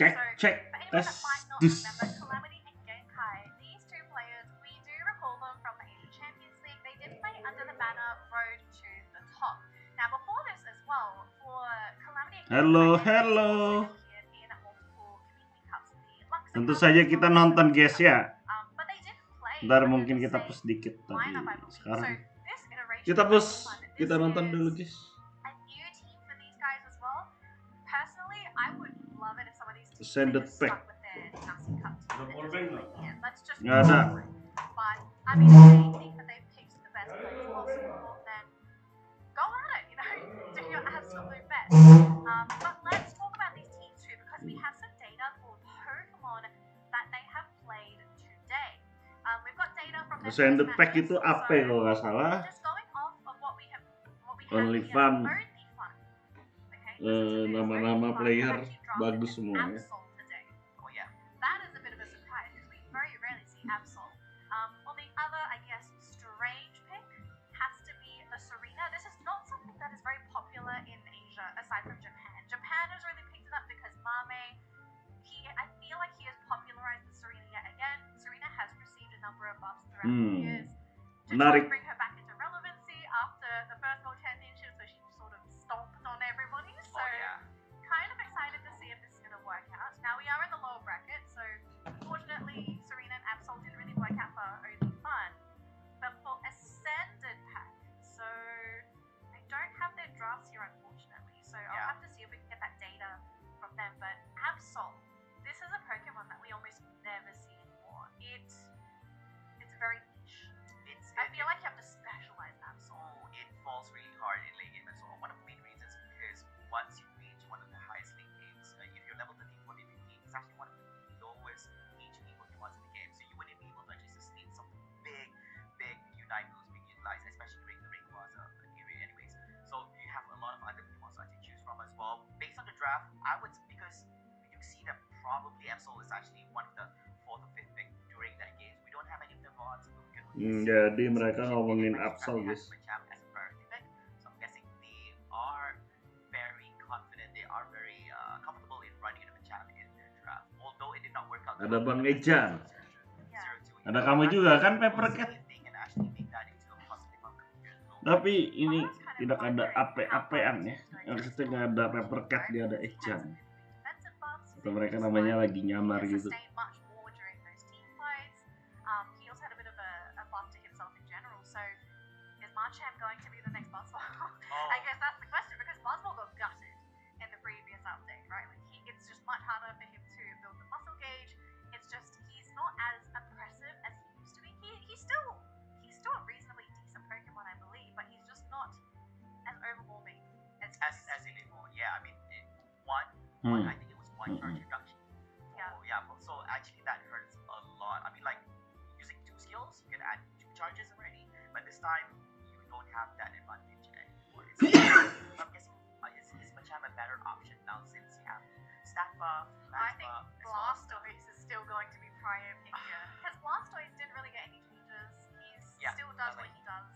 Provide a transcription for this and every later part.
Check. For anyone that might not remember, Calamity and Genkai, these two players, we do recall them from the Asian Champions League. They did play under the banner Road to the Top. Now, before this as well, for Calamity and Genkai, Hello. in multiple community cups, the Luxor Tentu Cup, saja kita nonton guys ya. but they didn't play Ntar under mungkin the kita same push dikit tapi lineup, I believe. sekarang So, this iteration kita is push, fun. kita This nonton is dulu guys. a new team for these guys as well. Personally, I would love it if some of these teams Send it just back. stuck with their Nasi Cup team. Let's just Nggak ada. But I mean, if they think that they've picked the best players possible, then go at it. You know, do your absolute best. But let's talk about these teams too, because we have some data for Pokemon that they have played today. We've got data from their Send first pack matches, itu AP kalau nggak salah. just going off of what we have Only here, fun. Only fun. Okay, listen to this. Nama-nama Only Fun player actually drafted bagus semua ya. Absol today. Oh yeah, that is a bit of a surprise because we very rarely see Absol. On the other, I guess, strange pick has to be the Serena. This is not something that is very popular in Asia, aside from Japan. Japan has really picked it up because Mame, I feel like he has popularized the Serena yet again. Serena has received a number of buffs throughout the years to try Menarik. and bring her back into relevancy after the first World Championship, so she sort of stomped on everybody. So kind of excited to see if this is going to work out. Now we are in the lower bracket, so unfortunately Serena and Absol didn't really work out for Only Fun. But for Ascended Pack, so I don't have their drafts here unfortunately, so I'll have to see if we can get that data from them. But Absol, this is a Pokemon that we almost never see anymore. It's very niche. I feel like you have to specialize Absol. It falls really hard in late game as well. One of the main reasons is because once you reach one of the highest late games, if you're level 13, 14, 15, it's actually one of the lowest HP Pokemon in the game. So you wouldn't be able to actually sustain some big Unite moves being utilized, especially during the Rayquaza area anyways. So you have a lot of other Pokemon to actually choose from as well. Based on the draft, I would, because we do see that probably Absol is actually one of the 4th or 5th pick during that game. We don't have any of the VODs, but we can Jadi mereka ngomongin Absol guys. So I'm guessing they are very confident, they are very comfortable in running the Machamp in their draft. Although it did not work out. Ada Bang Ejan. Ada kamu juga kan Paper Cat. Tapi ini tidak ada AP-APan ya. Yang kita nggak ada Paper Cat, dia ada Ejan. Atau mereka namanya lagi nyamar gitu. Machamp going to be the next Buzzball? I guess that's the question, because Buzzball got gutted in the previous update, right? Like it's just much harder for him to build the muscle gauge. It's just he's not as impressive as he used to be. He's still a reasonably decent Pokemon, I believe, but he's just not as overwhelming as he before. Yeah, I mean, I think it was one charge reduction. So actually that hurts a lot. I mean, like using 2 skills, you can add 2 charges already, but this time don't have that advantage anymore. So I'm guessing is Machamp a better option now since you have stat buff, I think Blastoise is still going to be prior pick here, because Blastoise didn't really get any changes. He still does what he does.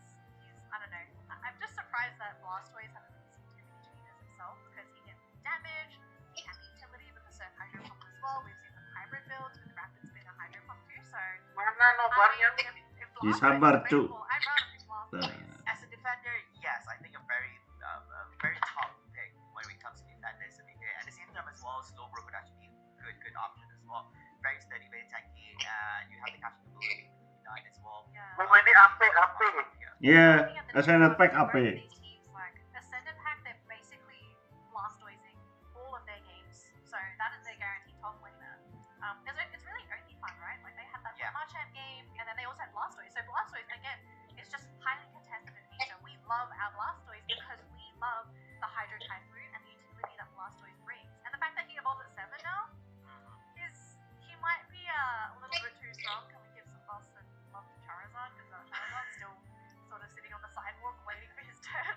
I don't know. I'm just surprised that Blastoise hasn't really seen too many changes himself, because he gets damage, he has utility with the Surf Hydro Pump as well. We've seen some hybrid builds with the Rapid Spin and Hydro Pump too, so if Blastoise is available, I'd rather pick Blastoise. As a defender, yes, I think a very top pick when it comes to defenders. At the same time as well, Slowbro could actually be a good option as well. Very steady, very tanky, and you have the catching ability as well. Yeah, Ascended Pack AP. Ascended Pack, they're basically Blastoising all of their games, so that is their guaranteed top laner. It's really only fun, right? Like they had that Machamp game, and then they also had Blastoise. So Blastoise again is just highly contested in Asia. We love our Blastoise because we love the Hydro Typhoon and the utility that Blastoise brings. And the fact that he evolves at 7 now he might be a little bit too strong. Can we give some buffs and love to Charizard, because Charizard's still sort of sitting on the sidewalk waiting for his turn.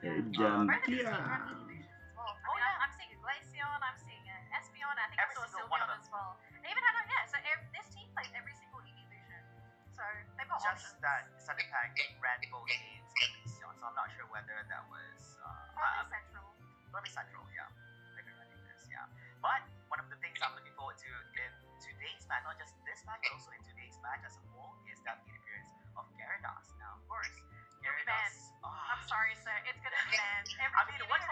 Jantian. Both of these teams have evolutions as well. I mean, I'm seeing a Glaceon, I'm seeing an Espeon, I think I saw a Sylveon as well. And even had so this team plays every single evolution. So they've got Just options. that Southern Pack ran both games against Leon, so I'm not sure whether that was Probably Central. Yeah. They've been running this, yeah. But one of the things I'm looking forward to in today's match, not just this match, but also in today's match as a whole, is that the appearance of Gyarados. Now, of course, Gyarados. I'm sorry, sir. It's gonna be banned. I mean, what are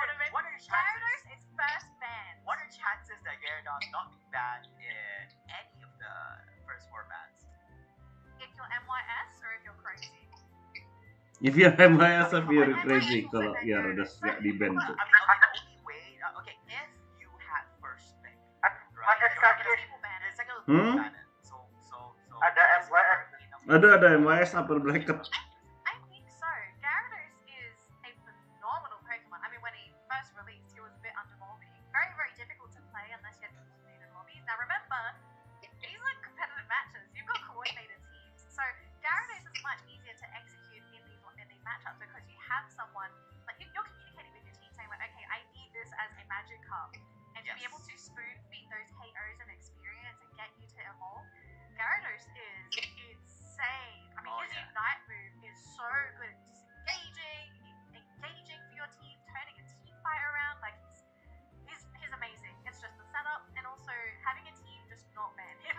your chances? Gyarados is first banned. What are chances that Gyarados not being banned in any of the first 4 bans? If you're MYS or if you're crazy. If you're MIS or you're crazy, kalau Gyarados nggak di ban tuh. I mean, the only way, okay, if you had first pick, right? The second Hmm? ban it. So Ada MYS. Ada MIS upper bracket. I think so. Gyarados is a phenomenal Pokemon. I mean, when he first released, he was a bit underwhelming. Very, very difficult to play unless you had coordinated lobbies. Now remember, these are competitive matches. You've got coordinated teams. So Gyarados is much easier to execute in these matchups because you have someone, like you're communicating with your team saying, like, okay, I need this as a magic cup. And to be able to spoon feed those KOs and experience and get you to evolve, Gyarados is insane. I mean, his Ignite move is so good at engaging for your team, turning a team fight around. Like, he's amazing. It's just the setup and also having a team just not ban him.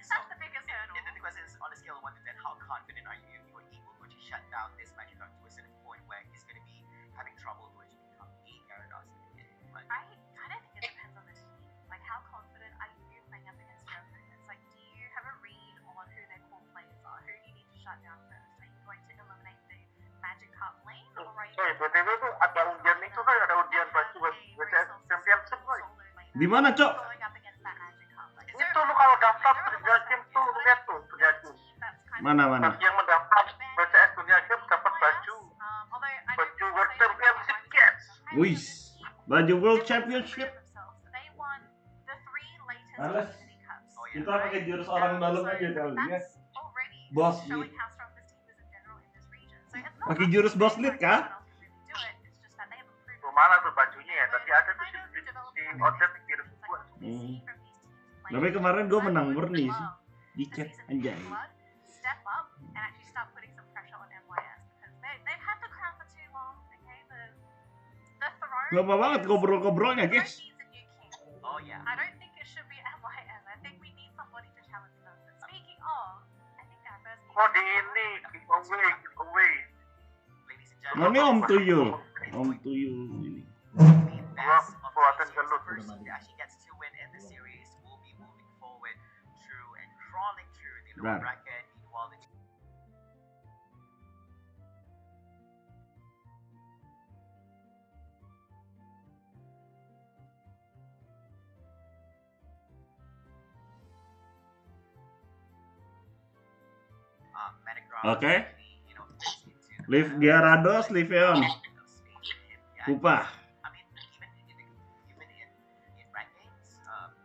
That's the biggest hurdle. And then the question is, on a scale of 1 to 10, how confident are you were able to actually shut down this match to a certain point where he's going to be having trouble to actually become a Gyarados in the game? I kind of think it depends on the team. Like, how confident are you playing up against your opponents? Like, do you have a read on who their core players are? Who do you need to shut down first? Are you going to eliminate the Magic Cup lane, or are you BTW tuh ada ujian itu kan, ada ujian baju WCS Championship boy. Di mana, Cok? going up against that Magic Cup? Like, is Itu lu kalau daftar Dunia Game tuh lihat tuh Dunia Game. Mana? Bagi yang mendaftar WCS Dunia Game dapat baju World Championship yes. Wih, baju World Championship. They won the 3 latest Males. Infinity Cups. Kita pakai jurus orang dalam aja kali ya. That's already Boss showing lead. how strong this team is in general in this region. So it's not Pakai like jurus boss anyone lead kah? else can really do it. It's just that they have improved. Tuh mana tuh bajunya ya, tadi ada tuh di outlet kirim gua. Tapi kemarin gue menang murni sih. Di chat anjay. Step up and actually start putting some pressure on MYS because they've had the crown for too long. Okay, the throne. Lama banget ngobrol-ngobrolnya, The throne guys. needs a new king. Oh yeah. I don't think it should be MYS. I think we need somebody to challenge them. But speaking of, I think our first. Oh di ini giveaway. Ladies and gentlemen, Ini om to you ini. the best of Buatan these gelut. person that actually gets to win in the series will be moving forward through and crawling through the lower Right. bracket. Meanwhile, the Metagross Oke. actually, fits into the- Leave Gyarados, Leafeon. stage with him. Yeah, Kupah. I mean, even in rank games,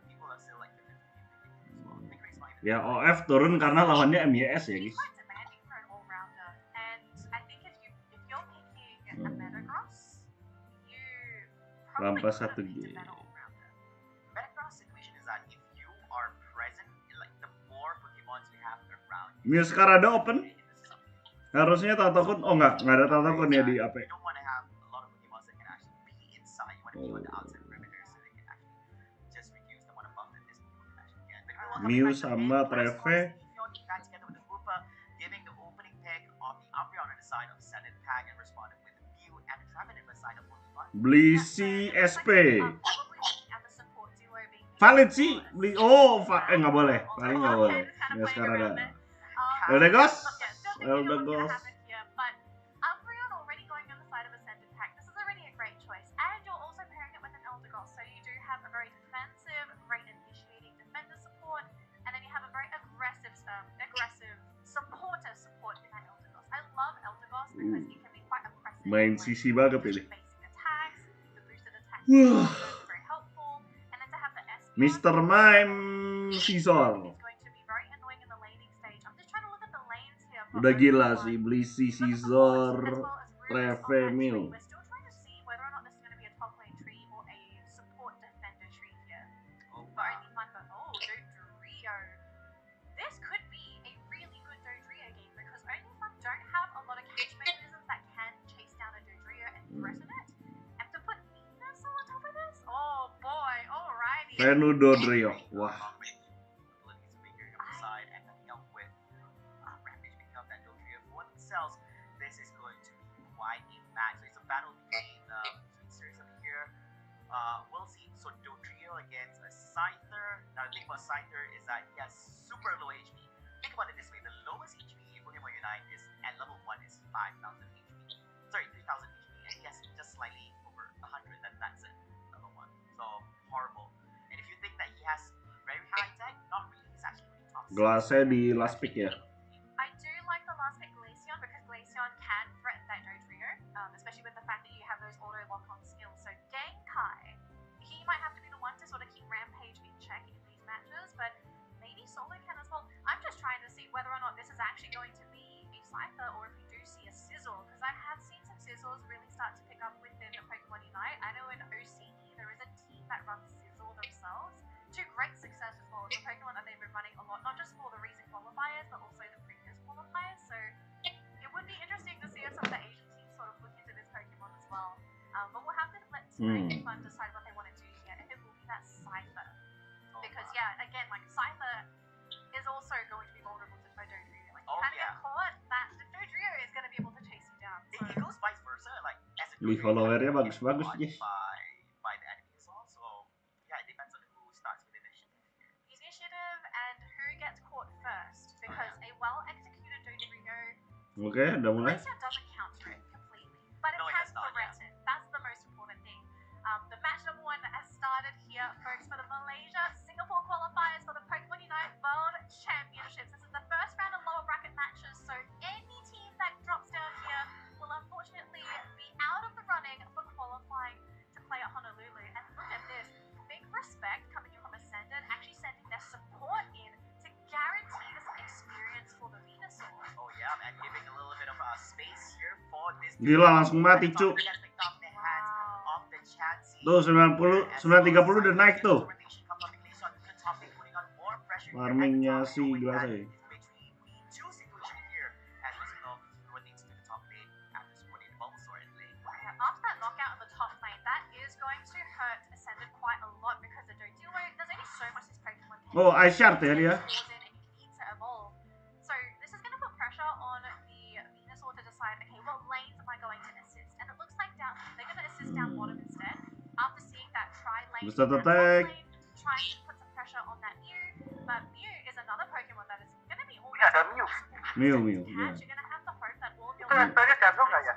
people are still like 50-50 as well. I think Ray's not even- Ya OF turun karena lawannya MYS ya, guys. Quite demanding for an all-rounder, and I think if you're picking a Metagross, you probably Lampas couldn't satu pick a game. better all-rounder. Metagross situation is that if you are present, like the more Pokemons you have around you, Muscarada open. in the sub- Harusnya Tatokun, oh nggak ada Tatokun ya di AP. You don't want to have a lot of Pokemons that can actually be inside. You want to be on the outside perimeter so they can actually just reduce the amount of buff that this people can actually get. But we'll Mew come back to sama the Treve. first one, Leafeon back together with the Koopa, giving the opening pick of the Umbreon on the side of Sended Pack and responded with the Mew and the Trevin on the side of Pokemon. Blissey SP. Probably looking at the support duo being Valid sih, beli. Oh, nggak boleh. Paling nggak boleh. Ya sekarang ada. Elde Ghost. Elde Ghost. But Umbreon already going on the side of Ascended Pack. This is already a great choice, and you're also pairing it with an Elde Ghost, so you do have a very defensive, great initiating defender support, and then you have a very aggressive supporter support in that Elde Ghost. I love Elde Ghost because he can be quite oppressive. Main sisi banget ini. Basic attacks, the boosted attacks Wah. are very helpful, and then to have the Espeon, Mr. Mime Scizor. is going to be very annoying in the laning stage. I'm just trying to look at the lanes here. Udah gila sih, Blissey, Scizor, Treve, Mew. Renudo Drio. Wah. This is going to be quite a match. So it's a battle between series over here. We'll see. So Dodrio against a Scyther. Now the thing about Scyther is that he has super low HP. Think about it this way: the lowest HP in Pokemon Unite is at level 1 is 5,000 HP. Sorry, 3,000 HP, and he has just slightly over 100. That's it, level 1. So horrible. And if you think that he has very high attack, not really. He's actually really top. Gelasnya di last pick ya. I do like the last pick Glaceon because Glaceon can threaten that Dodrio, especially with the fact that you have those auto lock on skills. So Genkai, he might have to be the one to sort of keep Rampage in check in these matches, but maybe Solo can as well. I'm just trying to see whether or not this is actually going to be a Scyther or if we do see a Sizzle, because I have seen some Sizzles really start to pick up within the Pokemon Unite. I know in OCE there is a team that runs Sizzle themselves to great success as well. It's a Pokemon that they've been running a lot, not just for the recent qualifiers, but also the previous qualifiers. So it would be interesting to see if some of the Asian teams sort of look into this Pokemon as well. But we'll have to let Great Fun decide what they want to do here, if it will be that Scyther. Because yeah, again, like Scyther is also going to be vulnerable to Dodrio. Like you can get caught, that Dodrio is going to be able to chase you down. So it goes vice versa, like as a Di followernya bagus-bagus guys. by the enemies also. Yeah, it depends on who starts with initiative. Initiative and who gets caught first, because a well-executed Dodrio, Oke, udah mulai. Glaceon doesn't counter it completely, but it No, it has does not, threatened. That's the most important thing. The match number 1 has started here, folks, for the Malaysia Singapore qualifiers for the Pokemon Unite World Championships. This is the first round of lower bracket matches, so any team that drops down here will unfortunately be out of the running for qualifying to play at Honolulu. And look at this, big respect coming in from Ascendant, actually sending their support in to guarantee this experience for the Venusaur. Oh yeah, and giving a little bit of space here for this. Gila langsung mati cuk. Tuh 90, 930 udah naik tuh. Farmingnya si Glase. After that knockout in the top lane, that is going to hurt Ascendant quite a lot because the Dodrio, there's only so much this Pokemon can Oh, Ice Shard ya dia. So this is going to put pressure on the Venusaur to decide, okay, what lanes am I going to assist? And it looks like down, they're going to assist down bottom instead. After seeing that tri-lane, Bisa attack. trying to put some pressure on that Mew, but Mew is another Pokemon that is going to be almost ada Mew. Mew. You're going to have to hope that all of your Soalnya jago nggak ya?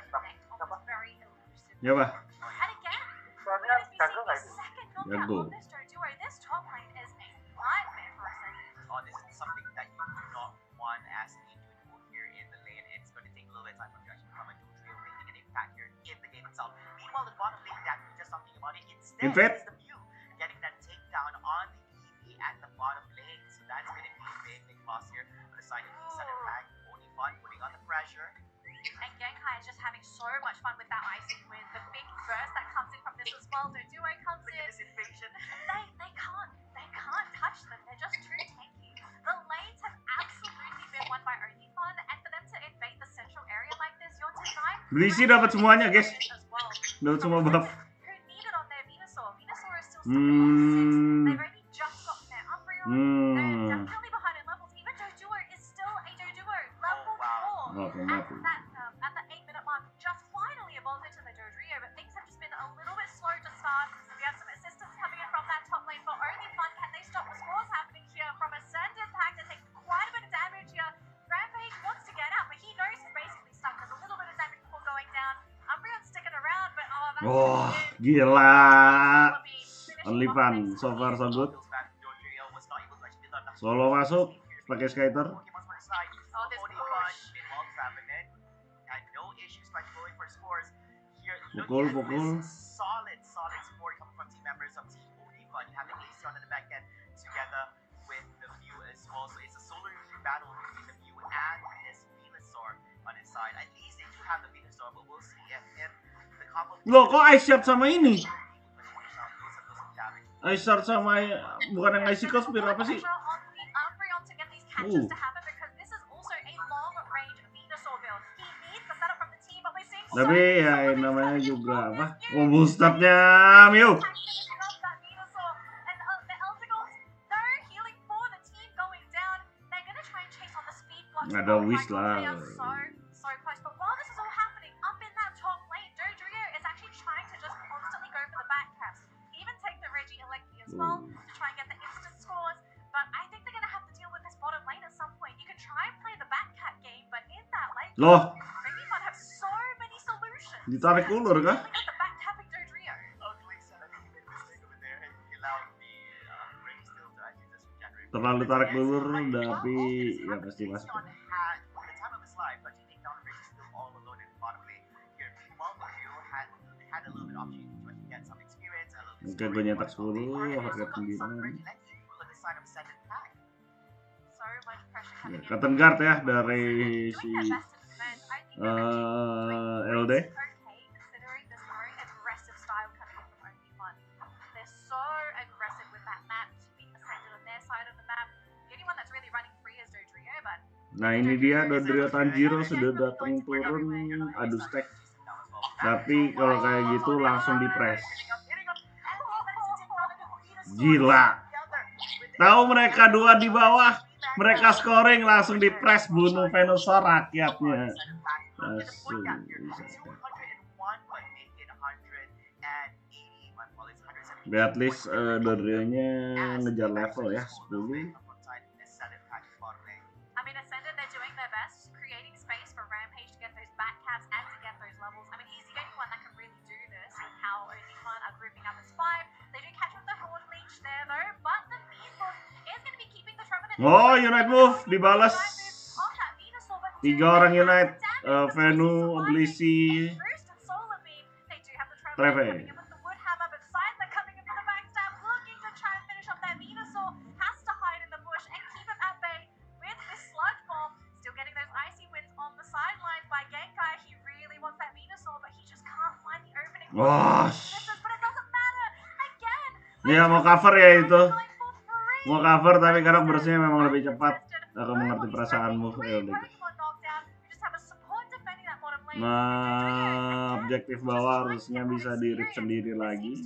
almost very elusive. Ya bah. And again, Soalnya as we jago see nggak the ini? second knockout Jago. on this Dodrio, this top lane is a nightmare for Ascendant. Oh, this is something that you do not want as a duel here in the lane. It's going to take a little bit of time for you to actually become a Dodrio, making an impact here in the game itself. Meanwhile, the bottom lane that we were just talking about it, instead Invade. is the Mew getting that takedown on the EV at the bottom lane. So that's going to be a big loss here on the side of the center pack. Only fun putting on the pressure. And Genkai is just having so much fun with that Icy Wind. The big burst that comes in from this as well. Dodrio comes Look in. at this invasion. They can't touch them. They're just too tanky. The lanes have absolutely been won by only fun, and for them to invade the central area like this, you're denied. Blissey dapat semuanya guys. as well. Dapat semua buff. Who need it on their Venusaur? Venusaur is still stuck at level 6. They've only just gotten their Umbreon. They're definitely behind in levels. Even Dodrio is still a Dodrio. Level 4. Oh, mati. At the 8-minute mark, just finally evolved into the Dodrio, but things have just been a little bit slow to start. We have some assistance coming in from that top lane for only fun. Can they stop the scores happening here from Ascendant Pack to take quite a bit of damage here? Rampage wants to get out, but he knows he's basically stuck. There's a little bit of damage before going down. Umbreon's sticking around, but that's Wah, it. gila. Only fun, so far so good. Solo masuk pakai Skyter. Oh, this push. Pukul. Solid support coming from team members of Team Onifun. You have the Glaceon on the back end together with the Mew as well. So it's a solo battle between the Mew and this Venusaur on his side. At least they do have the Venusaur, but we'll see if the combo. Loh, kok Ice Shard sama ini? Ice Shard sama bukan yang Icy Cosmere apa sih? Tapi ya namanya juga apa? Oh, boostnya Mew. Ada wish lah. They are so close. But while this is all happening, up in that top lane, Dodrio is actually trying to just constantly go for the back caps. Even take the Reggie Electi as well to try and get the instant scores. But I think they're gonna have to deal with this bottom lane at some point. You can try and play the back cap game, but in that lane, Loh, maybe might have so many solutions. ditarik ulur kah? The back capping Dodrio. Terlalu tarik ulur, tapi ya pasti masuk. Oke, gue nyetak 10, harga 9. Ya, cotton guard ya dari si LD. Nah ini dia Dodrio Tanjiro sudah datang turun, adu stack. Tapi kalau kayak gitu langsung di press. Gila. Tahu mereka dua di bawah, mereka scoring langsung di press, bunuh Venusaur rakyatnya. At least Dodrio-nya ngejar level ya 10. Oh, Unite move dibalas. 3 orang Unite, Venu, Blissey, Treve. Wah, ya mau cover ya itu. Mau cover tapi kadang bersihnya memang lebih cepat. Aku mengerti perasaanmu. Nah, objektif bawah harusnya bisa di-rip sendiri lagi.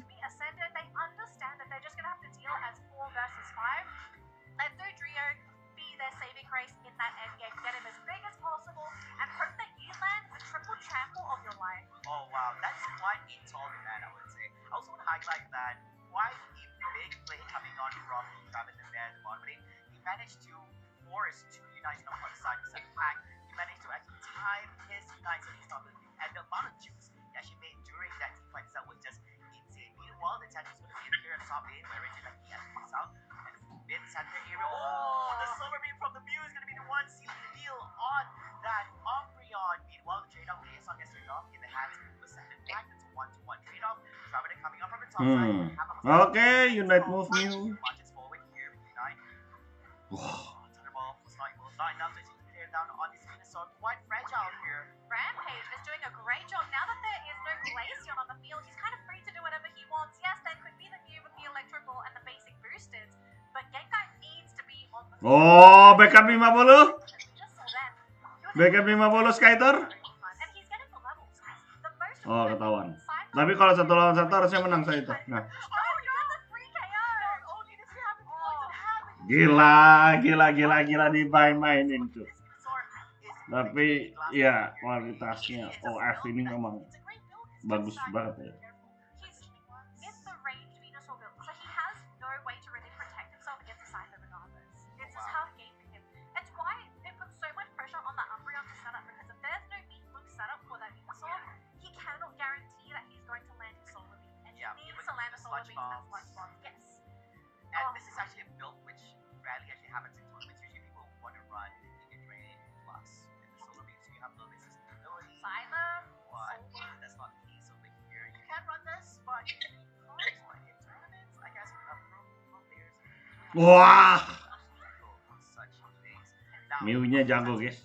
Oh wow, that's quite intolerant, man, I would say. I also want to highlight that quite a big play coming on from Travis and there at the bottom lane. He managed to force two Unites on the side of the pack. He managed to actually time his Unites on his top lane. And the amount of juice he actually made during that team fight itself was just insane. Meanwhile, the Tetris was going to be here at the top lane where Reggie like he comes out. And mid-center area, oh, the Silver Beam from the Mew is going to be the one sealing the deal on that Umbreon. Meanwhile, the trade-off Liaison gets traded off in the hands of the second back. It's a 1-to-1 trade-off. Travis coming up from the top side. Oke, Unite move Mew. Rampage is doing a great job now that there is no Glaceon on the field. He's kind of free to do whatever he wants. Yes, that could be the Mew with the electrical and the basic boosters, but Genkai needs to be on the field. Oh, backup 50. Backup 50 Skyter. Oh, ketahuan. Tapi kalau 1 lawan 1 harusnya menang saya itu. Nah. Gila dimain-mainin tuh. Tapi ya kualitasnya OF ini memang bagus banget ya. And this is actually a build which rarely actually happens in tournaments. Usually people want to run Giga Drain plus with the Solar Beam, so you have a little bit of stability. But that's not the case over here. You can run this, but in tournaments, I guess pro players. Wah. Mew-nya jago, guys.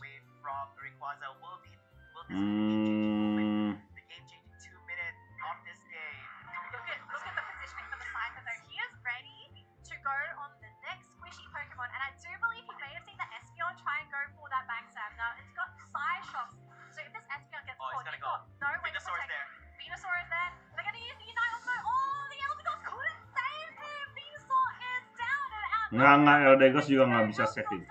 Enggak, Eldegos juga nggak bisa save itu.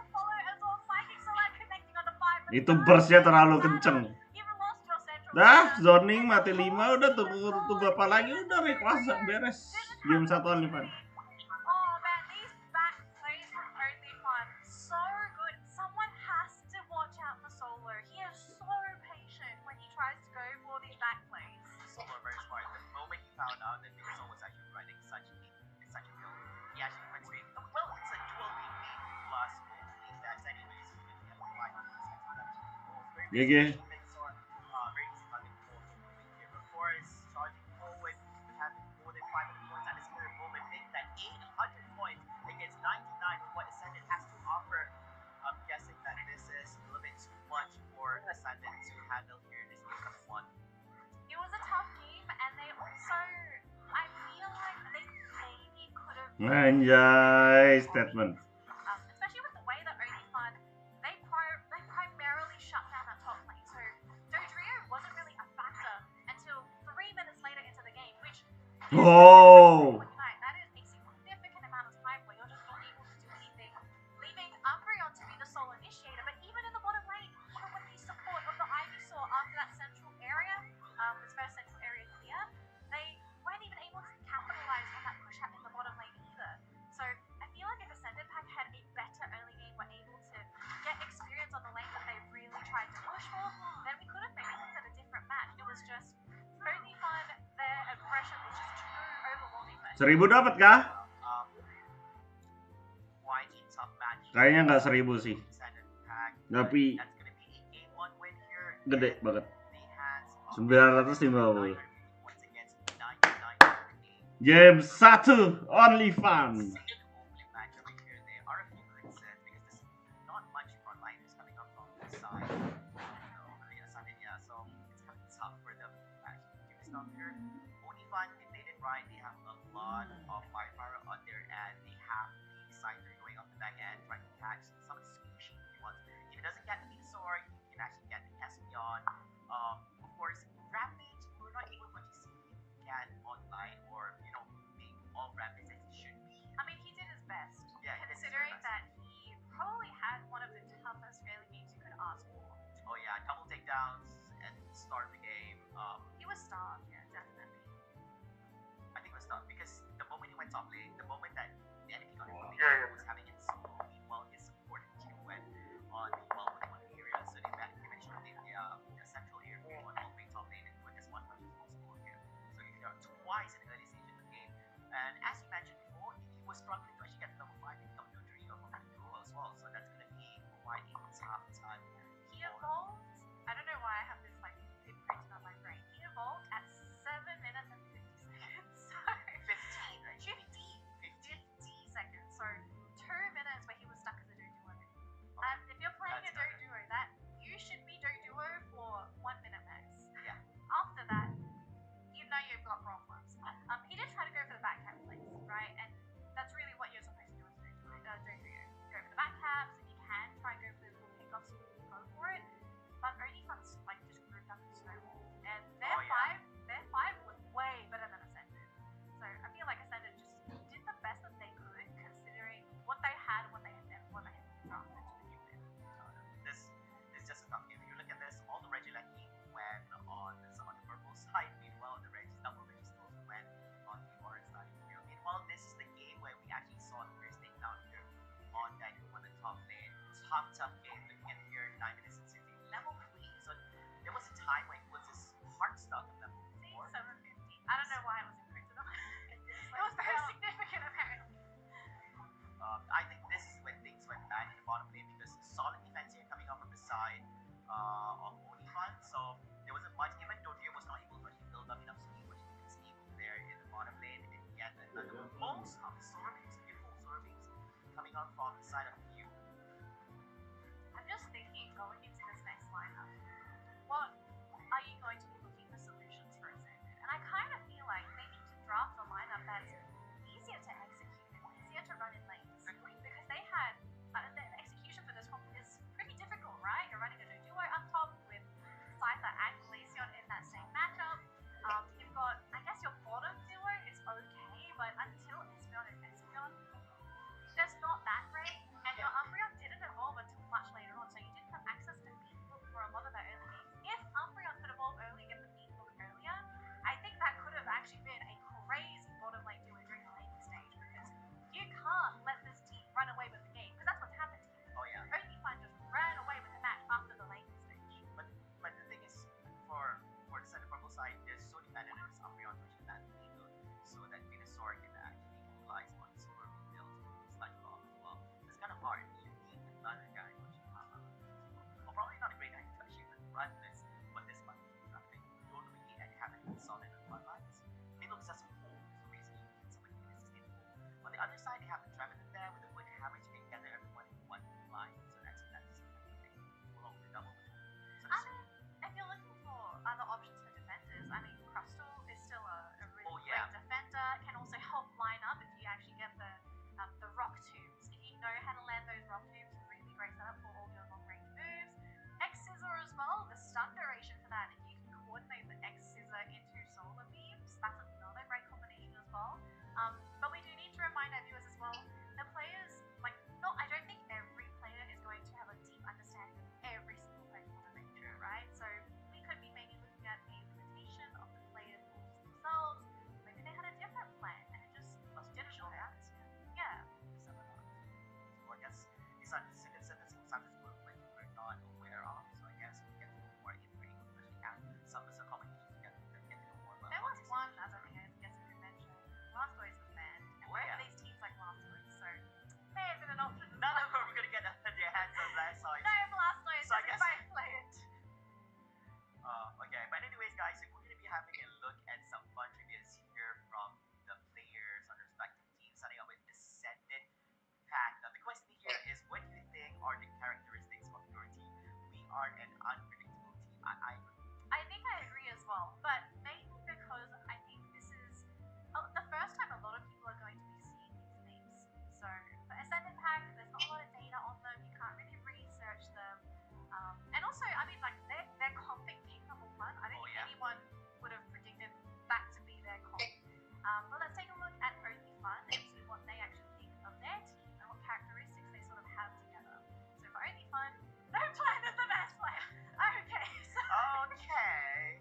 Itu burstnya terlalu kenceng. You've lost your central Dah, player. zoning mati 5 udah tunggu apa lagi udah Rayquaza beres. Game 1 only fun. Oh man, these back plays from Only Fun, so good. Someone has to watch out for Solo. He is so patient when he tries to go for these back plays. Solo very smart. The moment he found out that Yugioh was actually running such a build, he actually went straight. Well, it's a dual DP plus full defense anyways. You can get 5 GG. very easy target for here. Of course, charging forward, we have more than 500 points at this very moment. Make that 800 points against 99 with what Ascendant has to offer. I'm guessing that this is a little bit too much for Ascendant to handle here. This game number 1. It was a tough game, and they also, I feel like they maybe could have. Anjay, statement. Especially with the way that Only Fun, they primarily shut down that top lane. So Dodrio wasn't really a factor until 3 minutes later into the game, which Oh. that is a significant amount of time where you're just not able to do anything, leaving Umbreon to be the sole initiator. But even in the bottom lane, even with the support of the Ivysaur after that central area, this first central area clear, they weren't even able to capitalize on that push out in the bottom lane either. So I feel like if Ascendant Pack had a better early game, were able to get experience on the lane that they really tried to push for, then we could have maybe looked at a different match. It was just Only Fun, their aggression was just too overwhelming. 1000 dapat kah? Quite a tough match. Kayaknya nggak 1000 sih. Ascendant Pack. Tapi That's gonna be a game 1 win here. gede banget. They had 950. points against 99. Game 1 only fun. Hopefully match over here. There are a few good sets because there's not much frontliners coming up from this side. Really Ascendant, yeah. So it's kind of tough for them to actually do this stuff here. Only Fun, if they did right, they have a lot of firepower on their end. They have the Scyther going up the back end, trying to catch some of the squishy ones. If it doesn't get the Venusaur, you can actually get the Espeon. Of course, Rampage, we're not able to actually see him get online or, being all Rampage as he should be. I mean, he did his best, Yeah, he did his considering best. that he probably had one of the toughest early games you could ask for. Oh yeah, double takedowns at the start of the game. He was starved, yeah, definitely. I think it was tough because the moment he went top lane, the moment that the enemy got his Yeah, yeah. was having it solo, meanwhile his support team went on the one area, so they managed to take the central area on all the top lane and put as much as possible here. So if you are twice in the early stage of the game, and as you mentioned before, he was struggling to actually get level 5 and become Dodrio from Duel as well, so that's going to be quite a tough time. He evolved, I don't know why I have this like imprinted on my brain. He evolved at 7 minutes and 50 seconds. So 15, right? 50 seconds. So 2 hard and unpredictable team. I think I agree as well, but mainly because I think this is the first time a lot of people are going to be seeing these names. So for Ascendant Pack, there's not a lot of data on them. You can't really research them. And also, I mean, like their comp being the whole fun. I don't think anyone would have predicted that to be their comp. But let's take a look at Only Fun and see what they actually think of their team and what characteristics they sort of have together. So for Only Fun, no plan is the best player. Okay, so Okay.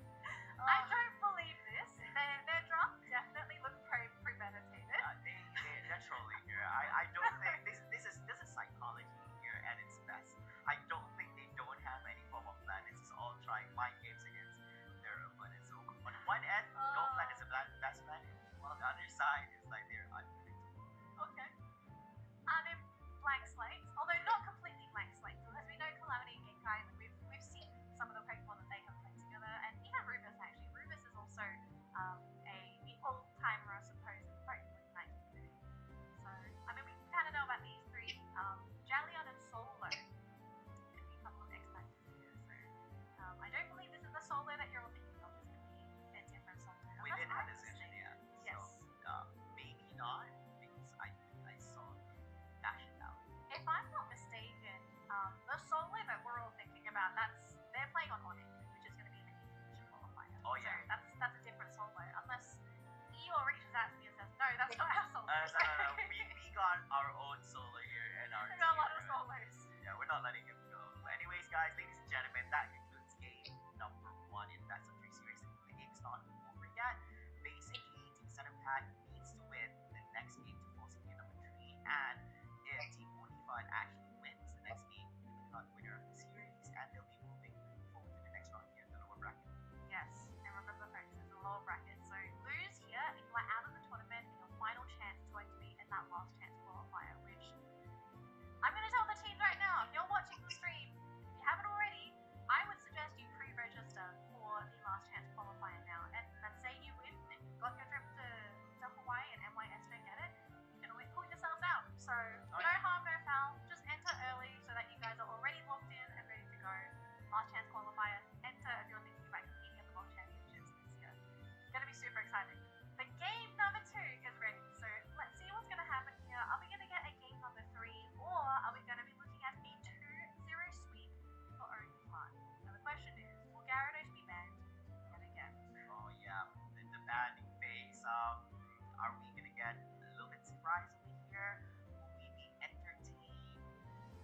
I don't believe this. Their draft definitely looked premeditated. They're trolling here. I don't think this is psychology here at its best. I don't think they don't have any form of plan. This is all trying mind games against their opponents. So on one end, no plan is the best plan, while the other side is like they're unpredictable. Okay. In blank slates, although not completely blank slates, because we know Calamity and Genkai, and we've seen some of the Pokemon that they have played together, and even Rubus actually. Rubus is also an old-timer, I suppose, in the Pokemon Unite community. So, I mean, we kind of know about these three. Jalion and Solo, a couple of X-Factors here. So, I don't believe this is the Solo that you're all thinking of. This could be a different Solo. We did have this vision, yeah. Yes. So, maybe not, because I saw nationality. If I'm not mistaken, the Solo that we're all thinking about, they're playing on Onyx, which is going to be the Division qualifier. Oh, yeah. So that's a different Solo, unless Eeyore reaches out to me and says, no, that's not our Solo. No. We got our own solo here and our We got a lot of team. Solos. Yeah, we're not letting him go. But anyways, guys, ladies and gentlemen, that concludes game number 1 in Best of 3 series. The game is not over yet. Basically, Team Center Pack needs to win the next game to force game number 3. And if Team Onifun actually wins the next game, they will become the winner of the series, and they'll be moving forward to the next round here in the lower bracket. Yes, and remember folks, it's a lower bracket, so lose here and you are out of the tournament, and your final chance is going to be in that last chance qualifier, which I'm going to tell the teams right now, if you're watching the stream, if you haven't already, I would suggest you pre-register for the last chance qualifier now, and say you win and you've got your trip to Hawaii and NYS don't get it, you can always pull yourselves out. So no harm, no foul, just enter early so that you guys are already locked in and ready to go. Last chance qualifier, enter if you're thinking about competing at the World Championships this year. It's going to be super exciting. The game number 2 is ready, so let's see what's going to happen here. Are we going to get a game number 3, or are we going to be looking at a 2-0 sweep for Only Fun? Now the question is, will Gyarados be banned yet again? Oh yeah, the banning phase. Are we gonna get a little bit surprisingly here? Will we be entertained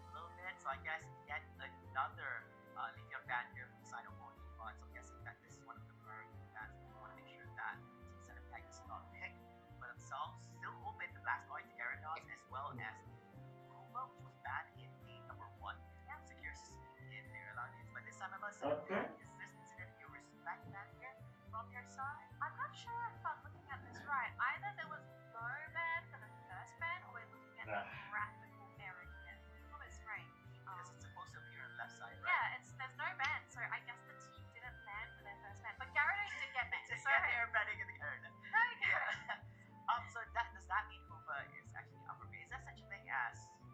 a little bit? So I guess yet another Lithium ban here from the side of Only Fun. So I'm guessing that this is one of the priority bans. We want to make sure that Team Center Pack is not picked for themselves. Still open the Blastoise, the Gyarados, as well as the Koopa, which was banned in game number 1. Yeah, so here's in their alliance. But this time I must say, is this considered a respect ban here from your side? I'm not sure if I'm looking at this right. Either there was no ban for the first ban, or we're looking at the graphical error here. It's a little bit strange. Because it's supposed to appear on the left side, right? Yeah, there's no ban, so I guess the team didn't ban for their first ban. But Gyarados did get banned. So they're banning in the Gyarados. Okay. Yeah. So does that mean Koopa is actually upper? Is there such a thing as 3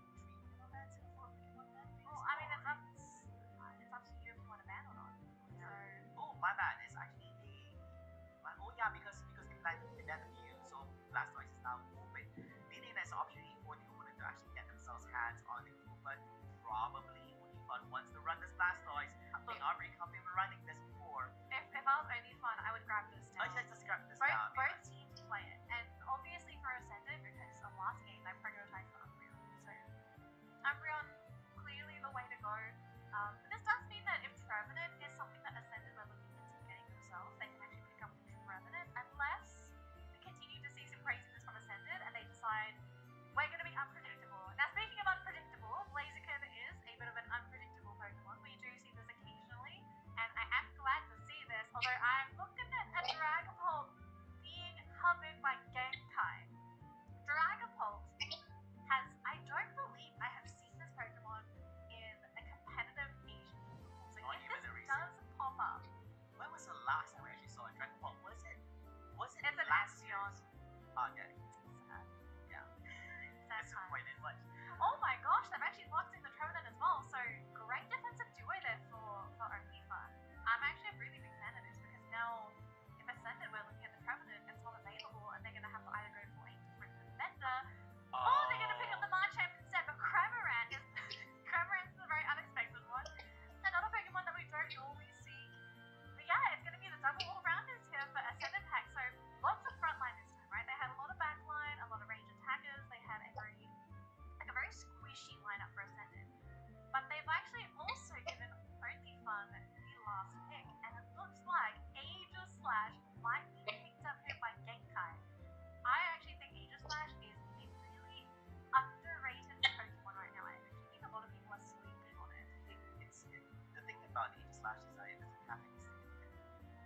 Pokemon bans and 4 Pokemon bans? Well, I mean, it's up to you if you want to ban or not.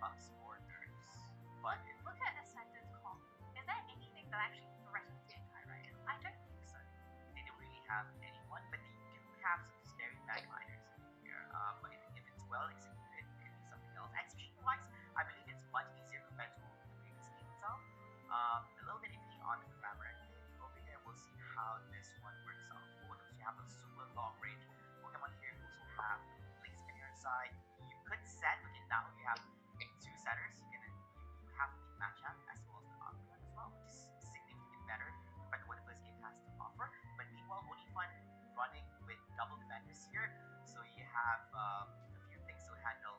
buffs or nerfs. But Look at Ascendant's comp. Is there anything that actually threatens the entire raid? I don't think so. they don't really have anyone, but they do have some scary backliners here. But if it's well executed, it could be something else. Execution-wise, I believe it's much easier compared to the previous game itself. A little bit iffy on the grammar over here. We'll see how this one works out. For those who have a super long range Pokemon here, you also have Blissey on your side. You could set, okay, now you have two setters. You have the matchup as well as the Umbreon as well, which is significantly better compared to what the first game has to offer. But meanwhile, only fun running with double defenders here, so you have a few things to handle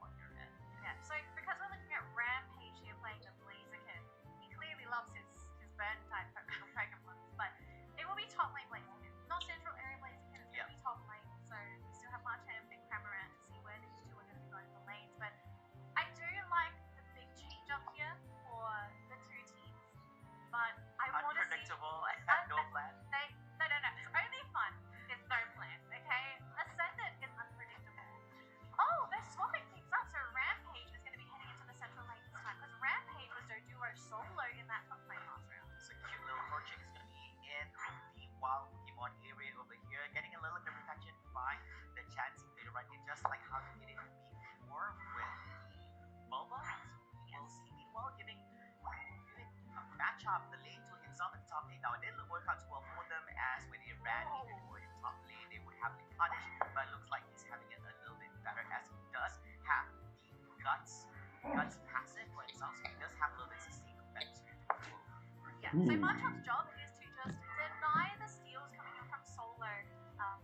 on your end. Yeah, so because we're looking at Rampage here playing the Blaziken, he clearly loves his burn type Pokemon, but it will be top lane Blaziken, not central area Blaziken, it's going to be top lane, so we still have Marchand and Cramorant to see where these two are going to be going for lanes, but I do like the big change up here for the two teams, but I want to see... Unpredictable and no plan. No, it's only fun, it's no plan, okay? Ascendant is unpredictable. Oh, they're swapping things up, so Rampage is going to be heading into the central lane this time, because Rampage was Doduo solo in that top lane last round. So cute little Torchic is going to be in the wild Pokemon area over here, getting a little bit of protection by the Chansey Beta right here, just like how they did it before with the Bulba. So we'll see. Meanwhile, giving a matchup the lane to himself at the top lane. Now it didn't work out too well for them, as when they ran into the top lane, they would have been punished. But it looks like he's having it a little bit better, as he does have the guts passive for himself, so he does have a little bit of sustain compared to Duel. Yeah, so Marchup's job is to just deny the steals coming in from solo,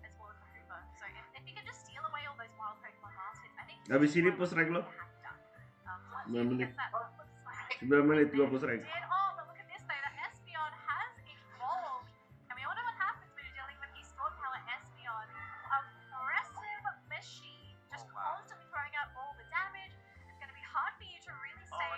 as well as the Hoover. So if you can just steal away all those wild Pokemon last hits, I think Habis ini push reg lo. 9 menit. 9 menit gua push reg. Oh, but look at this though, the Espeon has evolved. And we all know what happens when you're dealing with the Storm Power Espeon. Aggressive machine, just constantly throwing out all the damage. It's going to be hard for you to really sustain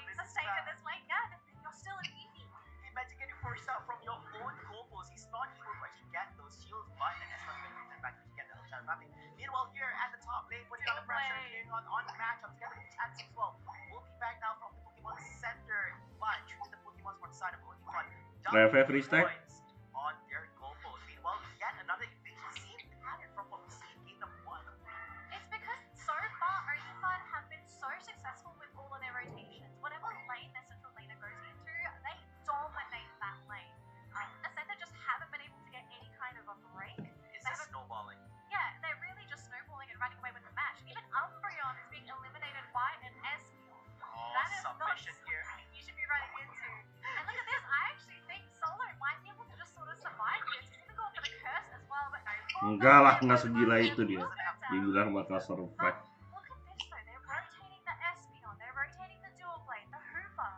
in this lane. Yeah, you're still an easy. Imagine getting forced out from your own goalpost. He's not able to actually get those shields, but the Espeon is going to back to get the Ultra Rapid. Meanwhile, here at the top lane, putting on the pressure, carrying on the matchup, together with Chansey as well. We'll be back now from the Pokemon Center, but choose the Pokemon for the side of only one. Free stack. On their goalpost. Meanwhile, yet another same pattern from what we see in game number 1. It's because so far Onifun have been so successful with all of their rotations. Whatever lane their central laner goes into, they dominate that lane. Ascendant just haven't been able to get any kind of a break. It's just snowballing. Yeah, they're really just snowballing and running away with the match. Even Umbreon is being eliminated by an Espeon. Oh, That is submission not here. something you should be running into. And look at this, I actually think Solo might be able to just sort of survive this. He's gonna go for the curse as well, but no. Enggak lah, nggak segila itu dia. Dibilang bakal survive. But look at this though, they're rotating the Espeon, they're rotating the Dual Blade, the Hoover.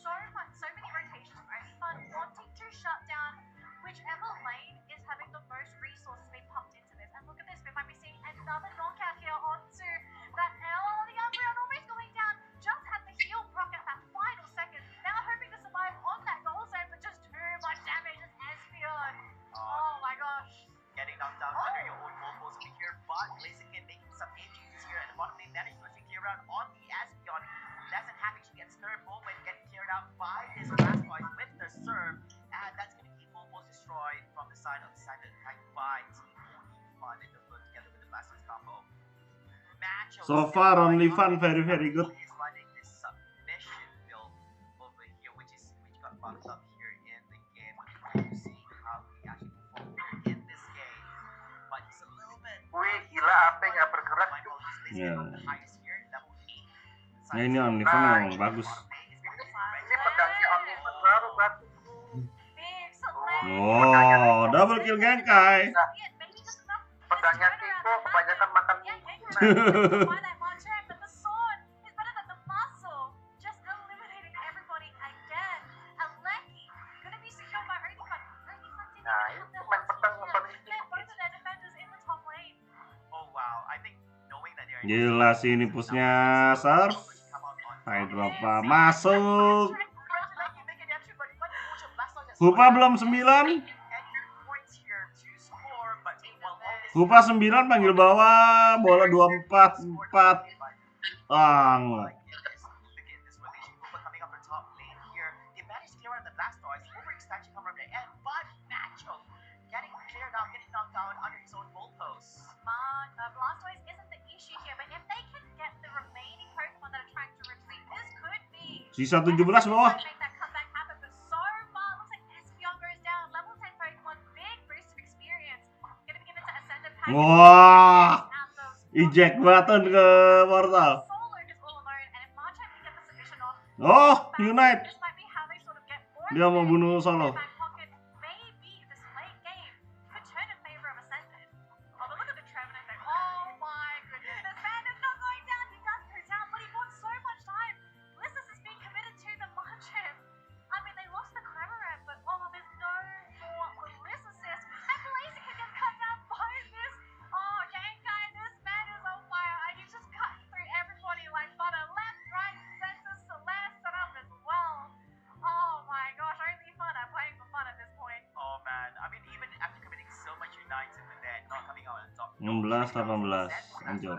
So many rotations from Onifun wanting to shut down whichever lane is having the most resources being pumped into this. And look at this, we might be seeing another knockout here onto that L. The Umbreon almost going down, just had the heal proc at that final second. Now hoping to survive on that goal zone, but just too much damage as Espeon. Oh my gosh. Getting knocked down under your own goalpost over here, but Blaziken making some changes here at the bottom lane, managed to actually clear out on the Espeon. Doesn't have actually gets third moment, getting cleared out by this Blastoise with the serve, and that's going to keep almost destroyed from the side of the side attack by Team Onifun in the first together with the Blastoise combo. So far, Onifun very good. Is running this submission build over here, which got buffed up here in the game. To see how he actually performed in this game, but it's a little bit. Wih, gila apa nggak bergerak? Ya. Nah, ini Onifun memang bagus. Ini pedangnya Onifun baru bagus. Oh, double kill Genkai. Pedangnya Tiko kebanyakan makan Nah, itu main pedang paling Gila sih ini pushnya surf. Hydropa masuk. Hupa belum 9. Hupa 9 panggil bawah. Bola 24. 4. Ah, Oh enggak. my goodness, look at this rotation. Kupa coming up the top lane here. They managed to clear out the Blastoise. Overextension come from the end, but Nacho getting cleared out, getting knocked out under his own goalpost. Blastoise isn't the issue here, but if they can get the remaining Pokemon that are trying to retreat, this could be. Sisa 17 bawah. Make that comeback happen, but so far looks like Espeon goes down. Level 10 Pokemon, big boost of experience. Gonna be given to Ascendant Pack. Wah, eject button ke portal. Solo is all alone, and if Marchand can get the submission off, Oh, Unite. this might be how they sort of get more Dia mau bunuh in solo. their back pocket. Maybe this late game could turn in favor of Ascendant. Oh, but look at the Trevenant there. Oh my goodness. This man is not going down. He does go down, but he bought so much time. Blissey is being committed to the Marchand. I mean, they lost the Cramorant, but oh, there's no more Blissey. And Blazing can get cut down by this. Oh, Genkai, this man is on fire. He's just cutting through everybody like butter. Left, right, center, Celeste set up as well. Oh my gosh, only fun. I'm playing for fun at this point. Oh man, I mean even after committing so much United and then not coming out on top. 16-18, anjir.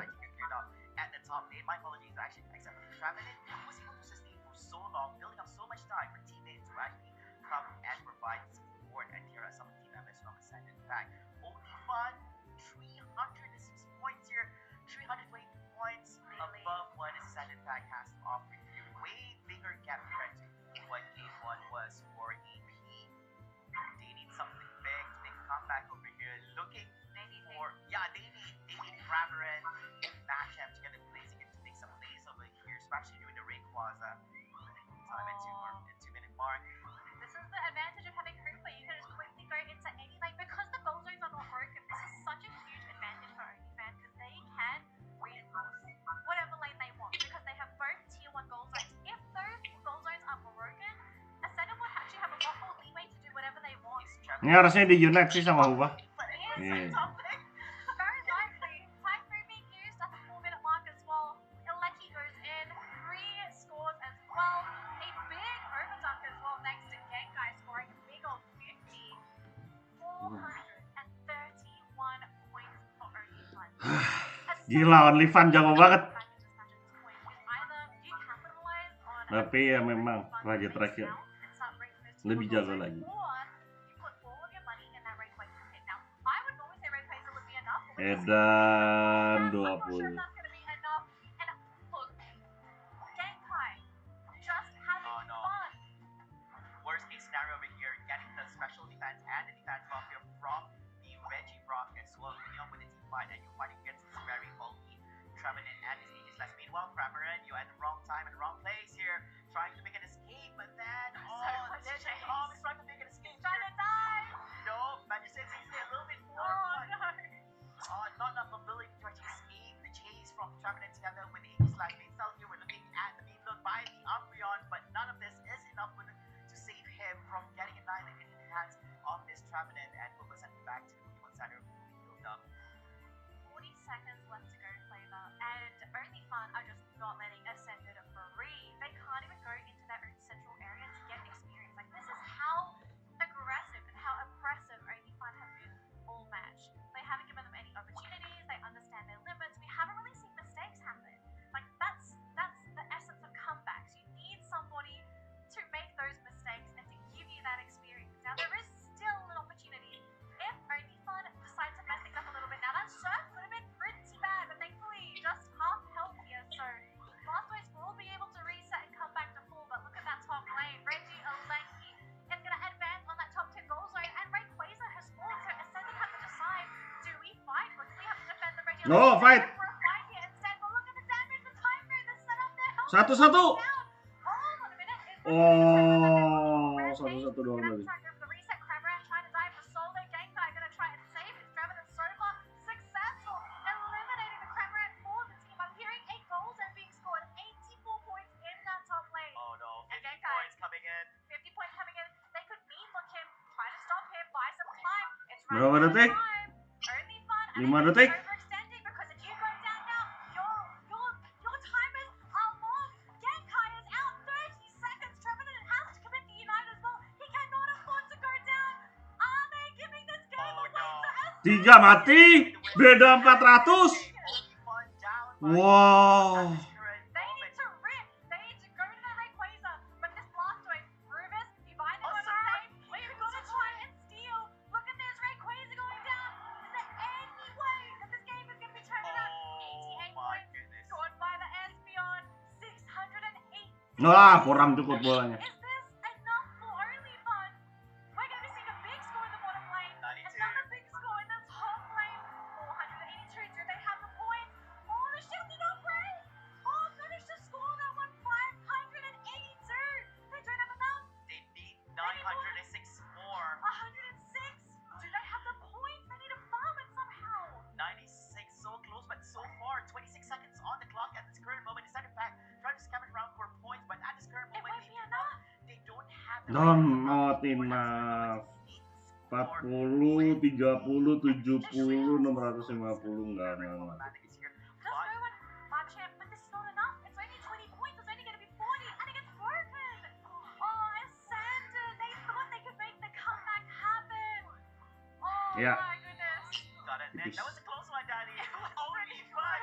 At the top lane, my apologies actually, except for Trevenant, who was able to sustain for so long, building up so much time for teammates to actually come and provide support and clear out some of the team members from Ascendant Pack. Only fun, 306 points here, 320 points above what Ascendant Pack has to offer you. Way bigger gap compared to what game 1 was for AP. They need something big to make a comeback over here. Looking for, they need Cramorant and Machamp together Blazing to make some plays over here, especially during the Rayquaza. Time at 2-minute mark. This is the advantage of having Hoopa. You can just quickly go into any lane because the goal zones are not broken. This is such a huge advantage for OnlyFans because they can reinforce whatever lane they want because they have both tier 1 goal zones. If those goal zones are broken, Ascendant would actually have a lot more leeway to do whatever they want. Ini harusnya di Unite sih sama Huba. Very likely. Time frame being used at the 4-minute mark as well. Ilecki goes in, 3 scores as well. A big overdunk as well thanks to Genkai scoring a big old 50. 431 points for OnlyFans. Gila, OnlyFans jago banget. Tapi ya memang raja terakhir lebih jago lagi. Edan 20. Worst case scenario over here, getting the special defense and the defense buff here from the Reggie Rock as well. With the team fight and you're fighting against this very bulky Trevenant and his Aegis Last. Meanwhile, Cramorant, you're at the wrong time and the wrong place here, trying to make an escape, but then he's trying to make an escape. Trying to die. No, Magic is a little bit more. Not enough ability to actually escape the chase from Trevenant together with Aegis Last. Itself here, we're looking at the main look by the Umbreon, but none of this is enough to save him from getting annihilated in the hands of this Trevenant, and we'll be sent back to the Pokemon Center fully healed up. 40 seconds left to go, Flavor, and OnlyFans are just not letting Ascendant free. They can't even go into their own central area to get experience. Like, this is how aggressive and how oppressive OnlyFans have been all match. They haven't given them any opportunities, they understand their limits, we haven't really seen mistakes happen. Like, that's the essence of comebacks. You need somebody to make those mistakes and to give you that experience. Now, there is still an opportunity if OnlyFans decides to mess things up a little bit. Now, that surf would have been pretty bad, but thankfully just half health here, so Blastoise will be able to reset and come back to full, but look at that top lane. Reggie Ilecki is going to advance on that top 10 goal zone, and Rayquaza has fallen, so Ascendant have to decide, do we fight or do we have to defend the Reggie? No, fight! For a fight here instead, but look at the damage, the time frame that's set up there. Satu-satu. Hold on a minute. Oh, satu-satu doang lagi. The reset, Cramorant trying to dive for solo. Genkai gonna try and save his Trevenant so far. Successful, eliminating the Cramorant for the team. I'm hearing 8 goals are being scored, 84 points in that top lane. Oh no, 50 And Genkai, points coming in. 50 points coming in. They could mean look him, try to stop him, buy some time. It's Berapa running out of detik? time. Only fun. 5 detik. Overextending because if you go down now, your timers are long. Genkai is out 30 seconds. Trevenant has to commit the Unite as well. He cannot afford to go down. Are they giving this game away to us? 3 mati, beda 400. Only fun down by Wow. Wah, kurang cukup bolanya. Is this enough for only fun? We're going to see the big score in the bottom lane. 92. Another big score in the top lane. 482. Do they have the points? Oh, the shield did not break. Oh, managed to score that one. 582. They don't have enough. They need 906 more. 106. Do they have the points? They need to farm it somehow. 96, so close, but so far, 26 seconds on the clock at this current moment. Instead of fact, trying to scavenge around for points, but at this current It moment, won't be enough. they don't have the Timnas 40, 30, 70, 650 enggak. Does no one Machamp, but this is not enough. It's only 20 points. It's only going to be 40, and it gets broken. Oh, Sander, they thought they could make the comeback happen. Oh Yeah. my goodness. Got it, man. That was a close one, Daddy. Only fun.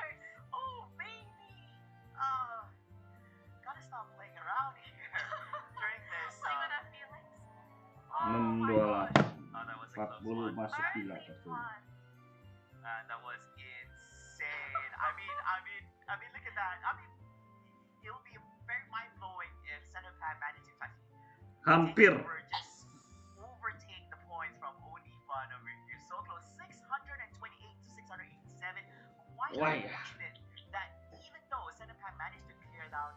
Oh, baby. Gotta stop playing around here during this. Playing with our feelings. Mendola. That was a close 40 one. masuk gila Only betul. fun. That was insane. I mean, look at that. I mean, it'll be very mind-blowing if Center Pack managed to actually Hampir. just overtake the points from Only Fun over here. So close, 628 to 687. Quite Why? unfortunate that even though Center Pack managed to clear down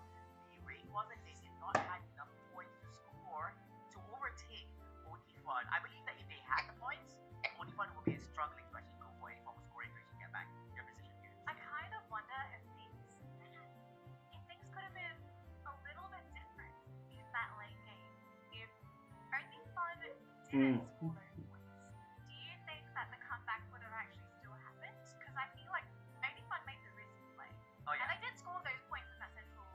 the Rayquaza, they did not have enough points to score to overtake Only Fun. I believe that if they had the points, Only Fun will be struggling to actually go for any form of scoring to actually get back their position here. I kind of wonder if things could have been a little bit different in that late game. If only Fun didn't score those points, do you think that the comeback would have actually still happened? Because I feel like only Fun made the risky play. Oh And yeah. they did score those points in that central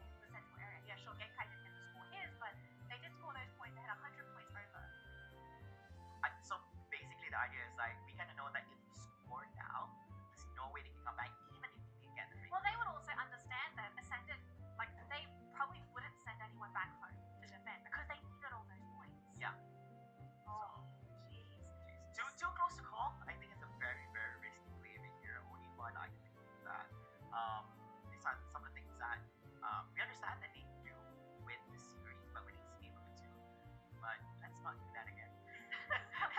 area. Yeah, sure, Genkai didn't get to score his, but they did score those points. They had 100 points over. So basically, the idea is like we kind of know that if you score now, there's no way they can come back, even if they get the free. Well, they would also understand that Ascended, like, they probably wouldn't send anyone back home to defend because they needed all those points. Yeah. Oh, jeez. Too close to call. I think it's a very, very risky play over here. Only Fun, I can think that. These are some of the things that we understand that they do win this series by winning game number 2, but let's not do that again.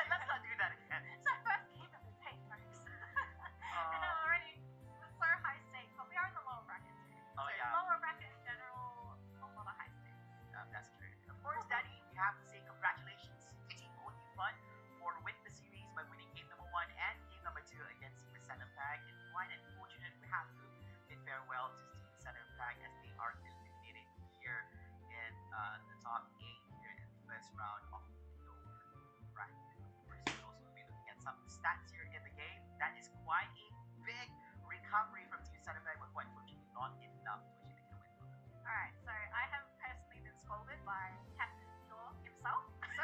Let's not do that again. It's our first game of the day, folks. And already, it's so high stakes, but we are in the lower bracket too. Oh, So yeah. lower bracket in general, a lot of high stakes. That's true. Of course, Daddy, we have to say congratulations to Team Only Fun for winning the series by winning game number 1 and game number 2 against Team Center Pack. And quite unfortunate, we have to bid farewell to Team Center Pack as they are eliminated here in the top 8 here in the first round of the lower bracket. Of course, we'll also be looking at some stats here in the game. That is quite a big recovery from Team Center Pack, but quite unfortunately not enough to actually make a win. Alright, so I have personally been scolded by Captain Yugioh himself. So,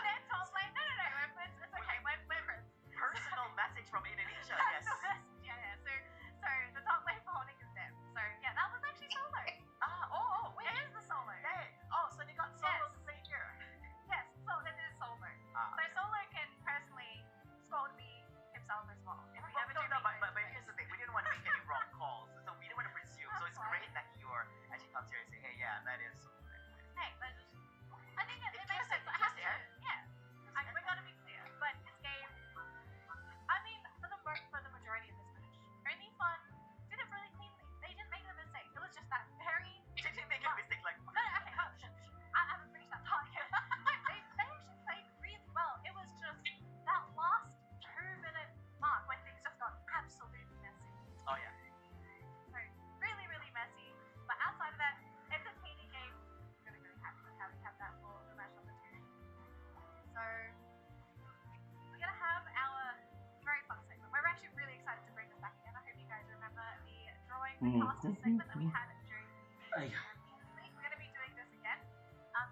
their top lane. No, it's okay. We're friends. Personal message from Indonesia, yes. Yeah. So the top lane for Honig is them. So yeah, that was actually solo. Wait. It is the solo. Hey, so they got solo Yes. the same year. Yes, so that is solo. So solo can personally scold me himself as well. If we ever do No, meet but face-to-face. here's the thing, we didn't want to make any wrong calls, so we didn't want to presume. So it's That's great that you're actually comes here and say, hey, yeah, that is solo. Hey, but I think it It's makes just- sense. I it's have just to. there. Yeah. We gotta be clear. But this game, I mean, for the majority of this match, Only Fun did it really cleanly. They didn't make a mistake. It was just that very. They didn't make a mistake like, No, okay, I haven't finished that part yet. They actually played really well. It was just that last 2-minute mark where things just got absolutely messy. oh yeah. So really, really messy. But outside of that, entertaining game. Really, really happy with how we have that for the match number 2. So we're gonna have our very fun segment. We're actually really excited to bring this back again. I hope you guys remember the drawing the casters segment that we had during the Champions League. We're gonna be doing this again.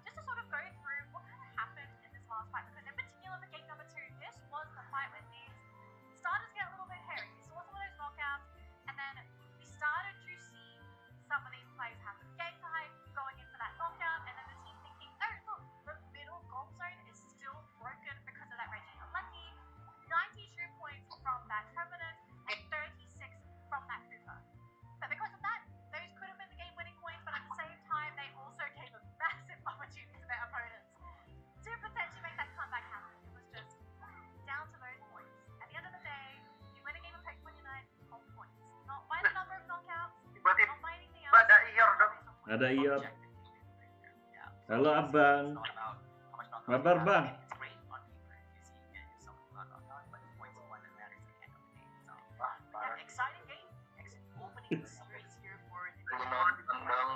Just to sort of go through what kind of happened in this last fight, because in particular for game number 2, this was the fight when these starters get a little bit hairy. We saw some of those knockouts, and then we started to see some of these plays happen. Genkai going in for that knockout, and then the team thinking, oh look, the middle goal zone is still broken because of that Reggie Lucky. 92 points from that Trevenant, and 36 from that Hooper. But because of that, those could have been the game-winning points, but at the same Ada Iot. Yeah. Halo Abang. It's not about how much knockout Kabar, you have. Bang? It's great on paper if you see so knockout, but the points are what that matters at the end of the day. So yeah, exciting game. Opening the series here for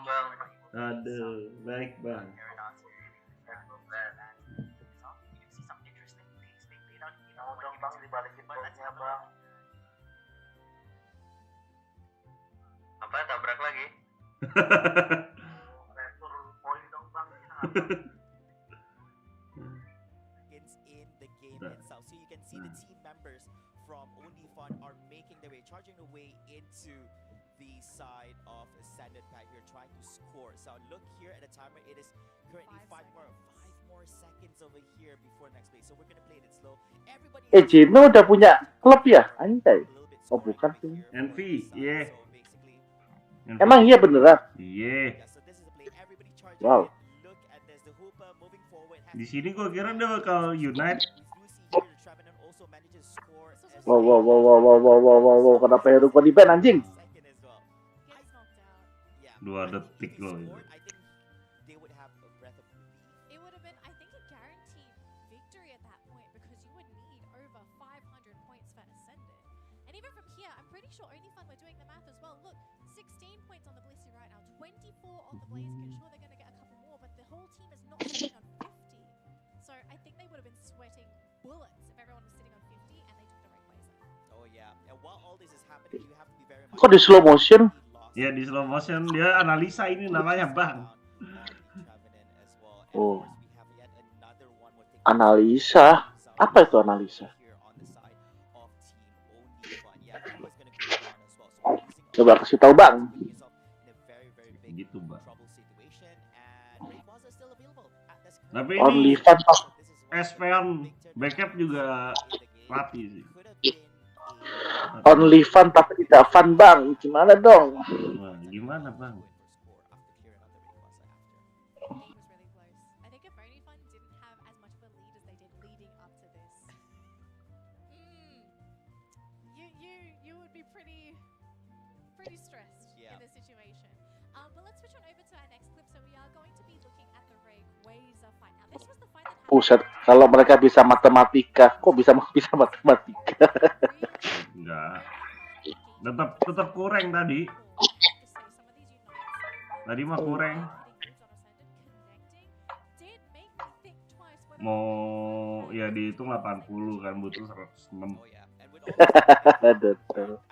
Bang. Aduh, baik Bang. Paradox. You can see some interesting things being played out. Mau dong bang dibalikin bolnya bang. Apa tabrak lagi? Retur poin dong bang. In the game itself, so you can see the team members from Only Fun are making their way, charging their way into the side of Ascended Pack here, trying to score. So look here at the timer, it is currently 5 more seconds over here before next play. So we're gonna play it slow. Everybody Zino udah punya klub ya? Anjay. Oh bukan sih. Envy, iya. Emang iya beneran? Iya. Wow. Di sini gua kira dia bakal unite. Wow. Kenapa hero gua di ban anjing? 2 detik loh itu. It would have been, I think, a guaranteed victory at that point because you would need over 500 points for Ascended. And even from here, I'm pretty sure Only Fun were doing the math as well. Look, 16 points on the blissey right now, 24 on the blaziken. Sure, they're going to get a couple more, but the whole team is not sitting on 50. So I think they would have been sweating bullets if everyone was sitting on 50 and they took the Rayquaza. Oh yeah, and while all this is happening, you have to be very much. Kok di slow motion? Ya di slow motion dia analisa ini namanya Bang. Oh. Analisa? Apa itu analisa? Coba kasih tahu Bang. Gitu Bang. Tapi Only ini Fun SPN backup juga rapi sih. Only Fun tapi tidak fun Bang. Gimana dong? Wah, gimana Bang? Pretty stressed in this situation. But let's switch on over to our next clip. So we are going to be looking at the Rayquaza fight. Now this was the fight that Buset, kalau mereka bisa matematika, kok bisa matematika? Enggak. Tetap kurang tadi. Tadi mah kurang. Mau ya dihitung 80 kan butuh 106. Betul.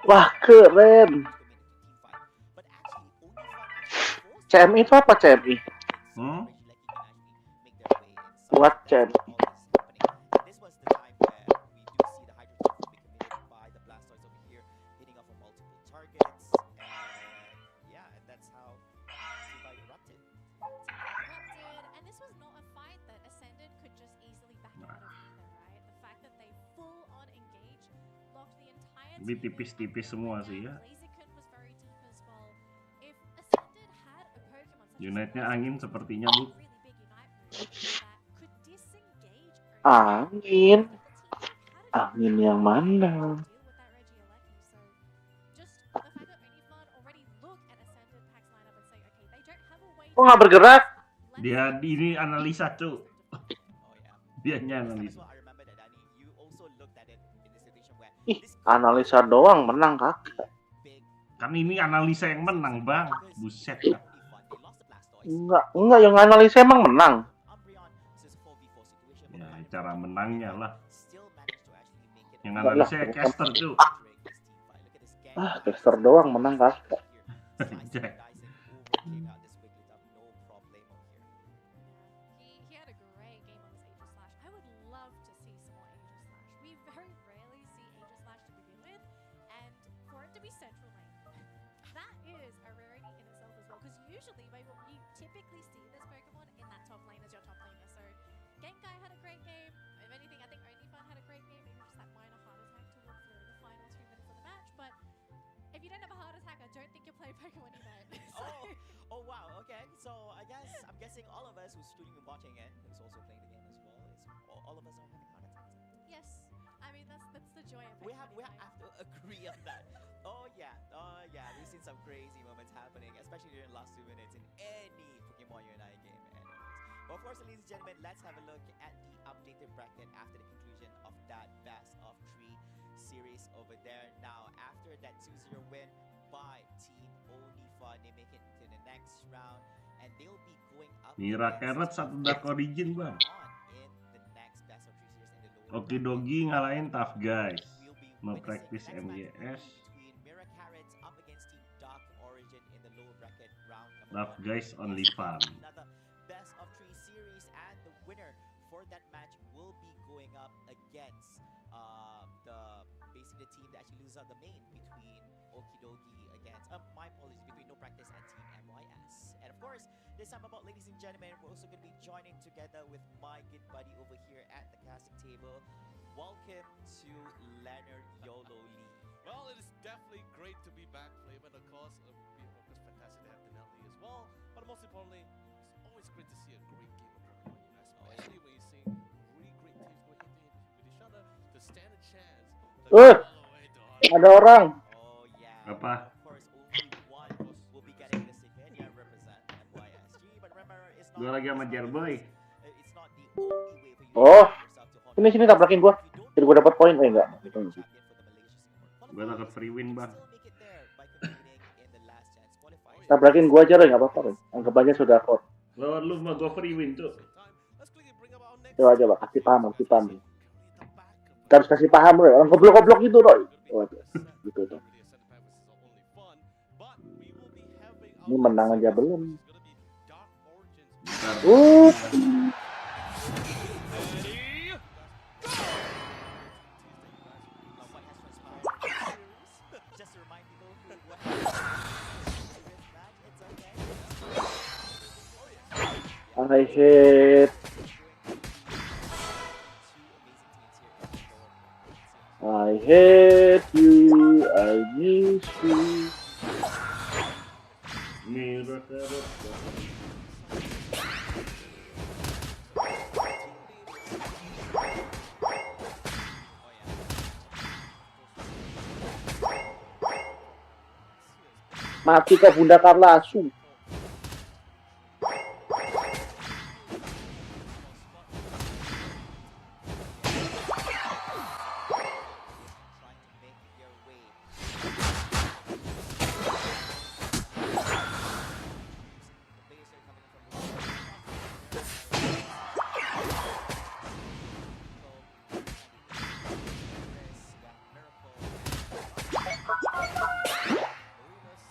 Wah keren. CMI itu apa CMI? Buat CMI. Ini tipis-tipis semua sih ya. Unite-nya angin sepertinya Bu. Angin yang mana? Kok nggak bergerak? Dia ini analisa cu. Dianya analisa. Ih, analisa doang menang kakak. Kan ini analisa yang menang Bang. Buset kan. Enggak yang analisa emang menang. Ya cara menangnya lah. Yang analisa ya caster cu. Caster doang menang kakak. Typically see this Pokemon in that top lane as your top laner. So Genkai had a great game. If anything, I think Only Fun had a great game. Maybe just that minor heart attack towards the final 2 minutes of the match. But if you don't have a heart attack, I don't think you're playing Pokemon Unite. Oh all of us who's tuning and watching it, who's also playing the game as well, is all of us are having heart attacks. Yes, I mean that's the joy of it. We have to agree on that. Oh yeah, we've seen some crazy moments happening, especially during the last 2 minutes in any Pokemon Unite game. Anyways. But of course, ladies and gentlemen, let's have a look at the updated bracket after the conclusion of that best of 3 series over there. Now, after that 2-0 win by Team Onifan, they make it to the next round, and they'll be going up Mira Carrot satu Dark Origin bang. in the next best of 3 series in the lower Oki Dogi ngalahin Tough Guys. No practice MGS. between Mira Carrots up against Team Dark Origin in the lower bracket round number Tough 1. Guys only fun. Another best of 3 series, and the winner for that match will be going up against basically the team that actually loses out the main between Okidogi against my apologies, between No Practice and Team MYS. And of course, this time about, ladies and gentlemen, we're also going to be joining together with my good buddy over here at the casting table. Welcome to Leonard Yolo Lee. Well, it is definitely great to be back, Flavor, and of course, fantastic to have Denali as well. But most importantly, it's always great to see a great game of Pokemon, especially when you see really great teams going head-to-head with each other to stand a chance. Ada orang. Oh yeah. Apa? Of course, only one will be getting the Sigedia represent MYSG, but remember, it's not. Gua lagi sama Jarboy. It's not the only way for you Oh, to yourself to hold sini tabrakin gua. Jadi gua dapat poin enggak? champion for the Malaysia Singapore. Gua dapat free win bang. Still make it there by competing in the last chance qualifiers. Tabrakin gua aja Roy, enggak apa-apa Roy. Anggap aja sudah kok. Lawan lu mah gua free win tuh. Coba aja Pak, kasih paham. Kita harus kasih paham Roy. Orang goblok-goblok gitu Roy. Waduh, gitu tuh. Ini menang aja belum. Just to remind people what it's okay. I hate. I hate you. I miss you. Mira Carrot. Mati kau Bunda Carla asu.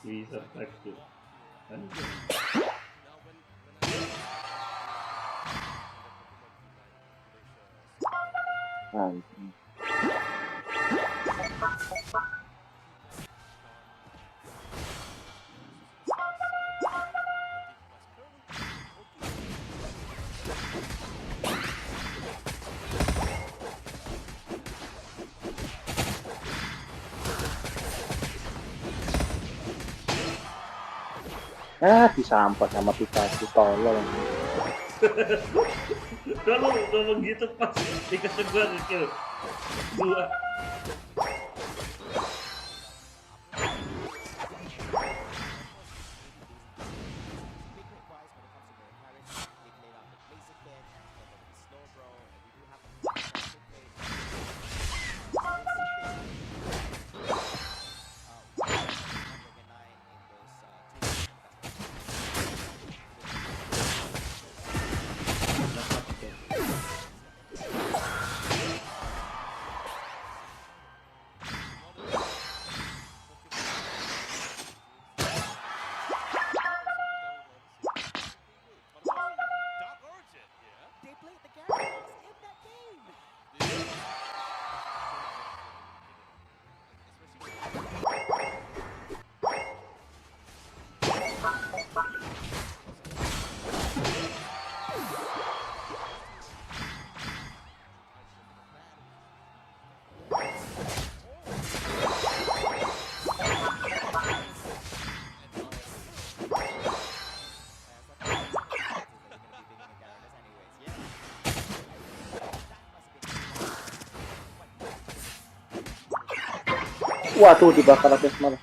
Bisa tag tuh. Anjing. Disampah sama Pikachu tolol. Kalau ngomong gitu pas dikasih gua nge-kill. Gua. Waduh, dibakar atas malah.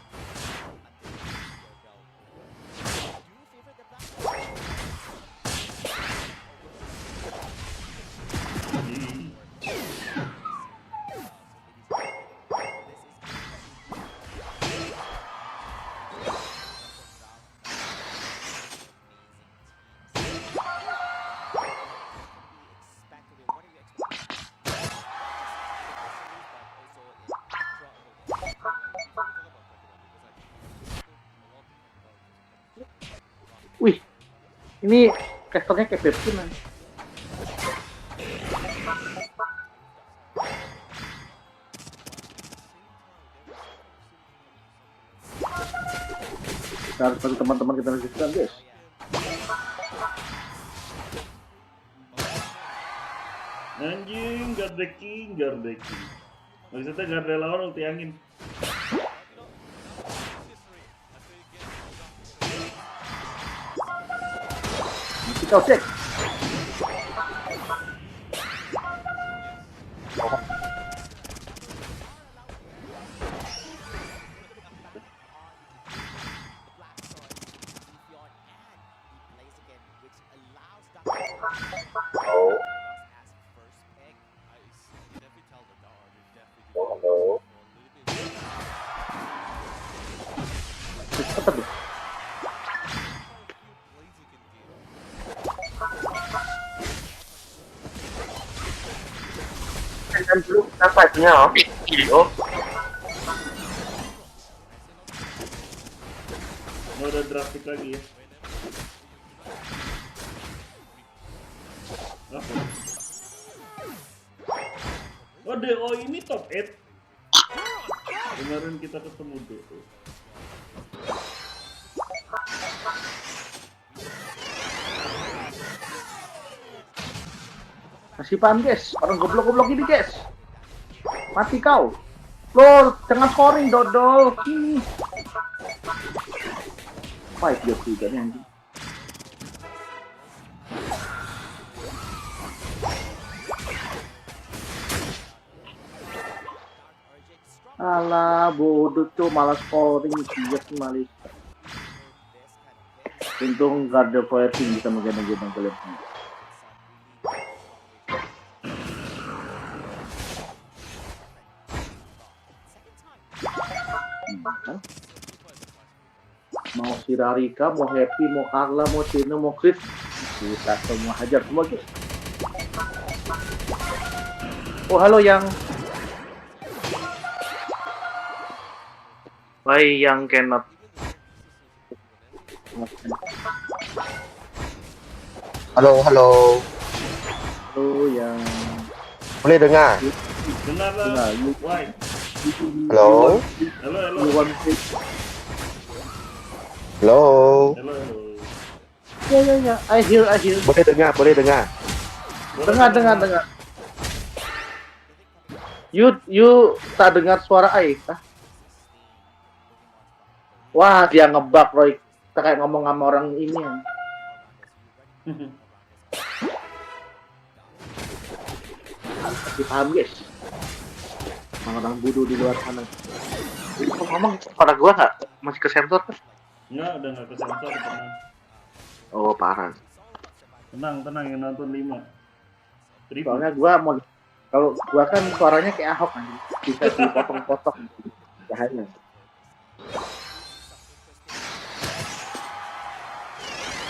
Wih, ini casternya kayak Bebkin kan? Kita harus bantu teman-teman kita resisten, guys. Anjing, guard decking. Maksudnya garda lawan ulti angin. Kita cek. Cepet deh. Kan dulu kita fight-nya Yugioh. Mau ada drastik lagi ya. Apa? Oh, DO ini top 8. Kemarin kita ketemu DO. Masih paham, guys. Orang goblok-goblok ini, guys. Mati kau. Lol, jangan scoring, dodol. Fight dia juga nih, anjing. Alah, bodoh tuh malah scoring dia malis. Untung Garda Fire King bisa menggendong-gendong kalian semua. Mau si Rarika, mau Happy, mau Carla, mau Zino, mau Chris, kita semua hajar semua, guys. Oh, halo yang why yang cannot. Halo. Halo yang Boleh dengar? Dengar lah. Why? Halo. Halo. Halo. Ya. I hear. Boleh dengar. Dengar. You tak dengar suara I, kah? Wah, dia ngebug, Roy. Kita kayak ngomong sama orang ini ya. Masih paham, guys. Orang bodoh di luar sana. Ngomong pada gua nggak? Masih ke sensor kan? Enggak, udah nggak ke sensor, tenang. Oh, parah. Tenang yang nonton 5. Soalnya gua mau, kalau gua kan suaranya kayak Ahok kan, bisa dipotong-potong. Bahaya.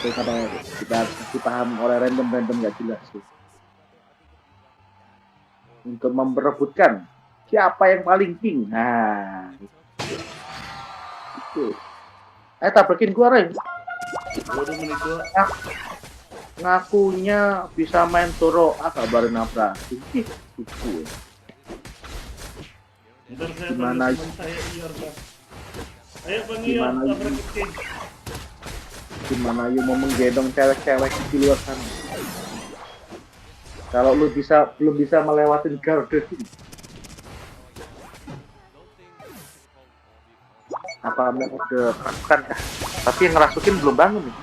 Kita harus kasih paham oleh random nggak jelas sih. Untuk memperebutkan siapa yang paling king. Nah, itu. Tabrakin gua, Ren. Waduh, menit gua. Ngakunya bisa main Toro, kabarin nabrak. Itu. Ntar saya Gimana? panggil teman saya Ior, Pak. Ayo Bang Ior, tabrak king. Gimana you mau menggendong cewek-cewek di luar sana? Kalau lu belum bisa melewatin garda ini. Apa mau udah rasukan kah? Tapi yang ngerasukin belum bangun nih.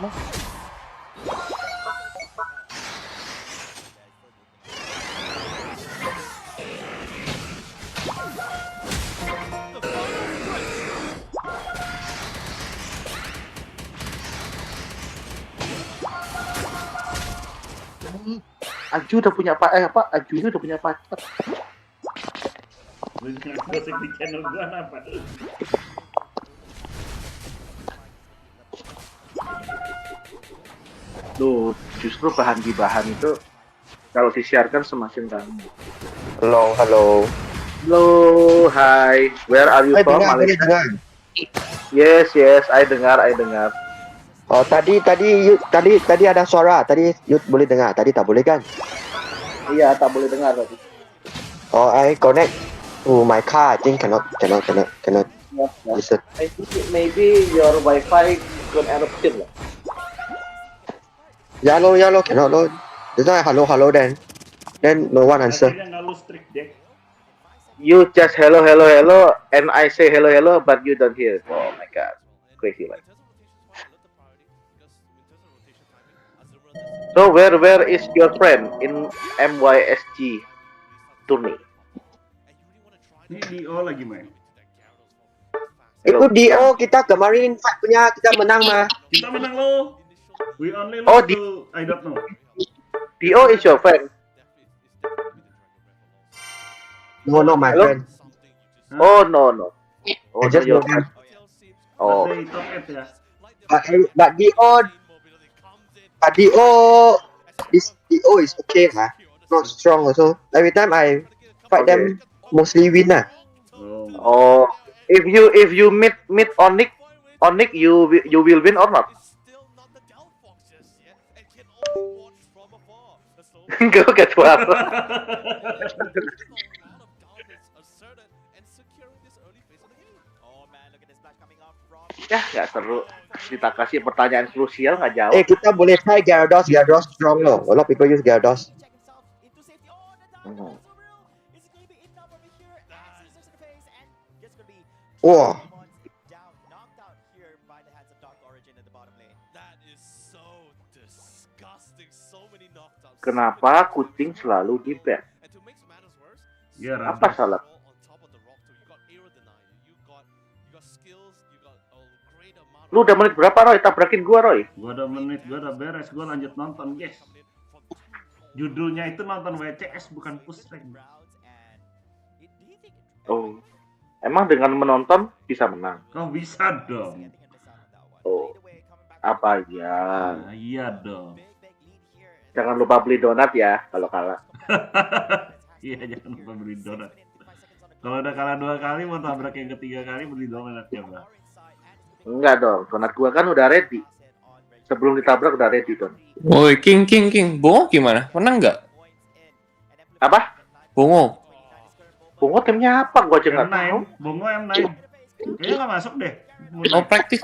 Aju udah punya Ajunya udah punya pacar. Lu jangan gosip di channel gua apa? Tuh, justru bahan gibahan itu kalau disiarkan semakin ramai. Halo, halo. Halo, hi. Where are you from, Dengar, boleh Malaysia? dengar. Yes, I dengar. Oh, tadi ada suara. Tadi Yud boleh dengar. Tadi tak boleh kan? Iya, tak boleh dengar tadi. Oh, I connect to my car. I think cannot listen. I think maybe your Wi-Fi got eruption lah. Yalo, cannot load. That's why hello then. Then no one answer. Akhirnya nggak lu strict Jack. You just hello, and I say hello, but you don't hear. Oh my god, crazy like. So where is your friend in MYSG tourney? Ini Dio lagi main. Itu Dio kita kemarin fight punya kita menang mah. Kita menang lo. We only Oh, lose to I don't know. Dio is your friend. No, my Hello? friend. Oh no. Oh, I just no, your know him. friend. Oh, They top 8 ya. But this Dio is okay lah. Not strong also. Every time I fight them, mostly win lah. oh. If you meet Onyx, you will win or not? Go get what? Ya, nggak seru. Kita kasih pertanyaan krusial nggak jawab. Kita boleh try Gyarados strong loh. A lot of people use Gyarados. Wah. Kenapa kucing selalu di ban? Ya, Apa salah? Lu udah menit berapa, Roy? Tabrakin gua, Roy. Gua udah menit, gua udah beres, gua lanjut nonton, guys. Judulnya itu nonton WCS bukan push rank. Oh. Emang dengan menonton bisa menang? Kok bisa dong? Oh. Apa ya? Nah, iya dong. Jangan lupa beli donat ya kalau kalah. Iya, jangan lupa beli donat. Kalau udah kalah 2 kali, mau tabrak yang ketiga kali beli donat ya, Bang. Enggak dong, donat gua kan udah ready. Sebelum ditabrak udah ready, Don. Woi, King. Bongo gimana? Menang nggak? Apa? Bongo. Bongo timnya apa? Gua aja nggak tahu. M9, Bongo M9. Kayaknya nggak masuk deh. No practice.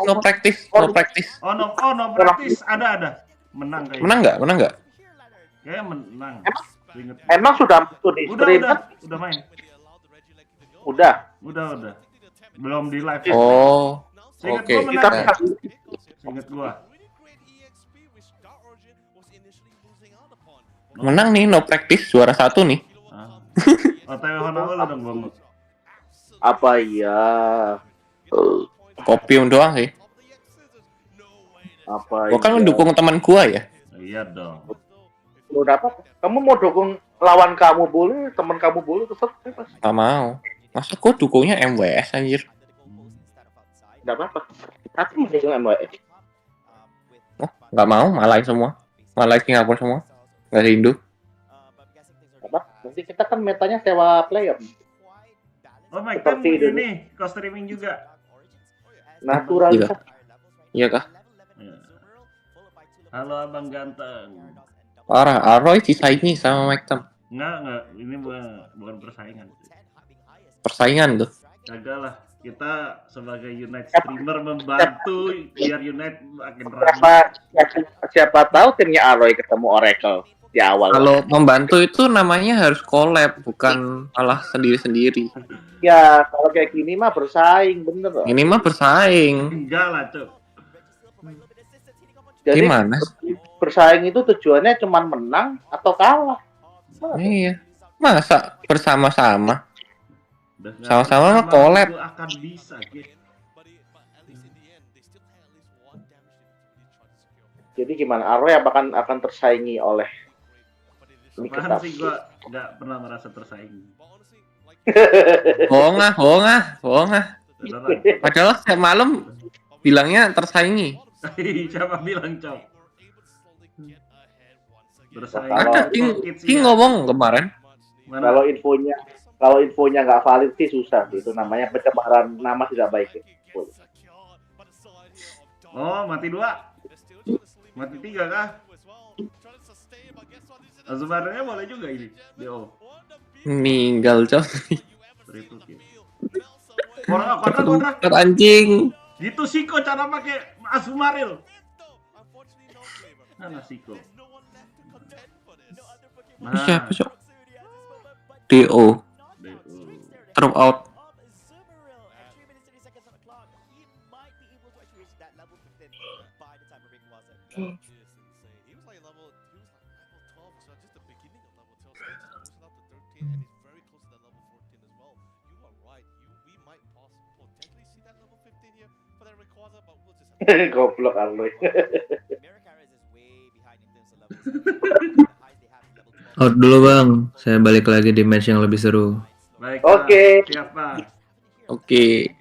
Oh, no practice. Ada. Menang kayaknya. Menang nggak? Kayaknya menang. Emang sudah di stream kan? Udah main. Udah. Belum di live. Oh. Seinget Oke. gua menang. Kita Ya? Seinget gua. Menang nih, no practice, juara 1 nih. OTW Honawala dong, Bang. Apa ya? Kopium doang sih. Apa Gua kan ya? mendukung teman gua ya. Iya dong. Lu dapat? Kamu mau dukung lawan kamu boleh, teman kamu boleh, terus bebas. Gak mau. Masa gua dukungnya MWS anjir. Nggak apa-apa. Aku mau dukung MWS. Oh, gak mau, Malay semua. Malay Singapura semua. Gak rindu. Apa? Nanti kita kan metanya sewa player. Oh my god, Seperti itu. ini co-streaming juga. Naturalisasi. Iya kah? Ya. Halo Abang Ganteng. Parah, Aroy disaingi sama Mike Tam. Enggak, ini bukan persaingan. Persaingan tuh. Kagak lah, kita sebagai Unite streamer membantu biar Unite makin ramai. Siapa tahu timnya Aroy ketemu Oracle di awal. Kalau membantu itu namanya harus collab, bukan malah sendiri-sendiri. Ya, kalau kayak gini mah bersaing, bener loh. Ini mah bersaing. Enggak lah, Cuk. Jadi Gimana? bersaing itu tujuannya cuma menang atau kalah. Iya. Masa bersama-sama? Udah nggak Sama-sama bersama, mah collab. itu akan bisa, gitu. Jadi gimana? Aroy akan tersaingi oleh Ini Apaan ketat. sih gua nggak pernah merasa tersaingi. Bohong ah. Beneran. Padahal setiap malam bilangnya tersaingi. Siapa bilang cok? Bersaing. Kalau- Ada King ngomong kemarin. Mana? Kalau infonya nggak valid sih susah sih. Itu namanya pencemaran nama tidak baik. Ya. Oh, mati 2. Mati 3 kah? Sebenarnya boleh juga ini. DO. Meninggal cok. Triple kill. Kontra. Anjing. Gitu sih kok cara pakai Asumaril. Mana Siko? Siapa cok? DO. Drop out. Goblok Arloy. Out dulu bang, saya balik lagi di match yang lebih seru. Baik. Oke. Siapa? Oke.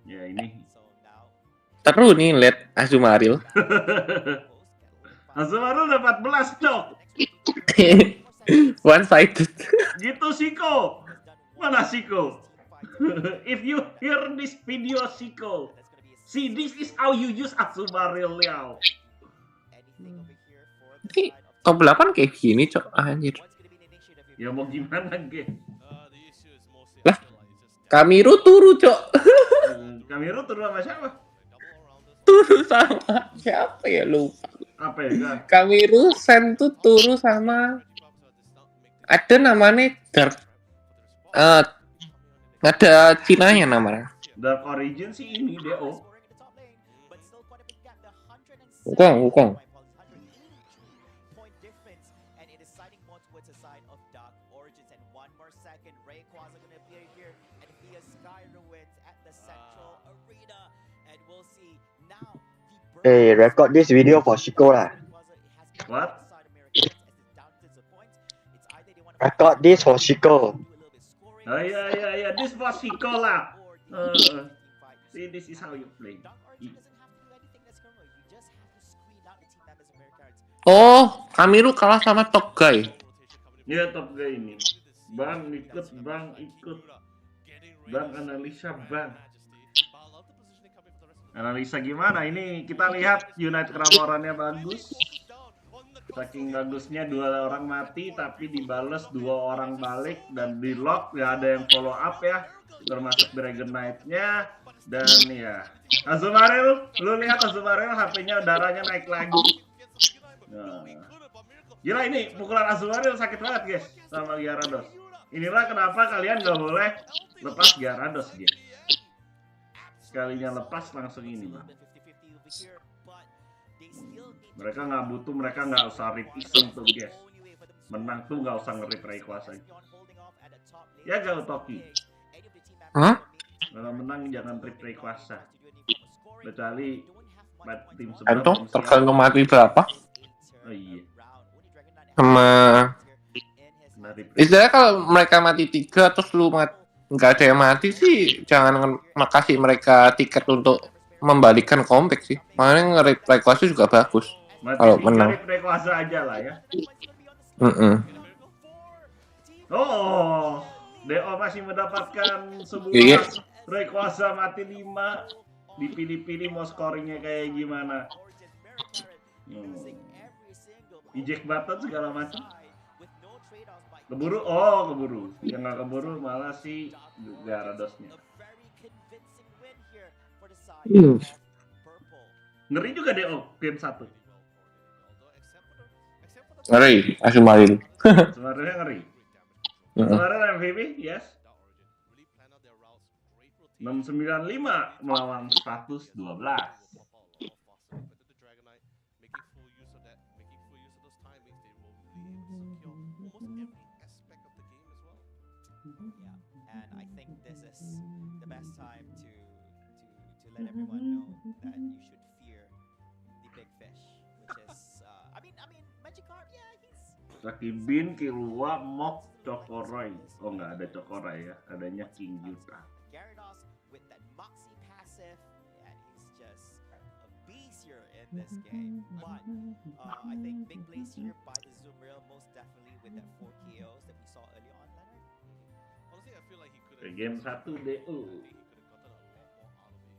Ya ini. Terus nih lihat Asumaril. Asumaril udah 14 cok. One sided. Gitu Siko. Mana Siko? If you hear this video Siko, see this is how you use Asumaril Liao. Top 8 kayak gini cok, anjir. Ya mau gimana ge? Lah, Kamiru turu cok. Kamiru turun sama siapa? Turu sama siapa ya lupa. Apa ya kan? Kamiru Sen tuh turu sama ada namanya Dark. Ada Cinanya namanya. Dark Origin sih ini DO. Wukong. Hey, record this video for Shiko lah. What? Record this for Shiko. Oh ya, this was Siko lah. See, this is how you play. Oh, Kamiru kalah sama Top Guy. Iya top guy ini. Bang ikut. Bang Analisa bang. Analisa gimana? Ini kita lihat United Cramorannya bagus. Saking bagusnya 2 orang mati tapi dibales 2 orang balik dan di lock ya ada yang follow up ya. Termasuk Dragon Knight-nya dan ya. Asumaril, lu lihat Asumaril HP-nya darahnya naik lagi. Nah. Gila ini pukulan Asumaril sakit banget guys sama Gyarados. Inilah kenapa kalian gak boleh lepas Gyarados guys. Sekalinya lepas langsung ini bang. Mereka nggak butuh, mereka nggak usah rip iseng tuh guys. Menang tuh nggak usah nge-rip Rayquaza. Ya gak Toki. Hah? Kalau menang jangan rip Rayquaza. Kecuali tim Antum sebelah. tergantung mati berapa? Oh iya. Sama Dari istilahnya kalau mereka mati 3 terus lu nggak ada yang mati sih, jangan makasih mereka tiket untuk membalikan comeback sih. Makanya nge-rip Rayquaza juga bagus. mati Kalau 3 menang. rip Rayquaza aja lah ya. Oh, DO masih mendapatkan sebuah Iya. Rayquaza mati 5. Dipilih-pilih mau scoringnya kayak gimana. Eject button segala macam. Keburu, yang nggak keburu malah si Gyaradosnya. Ngeri juga DO game 1. Ngeri, Asumaril. Sebenarnya ngeri. Sebenarnya MVP, yes. 695 melawan 112. to let everyone know that you should fear the big fish, which is I mean Magikarp, yeah, he's Sakibin, Killua, Mok, Chokorai. Oh nggak ada Chokorai ya, adanya King Juta. Gyarados with that Moxie passive, and he's just a beast here in this game. But I think big plays here by the Zoom Rail, most definitely with that 4 KOs that we saw early on, Leonard. Honestly, I feel like he could Ke have. game 1 DU. I think he could have gotten a lot more out of it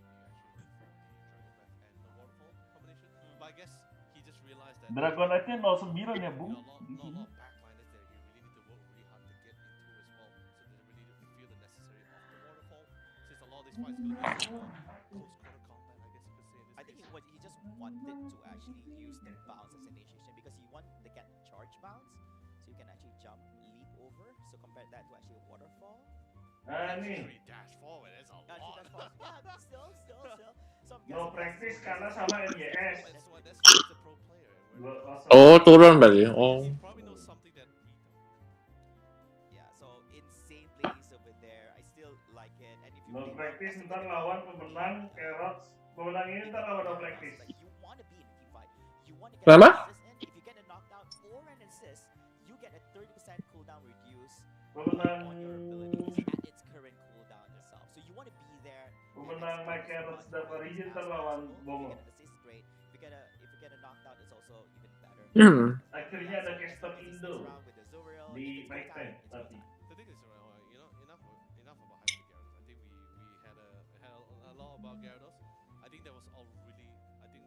if he actually went for the Dragon Breath and the Waterfall combination. But I guess he just realized that Dragon Knight-nya 09 ya, Bung. a lot of backliners that you really need to work really hard to get into as well. So they really feel the necessary of the Waterfall. Since a lot of these fights going to be close quarter combat, I guess you could say. I think he just wanted to actually use the bounce as initiation because he wanted to get charge bounce, so you can actually jump, leap over. So compare that to actually a waterfall. Nih. Dash forward, that's a lot. Yeah, still. So I'm No guessing practice kalah sama NGS. That's why he's a pro player. Oh, turun berarti. Oh. He probably knows something that we don't. yeah, so insane plays over there. I still like it. And if you No play practice well, ntar lawan pemenang Carrots. Pemenang ini ntar lawan no practice. like you want to be in a team fight. You want to get Kenapa? an assist in. If you get a knockdown or an assist, you get a 30% cooldown reduce Pemenang on your abilities at its current cooldown itself. So you want to be there. pemenang My Carrots dapat region ntar lawan Bongo. If you get a assist, great. If you get a knockdown, it's also even better. Akhirnya ada caster Indo di My Time tapi. The thing is, enough about hype Gyarados. I think we had a lot about Gyarados. I think that was all really. I think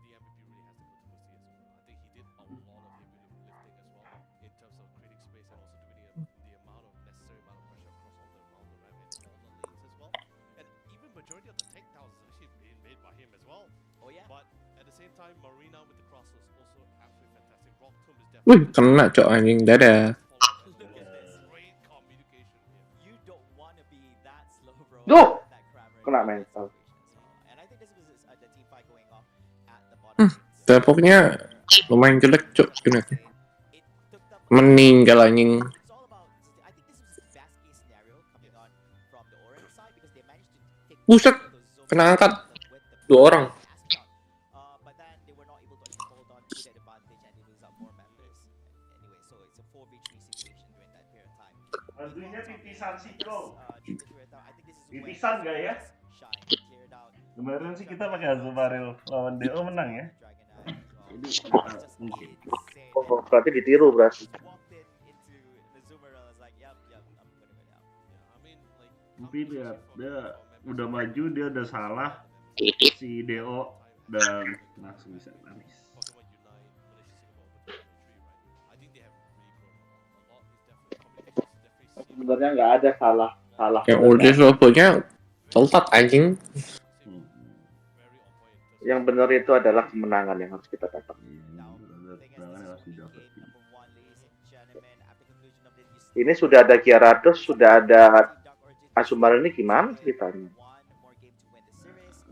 the MVP really has to go to Lucy as well. I think he did a lot of heavy lifting as well in terms of creating space and also doing the amount of necessary amount of pressure across all the ramp and all the lanes as well. And even majority of the takedowns is actually being made by him as well. Oh yeah. But at the same time, Marina with the cross was also absolutely fantastic. Rock Tomb is Wih, definitely. kena cok anjing dadah. Look at this. Great communication here. You don't want to be that slow, bro. Duh! That Kramer Kena in mental. this situation. So, and I think this was the team fight going off at the bottom. Telepoknya lumayan jelek cok unitnya. It took them. Meninggal anjing. It's all about. I think this was the best case scenario coming on from the orange side because they managed to take. Buset, kena angkat with the 2 orang. but then they were not able to actually hold on to that advantage and they lose out more members. Anyway, so it's a 4v3 situation during that period of time. Bajunya titisan Siko. During this period of time, I think this is when Titisan gak ya? Shine cleared out. Kemarin sih kita pakai Azumaril lawan DO menang ya. Dragon Jadi Eye. kita mungkin. Insane. Oh, berarti ditiru, Bras. Just walked into the Zoomer and was like, yep, I'm gonna go down. Yeah, I mean, like. Tapi lihat dia udah maju, dia udah salah si DO dan langsung bisa nangis. Pokemon Unite, Malaysia, Singapore, but I think they have really grown a lot. It's definitely communication is definitely Sebenarnya nggak ada salah. Yang ulti Surabaya telat anjing. very on point in terms Yang benar itu adalah kemenangan yang harus kita dapat. Ini sudah ada Gyarados, sudah ada Azumarill, ini gimana ceritanya?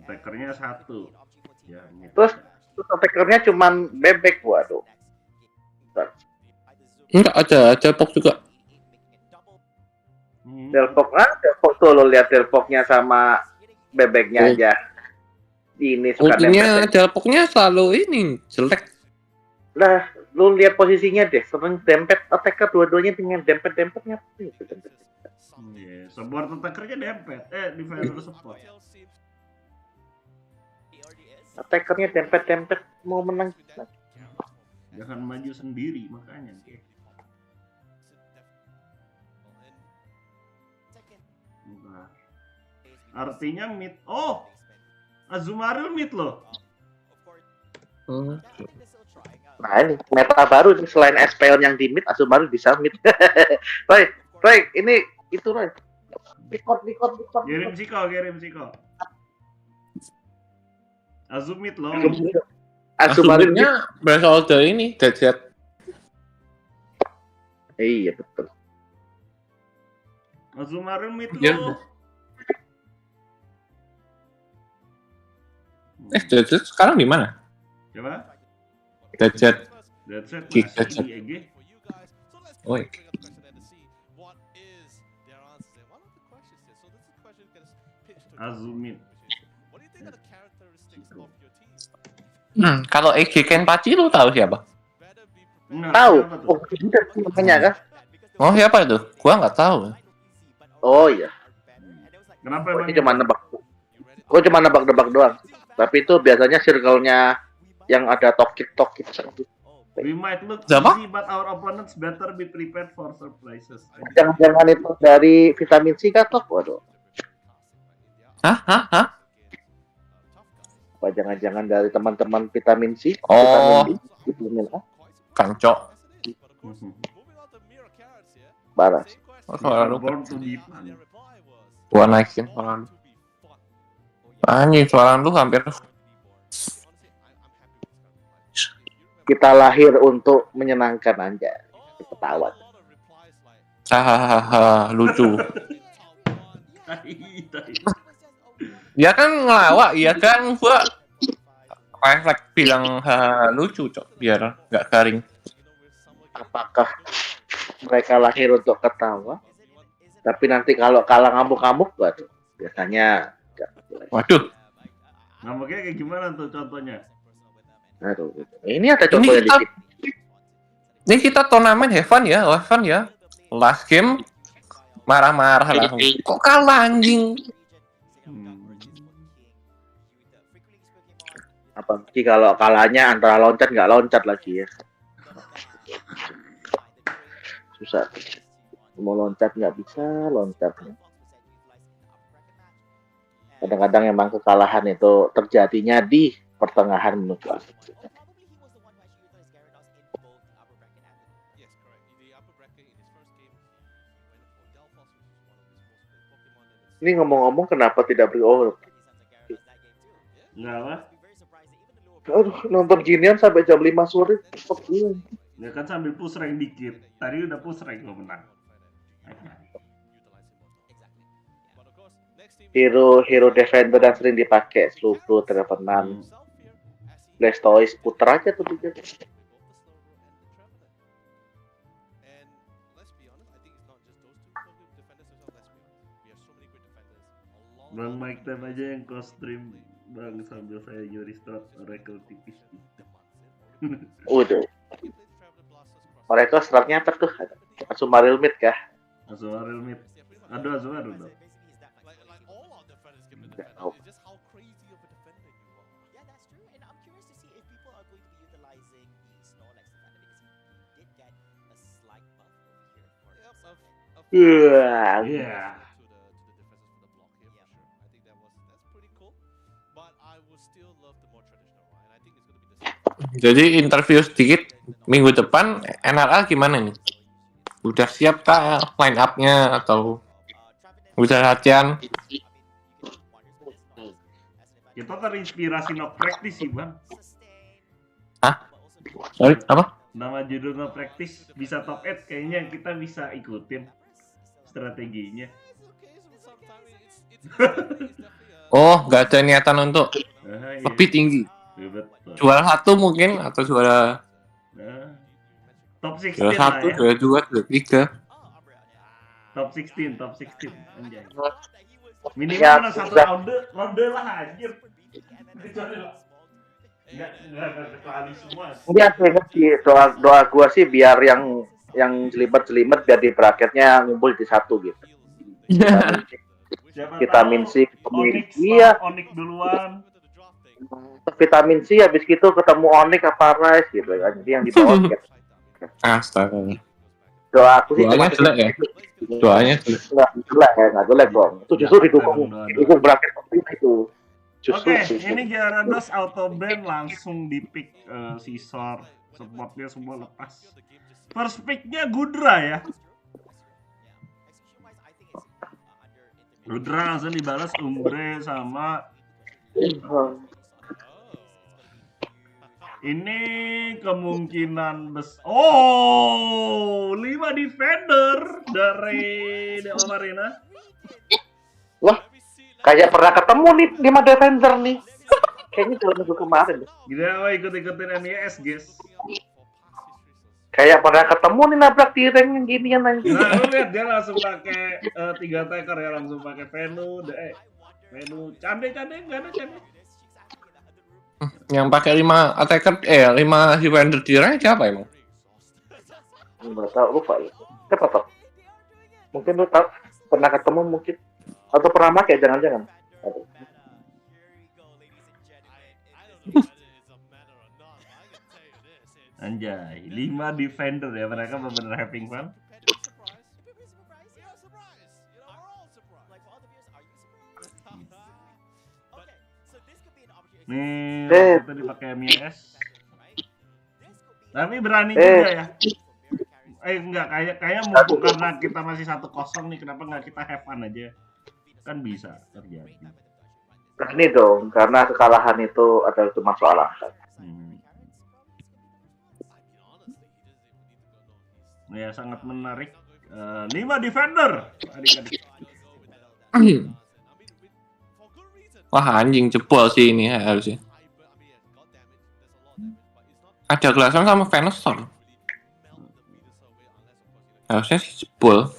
Attackernya 1. Ya, Terus attackernya cuman bebek, waduh. Enggak ada Delpok juga. Delpok tuh lo lihat Delpoknya sama bebeknya aja. Ini suka Ultinya dempet. Delpoknya selalu ini jelek. Lah, lu lihat posisinya deh, sering dempet attacker dua-duanya dengan dempet-dempetnya. Iya, support attackernya dempet. Defender support. Attackernya dempet-dempet mau menang. Jangan maju sendiri makanya. Enggak. Artinya mid. Oh, Azumarill mid loh. Nah ini meta baru nih, selain SPL yang di mid, Azumarill bisa mid. Roy, ini itu Roy. Record. Kirim Siko. Azum mid loh. Azumarill mid. Azumarill berasal dari ini, Deadset. Iya betul. Azumarill mid Ya. loh. Deadset sekarang di mana? Coba. Deadset. Deadset Kick masih Deadset. di EG. Oi. Azumit. Kalau EG Kenpachi lu tahu siapa? Tahu? Oh, udah makanya kan? Oh siapa itu? Gua nggak tahu. Oh iya. Kenapa Oh, emang? ini cuma nebak. Gue cuma nebak-nebak doang. Tapi itu biasanya circle-nya yang ada tokik. We might look Siapa? easy, but our opponents better be prepared for surprises. Jangan-jangan itu dari vitamin C kan, Tok? Waduh. Hah? Apa jangan-jangan dari teman-teman vitamin C? Oh. Vitamin D? Vitamin A? Kancok. Baras. Oh, suara lu. Born to be fun. Gua naikin suara lu. Anjing, suara lu hampir. Kita lahir untuk menyenangkan aja. Ketawa. Hahaha, lucu. Dia kan ngelawak, iya kan? Gua refleks bilang lucu, Cok, biar nggak garing. Apakah mereka lahir untuk ketawa? Tapi nanti kalau kalah ngamuk-ngamuk, waduh, biasanya Waduh. Ngamuknya kayak gimana tuh contohnya? aduh, ini ada contohnya di sini. Ini kita turnamen have fun ya. Last game marah-marah langsung. Kok kalah anjing? Apalagi kalau kalahnya antara loncat nggak loncat lagi ya. Susah. Mau loncat nggak bisa, loncatnya. Kadang-kadang emang kekalahan itu terjadinya di pertengahan menuju akhir. Ini ngomong-ngomong kenapa tidak beri Nggak lah. Aduh, nonton ginian sampai jam 5 sore. Ya kan sambil push rank dikit. Tadi udah push rank lo menang. Hero defender yang sering dipakai Slowbro, Trevenant, Blastoise, puter aja tuh dia. Bang Mike Time aja yang co-stream Bang sambil saya restart Oracle tipis. Udah. Mereka stratnya apa tuh? Asumaril mid kah? Azumaril mid. Aduh Azumaril dong. Nggak tahu. Yeah. Jadi interview sedikit minggu depan NRA gimana nih? Udah siap kah line up-nya atau udah latihan? Kita terinspirasi no practice sih bang. Hah? Sorry, apa? Nama judul no practice bisa top 8 kayaknya kita bisa ikutin strateginya. Oh, nggak ada niatan untuk lebih tinggi. Ya, betul. Juara 1 mungkin atau juara top 16 juara 1, lah ya. juara 2, juara 3. Top 16 anjay. Minimal Ya, menang satu sudah. ronde lah anjir. Enggak kecuali semua. Ini sih doa gua sih biar yang jelimet biar di bracketnya ngumpul di satu gitu. Siapa Vitamin tahu C Onyx, iya. Onyx duluan. Vitamin C habis gitu ketemu Onyx apa Rice gitu kan. Jadi yang di bawah gitu. Astaga. Doa aku sih Doanya cuma jelek ya? Doanya jelek. Nggak jelek dong. Itu justru didukung bracket itu. Justru Oke, ini Gyarados auto ban langsung di pick Scizor, supportnya semua lepas. First picknya Gudra ya. Gudra langsung dibalas Umbre sama ini kemungkinan 5 defender dari Dewa Marina. Wah, kayak pernah ketemu nih 5 defender nih. Kayaknya dalam minggu kemarin deh. Gila, ikut-ikutin MIS, guys. Kayak pernah ketemu nih nabrak di rank yang ginian anjing. Nah, lu lihat dia langsung pakai 3 attacker ya, langsung pakai Venu, Aduh, cande nggak ada cande. Yang pakai 5 attacker 5 defender di rank siapa emang? Nggak tahu, lupa ya. Siapa tau? Mungkin lu tahu, pernah ketemu mungkin, atau pernah pakai, jangan-jangan. Aduh. Anjay, 5 defender ya, mereka benar-benar having fun. Nih, waktu itu dipakai MIS. Tapi berani juga ya. Enggak, kayak mumpung karena kita masih 1-0 nih, kenapa nggak kita have fun aja? Kan bisa terjadi. Nah, ini dong, karena kekalahan itu adalah cuma soal angka. Ya, sangat menarik. 5 defender, adik-adik. Wah anjing jebol sih ini harusnya. Ada Glaceon sama Venusaur. Harusnya sih jebol.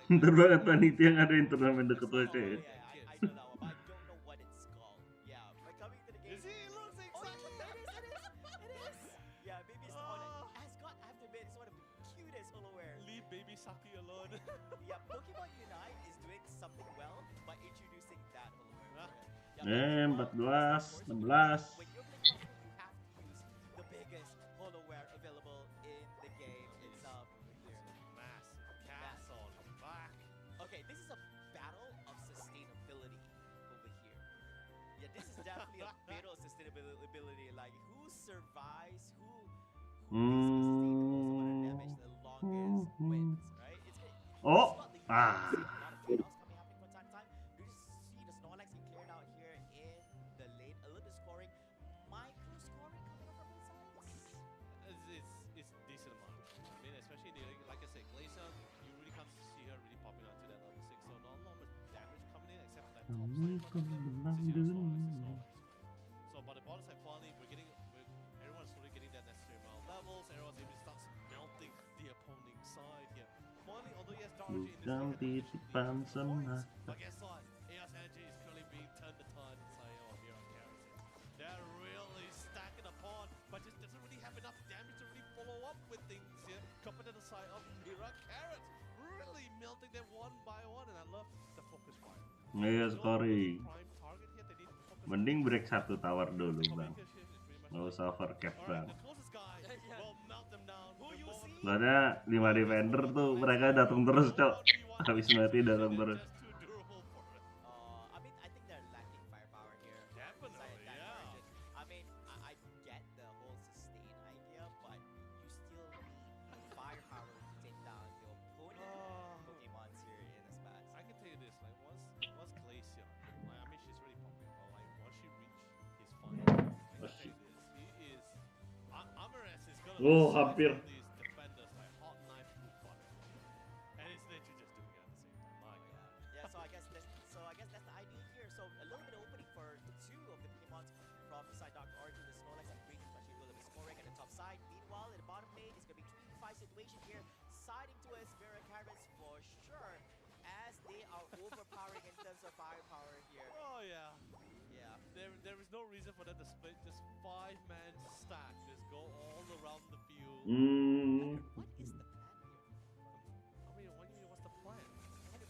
Bentar banget panitia yang ada yang turnamen deket WC ya. Eh, 14, 16. Oh, bukan titipan semata. Iya, scoring. Mending break 1 tower dulu, Bang. Nggak usah overcap, Bang. Soalnya 5 defender tuh mereka datang terus, Cok. Habis mati datang terus. Oh, hampir. guess that's the idea here. So a little bit of opening for two of the Pokemons from the side Dr. Origin, the Snorlax and Green, especially a little bit scoring at the top side. Meanwhile, in the bottom lane, it's going to be 3v5 situation here, siding towards Mirror Carrots for sure, as they are overpowering in terms of firepower here. Oh yeah. Yeah. There is no reason for them to split just 5-man stack. Just go all around the field. What is the plan here? I mean, what's the plan? And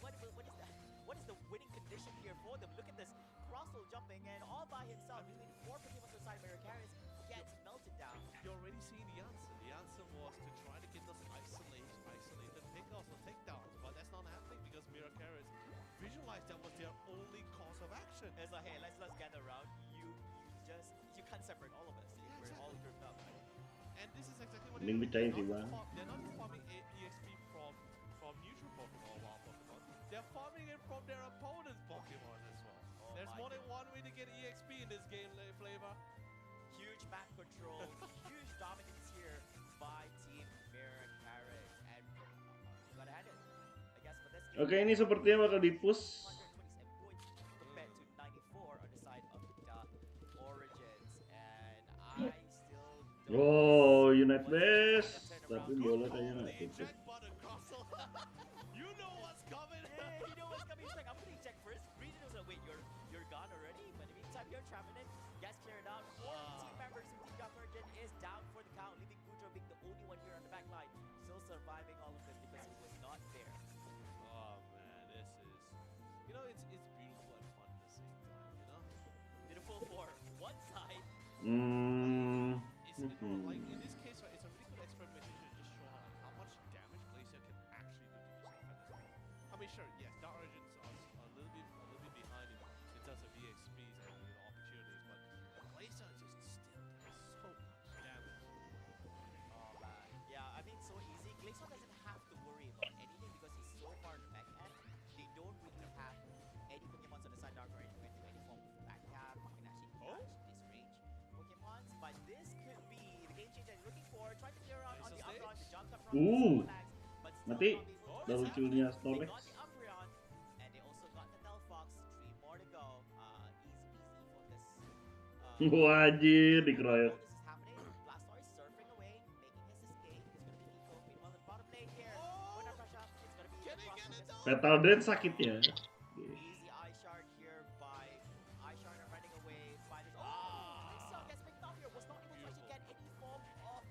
what is the winning condition here for them? Look at this. Crossroad jumping and all by himself between 4 Pokemon inside Mirror Carrots gets melted down. You're already seeing the answer. The answer was to try to get those isolated pickoffs or takedowns, but that's not happening because Mirror Carrots visualized that was their only course of action. It's like, hey, let's gather around. You can't separate all of us. We're all grouped up, right? And this is exactly what Mending they're pecahin sih, doing. Bang. They're not just farming EXP from neutral Pokemon or wild Pokemon. They're farming it from their opponent's Pokemon as well. Oh There's my more than one way to get EXP in this game, Flavor. Huge map control, huge dominance here by Team Mirror Carrots, and gotta hand it, I guess, for this game. Oke, ini sepertinya bakal di-push. 127 points compared to 94 on the side of the Origins, and I still don't Oh, Unite base. Tapi bola kayaknya nggak tutup. Jack button crossel. You know what's coming. Hey, you know what's coming? He's like, I'm gonna eject first. Reed was like, wait, you're gone already? But in the meantime, you're trapping it. Gets cleared out. All team members from Team Dark Origin is down for the count, leaving Yugioh being the only one here on the back line, still surviving all of this because he was not there. Oh man, this is, you know, it's beautiful and fun at the same time, you know. Beautiful for one side. It's you know, like in this case, right, it's a really good experimentation to just show how much damage Glacier can actually do to yourself at this point. I mean, sure, yes, Dark Origins are a little bit behind in terms of EXPs and opportunities, but Glacier just still does so much damage. Oh man. Yeah, I mean, so easy. Glacier doesn't have to worry about anything because he's so far in the back end. They don't really have any Pokemon on the side Dark Origin with any form of backup. You can actually catch this range Pokemons, but this could be the game changer they're looking for. Trying to clear out on the Umbreon, the jump up from Snorlax, but still Mati. not able to Double do kill-nya that. They Snorlax. got the Umbreon, and they also got the Delphox. 3 more to go. Easy peasy for this. Wajir dikeroyok. This is happening. Blastoise surfing away, making his escape. It's gonna be Nico. Meanwhile, the bottom lane here. Winner pressure. It's gonna be across the distance. Petal Dance sakit ya. Easy eye shard here by eye shard running away by this. Oh, Lisa gets picked off here. Was not able to actually get any form of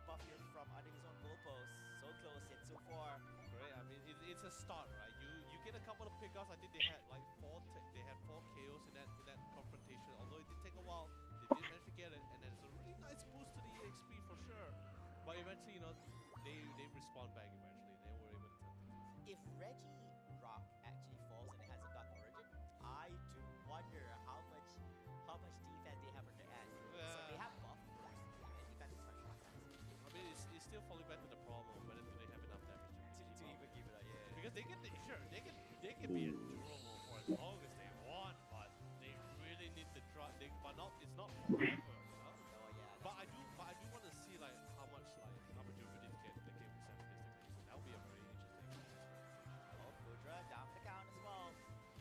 buff here from under his own goalpost. So close yet so far. Great. I mean, it's a start, right? You get a couple of pickups. I think they had like 4 KOs in that confrontation. Although it did take a while, they did manage to get it, and then it's a really nice boost to the EXP for sure. But eventually, you know, they respond back eventually. They were able to turn things. If Reggie Rock actually falls in the hands of Dark Origin, I do wonder how much defense they have on their end. So they have buff, of course, and defense is very strong. I mean, it's still falling back to the problem, whether do they have enough damage To even give it a because they can be endurable for as long as they want, but they really need to try. But not it's not forever, you know. Oh yeah. But I do want to see like how much opportunity the game will set against the Glacier. That would be a very interesting. Oh, Kudra down for the count as well.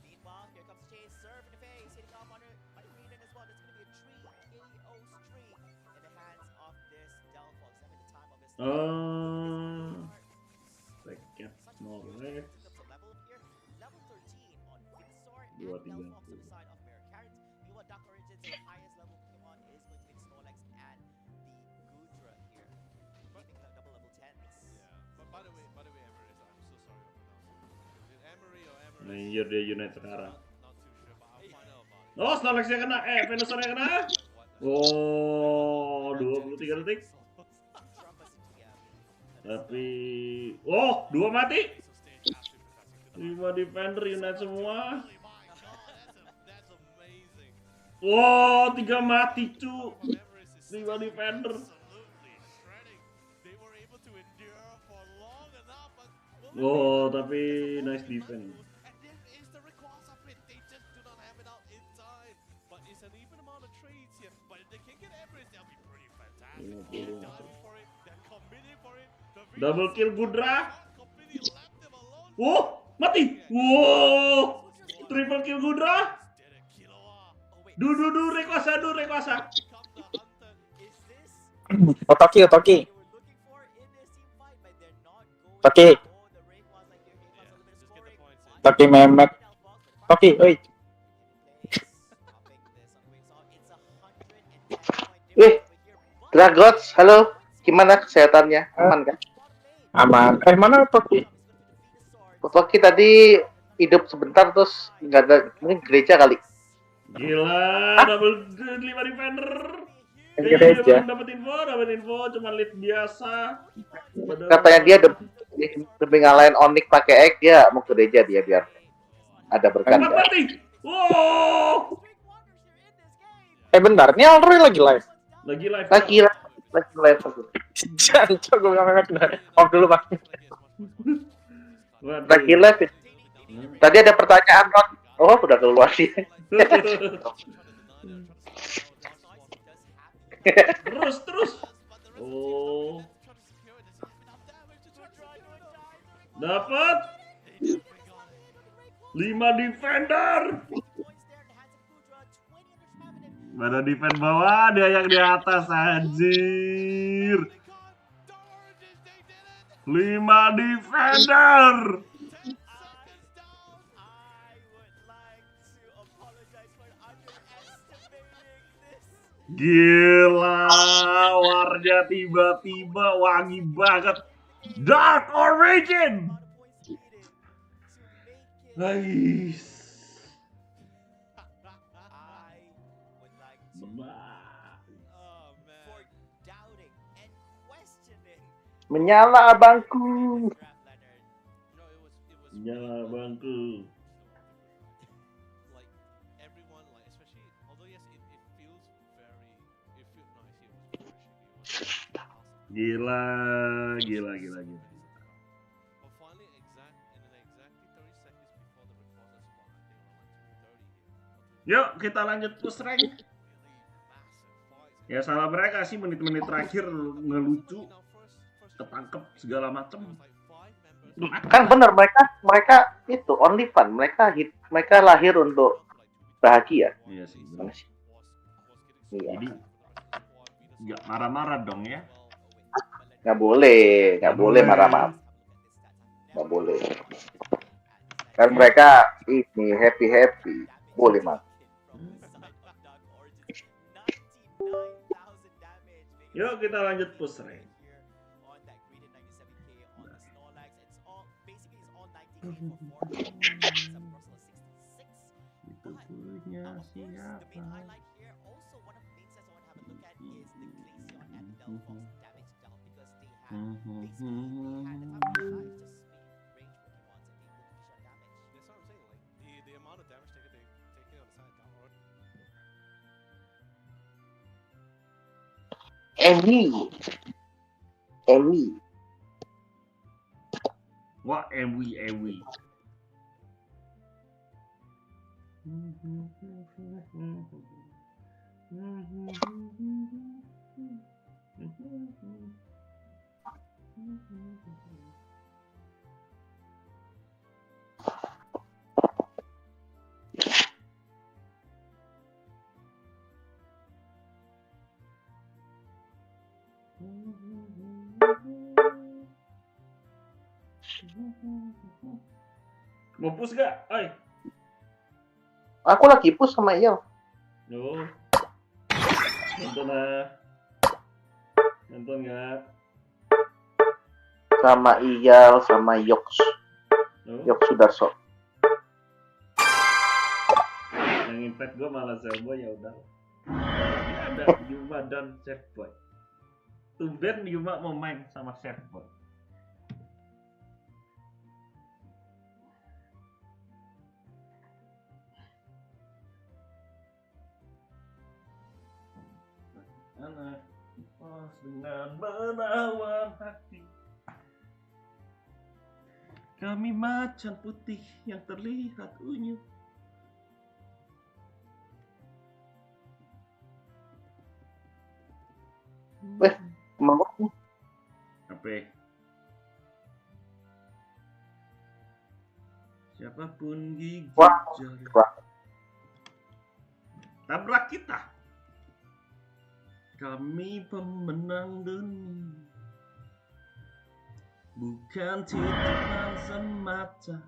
Meanwhile, here comes Chase, serve in the face, hitting off under by Reedon as well. There's going to be a 3 KO streak in the hands of this Delphox. At the time of his Paket such a Snorlax. level here, level 13 on Venusaur and 230. Delphox on the side of Mirror Carrots. Meanwhile, Dark Origin's highest level Pokemon is going to be the Snorlax and the Gudra here, leaving the double level 10s. Yeah. But by the way, Amaris, I'm so sorry for pronouncing. Is it Amory or Amaris? Anjir dia Unite sekarang. Not too sure, but I'll find out about it. Oh, Snorlax-nya kena. Venusaur-nya kena. Oh, 23 detik. Tapi oh, 2 mati. 5 defender Unite semua. Wow, 3 mati cu. 5 defender. Oh, tapi nice defense. Double kill Gudra. Oh, Mati. Wow. Triple kill Gudra. Rekuasa. Otoki. Toki memek. Toki, oi. Dragots, halo. Gimana kesehatannya? Aman kan? Aman. Mana Toki? Toki tadi hidup sebentar terus nggak ada, mungkin gereja kali. Gila, double 5 defender. Kayaknya dia belum dapat info, cuma lead biasa. Katanya dia demi ngalahin Onyx pakai X, ya mau gereja dia biar ada berkat. Mati. Wow. Bentar, ini Alroy lagi live. Lagi live. Jangan, gue nggak off dulu Pak. Lagi live. Tadi ada pertanyaan Ron. Oh, udah keluar sih. Terus. Oh. Dapat 5 defender. Mana defend bawah, dia yang di atas anjir. 5 defender. Gila, warga tiba-tiba wangi banget. Dark Origin. Nice. Menyala abangku. Menyala abangku. Gila. Yuk, kita lanjut push rank. Ya salah mereka sih menit-menit terakhir ngelucu, ketangkep segala macem. Kan bener, mereka itu only fun, mereka lahir untuk bahagia. Iya sih. Iya. Jadi nggak marah-marah dong ya? Nggak boleh marah-marah. Nggak boleh. Kan mereka ini happy, boleh mah. Yuk kita lanjut push rank. Itu punya siapa? Emi. Wah, Ewi. Mau push gak? Oi. Aku lagi push sama Yugioh. Oh. Nonton gak? Sama Yugioh, sama Yugioh Sudarso. Yang impact gue malah Zelboy, ya udah. Ini ada Yuma dan Chef Boy. Tumben Yuma mau main sama Chef Boy. Anak pas dengan menawan hati, kami macan putih yang terlihat unyu. Mau Apa? Siapapun gigit Wah. jari. Wah. Tabrak kita. Kami pemenang dunia. Bukan titipan semata.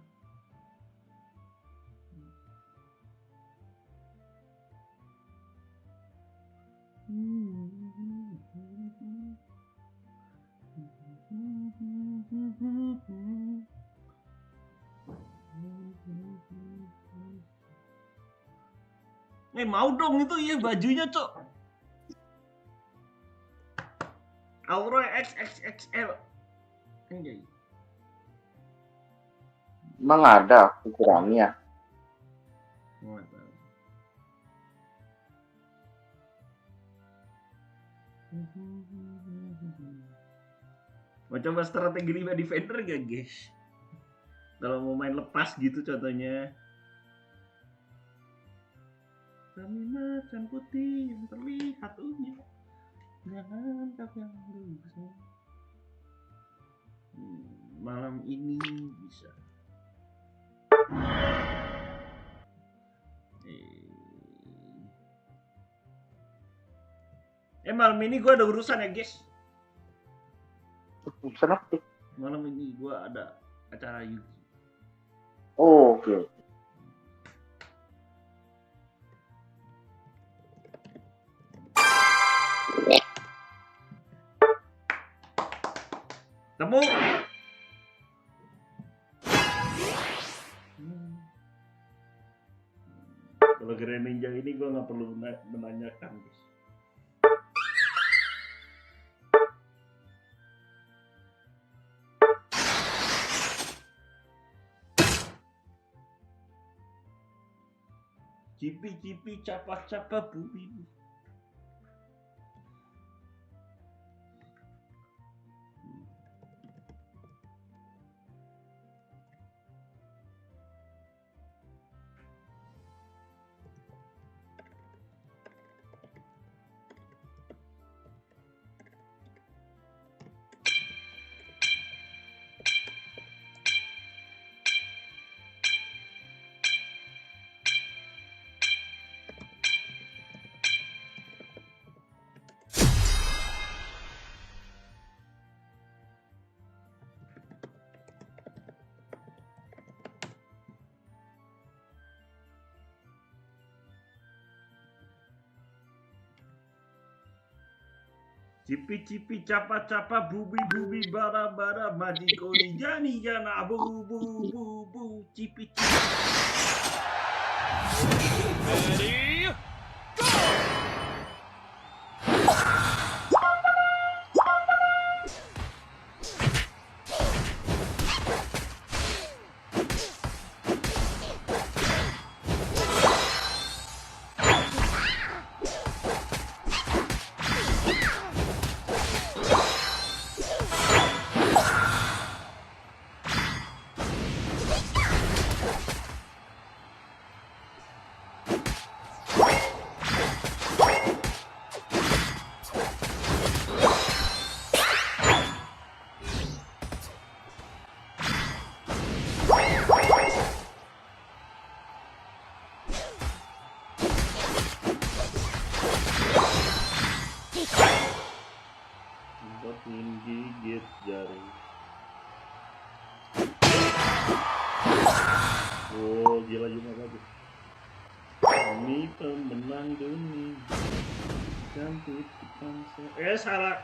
Mau dong itu ya bajunya, Cok. Aura XXXL. Anjay. Emang ada ukurannya. Mau coba strategi 5 defender gak, guys? Kalau mau main lepas gitu contohnya. Kami macan putih yang terlihat unyu. Jangan kau yang lusa. Malam ini bisa. Malam ini gue ada urusan ya, guys. Urusan apa tuh? Malam ini gue ada acara Yugi. Oh, oke. Temu. Kalau Grand Ninja ini gue nggak perlu menanyakan, guys. Cipi-cipi, capa-capa, bubi. Cipi-cipi, capa-capa, bubi-bubi, bara-bara, majiko jani jana, bu, cipi-cipi. Ready, go! Gigit jari. Oh, gila juga bagus. Kami pemenang dunia. Cantik bangsa. Salah.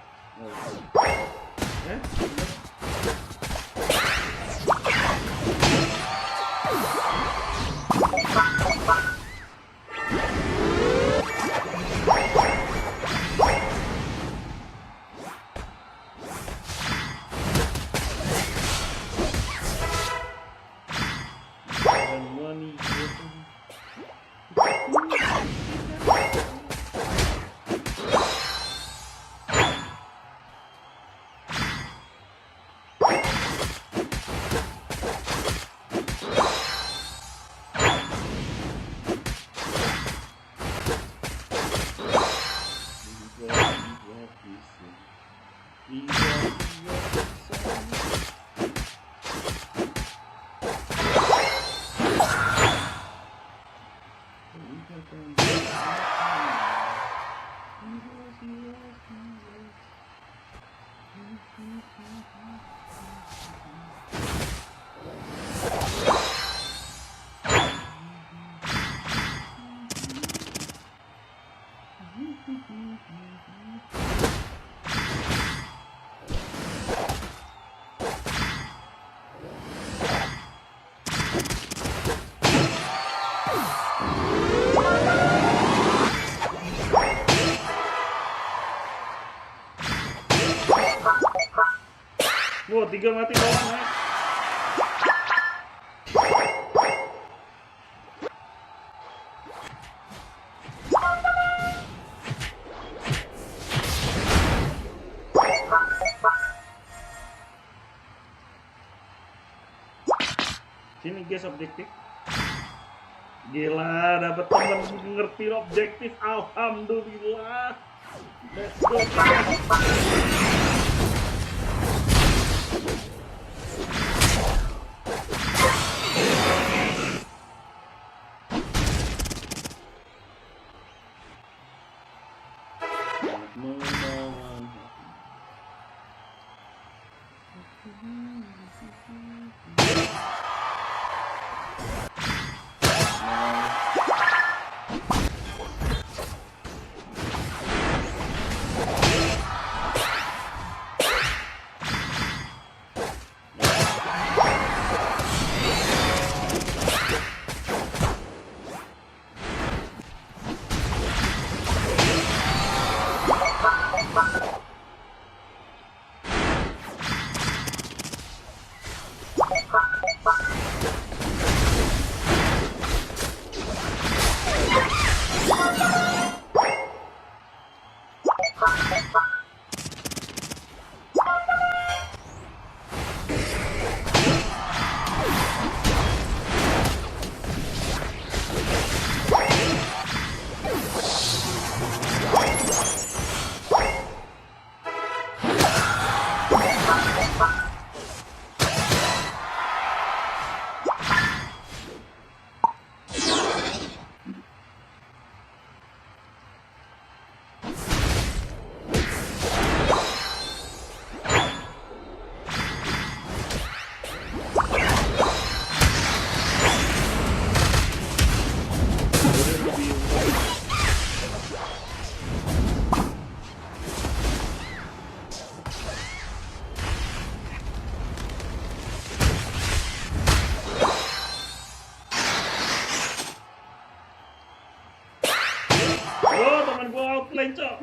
3 mati bawah naik. Sini guys objektif. Gila, dapet temen ngerti objektif. Alhamdulillah. Let's go guys. Lencok.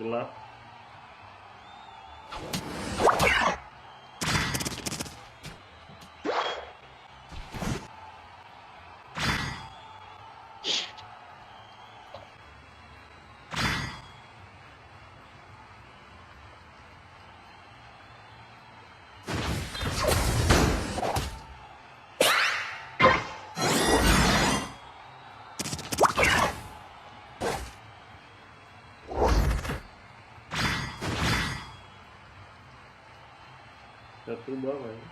Gelap. Satu bawah ya.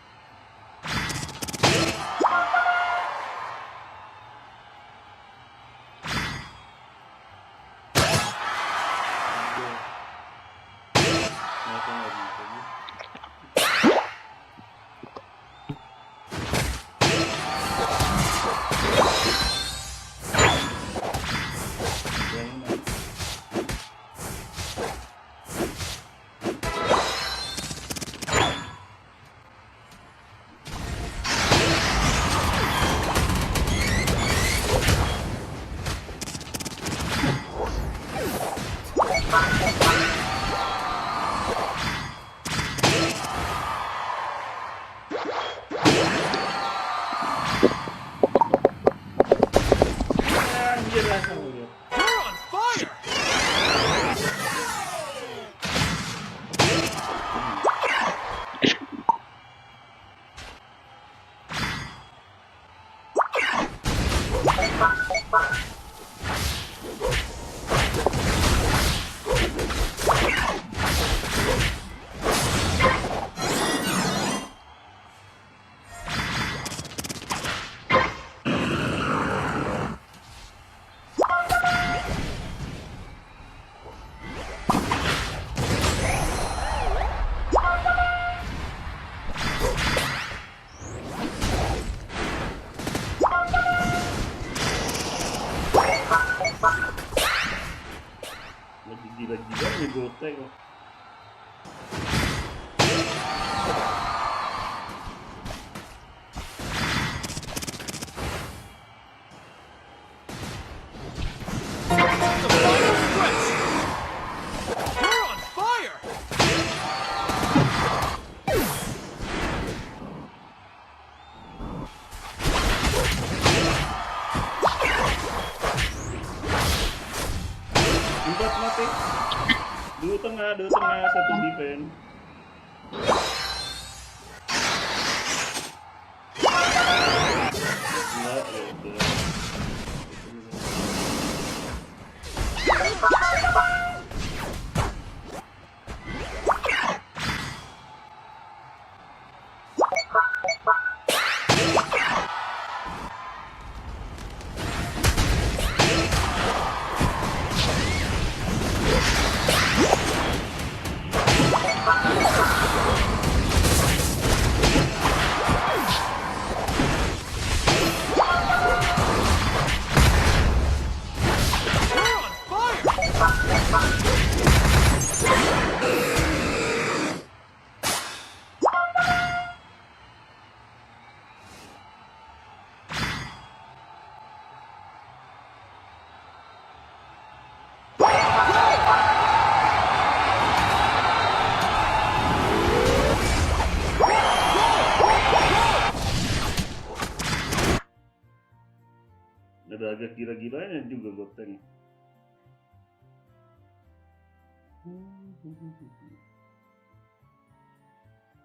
selesai kok. Empat mati. Dua tengah, satu defense. Enggak, udah. Ada agak gila-gilanya juga goteng.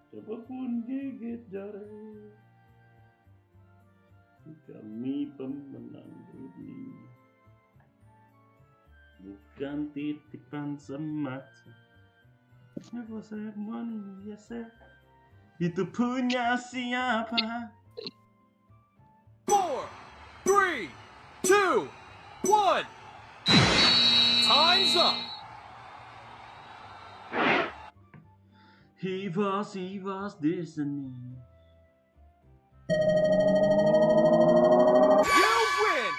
Siapapun gigit jari, kami pemenang dunia. Bukan titipan semata. Siapa sermon biasa? Itu punya siapa? 4, 3, 2, 1. Time's up. He was Disney. You win.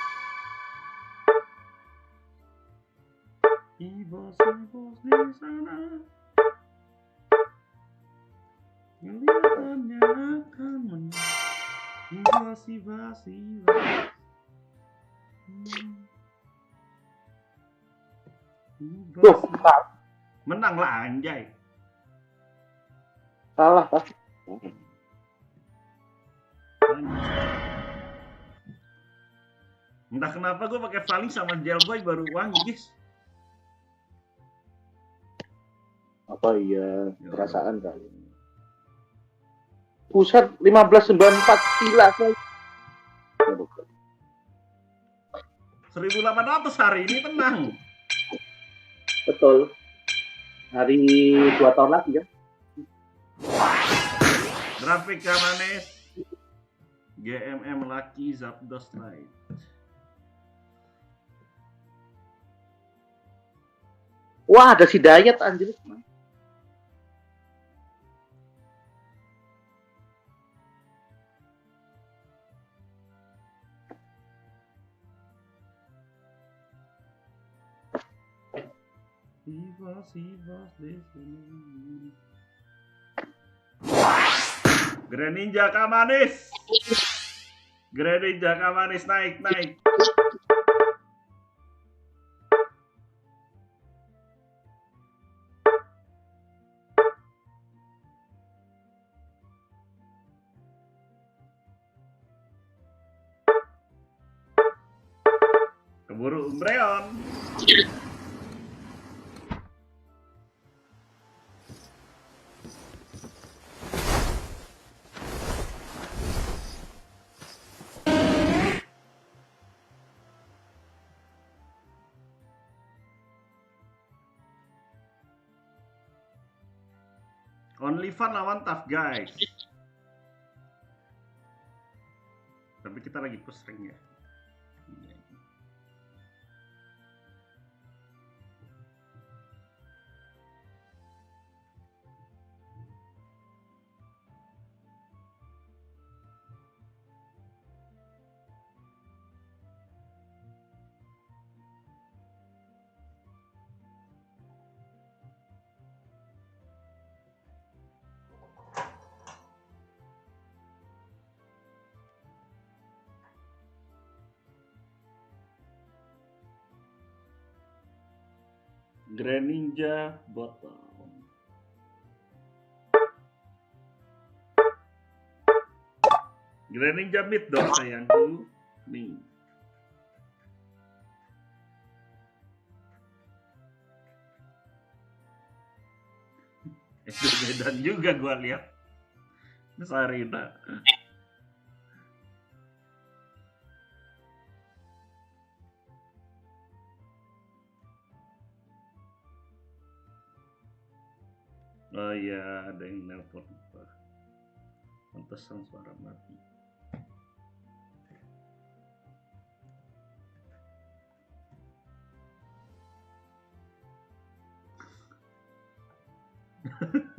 He was di sana. Kelihatannya akan menang. He was. Loh, Menang lah anjay. salah pasti. Entah kenapa gue pakai Falling sama Jailboy baru wangi guys. Apa iya, perasaan kali. Pusat 1594 gila kali. 1800 hari ini tenang. Betul. Hari 2 tahun lagi kan. Grafika manis. GMM Lucky Zapdos Light. Wah, ada si Dayat anjir. He was listening. Greninja Kamanis. Greninja Kamanis naik. Keburu Umbreon. Only fun lawan tough guys. Tapi kita lagi push ring ya. Greninja bottom. Greninja mid dong sayangku. Nih. Itu Medan juga gua lihat. Sarina. Oh iya, ada yang nelpon. Pantesan suara mati.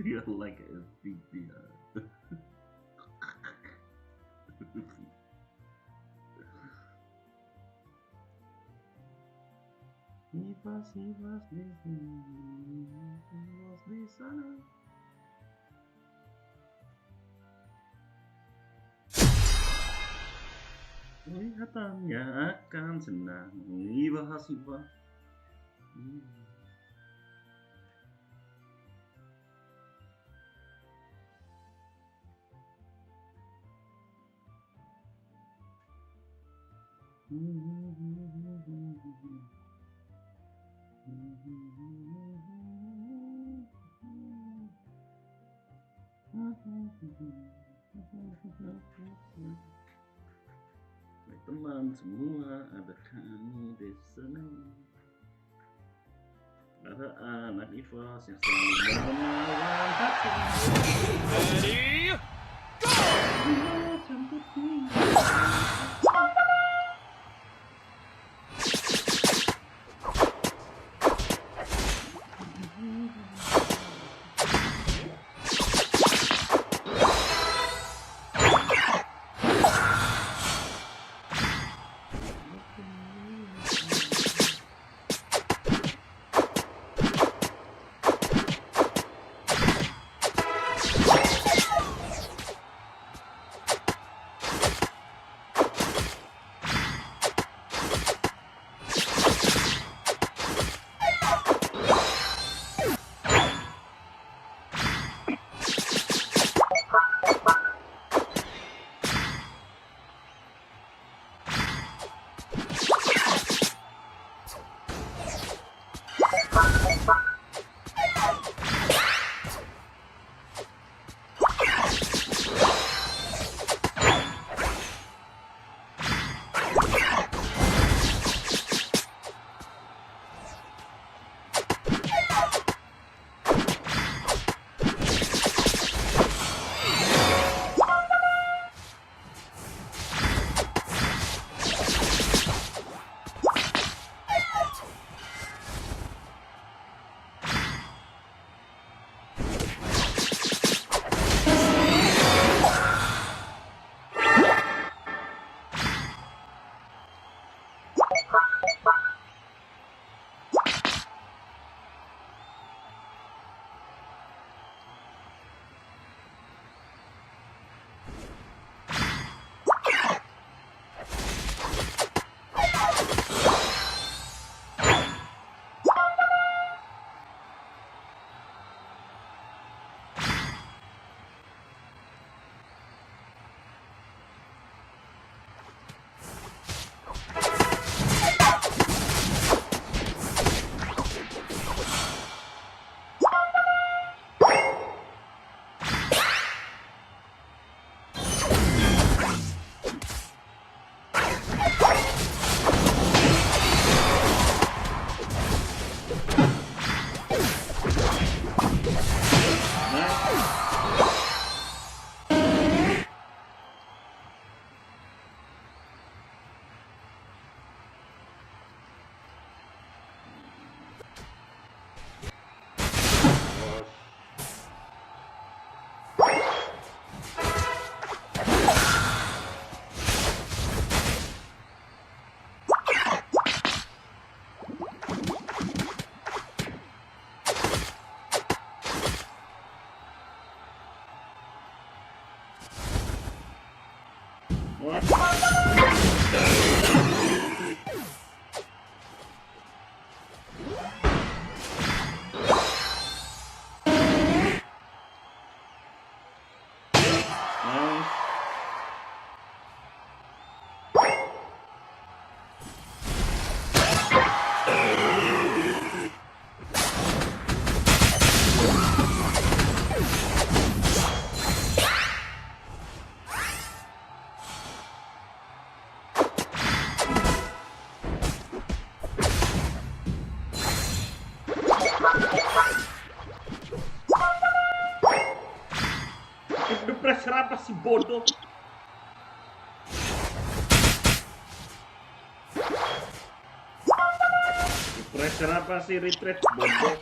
You're like a SPP. Nifas di sini, nifas di sana. Kelihatannya akan senang dibahas. Teman semua, ada kami di sana. Ada anak Ivas yang selalu menawan hati. Ready, go! Keep the pressure apa sih bodoh? Keep pressure apa sih retreat bodoh?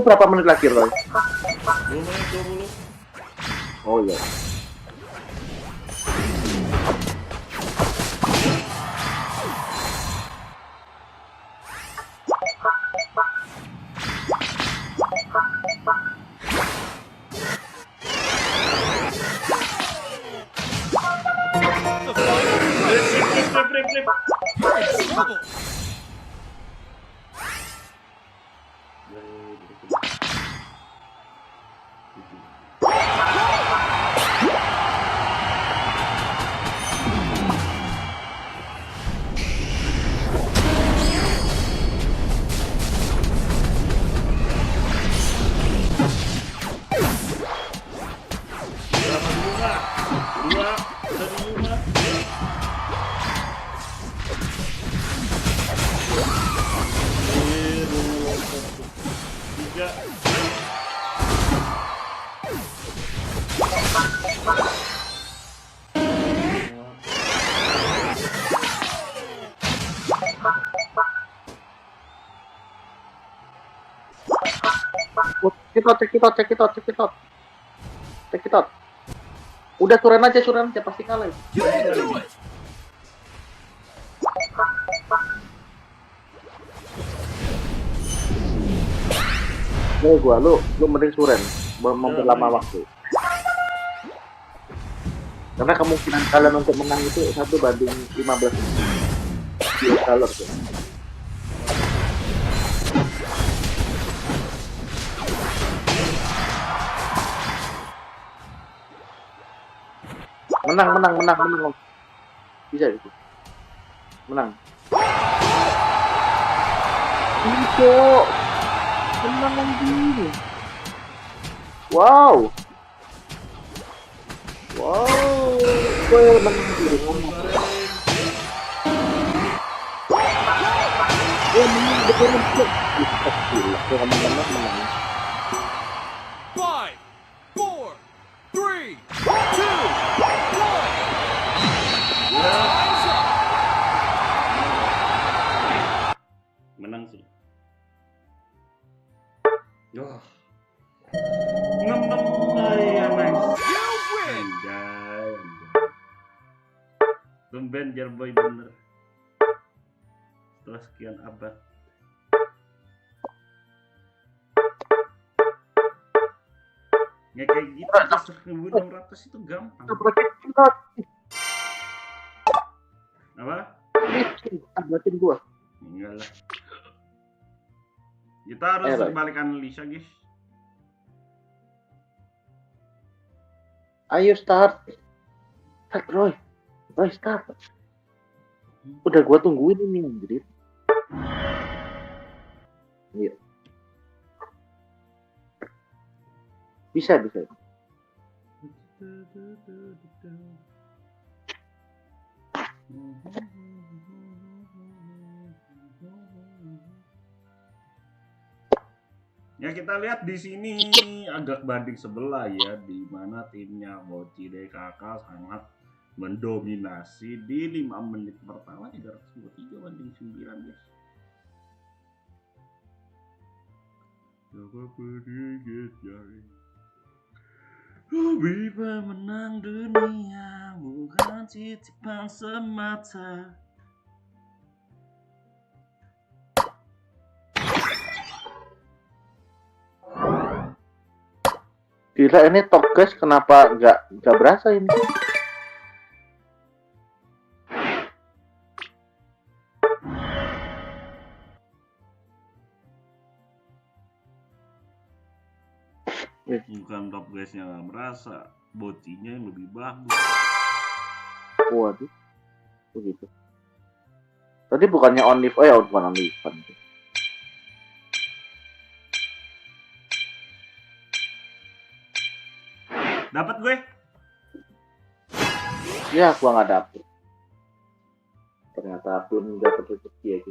Berapa menit lagi, Roy? 20 menit, 20. Oh iya. Check it out. Udah suren aja pasti kalah. Lu mending suren, memperlama waktu. Karena kemungkinan kalian untuk menang itu 1/15. $15 tuh. Menang. Bisa itu. Menang. Yugioh. Menang anjing. Wow. Gue menang diri ngomong. Menang betul. Gila, gue ngomong menang. 5, 4, 3, 2, 1. Menang sih. Wah. 6-6 ya, nice. Anjay. Tumben Jarboy bener. Setelah sekian abad. Ya kayak gitu, 1.600 itu gampang. Apa? Ablatin gua. Enggak lah. Kita harus balik Analisa, guys. Ayo start. Roy, start. Udah gua tungguin ini anjir. Iya. Bisa. Ya kita lihat di sini agak banding sebelah ya, di mana timnya Boci DKK sangat mendominasi di 5 menit pertama 323/9 guys. Coba beri jari. Hobi pemenang dunia bukan titipan semata. Gila ini top guys, kenapa nggak berasa ini? Bukan top guysnya nggak merasa, bocinya yang lebih bagus. Waduh, begitu. Tadi bukannya bukan only fun. Dapat gue? Ya, gua nggak dapet. Ternyata belum dapet rezeki aja.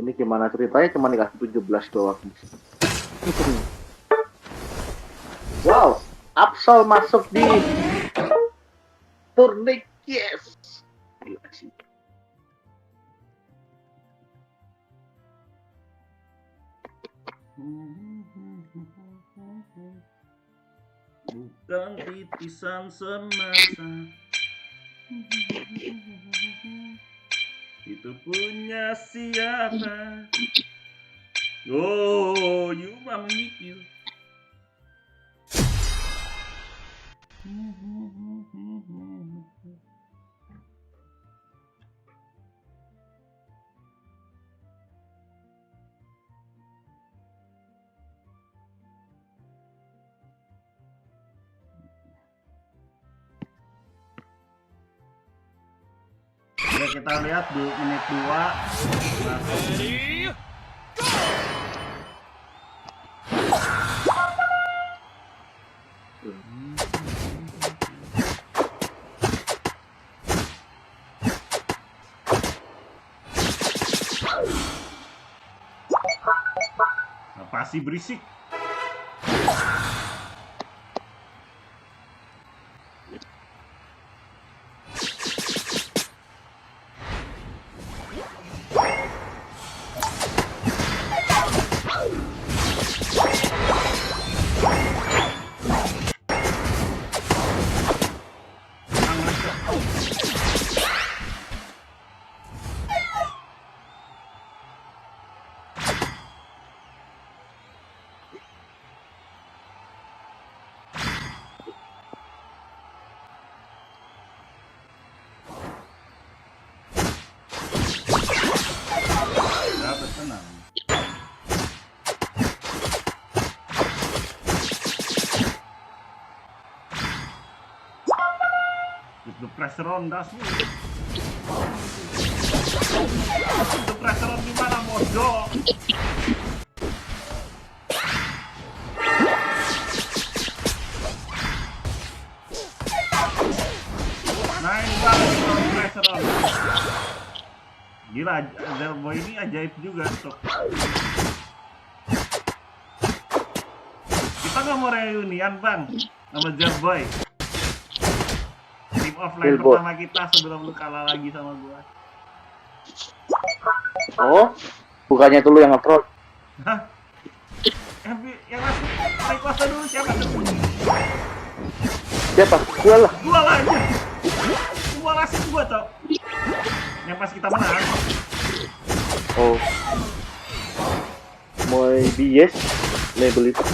Ini gimana ceritanya cuma dikasih 17 doang. Wow, Absol masuk di turnik. Yes. Gila sih. Bukan titisan semasa. Itu punya siapa? Oh, you mama meet you. Oke, kita lihat di menit 2. Apa sih berisik? The pressure on das lu. The pressure on gimana bodoh? Naik banget pressure on. Gila, Zelboy ini ajaib juga tuh. Kita nggak mau reunian bang sama Zelboy. Team offline pertama kita sebelum lu kalah lagi sama gua. Oh, bukannya itu lu yang nge-troll? Hah? Yang masuk naik kuasa dulu siapa tuh? Siapa? Gua lah. Gua lah aja. Gua kasih gua tau. Yang pas kita menang. Oh. Maybe yes, label itu.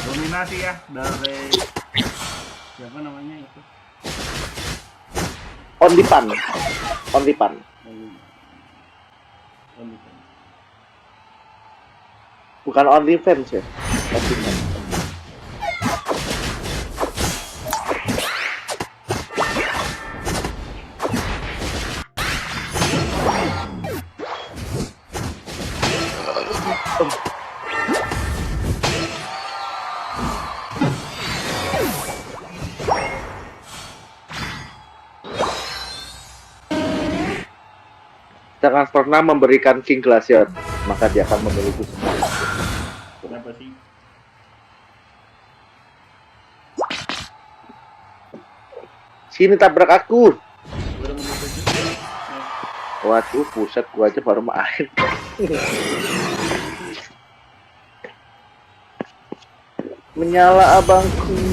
Dominasi ya dari siapa namanya itu? Only Pan. Only Pan. Bukan Only Fans ya. Only Pan. Jangan pernah memberikan King Glacier, maka dia akan memiliki semua. Kenapa sih? Sini tabrak aku. Waduh, pusat gua aja baru main. Menyala abangku.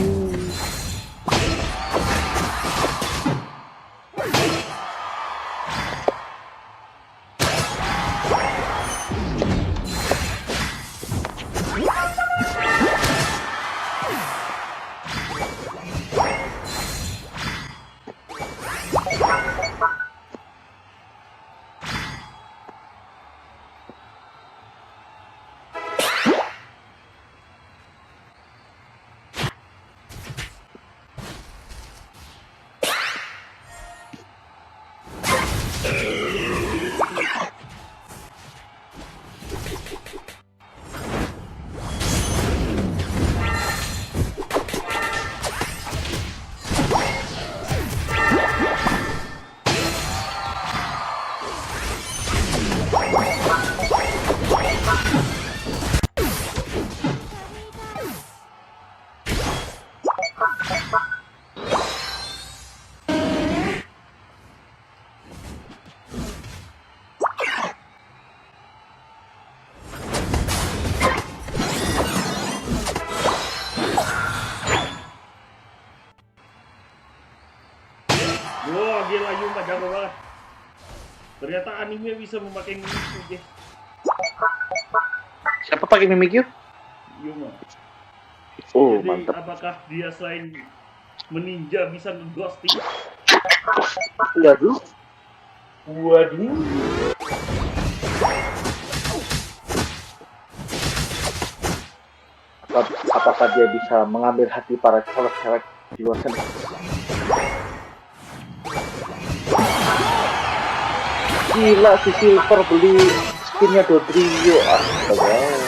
Wah, gila Yuma jago banget. Ternyata anime bisa memakai Mimikyu, guys. Siapa pakai Mimikyu? Yuma. Oh, jadi, mantap. apakah dia selain meninja bisa nge-ghosting? Waduh. Apakah dia bisa mengambil hati para cewek-cewek di luar sana? Gila, si Silver beli skinnya Dodrio. Astaga.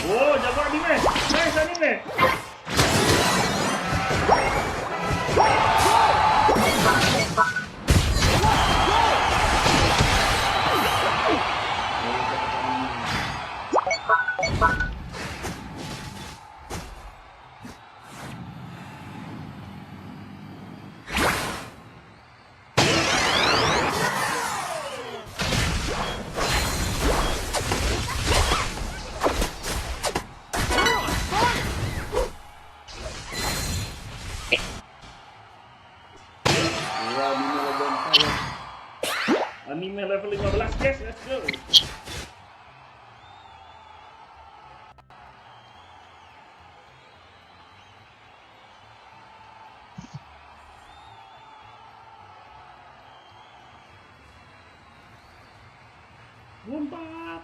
Oh, jago anime. Nice anime. Anime level 15 guys, let's go. Lompat.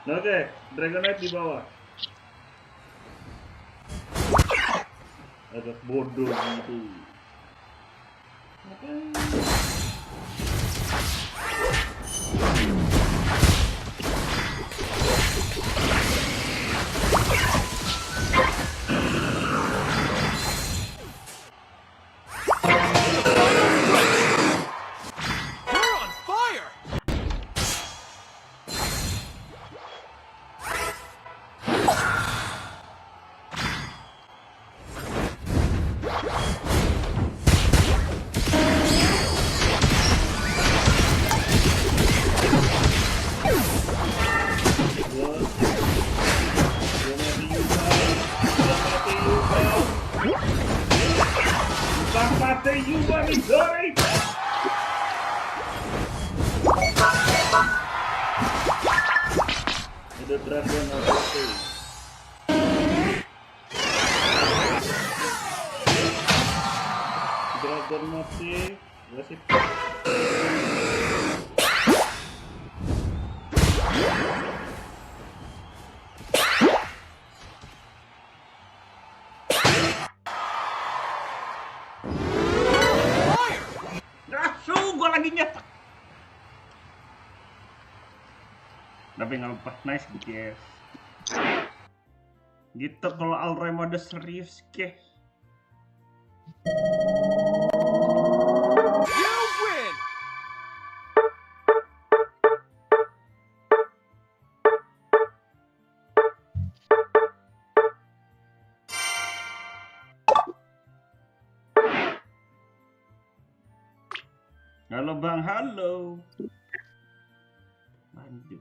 Oke, Dragonite di bawah. Agak bodoh gitu. Ada dragon apa? Dragon mati, wasip. Gua lagi nyetak. Tapi nggak lepas, nice BTS. Gitu kalau Alrem ada serius ke. Halo Bang, halo. Lanjut.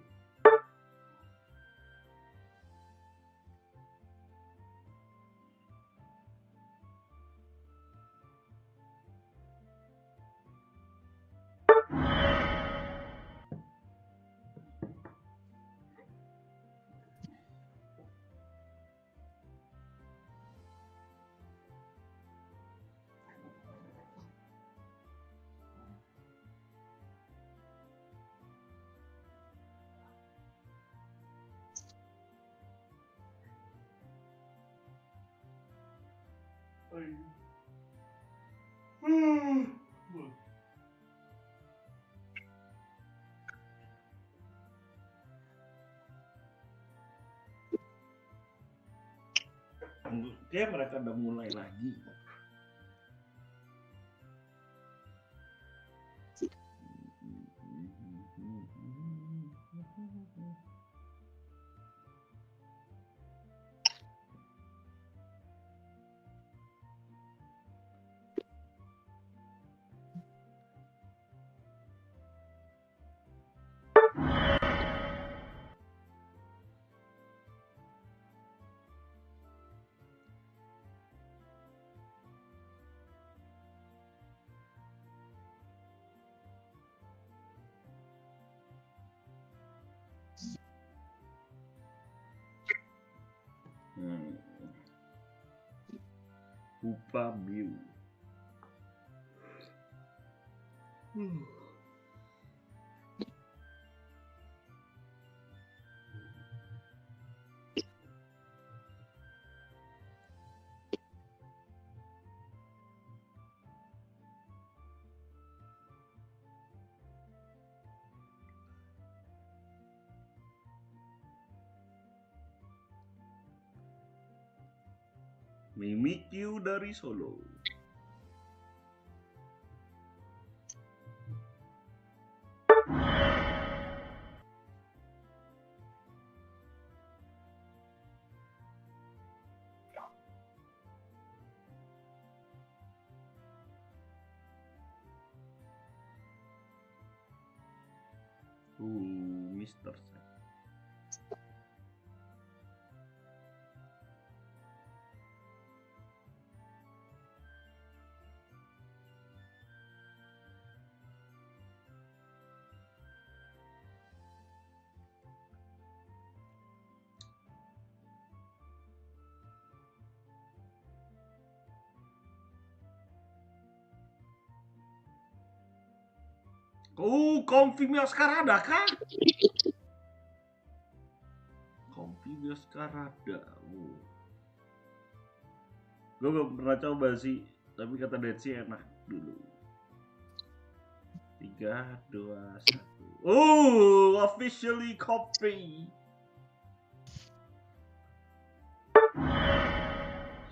Kayak mereka udah mulai lagi. Pupa Mew. Mimikyu dari Solo. Mr. Set. Comfy Mascarada kah? Comfy Mascarada. Gue belum pernah coba sih, tapi kata Detsi enak dulu. 3, 2, 1. Officially copy.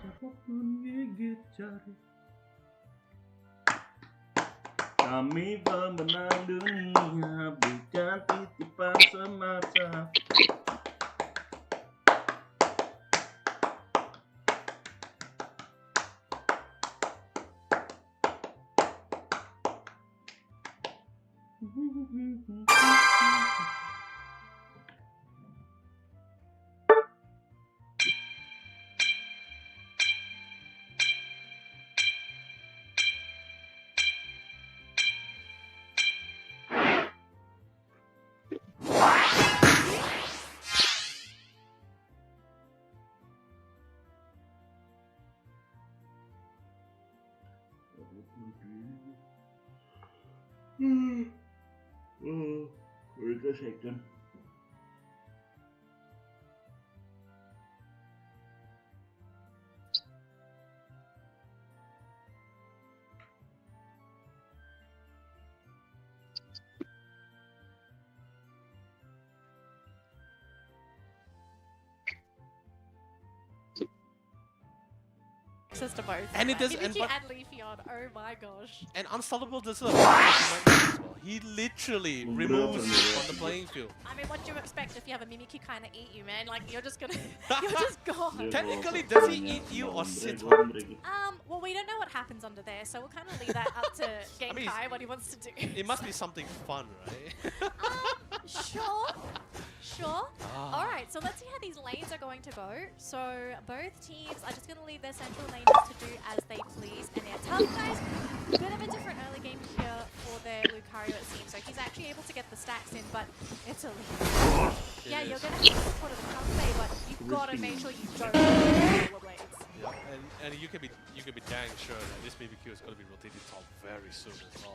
Siapapun gigit jari. Kami pemenang dunia, bukan titipan semata. Wait a second. Access to both. And it does- and Mimikyu but- and Leafeon, oh my gosh. And Unstoppable does as well. He literally removes you from the playing field. I mean, what do you expect if you have a Mimikyu kind of eat you, man? Like, you're just gonna, you're just gone. Technically, does he eat you or sit on it? Well, we don't know what happens under there, so we'll kind of leave that up to Game mean, Kai, what he wants to do. It must be something fun, right? Sure. Sure. Ah. Alright, so let's see how these lanes are going to go. So both teams are just going to leave their central laners to do as they please. And they're tough guys. A bit of a different early game here for their Lucario, it seems. So he's actually able to get the stacks in, but it's a lead. Yeah, you're going to have the support of the Kungfei, but you've got to make sure you don't lose the blades. Yeah, and you can be dang sure that this BBQ is going to be rotated top very soon as well.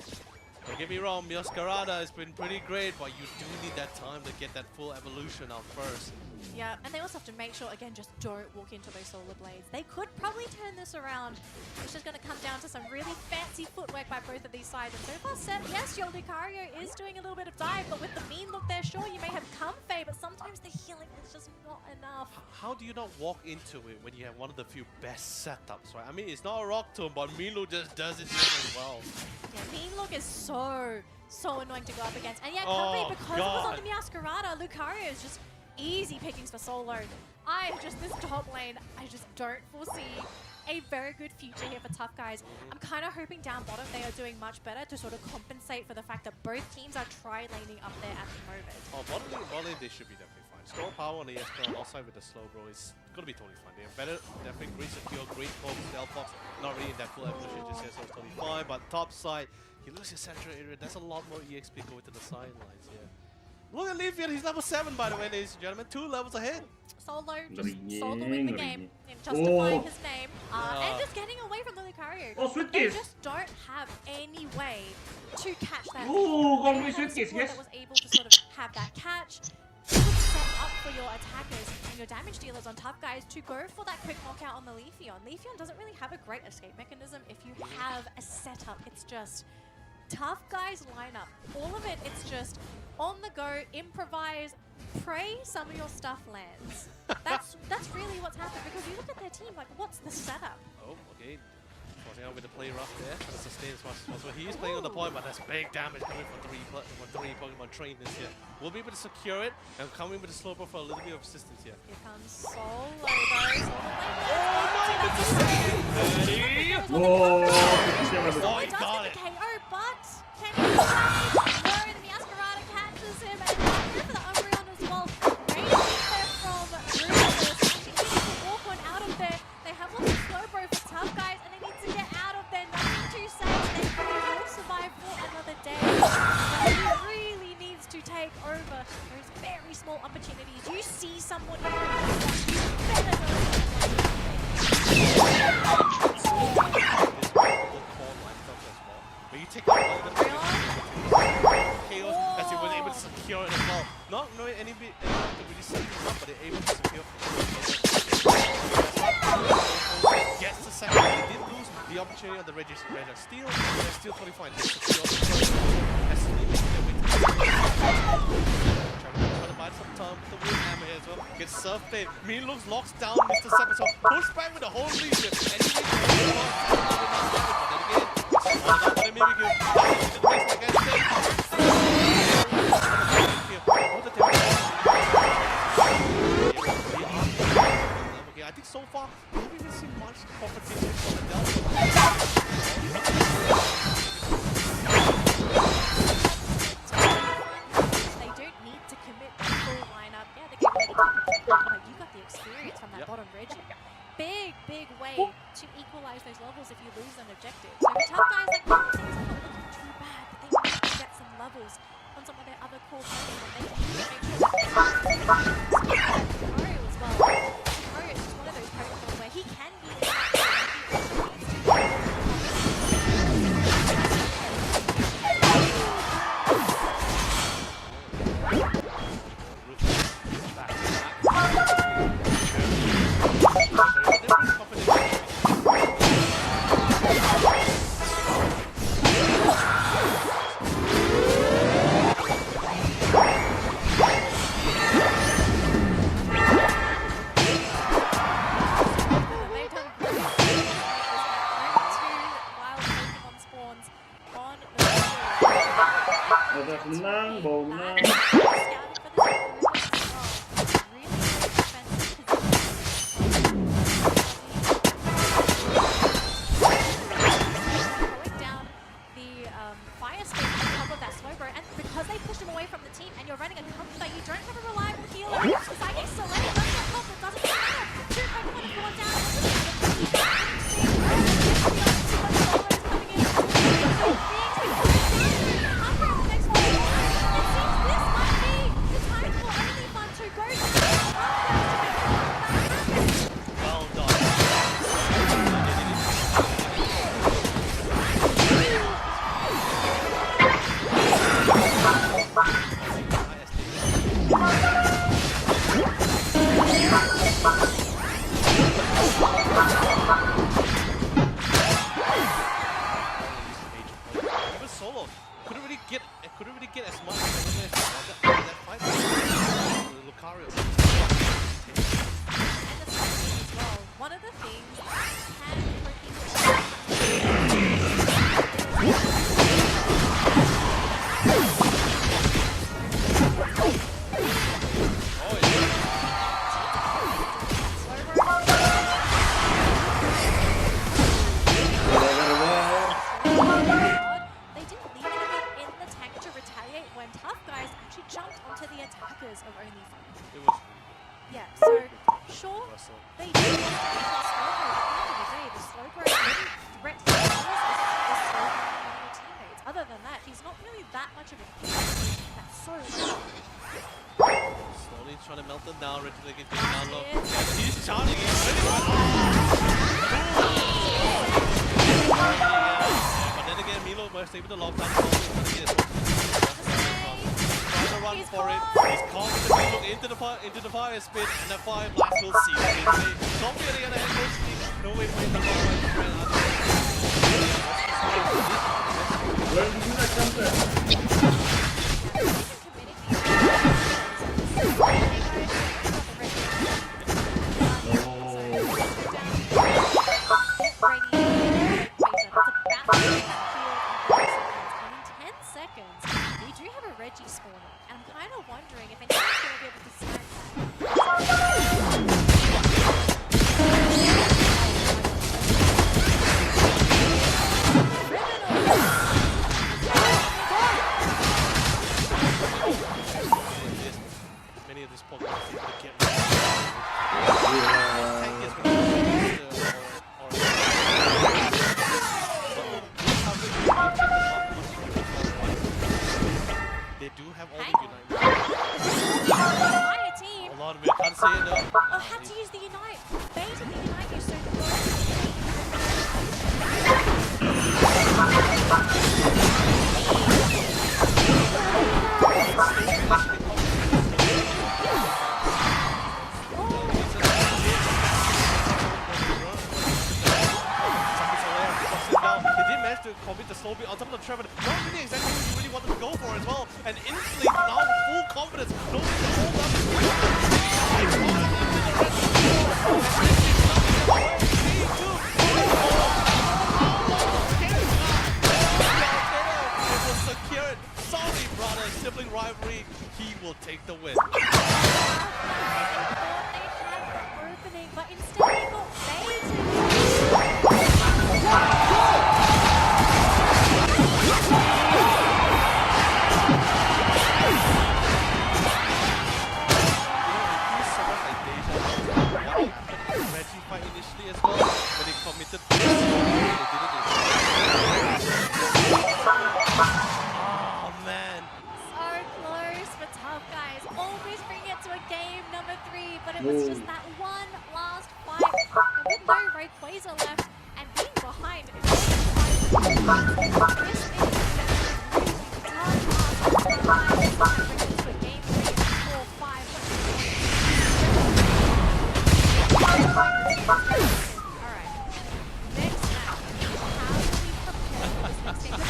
Don't get me wrong, Mascarada has been pretty great, but you do need that time to get that full evolution out first. Yeah, and they also have to make sure, again, just don't walk into those solar blades. They could probably turn this around. It's just going to come down to some really fancy footwork by both of these sides. And so far, yes, your Lucario is doing a little bit of dive, but with the mean look there, sure, you may have Comfey, but sometimes the healing is just not enough. How do you not walk into it when you have one of the few best setups, right? I mean, it's not a rock tomb, but Milo just does it just as well. Yeah, mean look is so annoying to go up against. And yeah, Comfey, because it was on the Mascarada, Lucario is just easy pickings for solo. This top lane, I just don't foresee a very good future here for tough guys. I'm kind of hoping down bottom they are doing much better to sort of compensate for the fact that both teams are tri-laning up there at the moment. Oh, bottom lane, they should be definitely fine. Store power on the ESPN outside with the slow bro is gonna be totally fine. They have better, definitely great secure, great focus. Delphox not really in that full evolution just yet, so it's totally fine. But top side, you lose your central area. There's a lot more EXP going to the sidelines here. Look at Leafian, he's level 7 by the way, ladies and gentlemen. 2 levels ahead. Solo just Ngeri, soloing the ngeri. game and justifying Oh. his name and just getting away from the Lucario. Oh, Sweet They Kiss. just don't have any way to catch that. Oh, They complete had a Sweet Kiss, support yes. that was able to sort of have that catch. It would set up for your attackers and your damage dealers on tough guys to go for that quick knockout on the Leafeon. Leafeon doesn't really have a great escape mechanism if you have a setup. It's just tough guys lineup. All of it, it's just on the go, improvise, pray some of your stuff lands. That's really what's happened, because you look at their team, like, what's the setup? Oh, okay. Forcing out with the play rough there, trying to sustain as much as possible. He is playing on the point, but that's big damage coming from three Pokemon trainers here. We'll be able to secure it and come in with a slow for a little bit of assistance here. Here comes Solo, though. Whoa, Oh, he got it. KO, but can he save? The Masquerada catches him and here for the Umbreon as well. Ranging there from Ruben. He needs to walk one out of there. They have lots of Slowbro for tough guys and they need to get out of there. Nothing to say. They will survive for another day. But he really needs to take over those very small opportunities. You see someone here, you better know But you take out all the chaos as he was able to secure it as well. Not knowing any bit to really set things up, but they're able to secure. Gets the second. They did lose the opportunity on the Regis steal, but they're still totally fine. They secure the first. As they make their way to trying to buy some time with the wood hammer here as well. Gets surf played. Mean looks locks down Mr. Seven, so push back with the whole legion. And he makes I think so far we haven't even seen much competition from the Delta. they don't need to commit the full lineup. Yeah, they get ready to but you got the experience from that bottom Reggie. Big way to equalize those levels if you lose an objective. So for tough guys like things are not looking too bad, but they need to get some levels on some of their other core Pokemon. They need to make sure that Mario as well. Mario is just one of those Pokemon where he can be the menang, bau menang. so low. Slowly trying to melt them down, ready to get down low. And he's charging, he's ready for it. But then again, Milo was able to lock down the trying to run for it. He's caught with the Milo into the fire spin, and the fire blast will see it. Zombie on the other hand, no way to win the ball. Well, you do not come there. Reggie spawner, and I'm kind of wondering if anyone's going to be able to snipe Many of these Pokemon seem to get they do have all the Unite. Fire team. Hold on, we can't say it though. Oh, had to use the Unite. Bait the Unite is so To commit the slow beat on top of the Trevor. Not really exactly what you really wanted to go for as well. And instantly now full confidence. Nobody to hold up. It was secured. Sorry, brother. Sibling rivalry. He will take the win. they had the opening, but instead they got baited. Initially as well, when they committed they didn't oh man. So close but tough, guys. Almost bring it to a game number 3, but it was just that one last fight. And with no Rayquaza left and being behind, it's really tough to bring it to a game 3, 4, 5. Alright. Next match. How do we prepare for this next game?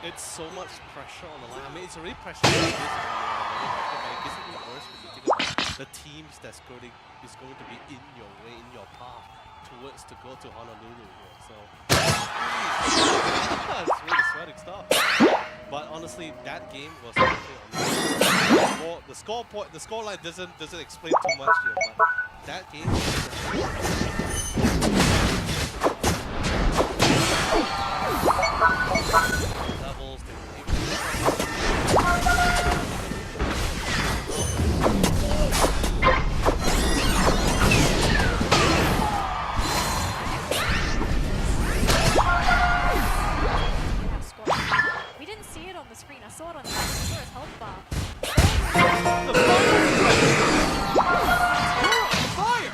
It's so much pressure on the line. I mean, it's already pressure on the line, but it gets even worse when you think about the teams that's going to be in your way, in your path towards to go to Honolulu here. So it's really sweating stuff. But honestly, that game was the scoreline doesn't explain too much here, but that game levels We didn't see it on the screen. I saw it on the back. I saw his health bar. fire!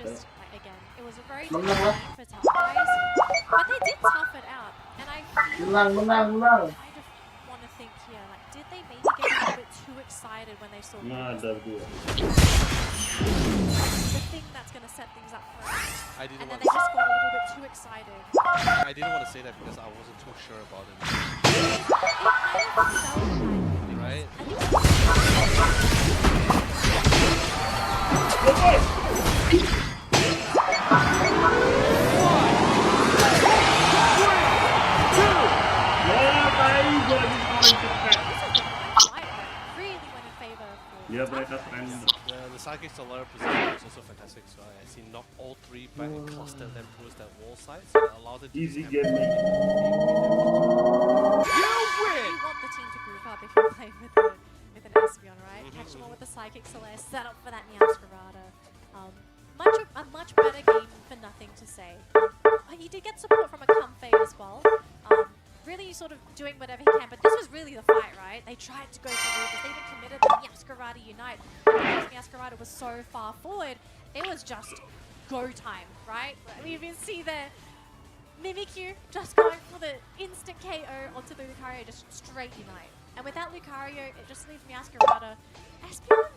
just, like, again, it was a very tough game for tough guys, but they did tough it out, and I feel Menang. kind of want to think here, like, did they maybe get a little bit too excited when they saw Nah, Rufus? ada dua. The thing that's going to set things up for us, I and didn't then want they just got a little bit too excited. I didn't want to say that because I wasn't too sure about it. It kind of felt like, Right? I think really went in favor for Dia mereka surrender. The psychic solar position was also fantastic, so I see knock all three back and cluster them towards that wall side, so it allowed them to Easy just game, have- mate. you want the team to group up if you're playing with an Espeon, right? Catch them all with the Psychic Celeste, set up for that Meowscarada. A much better game for nothing to say. He did get support from a Comfey as well. Really sort of doing whatever he can, but this was really the fight, right? They tried to go for Rufus. They even committed the Meowscarada Unite. And because Meowscarada was so far forward, it was just go time, right? We even see the Mimikyu just going for the instant KO onto the Lucario, just straight Unite. And without Lucario, it just leaves Meowscarada. Espeon,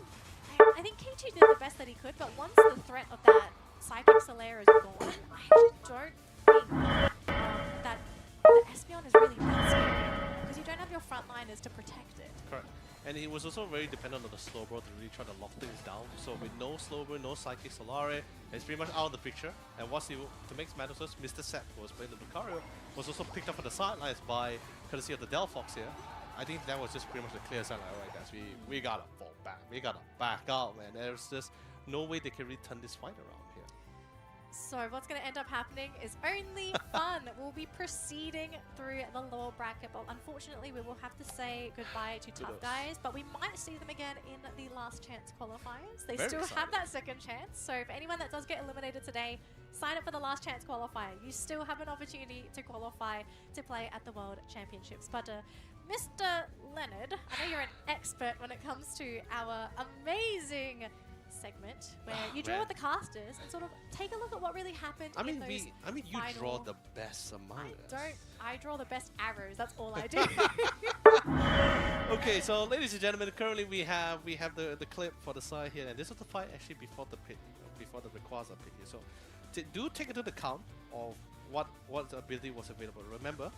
I think K2 did the best that he could, but once the threat of that Psychic Solaire is gone, I actually don't think that the Espeon is really that scary, because you don't have your frontliners to protect it. Correct. And he was also very dependent on the Slowbro to really try to lock things down. So with no Slowbro, no Psychic Solare, it's pretty much out of the picture. And once he, to make matters worse, Mr. Sepp, who was playing the Lucario, was also picked up on the sidelines by courtesy of the Delphox here. I think that was just pretty much the clear sign, like, alright guys, we gotta fall back. We gotta back out, man. There's just no way they can really turn this fight around here. So what's going to end up happening is only fun. We'll be proceeding through the lower bracket, but unfortunately we will have to say goodbye to Tough Guys, but we might see them again in the last chance qualifiers. They still have that second chance, so for anyone that does get eliminated today, sign up for the last chance qualifier. You still have an opportunity to qualify to play at the World Championships. But Mr. Leonard, I know you're an expert when it comes to our amazing segment where you draw with the casters and sort of take a look at what really happened in those you draw the best among us. I draw the best arrows, that's all I do. Okay, so ladies and gentlemen, currently we have the clip for the side here, and this is the fight actually before the pit, before the Rayquaza pit here. So do take into account of what ability was available. Remember,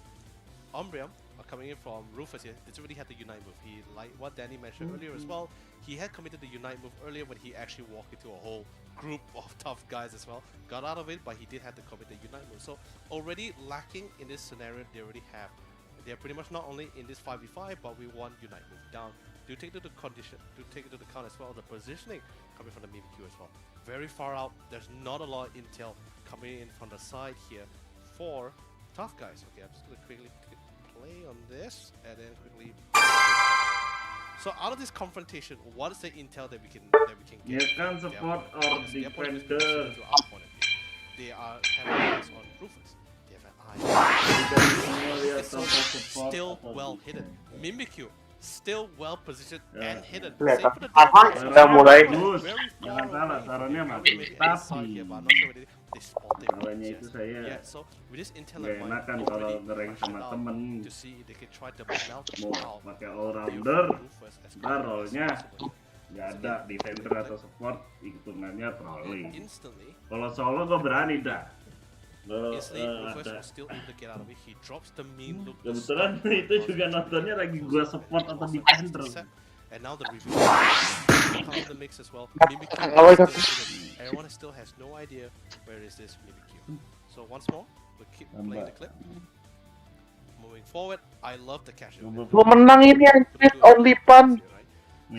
Umbreon are coming in from Rufus here. It's already had the Unite move. He, like what Danny mentioned earlier as well, he had committed the Unite move earlier when he actually walked into a whole group of tough guys as well. Got out of it, but he did have to commit the Unite move. So already lacking in this scenario, they're pretty much not only in this 5v5, but we want Unite move down. Do take into the condition, do take into account as well the positioning coming from the Mimikyu as well. Very far out, there's not a lot of intel coming in from the side here for tough guys. Okay, I'm just gonna quickly play on this and then quickly. So out of this confrontation, what is the intel that we can get? You can support or defender. They are having eyes on Rufus. They have an eye. It's still well hidden. Mimikyu still well positioned and hidden. Kelihatan udah mulai. Jangan salah, sarannya mati. Tapi salahnya itu saya gak enakan kalau ngereng sama temen. Mau pakai all-rounder, ntar rollnya gak ada defender atau support, hitungannya trolling. Kalau solo gue berani dah. Kebetulan itu juga nontonnya lagi gua support atau defender. And now the review of the mix as well. Mimikyu everyone still has no idea where is this Mimikyu. So once more, we'll keep playing the clip. Moving forward, I love the cash. Belum menang ini anjir, only fun.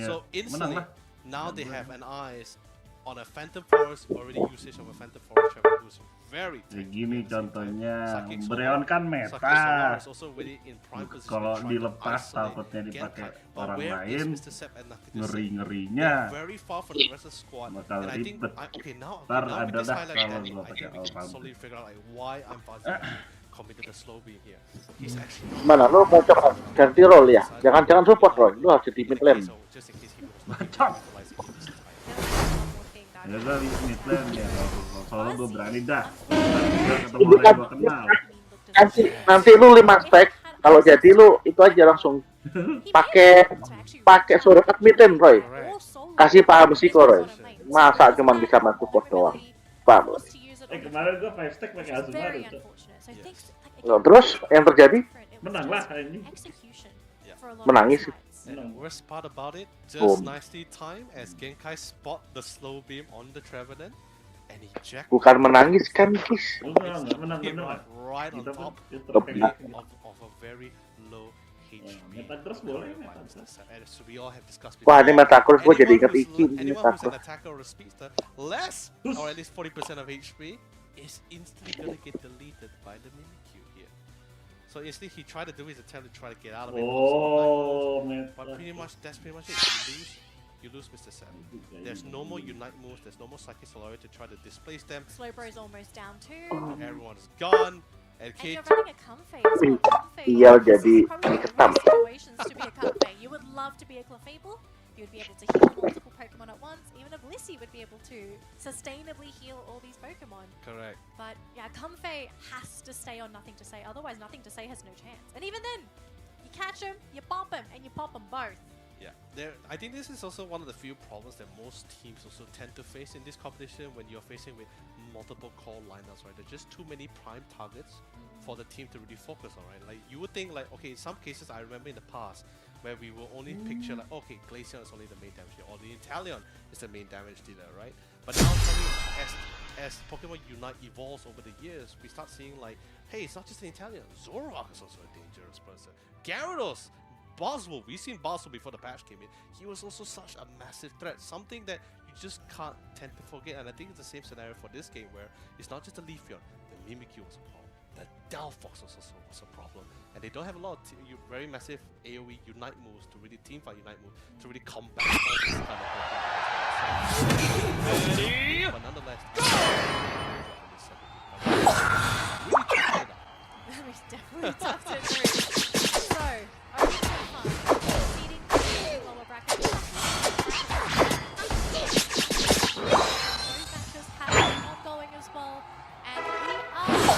So instantly, now they have an eyes on a Phantom Forest, already usage of a Phantom Forest Travel who's very gini contohnya, Umbreon kan meta. Kalau dilepas takutnya dipakai orang lain, ngeri-ngerinya bakal ribet. Ntar ada dah kalau gua pakai all-rounder. Mana lo mau coba ganti role ya? Jangan support Roy, lo harus jadi mid lane. Bacot. Ya gue mid lane ya, kalau gue berani dah. Gue ketemu orang yang gue kenal. Nanti lu 5 stack, kalau jadi lu itu aja langsung pakai surat admitin, Roy. Kasih paham sih Roy. Masa cuma bisa main support doang. Paham? Kemarin gue 5 stack pakai Azumar itu. Nah, terus yang terjadi? Menang lah ini. Menangis. And the worst part about it, just nicely timed as Genkai spot the slow beam on the Trevenant, and he jacked. Bukan menangis kan, Kis? Menang. Right on top of a very low HP. Metagross boleh. So we all have discussed. Wah, ini Metagross gue jadi ingat Iki. Anyone who's an attacker or a speedster, less or at least 40% of HP, is instantly gonna get deleted by the Mimikyu here. So instantly he tried to do his attempt to try to get out of it. But pretty much that's pretty much it. You lose Mr. Sam. There's no more unite moves, there's no more psychic solaria to try to displace them. Slowbro's almost down too. Everyone's gone. And you're running a Comfey as well. Iya jadi ketam. You would love to be a Clefable. You would be able to heal multiple Pokemon at once. Even a Blissey would be able to sustainably heal all these Pokemon. Correct. But yeah, Comfey has to stay on Nothing to Say. Otherwise, Nothing to Say has no chance. And even then, you catch him, you pop him, and you pop them both. Yeah, I think this is also one of the few problems that most teams also tend to face in this competition when you're facing with multiple core lineups, right? There's just too many prime targets for the team to really focus on, right? Like, you would think, like, okay, in some cases, I remember in the past, where we will only picture, like, okay, Glaceon is only the main damage dealer, or the Inteleon is the main damage dealer, right? But now, as Pokemon Unite evolves over the years, we start seeing, like, hey, it's not just the Inteleon, Zoroark is also a dangerous person. Gyarados! Boswell, we've seen Boswell before the patch came in. He was also such a massive threat, something that you just can't tend to forget. And I think it's the same scenario for this game, where it's not just the Leafeon, the Mimikyu was a problem, the Delphox was a problem, and they don't have a lot of very massive AoE Unite moves to really teamfight Unite moves to really combat all these kind of Pokemon. But nonetheless, really tough it out. Definitely toughed it through. So, only so far, leading to the lower bracket. Those matches have been ongoing as well, and we are going to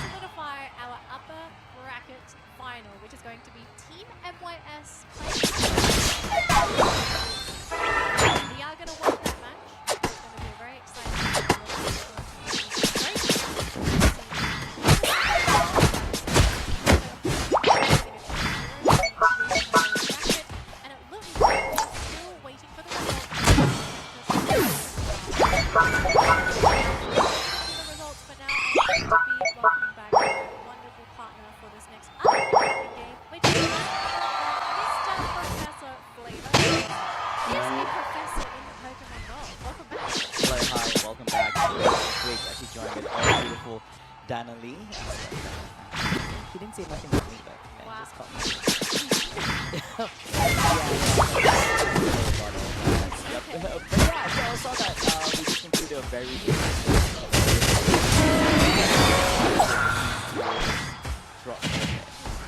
solidify our upper bracket final, which is going to be Team MYS playing. We are going to watch that match. It's going to be a very exciting match. He didn't say nothing about me, but he just called me. But yeah, I saw that we just included a very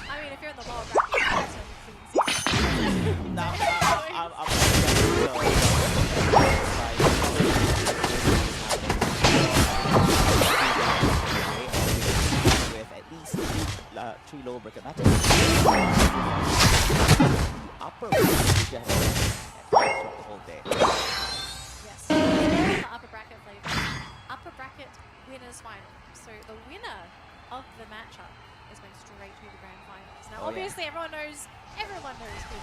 I mean, if you're in the lower bracket, three lower bracket matches. Upper bracket throughout the whole day. Yes, the upper bracket flavor. Upper bracket winners final. So the winner of the matchup is going straight to the grand finals. Now, obviously, everyone knows who's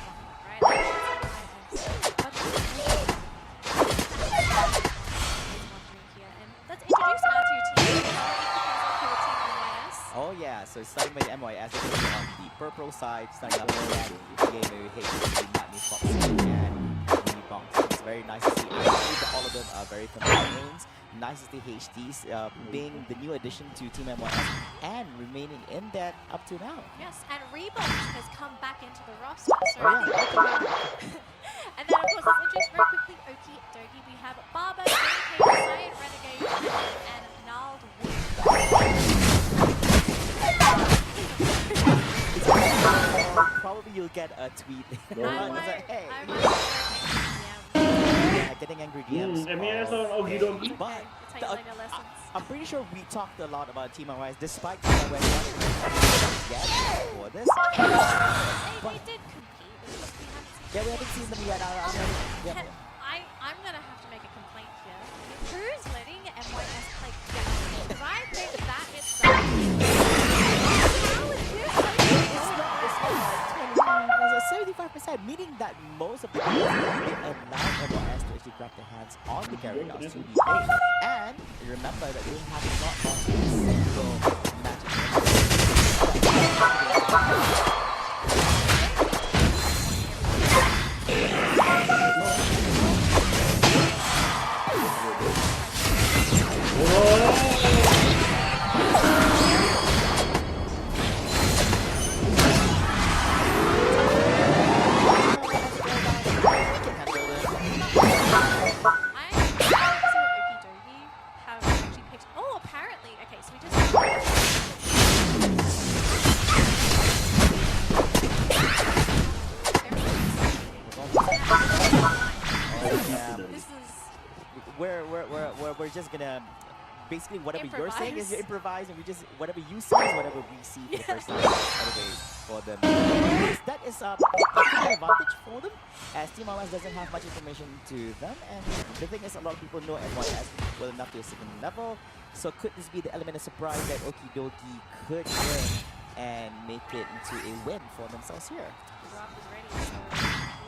won that, right? But let's introduce our two teams. Oh yeah, so starting by the MYS, on the purple side, starting up with Yugioh, Fox, and Bonks. It's very nice to see. All of them are very familiar names. Nice to see HDs being the new addition to Team MYS and remaining in that up to now. Yes, and Reebok has come back into the roster. So and then of course, let's introduce very quickly Okie Dokie. We have Barber, Saiyan Renegade, and Nald. Probably you'll get a tweet. Hey. Get getting angry DMs. MIS on Ogi Dogi. But Take later lessons. I'm pretty sure we talked a lot about Team MYS, despite Team MYS not get for this. They did compete. It's just we haven't seen Yeah, we haven't seen them yet. I'm gonna have to make a complaint here. Who's letting MYS play Galaxy? Because I think that itself. How is this so It's 75%, meaning that most of the players allow MYS to actually grab their hands on the Gyarados to be played. And remember that they have not lost a single match. We're just gonna basically whatever you're saying is you improvise, and we just whatever you see is whatever we see for the first time. Anyways, for them, that is a an advantage for them, as Team MYS doesn't have much information to them, and the thing is, a lot of people know MYS well enough to a certain level. So could this be the element of surprise that Okidogi could win and make it into a win for themselves here? The draft is ready, so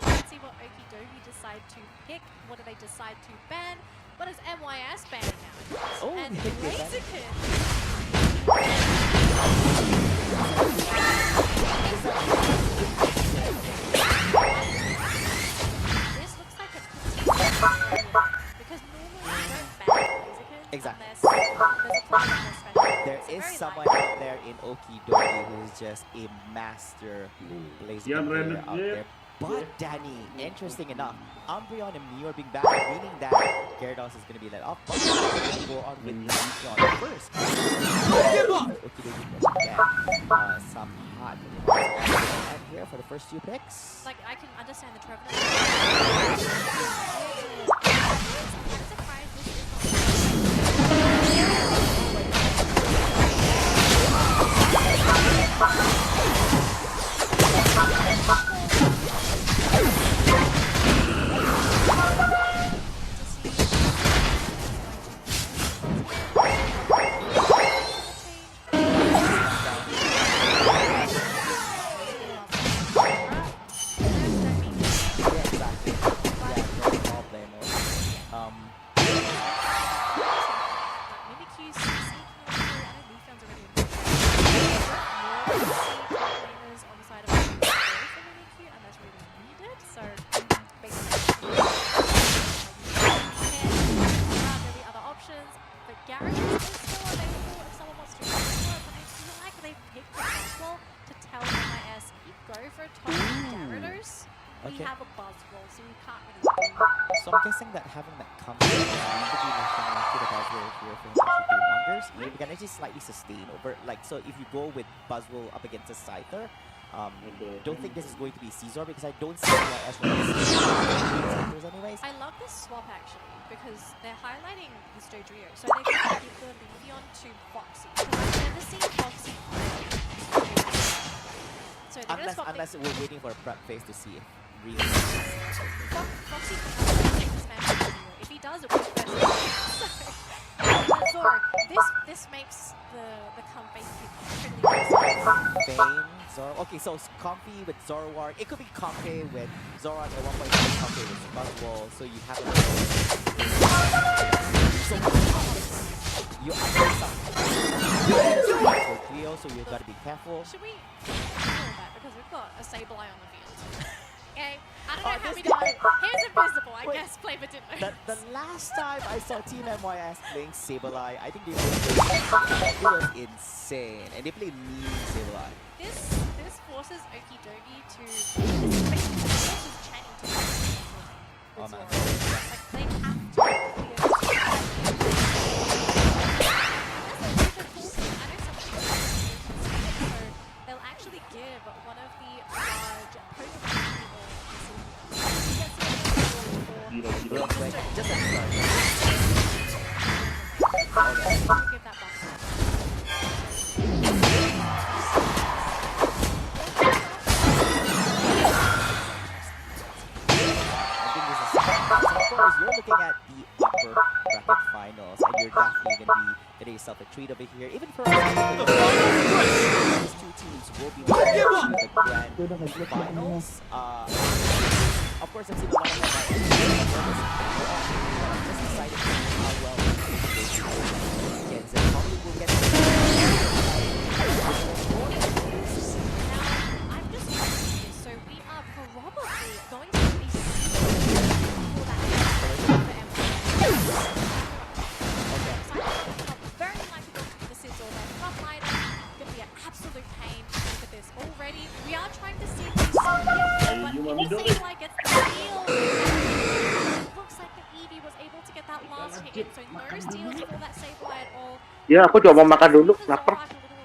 let's see what Okidogi decide to pick. What do they decide to ban? What is MYS banning now? Oh, and Blaziken. This looks like a because normally you don't ban Blaziken Exactly. unless there's a player more special. There It's is very someone likely. out there in Okidogi who's just a master Blaziken player out there. But Danny, interesting enough, Umbreon and Mew are being banned, meaning that Gyarados is going to be let off. But we're going to go on with Umbreon first. Okidogi can get some hot and here for the first 2 picks. Like, I can understand the Trevor. I'm surprised this is not. So I'm guessing that having that comfort to the Buzzwole here for him to actually do wonders, you can actually slightly sustain over, like, so if you go with Buzzwole up against a Scyther, don't think this is going to be Caesar because I don't see as Scythers anyways. I love this swap actually because they're highlighting this Dodrio, so they're going to give the Leafeon to Foxy. Because I've never seen Foxy play. So they're going to swap unless we're waiting for a prep phase to see if really. Foxy can take this man from Dodrio. If he does, it works best. So, Zor, this makes the comfy pretty Bane, Zor. Okay, so it's comfy with Zoroark. It could be comfy with Zoroark at one point, comfy with Buzzwole. So you have a so you have some Geo, so you gotta be careful. Should we handle that because we've got a Sableye on the field? Okay, I don't know how many times. Here's invisible. I guess Flavor didn't know. The last time I saw Team MYS playing Sableye, I think it was insane, and they played mean Sableye. This forces Okidogi to basically forces Channy to Oh man. Like they have to they'll actually give one of the large Pokemon people real quick. Just a start. Give that back. Of course, you're looking at the upper bracket finals, and you're definitely going to be getting yourself a treat over here. Even for us, these two teams will be moving to the grand finals. Of course, I've seen a lot of them. Just excited to see how well Genzo probably will get. Now, I'm just confused. So we are probably going to be for that very likely going to be the Sizzle. Their front line going to be an absolute pain. Look at this already. We are trying to see these but it seems like it's the steal. It looks like the Eevee was able to get that last hit in, so no steals for that Sableye at all. Ya, aku coba makan dulu, lapar.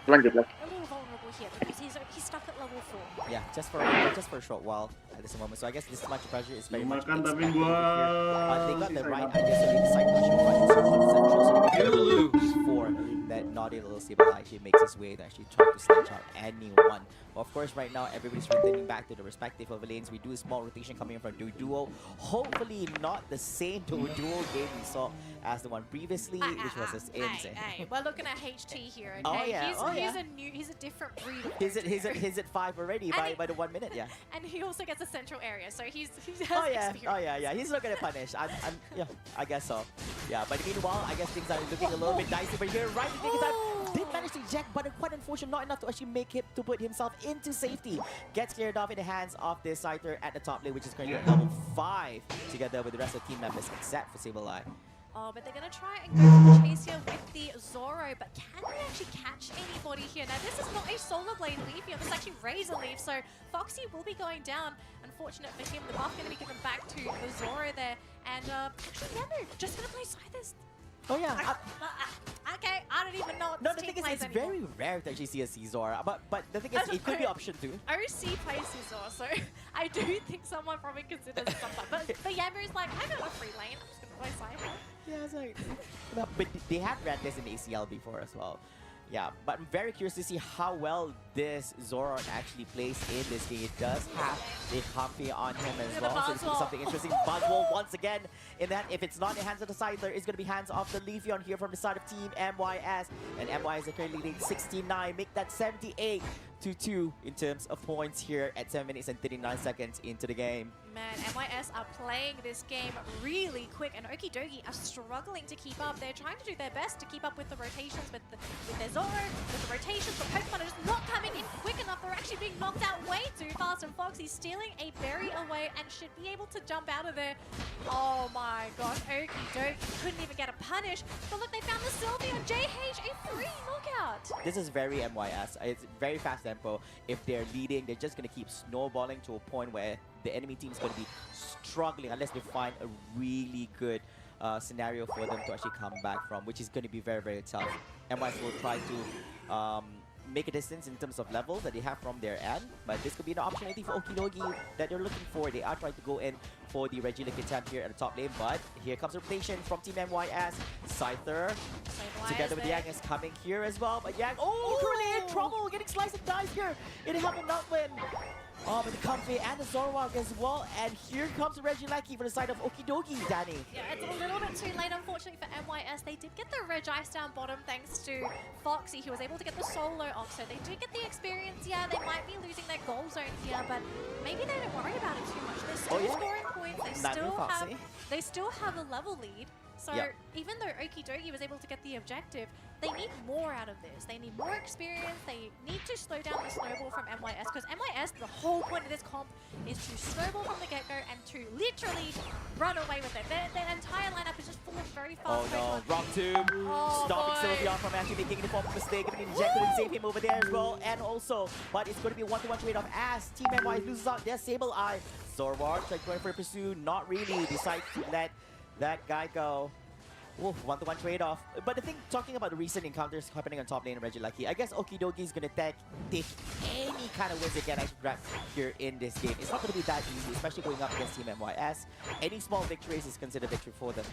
Lanjut lagi. A little vulnerable here because he's stuck at level 4. Yeah, just for a short while at this moment. So I guess this much pressure is very much Makan tapi expected gua over here. They got the right idea, so they decide to actually run into the central, so they can lose for that naughty little Sableye actually makes his way to actually try to snatch out anyone. Well, of course, right now everybody's returning back to the respective lanes. We do a small rotation coming in from Duel. Hopefully not the same Duel game we saw as the one previously, which was just insane. We're looking at HT here, okay? Oh, yeah. He's a different breed. He's at 5 already by the 1 minute, yeah. And he also gets a central area, so he has experience. He's not gonna punish. I guess so. Yeah, but meanwhile, I guess things are looking a little bit dicey. But here, right at the time, did manage to eject, but quite unfortunate, not enough to actually make him to put himself into safety. Gets cleared off in the hands of this Scyther at the top lane, which is currently at level 5, together with the rest of the team members, except for Sableye. Oh, but they're going to try and go for the chase here with the Zoro, but can they actually catch anybody here? Now, this is not a Solar Blade Leaf here, this is actually Razor Leaf, so Foxy will be going down. Unfortunate for him, the buff going to be given back to the Zoro there, and actually, yeah, they're just going to play Scythers. Oh yeah. Okay, I don't even know what no, this the team thing plays is, it's anymore. very rare to actually see a Caesar, but the thing is, it could be option 2. OC plays Caesar, so I do think someone probably considers it sometimes. But Yammer is like, I got a free lane, I'm just going to play Cypher. Yeah, it's like... but they have ran this in ACL before as well. Yeah, but I'm very curious to see how well this Zoron actually plays in this game. It does have a Humpy on him as well, so it's going to be something interesting. Buzzwole once again in that, if it's not in the hands of the Scyther, it's going to be hands off the Leafeon here from the side of Team MYS. And MYS are currently leading 69, make that 78-2 in terms of points here at 7 minutes and 39 seconds into the game. Man, MYS are playing this game really quick, and Okidogi are struggling to keep up. They're trying to do their best to keep up with the rotations, with their Zoro, with the rotations, but Pokemon are just not coming in quick enough. They're actually being knocked out way too fast, and Foxy stealing a berry away and should be able to jump out of there. Oh my gosh, Okidogi couldn't even get a punish. But look, they found the Sylvia, JH, a 3 knockout. This is very MYS. It's very fast tempo. If they're leading, they're just going to keep snowballing to a point where the enemy team is going to be struggling unless they find a really good scenario for them to actually come back from, which is going to be very, very tough. MYS will try to make a distance in terms of levels that they have from their end, but this could be an opportunity for Okidogi that they're looking for. They are trying to go in for the Regieleki attempt here at the top lane, but here comes rotation from Team MYS. Scyther together with Yang is coming here as well, but Yang, currently in trouble, getting sliced and dice here. It happened not win. But the Comfy and the Zoroark as well, and here comes the Regieleki for the side of Okidogi, Danny. Yeah, it's a little bit too late, unfortunately, for MYS. They did get the Reg Ice down bottom thanks to Foxy, who was able to get the solo off, so they did get the experience. Yeah, they might be losing their goal zone here, but maybe they don't worry about it too much. They're still scoring points, they still have a level lead. So even though Okidogi was able to get the objective, they need more out of this. They need more experience. They need to slow down the snowball from MYS, because MYS, the whole point of this comp is to snowball from the get-go and to literally run away with it. Their entire lineup is just full of very fast Pokemon. Wrong tomb. Stopping Sylveon from actually making the form of mistake. Gonna inject and save him over there as well. And also, but it's going to be a 1-to-1 trade-off as Team MYS loses out their Sableye. Zoroark, like going for a pursue, not really. Decides to let that guy go. Oof, one-to-one trade-off. But I think talking about the recent encounters happening on top lane of Regieleki, I guess Okidogi is going to take any kind of wins they can actually grab here in this game. It's not going to be that easy, especially going up against Team MYS. Any small victories is considered victory for them.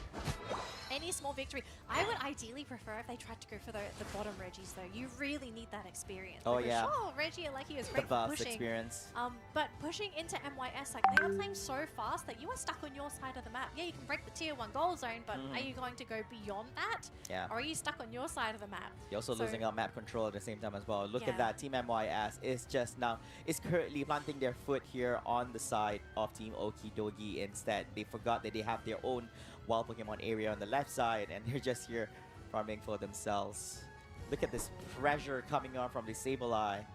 Any small victory. I would ideally prefer if they tried to go for the bottom Regis though. You really need that experience. Oh because, yeah. Sure, Regieleki is The great for vast pushing. experience. But pushing into MYS, like they are playing so fast that you are stuck on your side of the map. Yeah, you can break the tier 1 goal zone, but are you going to go beyond that? Yeah. Or are you stuck on your side of the map? You're also So- losing out map control at the same time as well. Look Yeah. at that. Team MYS is just now, is currently planting their foot here on the side of Team Okidogi instead. They forgot that they have their own wild Pokemon area on the left side, and they're just here farming for themselves. Look at this pressure coming on from the Sableye.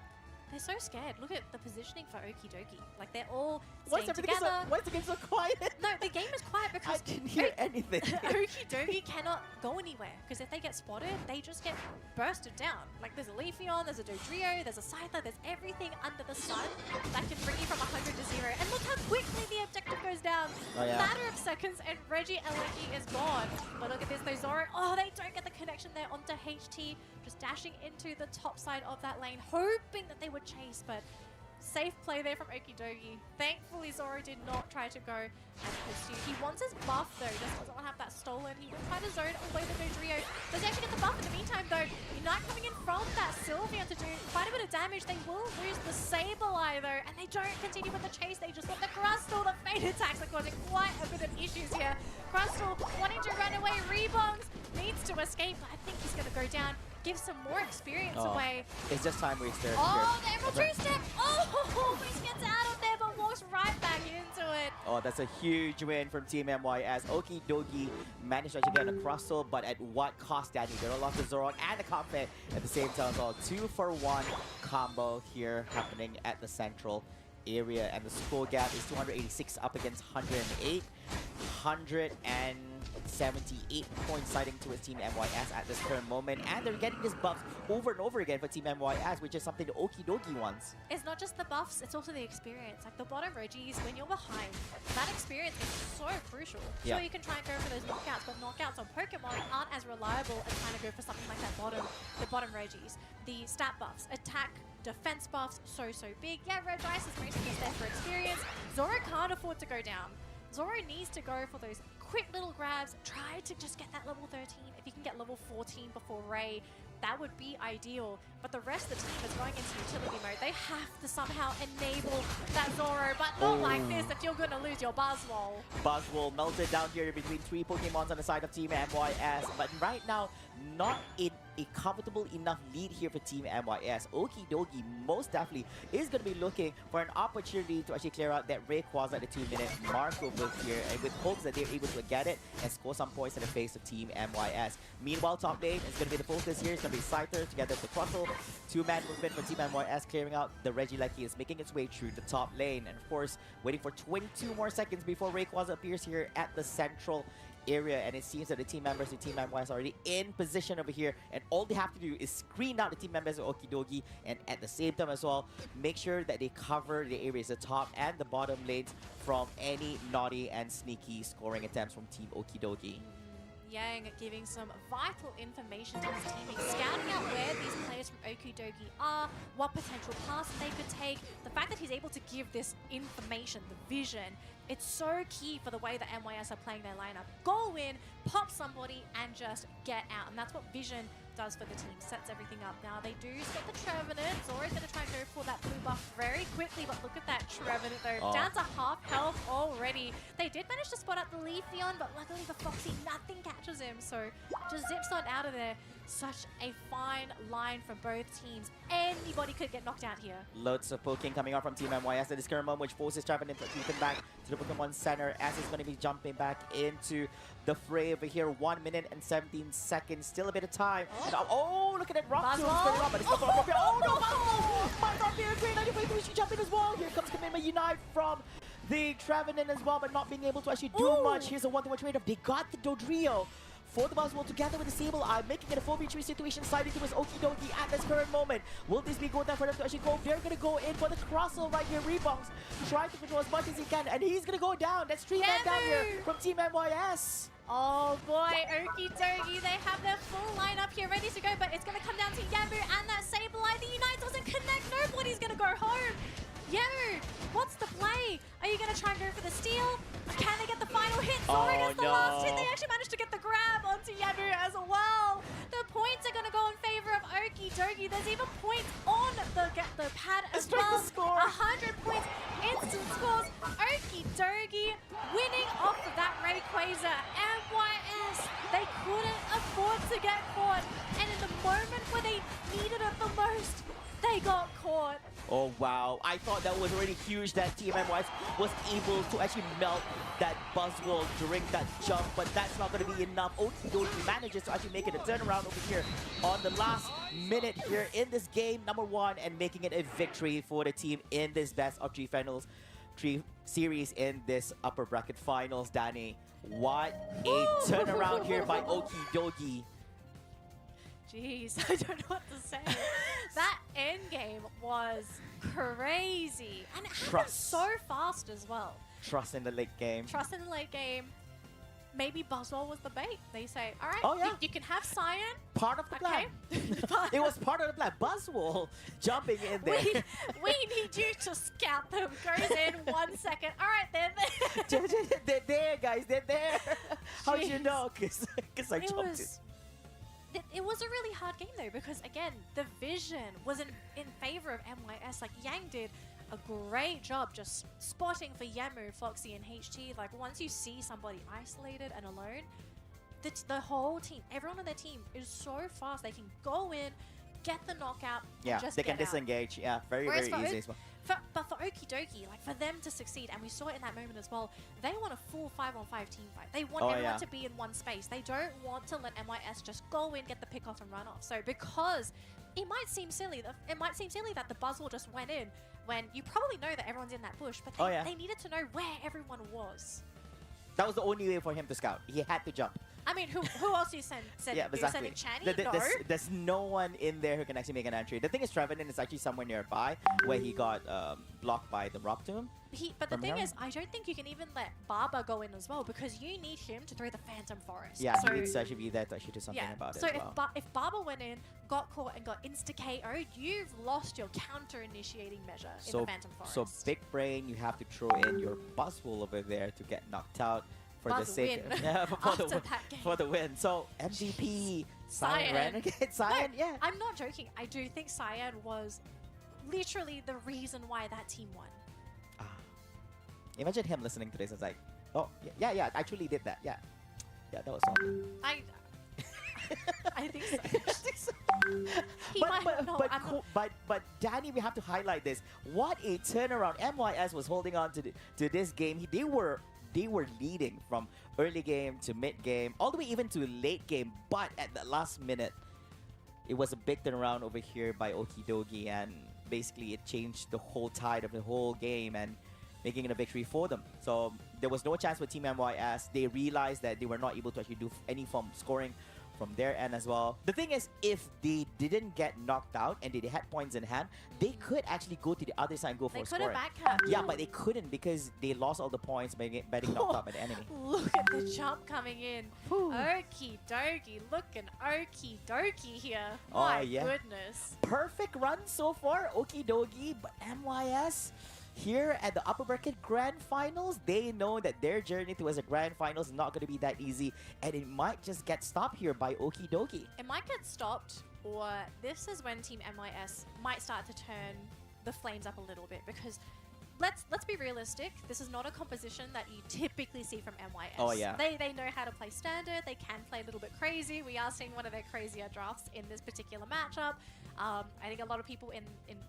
They're so scared. Look at the positioning for Okidogi. Like they're all Why is staying everything together. why is the game so quiet? No, the game is quiet I because didn't hear anything. Okidogi cannot go anywhere because if they get spotted, they just get bursted down. Like there's a Leafeon, there's a Dodrio, there's a Scyther, there's everything under the sun that can bring you from 100 to 0. And look how quickly the objective goes down. Oh, yeah. Matter of seconds and Regieleki is gone. But look at this though, Zoro. Oh, they don't get the connection there onto HT. Just dashing into the top side of that lane, hoping that they would chase, but safe play there from Okidogi. Thankfully, Zoro did not try to go and pursue. He wants his buff though, just doesn't want to have that stolen. He will try to zone away the Dodrio. Does he actually get the buff in the meantime though? Unite coming in from that Sylveon to do quite a bit of damage. They will lose the Sableye though, and they don't continue with the chase. They just let the Crustle, the Fate attacks are causing quite a bit of issues here. Crustle wanting to run away. Rebongs needs to escape, but I think he's going to go down. Give some more experience away. It's just time waster. Oh, the Emerald Two-Step! Oh, he gets out of there but walks right back into it. Oh, that's a huge win from Team MYS. Okidogi managed to actually get a Crustle, but at what cost, Danny? They lost the Zoroark and the Comfey at the same time. So 2-for-1 combo here happening at the central area. And the score gap is 286 up against 108. 178 points citing to his Team MYS at this current moment, and they're getting this buffs over and over again for Team MYS, which is something the Okidogi wants. It's not just the buffs, it's also the experience. Like the bottom Regis, when you're behind, that experience is so crucial. Sure, Yeah. you can try and go for those knockouts, but knockouts on Pokemon aren't as reliable as trying to go for something like that the bottom Regis. The stat buffs, attack, defense buffs, so big. Yeah, Red Dice is mostly just there for experience. Zoro can't afford to go down. Zoro needs to go for those quick little grabs, try to just get that level 13. If you can get level 14 before Ray, that would be ideal. But the rest of the team is going into utility mode. They have to somehow enable that Zoro, but not like this if you're going to lose your Buzzwole. Buzzwole melted down here between 3 Pokemons on the side of Team MYS, but right now, not in a comfortable enough lead here for Team MYS. Okidogi most definitely is going to be looking for an opportunity to actually clear out that Rayquaza at the 2-minute mark over here, and with hopes that they're able to get it and score some points in the face of Team MYS. Meanwhile, top lane is going to be the focus here. It's going to be Scyther together with the Crustle. 2-man movement for Team MYS, clearing out the Regieleki is making its way through the top lane, and of course, waiting for 22 more seconds before Rayquaza appears here at the central area, and it seems that the team members of Team MYS are already in position over here, and all they have to do is screen out the team members of Okidogi, and at the same time as well, make sure that they cover the areas, the top and the bottom lanes, from any naughty and sneaky scoring attempts from Team Okidogi. Yang giving some vital information to his team, scouting out where these players from Okidogi are, what potential paths they could take. The fact that he's able to give this information, the vision, it's so key for the way that MYS are playing their lineup. Go in, pop somebody, and just get out. And that's what vision does for the team, sets everything up. Now they do spot the Trevenant. Zoro's going to try and go for that blue buff very quickly, but look at that Trevenant though, down to half health already. They did manage to spot out the Leafeon, but luckily the Foxy, nothing catches him, so just zips on out of there. Such a fine line from both teams. Anybody could get knocked out here. Loads of poking coming out from Team MYS at this current moment, which forces Trevenant to keep him back to the Pokemon Center as he's going to be jumping back into the fray over here. 1 minute and 17 seconds, still a bit of time. And, oh, look at that rock tomb going on, but it's not going to oh no, my rock here, great 93, we should jump in as well. Here comes Commitment Unite from the Trevenant as well, but not being able to actually do much. Here's a 1-to-1 trade-off. They got the Dodrio for the Buzzwole together with the Sable Eye, making it a 4v3 situation, siding towards Okidoki at this current moment. Will this be go down for them to actually go? They're gonna go in for the crossel right here. Rebounds, trying to control as much as he can, and he's gonna go down. That's 3 men down here from Team MYS. Oh boy, Okie dokie, they have their full lineup here ready to go, but it's gonna come down to Yamu and that Sableye. The Unite doesn't connect, nobody's gonna go home. Yamu, what's the play? Are you gonna try and go for the steal? Can they get the final hit? Sorry, Oh, it's the last hit. They actually managed to get the grab onto Yamu as well. The points are gonna go in favor of Okie dokie. There's even points on the pad as well. 100 points, instant scores. Okie dokie winning off of that Rayquaza. MYS, they couldn't afford to get caught. And in the moment where they needed it the most, they got caught. Oh wow, I thought that was already huge that Team MYS was able to actually melt that Buzzwole during that jump, but that's not going to be enough. Okidoki manages to actually make it a turnaround over here on the last minute here in this game, number 1, and making it a victory for the team in this best of 3 finals, 3 series in this upper bracket finals. Danny, what a turnaround here by Okidoki. Jeez, I don't know what to say. That end game was crazy. And it happened Trust. so fast as well. Trust in the late game. Trust in the late game. Maybe Buzzwole was the bait. They say, all right, Oh, yeah. you can have Cyan. Part of the plan. Okay. It was part of the plan. Buzzwole jumping in there. we need you to scout them. Goes in 1 second. All right, then. They're there, guys. They're there. How'd you Jeez. know? Because I jumped it. It was a really hard game though, because again, the vision was in favor of MYS. Like, Yang did a great job just spotting for Yamu, Foxy, and HT. Like, once you see somebody isolated and alone, the whole team, everyone on their team is so fast. They can go in, get the knockout, Yeah, and just they can get out. disengage. Yeah, very, Whereas very for easy as well. But for Okidoki, like, for them to succeed, and we saw it in that moment as well, they want a full 5-on-5 team fight. They want Oh, everyone yeah. to be in one space. They don't want to let MYS just go in, get the pick off, and run off. So because it might seem silly, that the Buzzwole just went in when you probably know that everyone's in that bush, but they, Oh, yeah. they needed to know where everyone was. That was the only way for him to scout. He had to jump. I mean, who else do you send? Yeah, You're exactly. sending Channy? No. There's no one in there who can actually make an entry. The thing is, Trevenant is actually somewhere nearby where he got blocked by the Rock Tomb. But the From thing here? is, I don't think you can even let Barber go in as well, because you need him to throw the Phantom Forest. Yeah, so, he needs to actually be there to actually do something about it so as well. if Barber went in, got caught, and got insta-KO'd, you've lost your counter-initiating measure in the Phantom Forest. So big brain, you have to throw in your Buzzwole over there to get knocked out for the sake Win. yeah, After that game. for the win. So MVP, Cyan, Cyan. Renegade, Cyan, No, yeah. I'm not joking. I do think Cyan was literally the reason why that team won. Imagine him listening to this. It's like, oh, yeah, I actually did that. Yeah, that was fun. I think so. He But, might but, not. but, I'm not- but Danny, we have to highlight this. What a turnaround! MYS was holding on to this game. They were leading from early game to mid game, all the way even to late game. But at the last minute, it was a big turnaround over here by Okidoki, and basically it changed the whole tide of the whole game and making it a victory for them. So there was no chance for Team MYS. They realized that they were not able to actually do any form of scoring from their end as well. The thing is, if they didn't get knocked out and they had points in hand, they could actually go to the other side and go They for could have scoring. backcapped. Yeah, but they couldn't because they lost all the points by getting knocked out by the enemy. Look at the jump coming in. Okie dokie, looking okie dokie here. Oh, My yeah. goodness. Perfect run so far, Okidoki, but MYS here at the upper bracket grand finals, they know that their journey towards the grand finals is not going to be that easy, and it might just get stopped here by Okidoki. It might get stopped, or this is when Team MYS might start to turn the flames up a little bit, because let's be realistic. This is not a composition that you typically see from MYS. Oh, yeah. They know how to play standard. They can play a little bit crazy. We are seeing one of their crazier drafts in this particular matchup. I think a lot of people in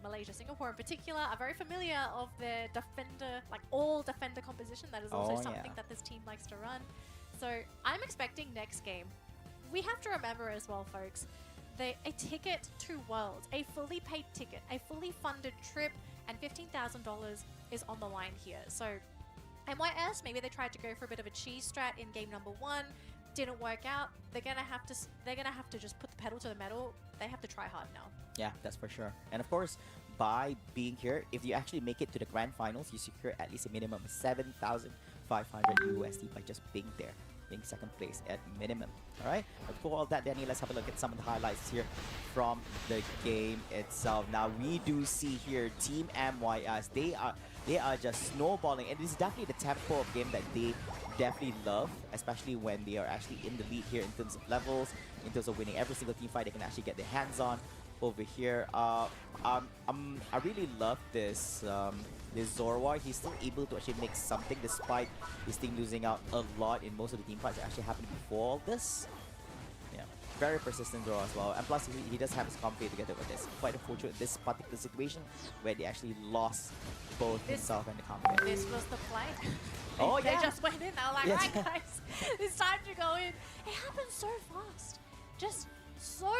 Malaysia, Singapore in particular, are very familiar of their defender, like all defender composition. That is also Oh, something yeah. that this team likes to run. So I'm expecting next game. We have to remember as well, folks, a ticket to Worlds, a fully paid ticket, a fully funded trip, and $15,000 is on the line here. So MYS, maybe they tried to go for a bit of a cheese strat in game number 1, didn't work out, they're gonna have to just put the pedal to the metal. They have to try hard now. Yeah, that's for sure. And of course, by being here, if you actually make it to the grand finals, you secure at least a minimum of 7,500 USD by just being there, being second place at minimum. All right. Before all that, Danny, let's have a look at some of the highlights here from the game itself. Now we do see here Team MYS. They are just snowballing, and this is definitely the tempo of game that they definitely love, especially when they are actually in the lead here in terms of levels, in terms of winning every single team fight they can actually get their hands on over here. I really love this this Zorwar. He's still able to actually make something despite his team losing out a lot in most of the team fights that actually happened before all this. Yeah, very persistent Zorwar as well, and plus he does have his comp together with this. Quite unfortunate this particular situation where they actually lost both himself and the comp. This was the play. Oh They yeah, just went in. They were like, Yeah. right guys, it's time to go in. It happened so fast. Just so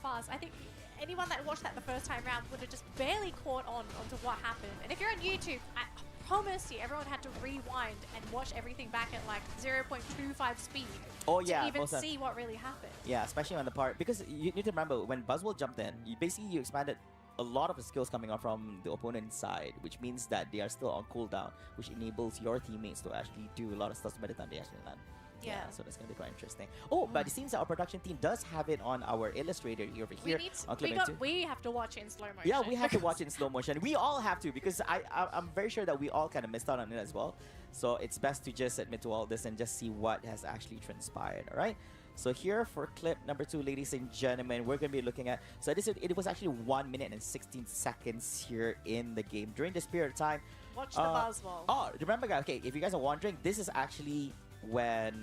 fast. I think anyone that watched that the first time round would have just barely caught on onto what happened. And if you're on YouTube, I promise you, everyone had to rewind and watch everything back at like 0.25 speed Oh yeah, to even most of- see what really happened. Yeah, especially on the part, because you need to remember when Buzzwell jumped in, you expanded a lot of the skills coming out from the opponent's side, which means that they are still on cooldown, which enables your teammates to actually do a lot of stuff by the time they actually land. Yeah. So that's gonna be quite interesting. Oh, but it seems that our production team does have it on our illustrator over here on Clip 2. We have to watch it in slow motion. Yeah, we have to watch it in slow motion. We all have to, because I'm very sure that we all kind of missed out on it as well. So it's best to just admit to all this and just see what has actually transpired. All right. So here for clip number 2, ladies and gentlemen, we're going to be looking at... So it was actually 1 minute and 16 seconds here in the game. During this period of time... Watch the Buzzwell. Oh, remember guys, okay, if you guys are wondering, this is actually when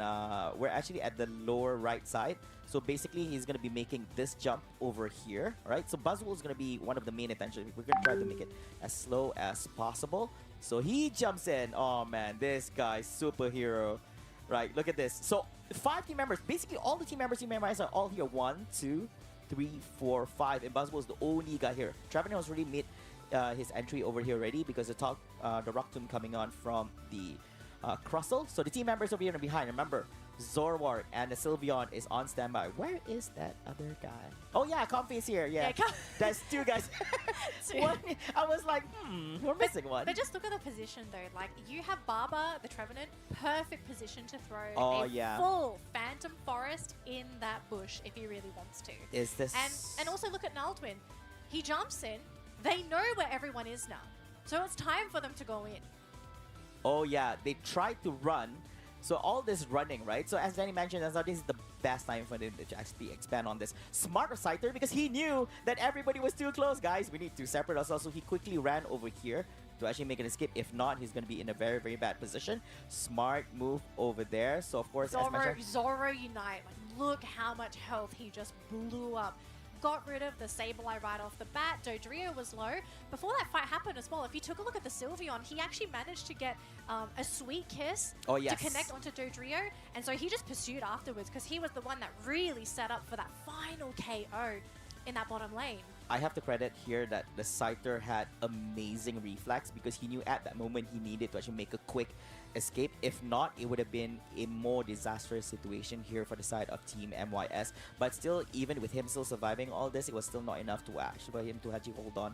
we're actually at the lower right side. So basically, he's going to be making this jump over here, right? So Buzzwell is going to be one of the main attention. We're going to try to make it as slow as possible. So he jumps in. Oh man, this guy's superhero. Right, look at this. So 5 team members, basically all the team members in MYS are all here. 1, 2, 3, 4, 5, and Buzzwell is the only guy here. Travener has already made his entry over here already because the Rock Tomb coming on from the Crustle. So the team members over here and behind. Remember, Zorwar and the Sylveon is on standby. Where is that other guy? Oh yeah, Comfy is here. Yeah, that's 2 guys. One, I was like, we're missing one. But just look at the position though. Like you have Barber, the Trevenant, perfect position to throw a full Phantom Forest in that bush if he really wants to. Is this? And also look at Naldwin. He jumps in. They know where everyone is now, so it's time for them to go in. Oh yeah, they tried to run. So all this running, right? So as Danny mentioned, this is the best time for them to actually expand on this. Smart Reciter, because he knew that everybody was too close, guys. We need to separate ourselves. So he quickly ran over here to actually make an escape. If not, he's going to be in a very, very bad position. Smart move over there. So of course, as mentioned, Zoro Unite. Like, look how much health he just blew up. Got rid of the Sableye right off the bat. Dodrio was low. Before that fight happened as well, if you took a look at the Sylveon, he actually managed to get a sweet kiss to connect onto Dodrio. And so he just pursued afterwards because he was the one that really set up for that final KO in that bottom lane. I have to credit here that the Scyther had amazing reflex because he knew at that moment he needed to actually make a quick escape. If not, it would have been a more disastrous situation here for the side of Team MYS. But still, even with him still surviving all this, it was still not enough to actually for him to actually hold on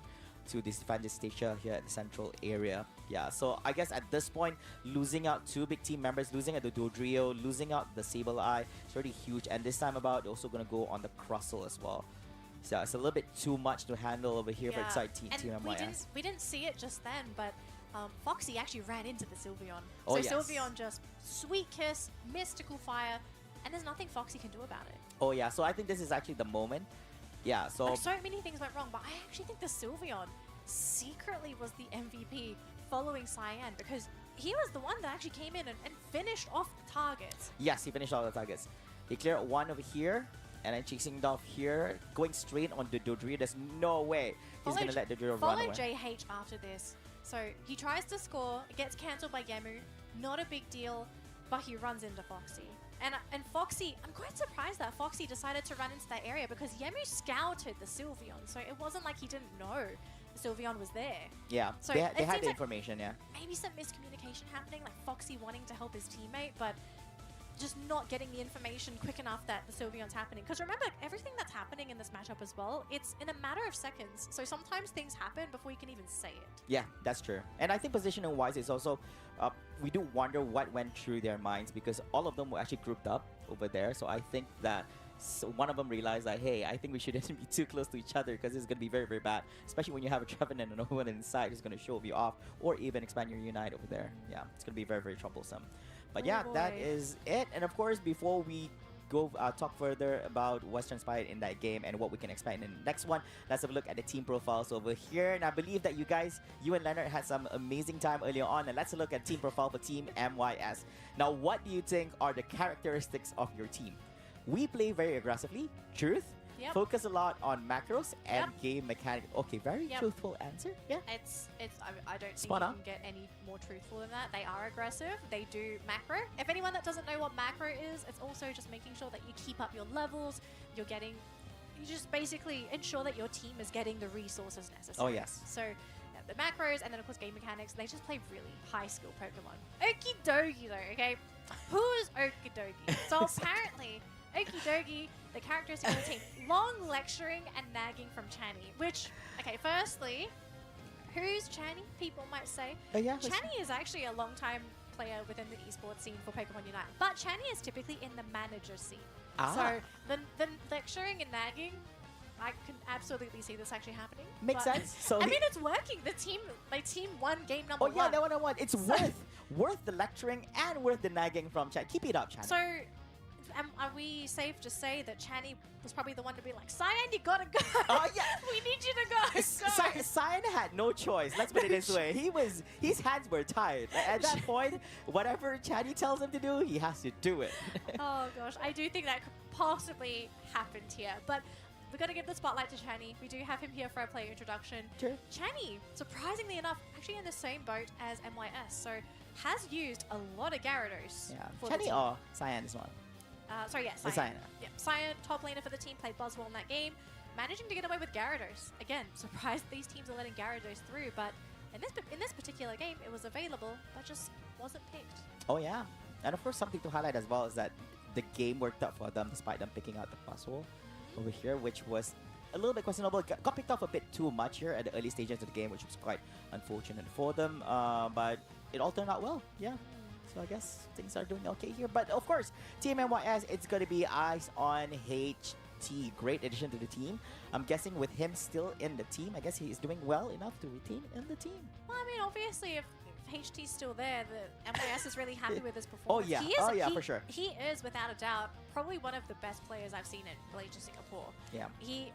to this defend stage here at the central area. Yeah, so I guess at this point, losing out 2 big team members, losing out the Dodrio, losing out the Sableye, it's already huge. And this time about, also going to go on the Crustle as well. So it's a little bit too much to handle over here for the side Team MYS. We didn't see it just then, but Foxy actually ran into the Sylveon. Oh, so yes. Sylveon just sweet kiss, mystical fire, and there's nothing Foxy can do about it. Oh yeah, so I think this is actually the moment. Yeah, so... Like, so many things went wrong, but I actually think the Sylveon secretly was the MVP following Cyan because he was the one that actually came in and finished off the targets. Yes, he finished all the targets. He cleared one over here, and then chasing it off here, going straight on the Dodrio. There's no way he's going to let Dodrio run away. Follow JH after this. So he tries to score, it gets cancelled by Yemu. Not a big deal, but he runs into Foxy. And Foxy, I'm quite surprised that Foxy decided to run into that area because Yemu scouted the Sylveon. So it wasn't like he didn't know the Sylveon was there. Yeah, so they had the information, yeah. Maybe some miscommunication happening, like Foxy wanting to help his teammate, but just not getting the information quick enough that the Sylveon's happening. Because remember, everything that's happening in this matchup as well, it's in a matter of seconds. So sometimes things happen before you can even say it. Yeah, that's true. And I think positioning wise is also, we do wonder what went through their minds because all of them were actually grouped up over there. So I think that one of them realized that, hey, I think we shouldn't be too close to each other because it's going to be very, very bad. Especially when you have a Trevenant and no one inside who's going to shove you off or even expand your Unite over there. Yeah, it's going to be very, very troublesome. But yeah, that is it. And of course, before we go talk further about what's transpired in that game and what we can expect in the next one, let's have a look at the team profiles over here. And I believe that you and Leonard had some amazing time earlier on. And let's look at team profile for Team MYS. Now, what do you think are the characteristics of your team? We play very aggressively, truth. Yep. Focus a lot on macros and Yep. game mechanics. Okay, very truthful answer. Yeah. I don't think Spot you on. can get any more truthful than that. They are aggressive. They do macro. If anyone that doesn't know what macro is, it's also just making sure that you keep up your levels. You just basically ensure that your team is getting the resources necessary. Oh, yes. So yeah, the macros and then of course game mechanics. They just play really high skill Pokemon. Okie dokie though. Okay, who is Okie dokie? So apparently. Okie dokie, the characteristic of the team. Long lecturing and nagging from Channy. Which, okay, firstly, who's Channy? People might say. Oh, yeah. Channy is actually a long-time player within the esports scene for Pokemon Unite. But Channy is typically in the manager scene. So the lecturing and nagging, I can absolutely see this actually happening. Makes But- sense. So I mean, it's working. My team won game number oh yeah, one. that one I won. It's worth the lecturing and worth the nagging from Chan. Keep it up, Chan. So, are we safe to say that Channy was probably the one to be like, Cyan, you gotta go. Oh yeah, we need you to go. Cyan had no choice. Let's put it this way. His hands were tied. At that point, whatever Channy tells him to do, he has to do it. Oh gosh, I do think that could possibly happened here, but we're gonna give the spotlight to Channy. We do have him here for our player introduction. Sure. Channy, surprisingly enough, actually in the same boat as MYS, so has used a lot of Gyarados. Yeah, for the Channy team. or Cyan this one. Sorry, yeah, The Cyan. Cyan. Yeah, Cyan, top laner for the team, played Buzzwole in that game, managing to get away with Gyarados. Again, surprised these teams are letting Gyarados through, but in this particular game, it was available, but just wasn't picked. Oh yeah, and of course something to highlight as well is that the game worked out for them despite them picking out the Buzzwole over here, which was a little bit questionable. Got picked off a bit too much here at the early stages of the game, which was quite unfortunate for them. But it all turned out well. Yeah. So I guess things are doing okay here. But of course, Team MYS, it's going to be eyes on HT. Great addition to the team. I'm guessing with him still in the team, I guess he is doing well enough to retain in the team. Well, I mean, obviously, if HT's still there, the MYS is really happy with his performance. Oh yeah, for sure. He is, without a doubt, probably one of the best players I've seen in Malaysia, Singapore. Yeah.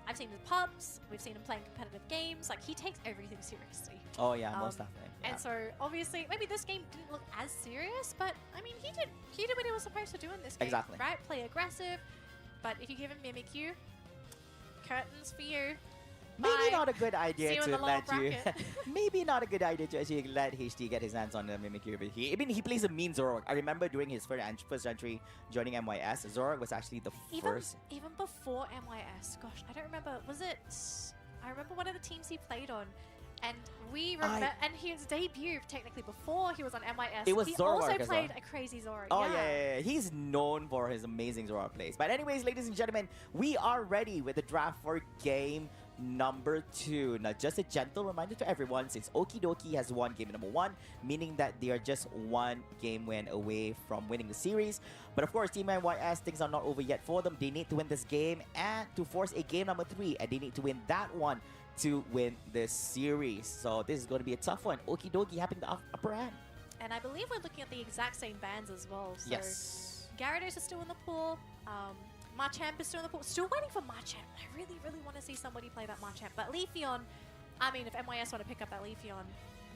I've seen him in pubs, we've seen him playing competitive games, like he takes everything seriously. Oh yeah, most definitely. Yeah. And so obviously, maybe this game didn't look as serious, but I mean, he did what he was supposed to do in this game. Exactly. Right? Play aggressive, but if you give him Mimikyu, curtains for you. Maybe Bye. not a good idea See you in to the lower let you. bracket. Maybe not a good idea to actually let HT get his hands on the Mimikyu. But he plays a mean Zoroark. I remember during his first entry joining MYS, Zoroark was actually the first. Even before MYS, gosh, I don't remember. I remember one of the teams he played on, and and his debut technically before he was on MYS. It was he Zoroark also as played well. a crazy Zoroark. Oh yeah. He's known for his amazing Zoroark plays. But anyways, ladies and gentlemen, we are ready with the draft for game number 2. Now, just a gentle reminder to everyone, since Okie Dokie has won game number 1, meaning that they are just one game win away from winning the series. But of course, Team MYS, things are not over yet for them. They need to win this game and to force a game number 3, and they need to win that one to win this series. So this is going to be a tough one. Okie Dokie having the upper hand. And I believe we're looking at the exact same bands as well. So Yes. Gyarados is still in the pool. Machamp is still in the pool. Still waiting for Machamp. I really, really want to see somebody play that Machamp. But Leafeon, I mean, if MYS want to pick up that Leafeon,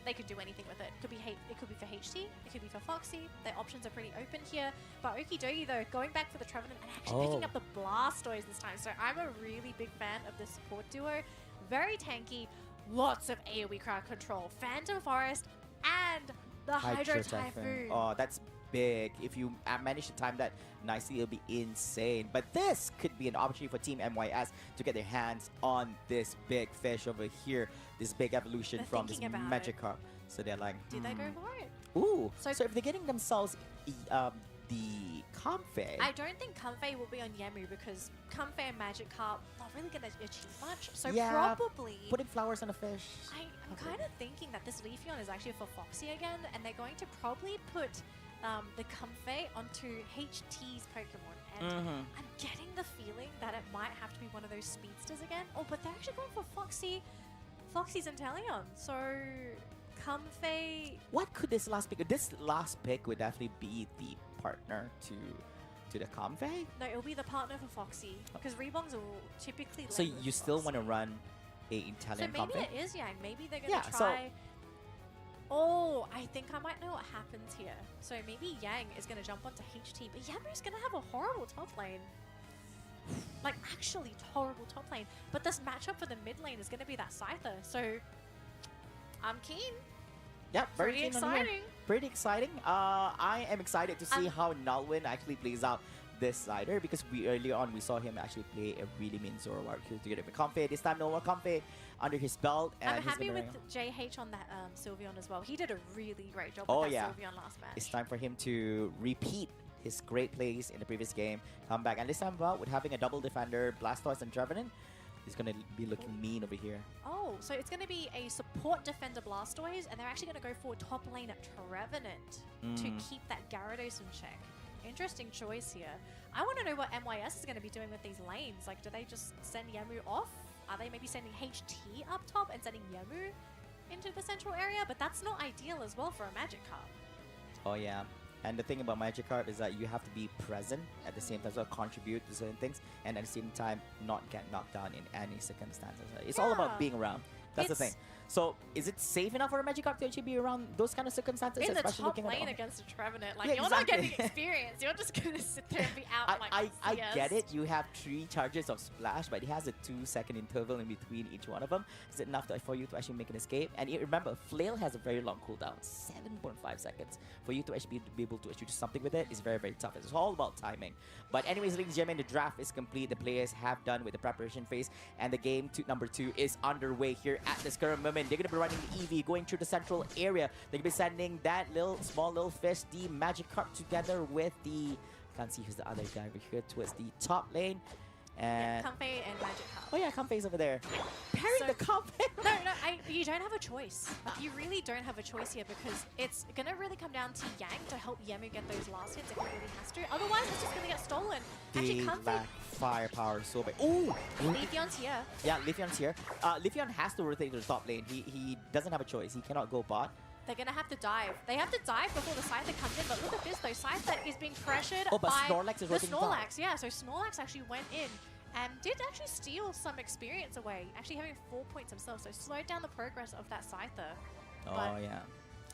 they could do anything with it. It could be for HT, it could be for Foxy. Their options are pretty open here. But Okie Dokie, though, going back for the Trevenant and actually picking up the Blastoise this time. So I'm a really big fan of this support duo. Very tanky, lots of AoE crowd control, Phantom Forest, and the Hydro Typhoon. Oh, that's big. If you manage to time that nicely, it'll be insane. But this could be an opportunity for Team MYS to get their hands on this big fish over here, this big evolution They're from this thinking about Magikarp. So they're like, Did they go for it? ooh. So- So if they're getting themselves the Comfey. I don't think Comfey will be on Yamu because Comfey and Magikarp not really going to achieve much. So Yeah, probably putting flowers on a fish. I'm kind of thinking that this Leafeon is actually for Foxy again, and they're going to probably put the Comfey onto HT's Pokemon. And I'm getting the feeling that it might have to be one of those speedsters again. Oh, but they're actually going for Foxy's Inteleon. So Comfey. What could this last pick? This last pick would definitely be the partner to the Comfey. No, it'll be the partner for Foxy because Rebongs will typically. So lane with you still want to Foxy. run a Inteleon So maybe Comfey? it is Yang. Maybe they're gonna Yeah, so- try. Oh, I think I might know what happens here. So maybe Yang is gonna jump onto HT, but Yamu's gonna have a horrible top lane. Like actually horrible top lane. But this matchup for the mid lane is gonna be that Scyther. So I'm keen. Yeah, very Pretty keen on here. exciting. Pretty exciting. I am excited to see how Nalwyn actually plays out this Slider because earlier on we saw him actually play a really mean Zoroark together with Comfey. This time no more Comfey under his belt. And I'm he's happy gonna- with JH on that Sylveon as well. He did a really great job Oh, with that yeah. Sylveon last match. It's time for him to repeat his great plays in the previous game, come back, and this time about with having a double defender, Blastoise and Trevenant, he's gonna be looking mean over here. Oh, so it's going to be a support defender Blastoise, and they're actually going to go for top lane at Trevenant to keep that Gyarados in check. Interesting choice here. I want to know what MYS is going to be doing with these lanes. Like, do they just send Yamu off? Are they maybe sending HT up top and sending Yamu into the central area? But that's not ideal as well for a Magikarp. Oh yeah. And the thing about Magikarp is that you have to be present at the same time, so contribute to certain things, and at the same time not get knocked down in any circumstances. It's all about Yeah. being around. That's the It's- thing. So is it safe enough for a Magikarp to actually be around those kind of circumstances? In the especially top looking at lane the- against a Trevenant, like Yeah, you're not exactly. getting experience. You're just gonna sit there and be out like I CS. get it. You have 3 charges of Splash, but it has a 2-second interval in between each one of them. Is it enough for you to actually make an escape? And remember, Flail has a very long cooldown, 7.5 seconds. For you to actually be able to actually do something with it is very, very tough. It's all about timing. But anyways, ladies and gentlemen, the draft is complete. The players have done with the preparation phase, and the game number 2 is underway here at this current moment. They're going to be running the EV, going through the central area. They're going to be sending that small little fish, the Magikarp, together with the... Can't see who's the other guy over here towards the top lane. And... Comfey and Magikarp. Oh yeah, Comfey's over there. Pairing So- the Comfey. No, you don't have a choice. You really don't have a choice here because it's gonna really come down to Yang to help Yamu get those last hits if he really has to. Otherwise, it's just gonna get stolen. Actually, They Comfey, lack firepower so big. Ooh! Leafeon's here. Yeah, Leafeon's here. Leafeon has to rotate to the top lane. He doesn't have a choice. He cannot go bot. They're gonna have to dive. They have to dive before the Scyther comes in. But look at this though, Scyther is being pressured Oh, but by Snorlax is the rotating top. Snorlax. Yeah, so Snorlax actually went in and did actually steal some experience away. Actually having 4 points himself, so slowed down the progress of that Scyther. Oh But- yeah.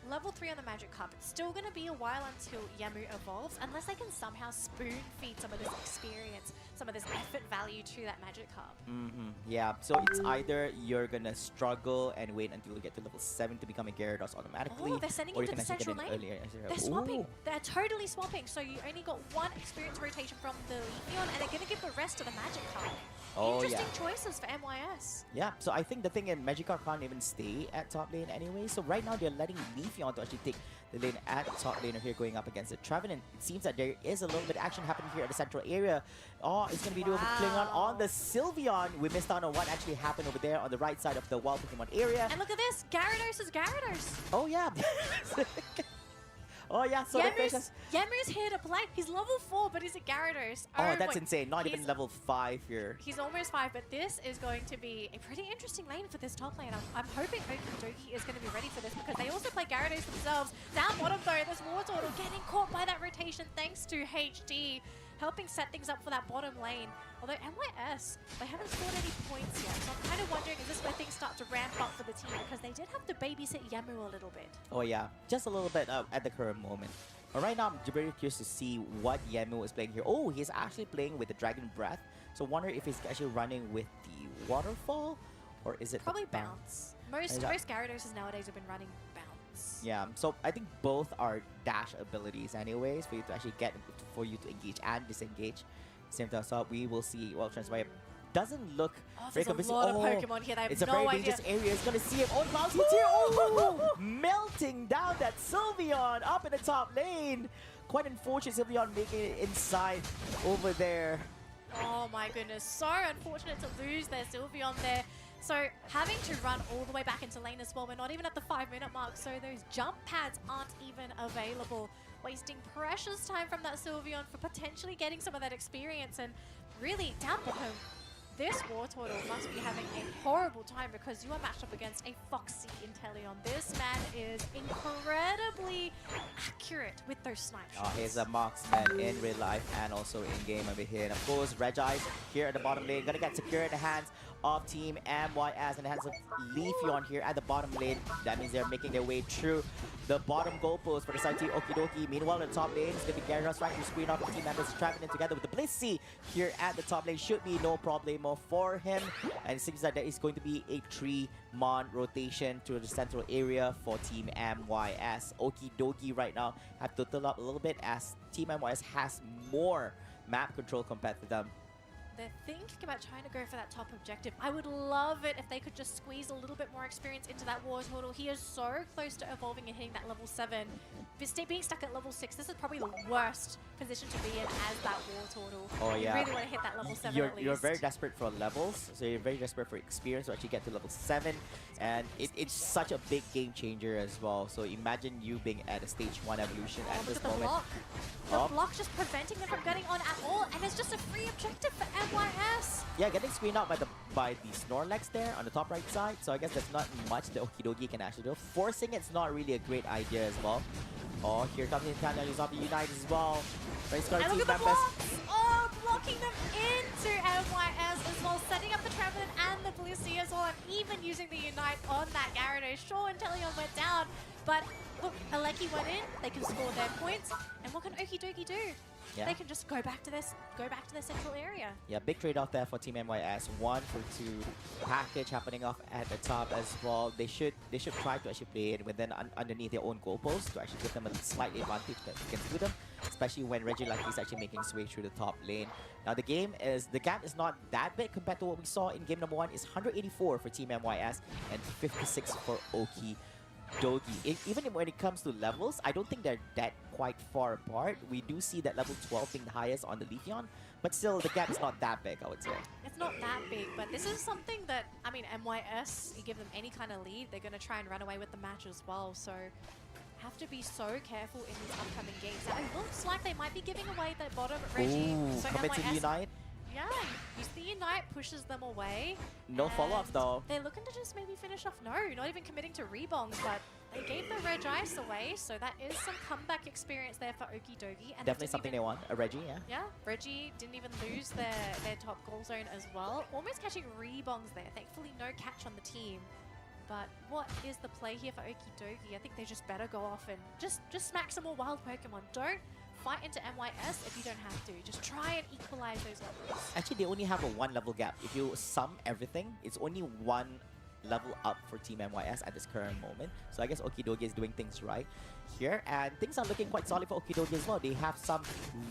Level 3 on the Magikarp. It's still going to be a while until Yamu evolves, unless they can somehow spoon feed some of this experience, some of this effort value to that Magikarp. Yeah, so it's either you're gonna struggle and wait until you get to level 7 to become a Gyarados automatically, Oh, they're sending or you you to can the actually get central in lane. earlier. They're swapping. Ooh. They're totally swapping. So you only got 1 experience rotation from the Leafeon, and they're going to give the rest to the Magikarp. Oh, Interesting yeah. choices for MYS. Yeah, so I think the thing is Magikarp can't even stay at top lane anyway. So right now they're letting Leafeon to actually take the lane at top laner here going up against the Trevenant. It seems that there is a little bit of action happening here at the central area. Oh, it's going to be doing playing on the Sylveon. We missed out on what actually happened over there on the right side of the wild Pokemon area. And look at this. Gyarados is Gyarados. Oh, yeah. Oh, yeah. So the fish has... Yamu's here to play. He's level 4, but he's a Gyarados. Oh, that's wait. insane. Not even He's- level 5 here. He's almost 5, but this is going to be a pretty interesting lane for this top lane. I'm hoping Okidogi is going to be ready for this because they also play Gyarados themselves. Down bottom though, this Wartortle getting caught by that rotation thanks to HD, helping set things up for that bottom lane. Although MYS, they haven't scored any points yet, so I'm kind of wondering, is this where things start to ramp up for the team? Because they did have to babysit Yamu a little bit. Oh yeah, just a little bit at the current moment. But right now, I'm very curious to see what Yamu is playing here. Oh, he's actually playing with the Dragon Breath. So wonder if he's actually running with the Waterfall, or is it Probably the bounce. Most Gyaradoses nowadays have been running bounce. Yeah, so I think both are dash abilities anyways for you to actually for you to engage and disengage. Same time, so we will see what transpires. Doesn't look very There's a convincing. lot of Pokemon here. They have it's a no very idea. dangerous area. It's gonna see him. Oh, the bounce hits here. Oh, melting down that Sylveon up in the top lane. quite unfortunate. Sylveon making it inside over there. Oh my goodness, so unfortunate to lose their Sylveon there. So having to run all the way back into lane as well. We're not even at the 5-minute mark, so those jump pads aren't even available. Wasting precious time from that Sylveon for potentially getting some of that experience. And really, down bottom, this Wartortle must be having a horrible time because you are matched up against a foxy Inteleon. This man is incredibly accurate with those snipe shots. He's a marksman in real life and also in game over here. And of course, Regis here at the bottom lane, gonna get secure in the hands of Team MYS and the hands of Leafeon here at the bottom lane. That means they're making their way through the bottom goalpost for the side team Okidoki. Meanwhile, in the top lane, it's going to be Gyarados trying to screen off the team members, trapping in together with the blissey here at the top lane. Should be no problemo for him. And it seems like there is going to be a 3-mon rotation to the central area for Team MYS. Okidoki right now have to total up a little bit as Team MYS has more map control compared to them. They're thinking about trying to go for that top objective. I would love it if they could just squeeze a little bit more experience into that Wartortle. He is so close to evolving and hitting that level 7. But being stuck at level 6, this is probably the worst position to be in as that Wartortle. Oh yeah. You really want to hit that level 7 at least. You're very desperate for levels, so you're very desperate for experience to actually get to level 7. And it's such a big game changer as well. So imagine you being at a stage 1 evolution at this moment. Block. The block just preventing them from getting on at all, and it's just a free objective for MYS. Yeah, getting screened out by the Snorlax there on the top right side. So I guess there's not much that Okidoki can actually do. Forcing it's not really a great idea as well. Oh, here comes the Nintendo Uozumi Unite as well. Race card And team look at the members. blocks! Oh, blocking them into MYS as well, setting up the Trevenant and the Blissey as well, and even using the Unite on that Gyarados. Sure, Inteleon went down, but look, Aleki went in, they can score their points, and what can Okidoki do? Yeah. They can just go back to their central area. Yeah, big trade-off there for Team MYS. 1 for 2 package happening off at the top as well. They should try to actually play it within underneath their own goalposts to actually give them a slight advantage against them, especially when Regieleki is actually making his way through the top lane. Now the gap is not that big compared to what we saw in game number 1. It's 184 for Team MYS and 56 for Okidoki. Even when it comes to levels, I don't think they're that quite far apart. We do see that level 12 being the highest on the Leafeon, but still the gap is not that big, I would say. It's not that big, but this is something that, I mean, MYS, you give them any kind of lead, they're going to try and run away with the match as well, so have to be so careful in these upcoming games. Now, it looks like they might be giving away that bottom Reggie. Ooh, So commit to the MYS Unite. Yeah, use the Unite, pushes them away. No follow-ups though. They're looking to just maybe finish off. No, not even committing to rebongs, but they gave the Regice away, so that is some comeback experience there for Okidoki. And Definitely something they want. A Reggie, yeah. Yeah, Reggie didn't even lose their top goal zone as well. Almost catching rebongs there. Thankfully, no catch on the team. But what is the play here for Okidoki? I think they just better go off and just smack some more wild Pokemon. Don't fight into MYS if you don't have to. Just try and equalize those levels. Actually, they only have a 1 level gap. If you sum everything, it's only 1 level up for Team MYS at this current moment. So I guess Okidoki is doing things right here. And things are looking quite solid for Okidoki as well. They have some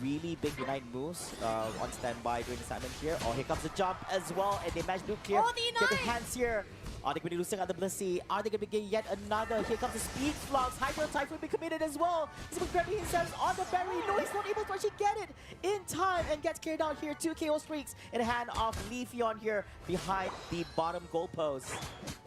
really big Unite moves on standby during the assignment here. Oh, here comes the jump as well. And they managed to clear. Oh, the Unite! Get the hands here. Are they going to be losing out the Blissey? Are they going to be getting yet another? Here comes the Speed Flux. Hydro Typhoon will be committed as well. He's going to be grabbing himself on the berry. No, he's not able to actually get it in time and gets carried out here. 2 KO streaks in the hand of Leafeon here behind the bottom goalpost.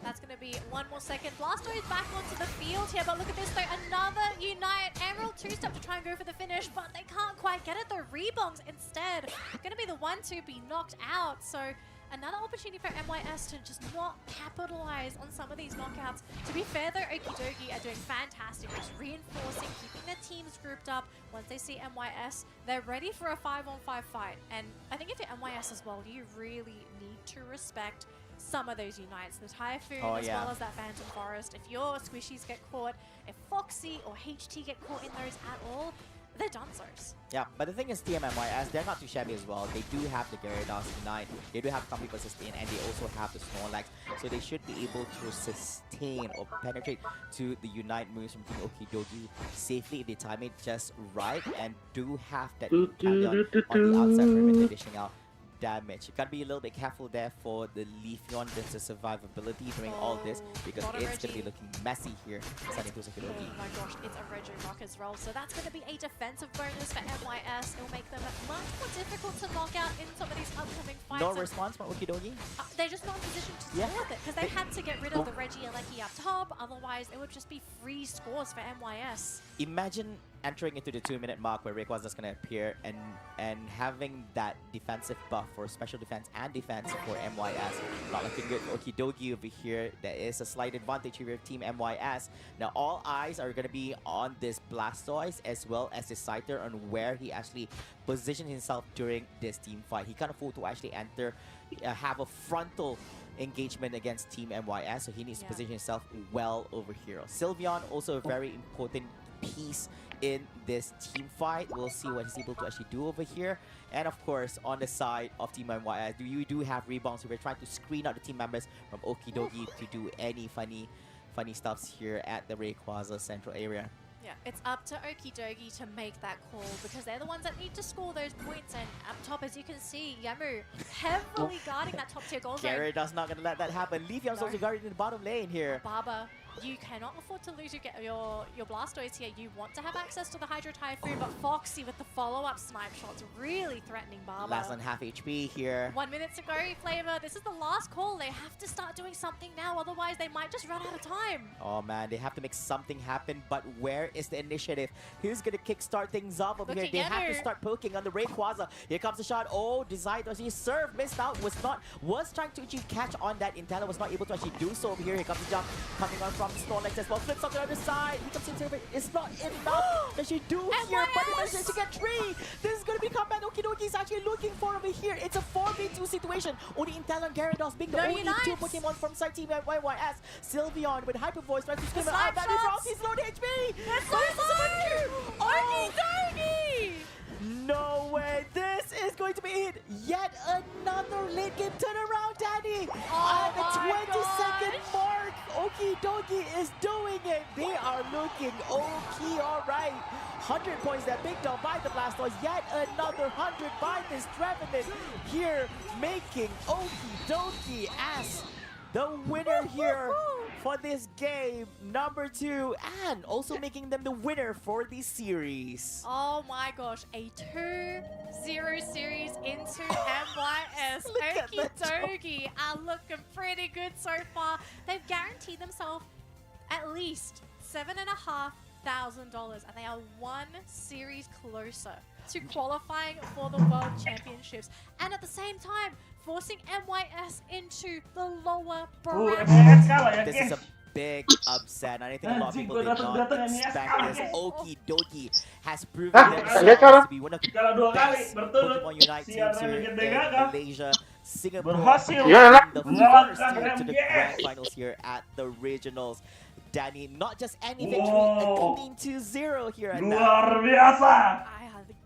That's going to be 1 more second. Blastoise back onto the field here, but look at this though. Another Unite. Emerald 2-step to try and go for the finish, but they can't quite get it. The rebongs instead. Going to be the one to be knocked out. So another opportunity for MYS to just not capitalize on some of these knockouts. To be fair though, Okidoki are doing fantastic, just reinforcing, keeping their teams grouped up. Once they see MYS, they're ready for a 5-on-5 fight. And I think if you're MYS as well, you really need to respect some of those Unites. The Typhoon as well as that Phantom Forest. If your squishies get caught, if Foxy or HT get caught in those at all, they're donesos. Yeah, but the thing is TMMYS, they're not too shabby as well. They do have the Gyarados Unite, they do have Comfy for Sustain, and they also have the Snorlax. So they should be able to sustain or penetrate to the Unite moves from Team Okidoki safely if they time it just right and do have that Pantheon on the outside perimeter dishing out damage. You gotta be a little bit careful there for the Leafeon versus survivability during all this, because not a it's gonna be Reggie. looking messy here. Sending to Oh Sakidogi. my gosh, it's a Regi Rock as well. So that's going to be a defensive bonus for MYS. It will make them much more difficult to knock out in some of these upcoming fights. No And, response from Okidogi. they're just not in position to Yeah. deal with it because they had to get rid of the Reggie Alecki up top. Otherwise, it would just be free scores for MYS. Imagine entering into the 2-minute mark where Rayquaza's gonna appear and having that defensive buff for special defense and defense for MYS. Not looking good for Okidogi over here. There is a slight advantage here with Team MYS. Now all eyes are gonna be on this Blastoise as well as the Scyther on where he actually positioned himself during this team fight. He can't afford to actually enter, have a frontal engagement against Team MYS, so he needs to position himself well over here. Sylveon also a very important piece in this team fight. We'll see what he's able to actually do over here. And of course, on the side of Team MYS, you do have rebounds, so we're trying to screen out the team members from Okidogi to do any funny stuffs here at the Rayquaza central area. Yeah, it's up to Okidogi to make that call because they're the ones that need to score those points. And up top, as you can see, Yamu heavily guarding that top tier goal zone. Gyarados not gonna let that happen. Leafeon's also guarding in the bottom lane here. Barber, you cannot afford to lose your Blastoise here. You want to have access to the Hydro Typhoon, but Foxy with the follow-up snipe shots really threatening Barber. Last on half HP here. 1 minute to go, Flavor. This is the last call. They have to start doing something now, otherwise they might just run out of time. Oh man, they have to make something happen, but where is the initiative? Who's gonna kickstart things off over here? They have to start poking on the Rayquaza. Here comes the shot. Oh, desired to actually serve, missed out, was trying to actually catch on that Intella, was not able to actually do so over here. Here comes the jump coming on from Snorlax as well. Flips on the other side. He comes into it. It's not enough that she do here, but he manages to get 3. This is gonna be combat Okidogi is actually looking for over here. It's a 4v2 situation. Only Intella and Gyarados being the only 2 Pokemon from side team at YYS. Sylveon with Hyper Voice tries to scream out that he's low HP. Okidogi! No way! This is going to be it! Yet another late game turnaround, Danny! At the 22nd mark, Okidogi is doing it! They are looking okay, alright! 100 points that picked up by the Blastoise, yet another 100 by this Trevenant here, making Okidogi as the winner here for this game, number 2, and also making them the winner for the series. Oh my gosh, a 2-0 series into MYS. Okidogi are looking pretty good so far. They've guaranteed themselves at least $7,500, and they are 1 series closer to qualifying for the World Championships. And at the same time, forcing MYS into the lower bracket. This is a big upset. I think a lot of people did not expect this. Okidogi has proven themselves to be one of the best Pokemon Unite teams here in Malaysia. Singapore Berhasil the first team to the grand finals here at the regionals. Danny, not just any victory, a clean 2-0 here at Luar biasa.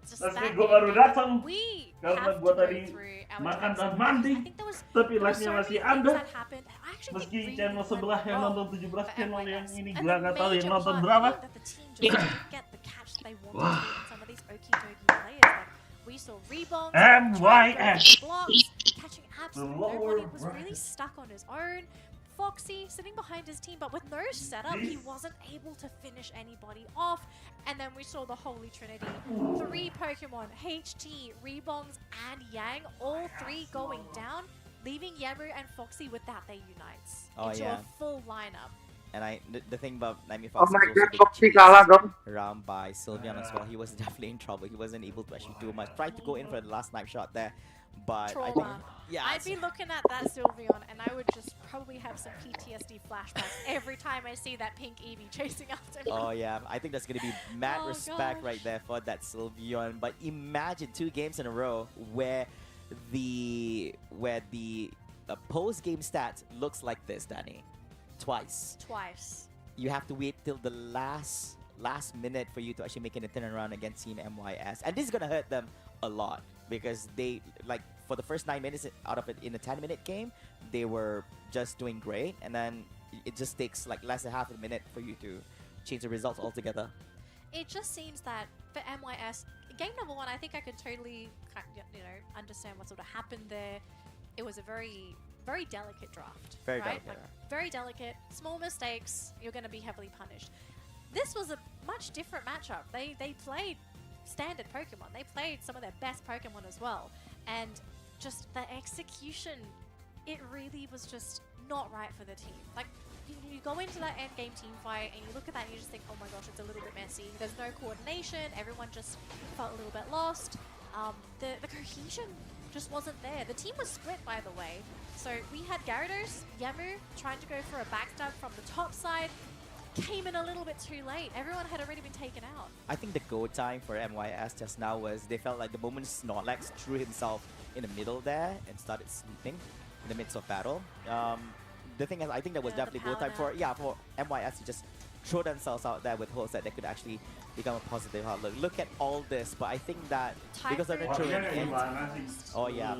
Just Tapi that gue baru game, datang we karena have gue to go tadi through our makan checks. dan mandi, I think there was tapi so live-nya many masih things ada. that happened. I actually Meski really channel went sebelah yang well nonton 17 for channel yang MYS. ini And gue the nggak tahu yang major nonton part berapa. that the team just didn't get the catch they wanted to in some of these Okidogi players. Like we saw rebounds, MYS. blocks, catching absolutely lower nobody, was really stuck on his own. Foxy sitting behind his team, but with no setup, he wasn't able to finish anybody off. And then we saw the Holy Trinity. 3 Pokemon, HT, Rebongs, and Yang, all 3 going down, leaving Yamu and Foxy without their unites into a full lineup. And the thing about Naimi Oh Fox my is god, also Foxy kalah dong. around by Sylveon as well. He was definitely in trouble. He wasn't able to actually do much. Tried to go in for the last snipe shot there, but I think, Trauma. yeah, I'd be looking at that Sylveon and I would just probably have some PTSD flashbacks every time I see that pink Eevee chasing after me. oh yeah, I think that's gonna be mad Oh, respect gosh. right there for that Sylveon. But imagine 2 games in a row where the post game stats looks like this, Danny. Twice. You have to wait till the last minute for you to actually make a turnaround against Team MYS, and this is gonna hurt them a lot because they, like, for the first 9 minutes out of it in a 10-minute game, they were just doing great, and then it just takes like less than half a minute for you to change the results altogether. It just seems that for MYS, game number 1, I think I could totally, understand what sort of happened there. It was a very, very delicate draft. Very right? delicate. Very delicate. Small mistakes, you're going to be heavily punished. This was a much different matchup. They played standard Pokemon. They played some of their best Pokemon as well. And just the execution, it really was just not right for the team. Like, you go into that end game team fight and you look at that and you just think, oh my gosh, it's a little bit messy. There's no coordination. Everyone just felt a little bit lost. The cohesion just wasn't there. The team was split, by the way. So we had Gyarados, Yamu trying to go for a backstab from the top side. Came in a little bit too late. Everyone had already been taken out. I think the go time for MYS just now was they felt like the moment Snorlax threw himself in the middle there and started sleeping in the midst of battle. The thing is, I think that was definitely go time for MYS to just throw themselves out there with hopes that they could actually become a positive outlook. Look at all this, but I think that because they're not throwing in. Oh yeah,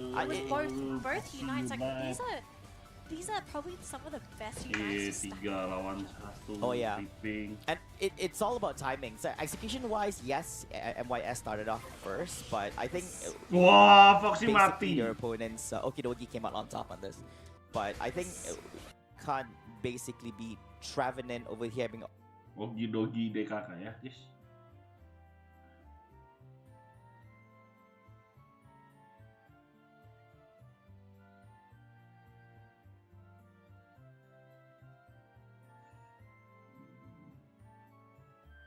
both unites. Like these are probably some of the best unites. Oh yeah, and it's all about timing. So execution-wise, yes, MYS started off first, but I think Wah, Foxy basically mati. their opponents, Okidogi came out on top on this. But I think can't basically beat Trevenant over here having Okidogi DKK ya, yes.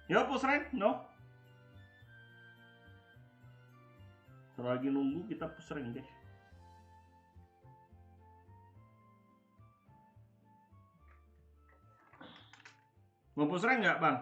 Yo, push rank? No? Selagi nunggu kita push rank, guys. Mau push rank nggak, Bang?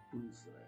Push rank.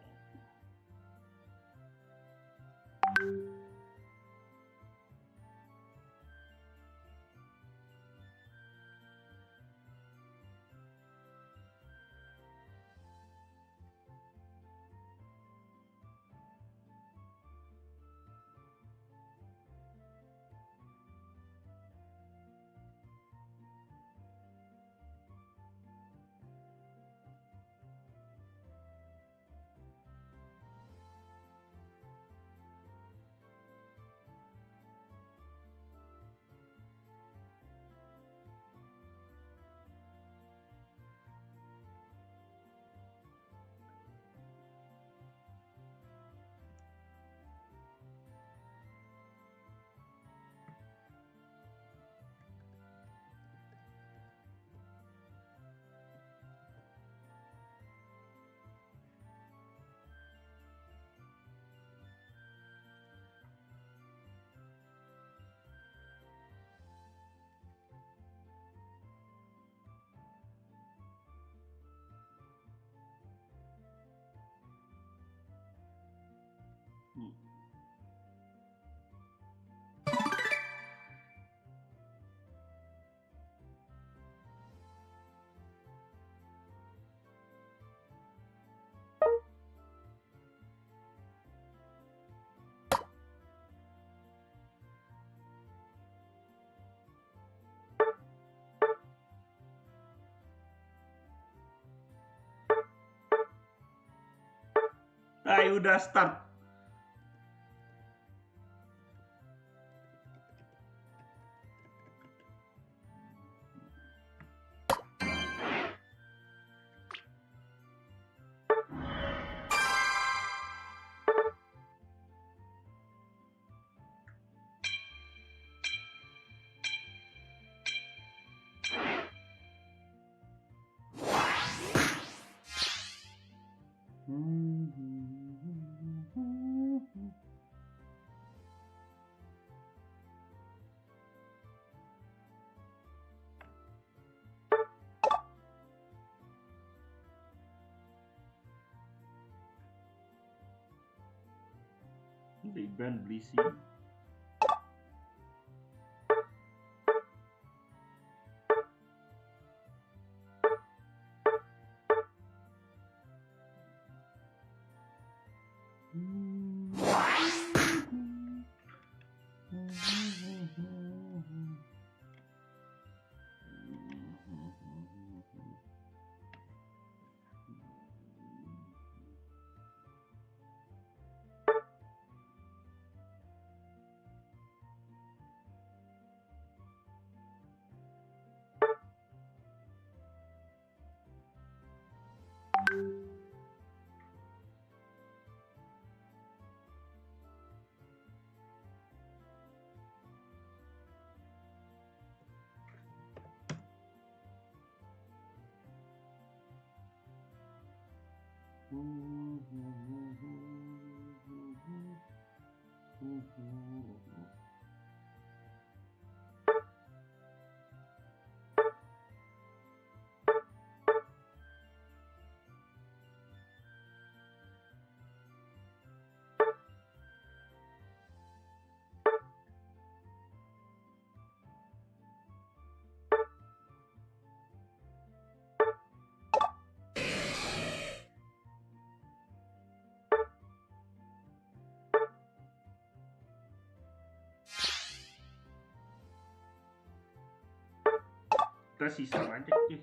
Ayo udah start. They ban blissey. Kita sisa aja sih.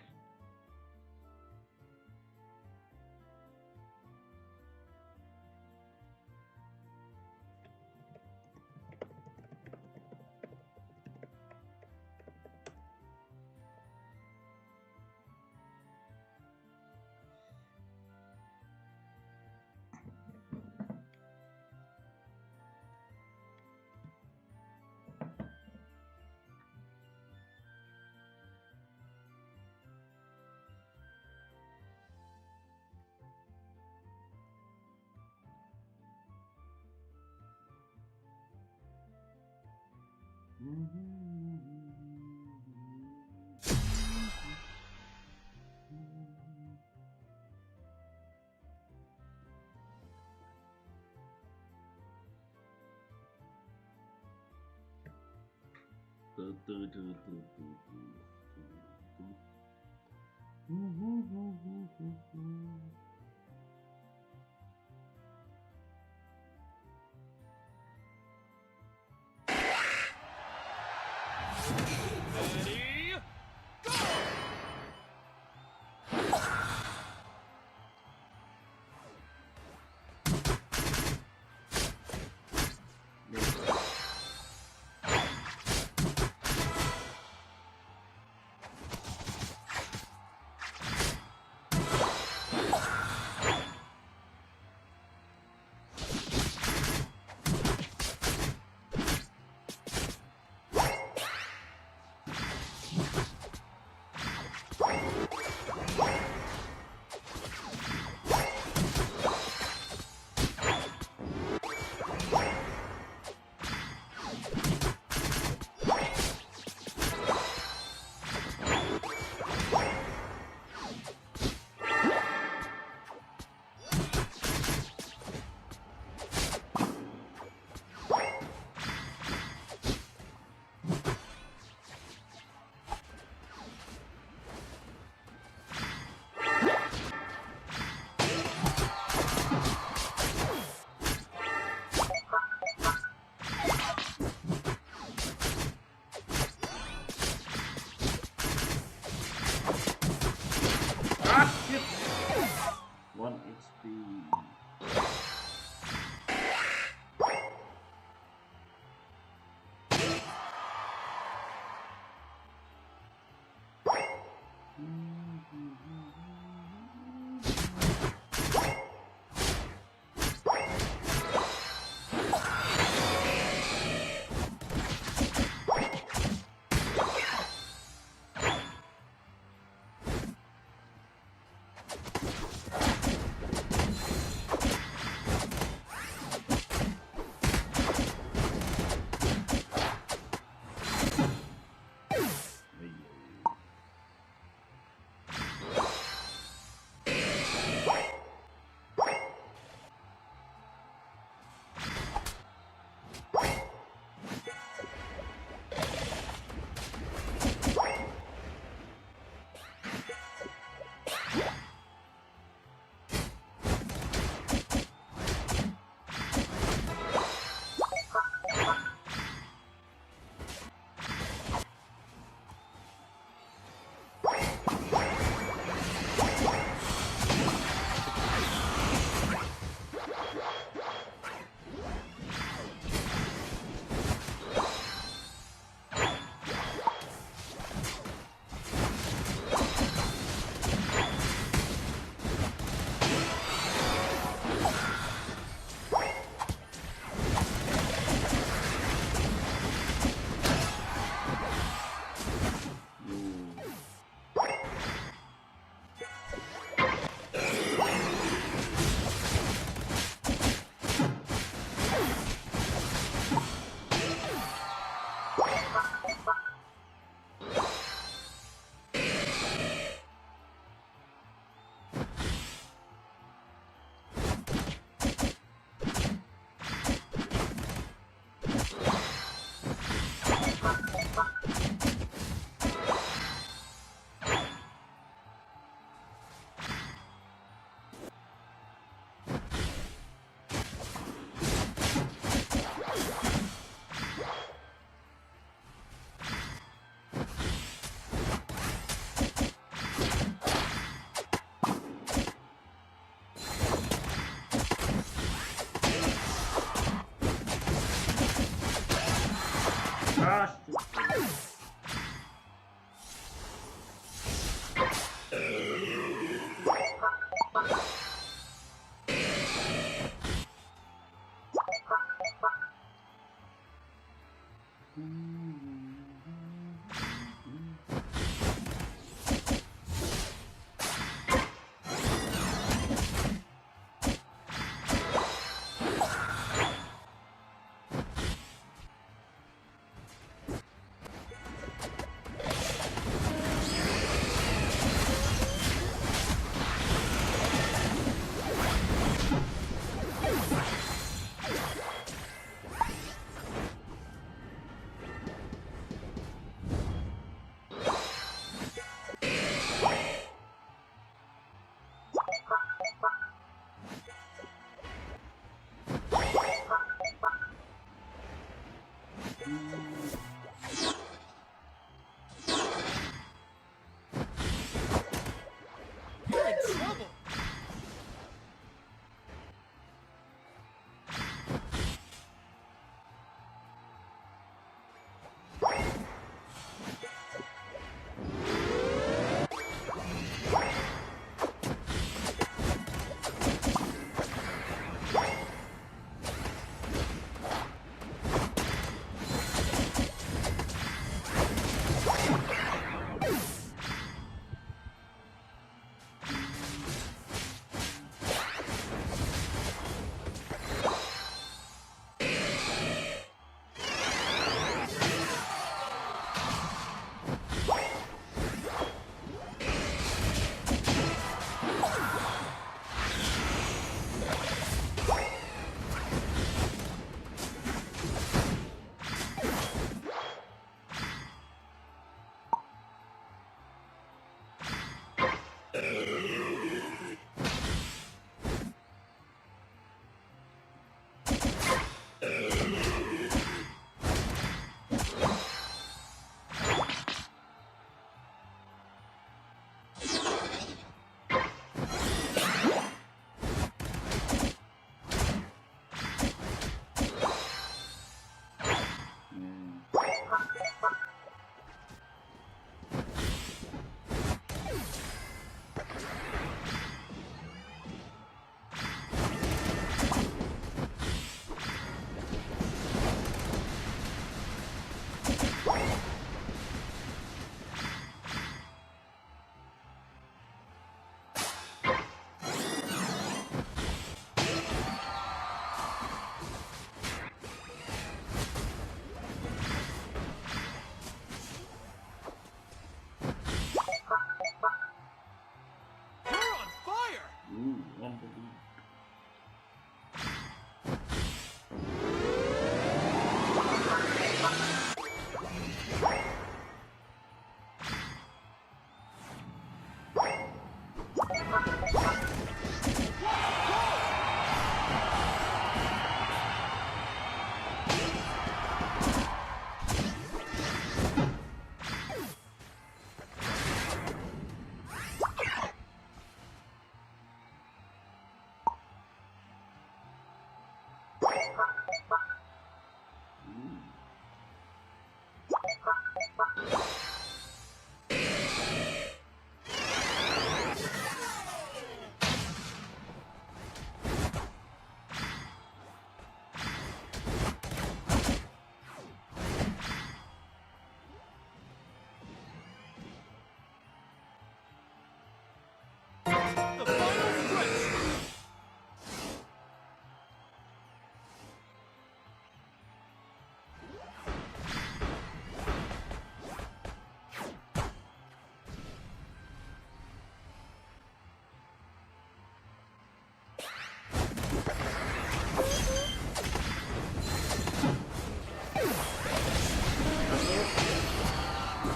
Ah, You're in trouble.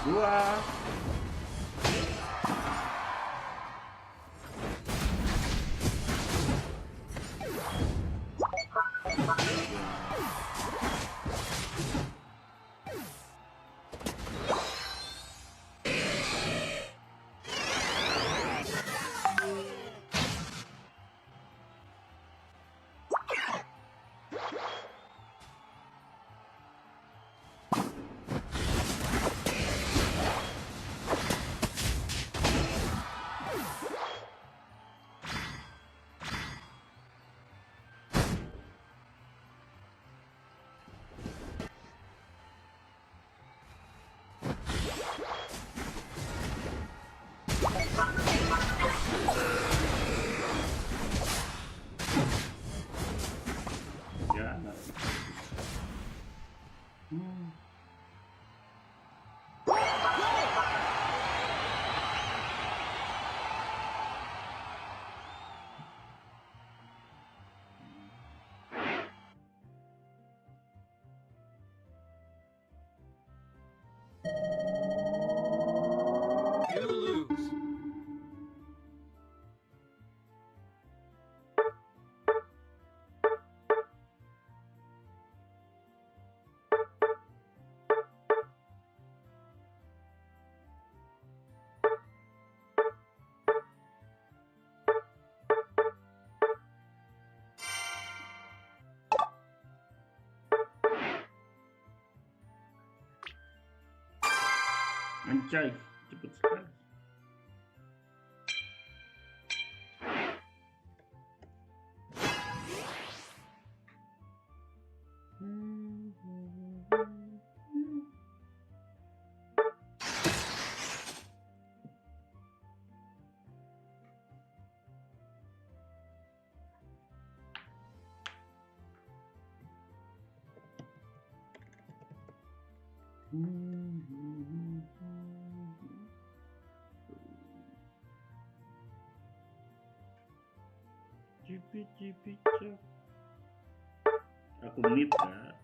Dua. Anjay, cepet sekali. Cipit cak. Aku menit kak.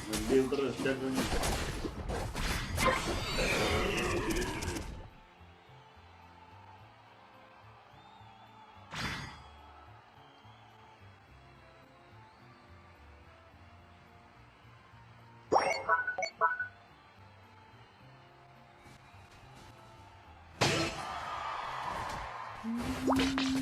Ngedeal terus jatuhnya. Anjir.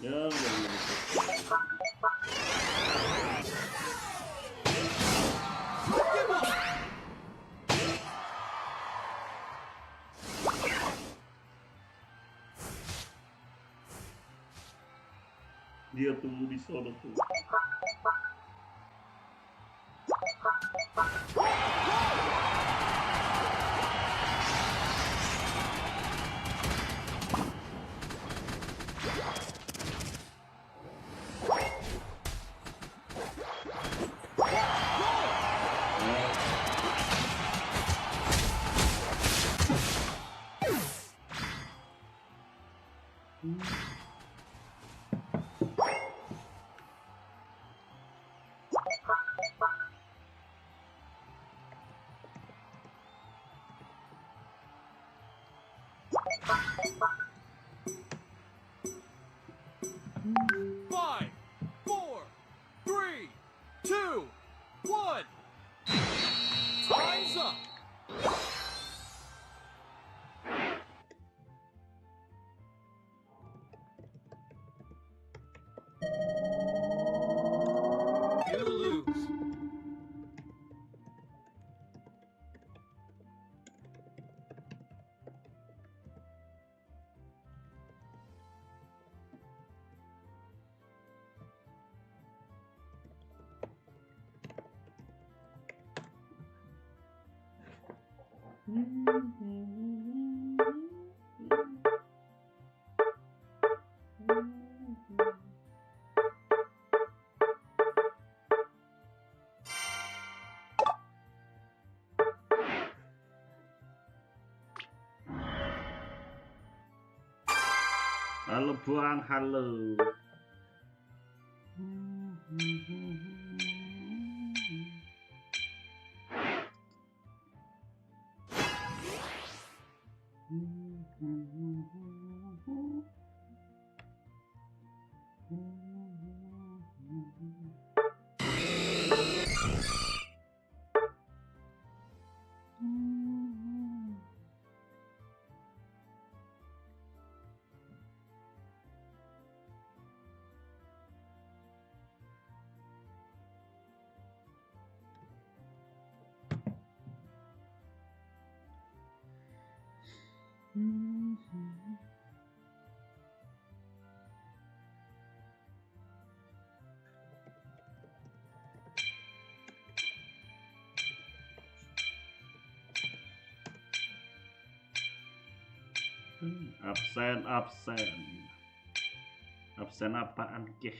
Ya, nggak bisa. Dia tunggu di sono tuh. Five, four, three, two, one. Time's up. You lose. Halo Bang, halo. Absen apaan, Keh?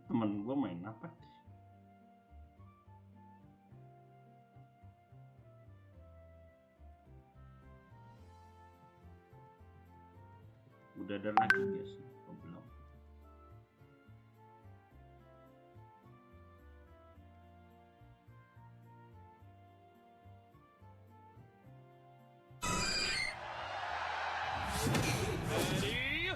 Temen gue main apa? Udah ada lagi guys, belum? Ready, go!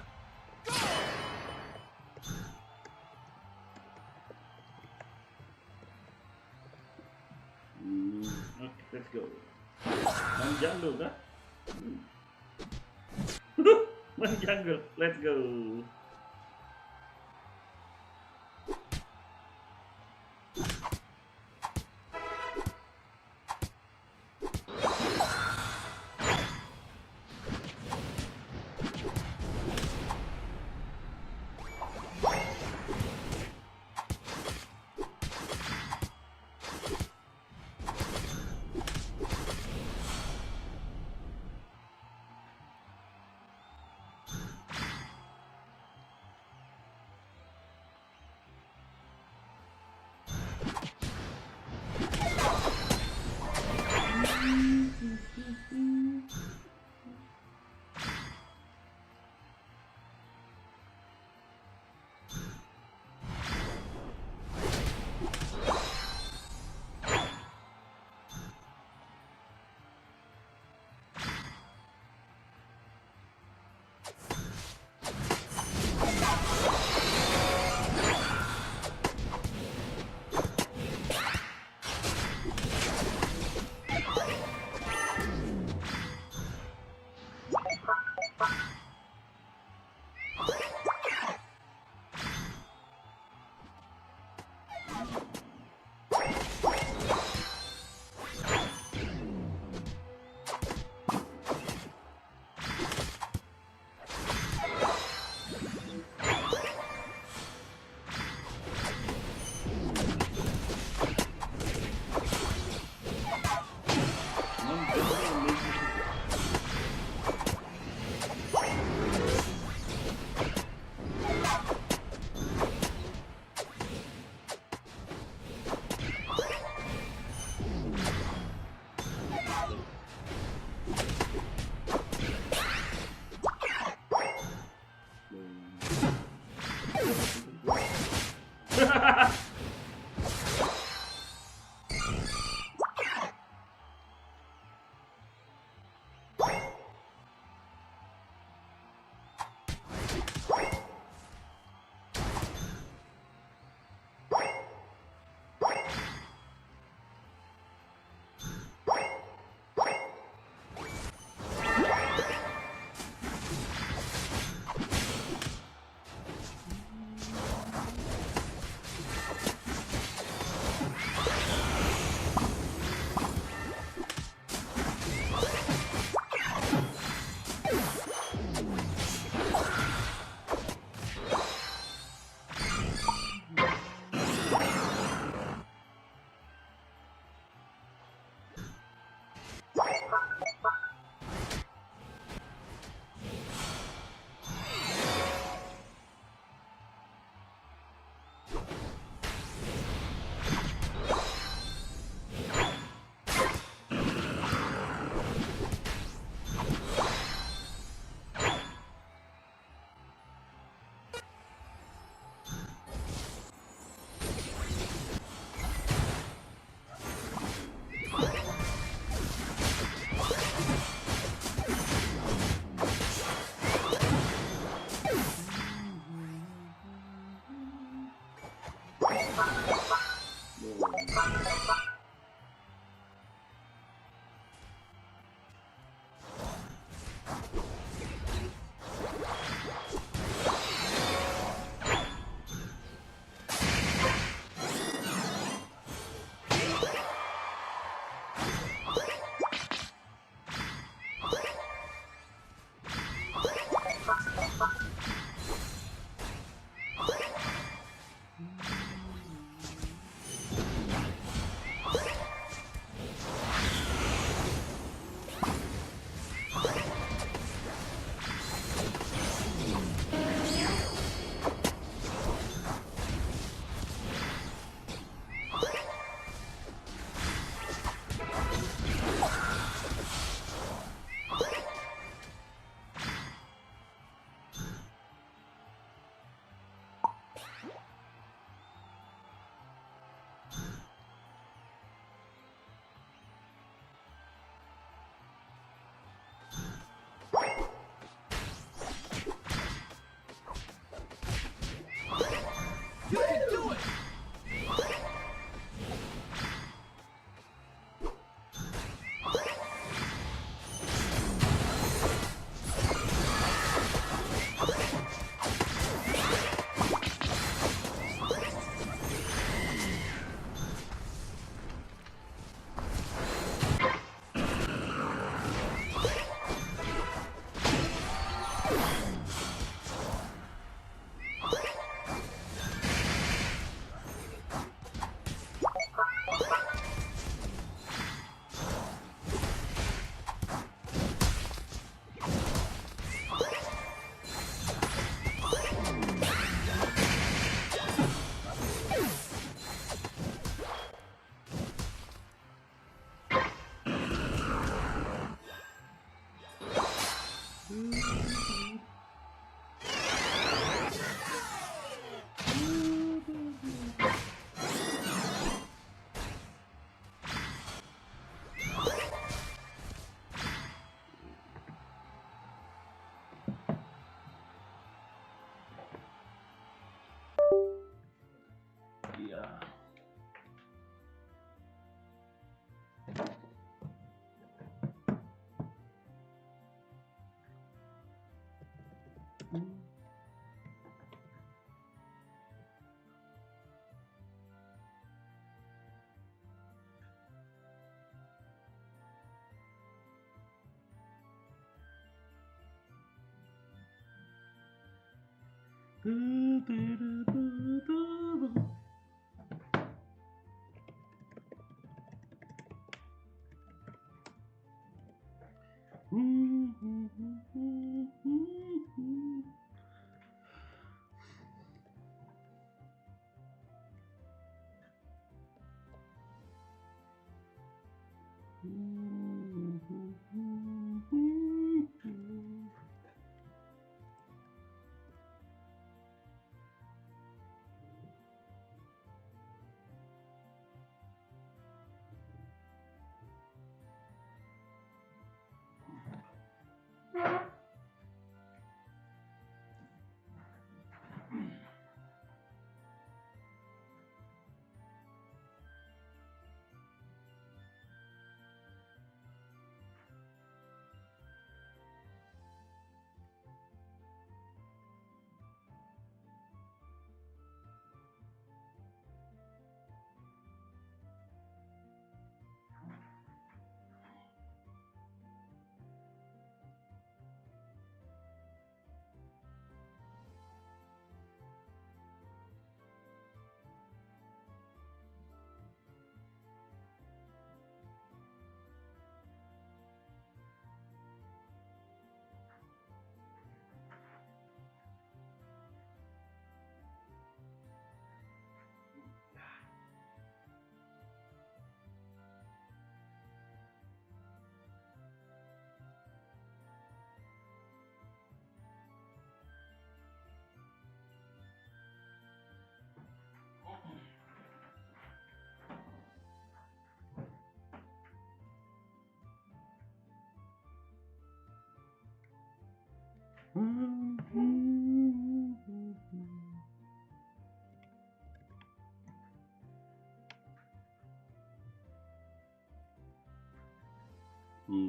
Okay, let's go. Main jungle kah? Main jungle, let's go.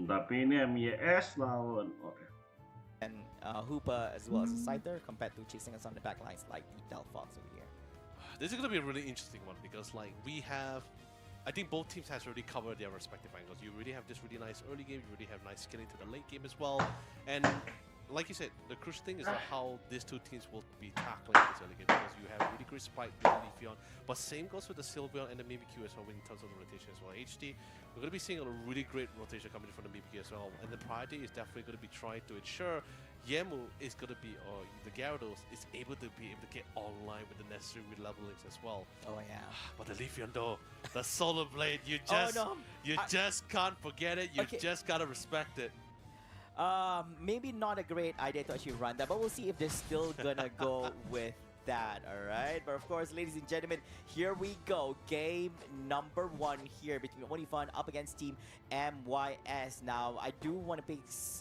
Tapi ini MYS lawan. Oke. And Hoopa as well as a Scyther compared to chasing us on the back lines like the Delphox over here. This is going to be a really interesting one because like we have, I think both teams has already covered their respective angles. You really have this really nice early game, you really have nice skilling to the late game as well. And like you said, the crucial thing is how these two teams will be tackling this early game because you have really great spike with the Leafeon, but same goes with the Sylveon and the Mimikyu as well in terms of the rotation as well. HD, we're going to be seeing a really great rotation coming from the Mimikyu as well, and the priority is definitely going to be trying to ensure Yemu is going to be, or the Gyarados is able to get online with the necessary levelings as well. Oh yeah. But the Leafeon though, the Solar Blade, you just can't forget it. You just gotta respect it. Maybe not a great idea to actually run that, but we'll see if they're still gonna go with that, alright? But of course, ladies and gentlemen, here we go. Game number 1 here between Onifun up against Team MYS. Now, I do want to pay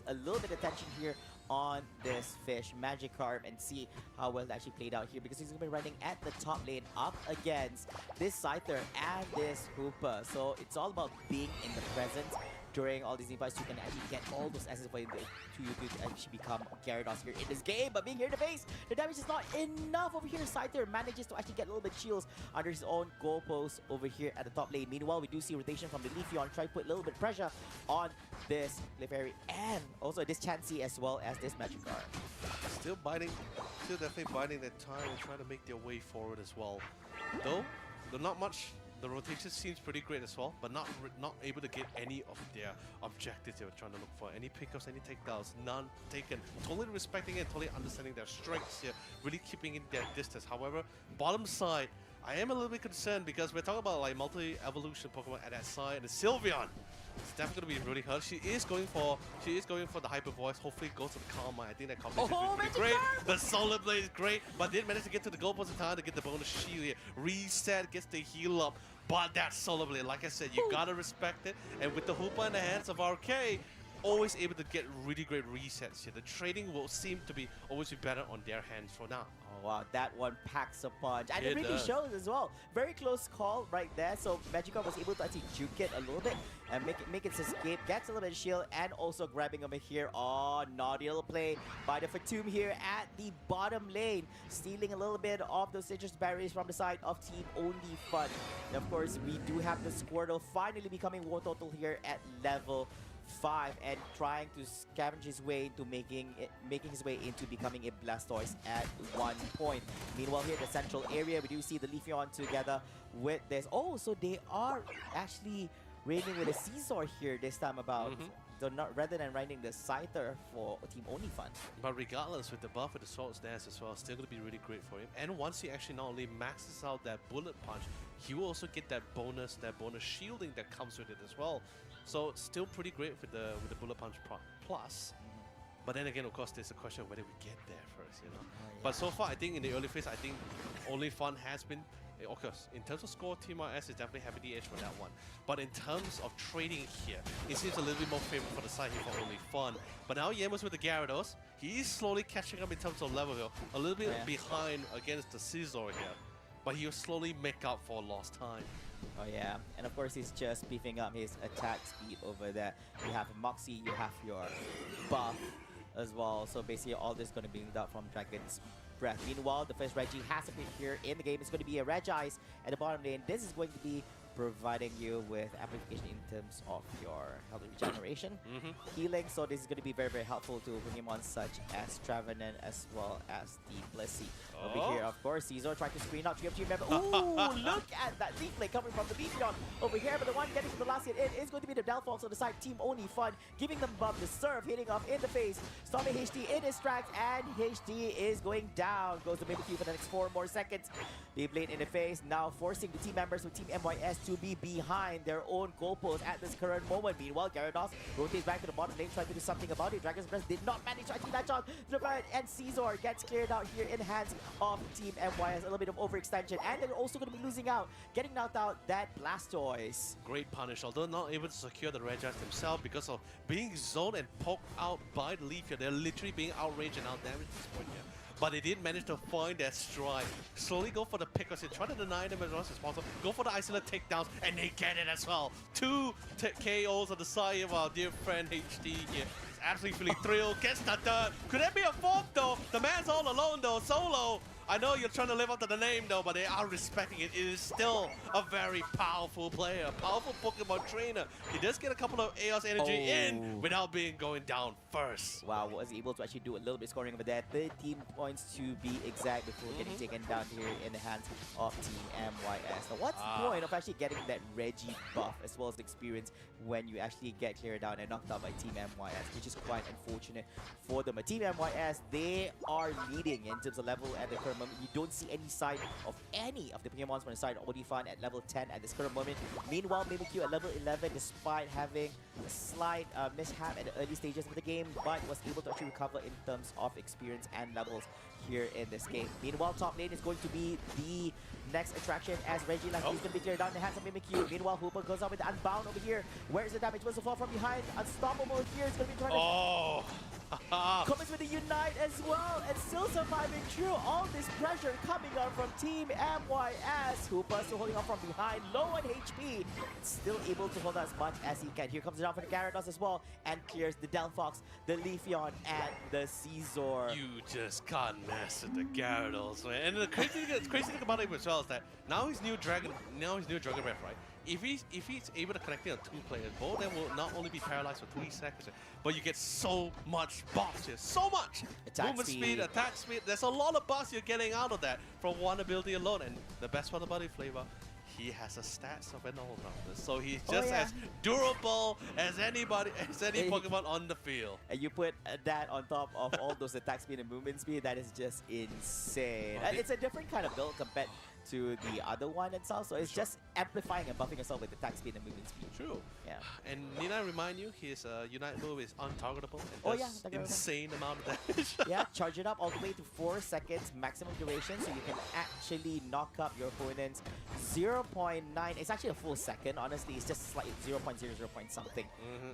a little bit of attention here on this fish, Magikarp, and see how well it actually played out here because he's going to be running at the top lane up against this Scyther and this Hoopa. So it's all about being in the present during all these fights. You can actually get all those assets for you to actually become Gyarados here in this game. But being here in the face, the damage is not enough over here. Scyther manages to actually get a little bit shields under his own goalpost over here at the top lane. Meanwhile, we do see rotation from the Leafeon, try to put a little bit of pressure on this Clefairy and also this Chansey as well as this Magikarp. Still definitely biding their time and trying to make their way forward as well. Though, not much. The rotation seems pretty great as well, but not able to get any of their objectives they were trying to look for. Any pickups, any takedowns, none taken. Totally respecting it, totally understanding their strengths here, really keeping in their distance. However, bottom side, I am a little bit concerned because we're talking about like multi-evolution Pokemon at that side, and the Sylveon is definitely going to be really hurt. She is going for the Hyper Voice. Hopefully it goes to the Calm Mind. I think that combination is really great. The Solar Blade is great, but did manage to get to the goalpost in time to get the bonus shield here. Reset, gets the heal up. But that Solar Blade, like I said, you gotta respect it. And with the Hoopa in the hands of RK, always able to get really great resets here. The trading will seem to be always be better on their hands for now. Oh wow, that one packs a punch. And it really shows as well. Very close call right there. So Magikarp was able to actually juke it a little bit and make it escape. Gets a little bit of shield and also grabbing over here. Oh, naughty little play by the Fatum here at the bottom lane. Stealing a little bit of those citrus berries from the side of Team Onifun. And of course, we do have the Squirtle finally becoming War Total here at level 5 and trying to scavenge his way into making his way into becoming a Blastoise at one point. Meanwhile, here in the central area, we do see the Leafeon together with this. Oh, so they are actually raiding with a Scizor here this time about. So not rather than riding the Scyther for Team Onifun. But regardless, with the buff with the Swords Dance as well, still going to be really great for him. And once he actually not only maxes out that Bullet Punch, he will also get that bonus shielding that comes with it as well. So still pretty great with the Bullet Punch plus. But then again, of course, there's a question of whether we get there first, you know. But so far, I think in the early phase, I think Onifun has been. Of course, in terms of score, Team RS is definitely having the edge for that one. But in terms of trading here, it seems a little bit more favorable for the side here for Onifun. But now Yemos with the Gyarados, he is slowly catching up in terms of level here, a little bit behind against the Scizor here. But he'll slowly make up for lost time. Oh yeah, and of course he's just beefing up his attack speed over there. You have Moxie, you have your buff as well. So basically all this is going to be built up from Dragon's Breath. Meanwhile, the first Reggie has appeared here in the game. It's going to be a Regice at the bottom lane. This is going to be providing you with amplification in terms of your health regeneration, healing. So this is going to be very, very helpful to Pokemon such as Trevenant as well as the Blissey. Over here, of course, Scizor trying to screen out 3 of 2 member. Ooh, look at that leaf play coming from the Leafeon over here. But the one getting to the last hit in is going to be the Delphox on the side, Team Onifun, giving them bump the serve, hitting off in the face. Stopping HD in his tracks, and HD is going down. Goes to Mimikyu for the next 4 more seconds. Beyblade in the face, now forcing the team members with Team MYS to be behind their own goalpost at this current moment. Meanwhile, Gyarados rotates back to the bottom lane, trying to do something about it. Dragon's Breath did not manage to actually latch on to the right, and Scizor gets cleared out here in the hands of Team MYS. A little bit of overextension, and they're also going to be losing out, getting knocked out that Blastoise. Great punish, although not able to secure the Regice themselves because of being zoned and poked out by the Leaf here. They're literally being outraged and outdamaged at this point here. But they did manage to find their stride. Slowly go for the pick, because they try to deny them as much as possible. Go for the isolate takedowns, and they get it as well. 2 KOs on the side of our dear friend HD here. He's absolutely feeling thrilled, gets the third. Could there be a 4th though? The man's all alone though, solo. I know you're trying to live up to the name though, but they are respecting it. It is still a very powerful player, powerful Pokemon trainer. He does get a couple of Eos energy in without going down first. Wow, was able to actually do a little bit scoring over there. 13 points to be exact before getting taken down here in the hands of Team MYS. Now, what's the point of actually getting that Reggie buff as well as the experience when you actually get cleared down and knocked out by Team MYS, which is quite unfortunate for them. But Team MYS, they are leading in terms of level at the current moment. You don't see any sign of any of the Pokemon from the side of Onifun at level 10 at this current moment. Meanwhile, Mimikyu at level 11, despite having a slight mishap at the early stages of the game, but was able to actually recover in terms of experience and levels here in this game. Meanwhile, top lane is going to be the next attraction as Reggie is going to be cleared down in the hands of Mimikyu. Meanwhile, Hooper goes out with the Unbound over here. Where is the damage? Where's the fall from behind? Unstoppable here is going to be trying to... Comments with the Unite as well, and still surviving through all this pressure coming up from Team MYS. Hooper still holding on from behind, low on HP, still able to hold as much as he can. Here comes it down for the Gyarados as well, and clears the Delphox, the Leafeon, and the Scizor. You just can't mess with the Gyarados, man. And the crazy thing about it as well is that now his new Dragon Breath, right? If he's able to connect it on 2 players, both of them will not only be paralyzed for 3 seconds, but you get so much buffs here. So much! Movement speed, attack speed. There's a lot of buffs you're getting out of that from one ability alone. And the best part about it, Flavor, he has a stats of an all-rounder. So he's just as durable as any Pokemon on the field. And you put that on top of all those attack speed and movement speed, that is just insane. It's a different kind of build compared to the other one itself, so it's just amplifying and buffing yourself with attack speed and movement speed. True. Yeah. And need I remind you, his Unite move is untargetable and does insane amount of damage. Yeah, charge it up all the way to 4 seconds maximum duration, so you can actually knock up your opponent's 0.9. It's actually a full second, honestly. It's just slightly 0.00 point something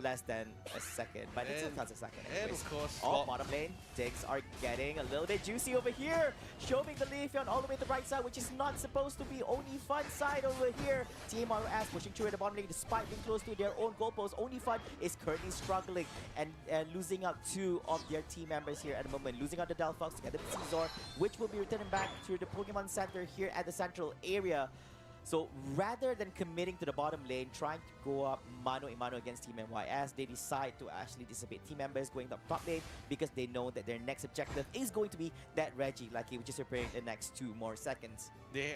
less than a second, but it still counts a second anyways. And of course, bottom lane, things are getting a little bit juicy over here. Showing the Leafeon all the way to the right side, which is not supposed to be. Onifun side over here. Team RS pushing through at the bottom lane despite being close to their own goalpost. Onifun is currently struggling and losing out 2 of their team members here at the moment. Losing out the Delphox together with Scizor, which will be returning back to the Pokemon Center here at the central area. So rather than committing to the bottom lane, trying to go up mano a mano against Team MYS, they decide to actually dissipate team members going up top lane because they know that their next objective is going to be that Reggie Lucky, which is preparing the next 2 more seconds. They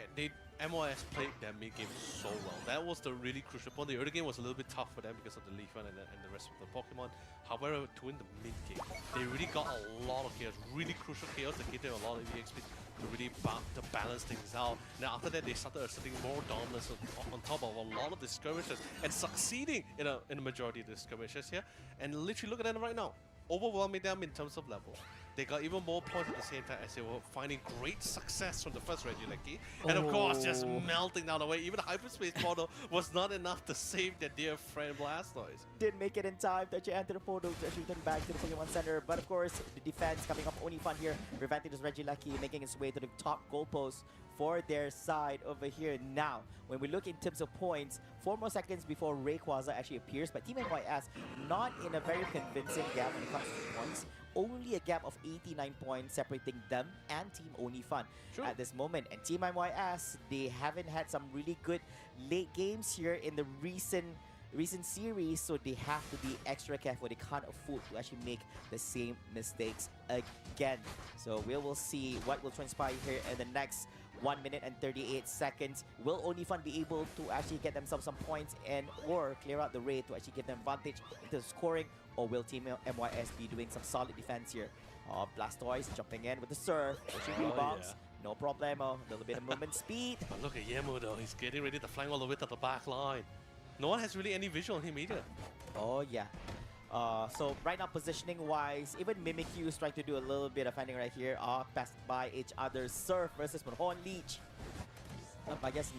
MOS played their mid game so well. That was the really crucial point. The early game was a little bit tough for them because of the Leaf Run and the rest of the Pokemon. However, to win the mid game, they really got a lot of chaos, really crucial chaos that gave them a lot of EXP to really balance things out. Now after that, they started asserting more dominance on top of a lot of the skirmishes and succeeding in a majority of the skirmishes here. And literally look at them right now, overwhelming them in terms of level. They got even more points at the same time as they were finding great success from the first Regieleki. And of course, just melting down the way. Even the hyperspace model was not enough to save their dear friend Blastoise. Didn't make it in time to actually enter the portal to actually return back to the Pokemon Center. But of course, the defense coming up only fun here, preventing this Regieleki making its way to the top goalpost for their side over here. Now, when we look in terms of points, 4 more seconds before Rayquaza actually appears, but Team MYS not in a very convincing gap when it comes to points. Only a gap of 89 points separating them and Team Onifun at this moment. And Team MYS, they haven't had some really good late games here in the recent series, so they have to be extra careful. They can't afford to actually make the same mistakes again. So we will see what will transpire here in the next 1 minute and 38 seconds. Will Onifun be able to actually get themselves some points and or clear out the raid to actually give them advantage into scoring, or will Team MYS be doing some solid defense here? Blastoise jumping in with the surf, pushing rebounds. No problemo, a little bit of movement speed. But look at Yemo though, he's getting ready to flank all the way to the back line. No one has really any visual on him either. Oh yeah. So right now, positioning wise, even Mimikyu is trying to do a little bit of finding right here. Passed by each other. Surf versus Horn Leech. I guess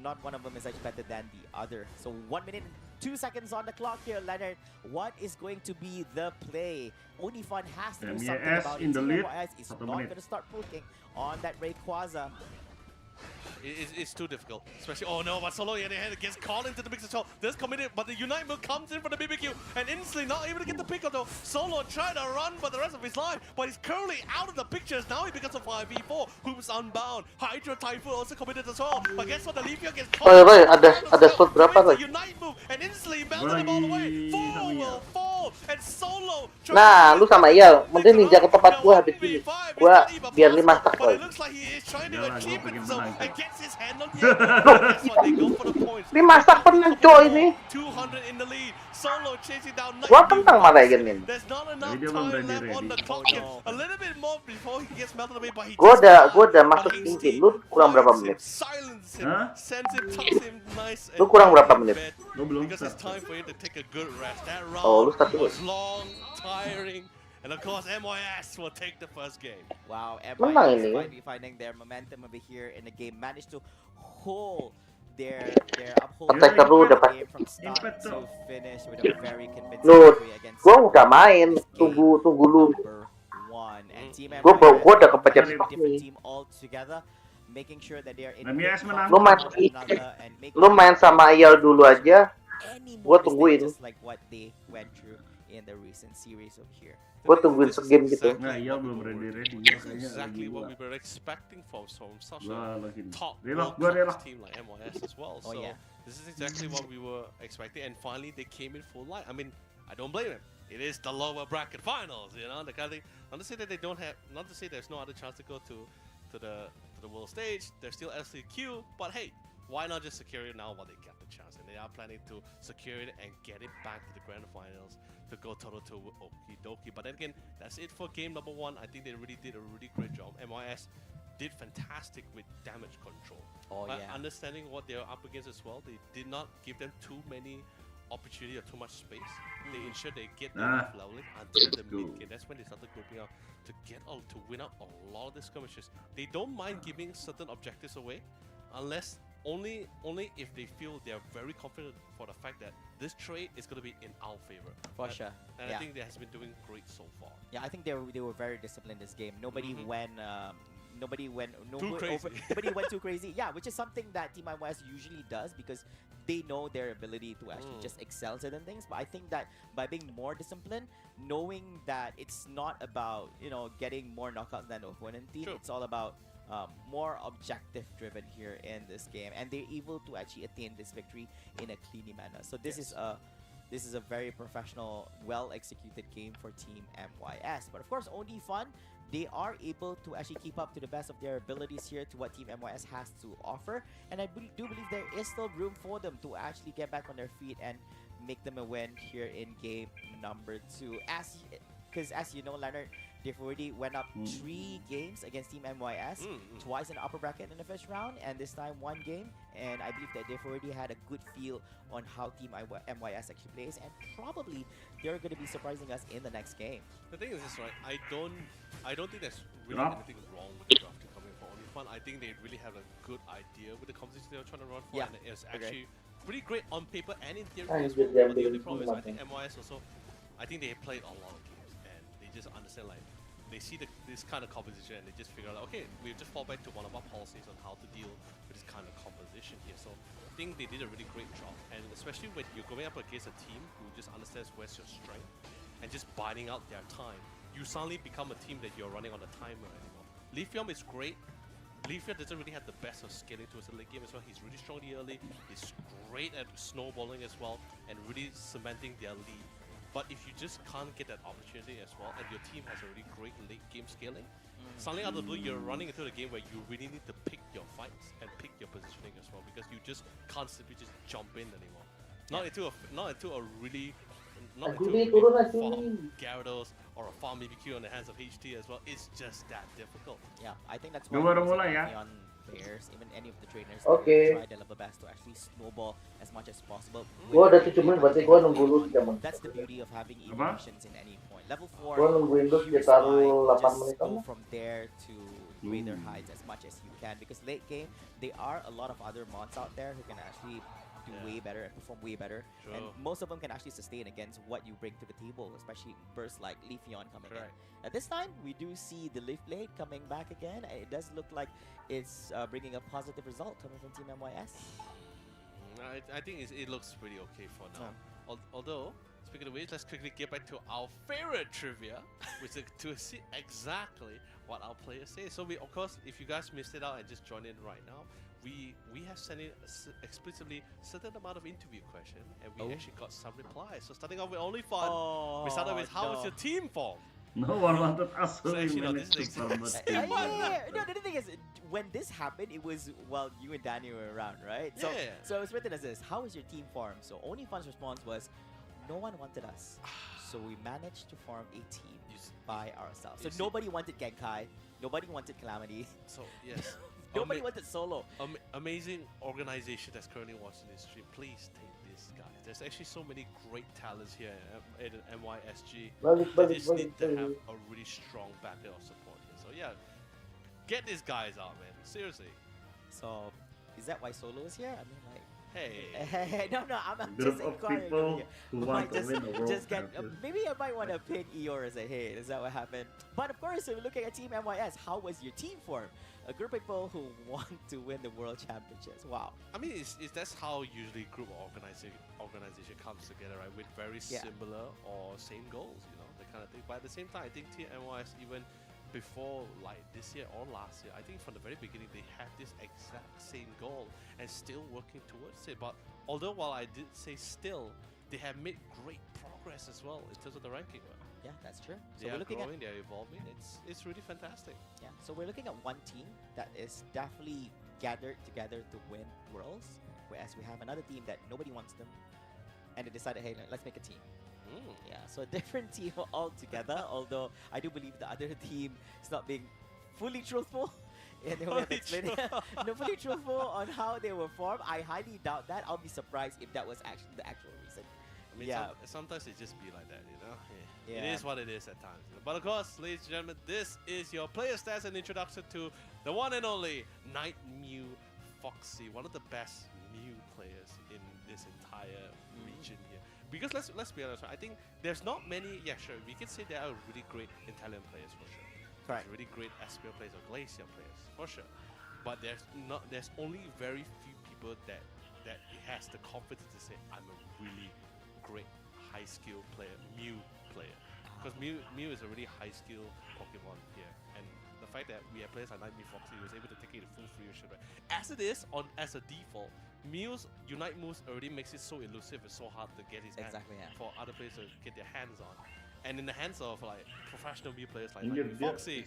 not one of them is actually better than the other. So 1 minute and 2 seconds on the clock here, Leonard. What is going to be the play? Onifun has to do something about it. MYS is not going to start poking on that Rayquaza. It's too difficult, especially but Solo gets called into the mix as well. There's committed, but the Unite move comes in for the BBQ and instantly not able to get the pick up though. Solo tried to run for the rest of his life, but he's currently out of the pictures now. He becomes a 5v4. Who's unbound? Hydra Typhoon also committed as well. But guess what? The Leafeon gets caught. Ada slot berapa the tuh? Unite move and instantly melted him all the way. 4 will fall and Solo. Nah, lu sama Iyal, mending ninja ke tempat gua habis ini. Gua biar 5 stack But coy. it looks like he is trying to achieve it so and gets his hand on Loh, That's why they go for the points. 5 stack penang coy ini. 200 in the lead. Solo chasing down Gua penang malah ini. There's not enough Jadi dia time belum left on the clock. ready. A little bit more before he gets melted away, but he Gua udah masuk inti. Lu kurang berapa menit? silence him, Hah? sends him, tucks him nice Lu kurang berapa menit? Lu belum because it's start. time for him to take a good rest. That Oh, lu round start dulu. was long, tiring, and of course MYS will take the first game. Wow, Menang MYS ini. finally finding their momentum over here in the game, managed to hold their uphold Attacker lu udah game from start to finish with a very convincing Lu, victory against gua udah main. Tunggu lu. number 1. And Team Gua MYS udah kepencet is a stok different nih. team altogether, making sure that they are in MYS good menang. Lu main, contact with one another and making lu main sama Iyal dulu aja. any Gua more tungguin. mistakes just like what they went through in the recent series of here. Gua tungguin segame gitu. Nah, iya belum ready. This Kayaknya is exactly lagi what gua. we were expecting from such Gua a lagi nih. top Relok, gua world-class relok. team like MYS as well. Oh, So yeah. this is exactly what we were expecting, and finally they came in full light. I mean, I don't blame them. It is the lower bracket finals, you know, the kind of thing. Not to say that they don't have, not to say there's no other chance to go to the world stage. There's still LCQ, but hey, why not just secure it now while they get the chance? And they are planning to secure it and get it back to the grand finals to go total to Okie Dokie. But then again, that's it for game number 1. I think they really did a really great job. MYS did fantastic with damage control. Oh But yeah. understanding what they're up against as well, they did not give them too many opportunity or too much space. They ensured they get enough leveling until the mid game. That's when they started grouping up to get out to win out a lot of the skirmishes. They don't mind giving certain objectives away, unless only if they feel they are very confident for the fact that this trade is going to be in our favor. For sure. And Yeah. I think they has been doing great so far. Yeah, I think they were very disciplined this game. Nobody went nobody went Too crazy. nobody went too crazy. Yeah, which is something that Team MYS usually does because they know their ability to actually just excel certain things. But I think that by being more disciplined, knowing that it's not about, you know, getting more knockouts than the opponent team, True. it's all about more objective driven here in this game, and they're able to actually attain this victory in a clean manner. So this is a very professional, well executed game for Team MYS. But of course, only fun. They are able to actually keep up to the best of their abilities here to what Team MYS has to offer, and I do believe there is still room for them to actually get back on their feet and make them a win here in game number 2. Because as you know, Leonard, they've already went up 3 games against Team MYS, twice in the upper bracket in the first round, and this time 1 game. And I believe that they've already had a good feel on how Team MYS actually plays, and probably they're going to be surprising us in the next game. The thing is this, right? I don't think there's really anything wrong with the drafting coming for Only Fun. I think they really have a good idea with the composition they were trying to run for, and it's actually pretty great on paper and in theory as well. But the only problem is, I think MYS also, I think they have played a lot of games, and they just understand, like, they see this kind of composition and they just figure out, like, okay, we just fall back to one of our policies on how to deal with this kind of composition here. So I think they did a really great job, and especially when you're going up against a team who just understands where's your strength and just biding out their time, you suddenly become a team that you're running on a timer anymore. Lithium is great. Lithium doesn't really have the best of scaling towards the late game as well. He's really strong early. He's great at snowballing as well and really cementing their lead. But if you just can't get that opportunity as well, and your team has a really great late game scaling, suddenly out of the blue, you're running into a game where you really need to pick your fights and pick your positioning as well, because you just can't simply just jump in anymore. Not into a really Gyarados or a farm BBQ on the hands of HT as well. It's just that difficult. Yeah, I think that's why on players, even any of the trainers, try their level best to actually snowball as much as possible. Gua ada 7 menit, berarti gua nunggu lu 3 menit. That's the beauty of having evolutions in any point. Level 4, Gua nungguin lu sekitar 8 menit go from there to grade their heights as much as you can, because late game there are a lot of other mons out there who can actually do way better and perform way better, and most of them can actually sustain against what you bring to the table, especially bursts like Leafeon coming in. At this time, we do see the Leaf Blade coming back again. It does look like it's bringing a positive result coming from Team MYS. I think it looks pretty okay for now. Although, speaking of which, let's quickly get back to our favorite trivia, which is to see exactly what our players say. So we, of course, if you guys missed it out and just joined in right now, we have sent in explicitly certain amount of interview question, and we actually got some replies. So starting off with Only Fun, we started with how is your team form? No one wanted us to manage to farm a team. No, the thing is, when this happened, it was while you and Danny were around, right? So it was written as this: how is your team formed? So Only Fun's response was, no one wanted us, so we managed to form a team by ourselves. So nobody wanted Genkai, nobody wanted Calamity. So yes. Nobody wanted Solo. Amazing organization that's currently watching this stream. Please take this, guys. There's actually so many great talents here at MYSG. They just need to have a really strong backer of support here. So yeah, get these guys out, man. Seriously. So, is that why Solo is here? I mean, like. Hey. No, I'm Group just of inquiring. people who want to win the world just get, championship. maybe I might want to pin Eeyore as a hate. Is that what happened? But of course, if we're looking at Team MYS, how was your team form? A group of people who want to win the world championships. Wow. I mean, that's how usually group organization comes together, right? With very similar or same goals, you know, that kind of thing. But at the same time, I think Team MYS, even before like this year or last year, I think from the very beginning they had this exact same goal and still working towards it. But although while I did say still, they have made great progress as well in terms of the ranking. Right? Yeah, that's true. So they we're are looking growing, they're evolving. It's really fantastic. Yeah. So we're looking at one team that is definitely gathered together to win Worlds, whereas we have another team that nobody wants them, and they decided, hey, let's make a team. Yeah, so a different team altogether, although I do believe the other team is not being fully truthful in their way of explaining fully truthful on how they were formed. I highly doubt that. I'll be surprised if that was actually the actual reason. I mean, sometimes it just be like that, you know? Yeah. It is what it is at times. But of course, ladies and gentlemen, this is your player stats and introduction to the one and only Night Mew Foxy, one of the best Mew players in this entire region here. Because let's be honest, I think there's not many. Yeah, sure, we can say there are really great Italian players for sure. Right. There's really great Espio players or Glacier players for sure. But there's only very few people that has the confidence to say I'm a really great high skill player, Mew player. Because Mew is a really high skill Pokemon here, and the fact that we have players like Nightbot Foxy who was able to take it in full fruition, right? As it is, as a default, Mew's Unite moves already makes it so elusive and so hard to get his hand for other players to get their hands on. And in the hands of like professional Mew players like Nightbot Foxy,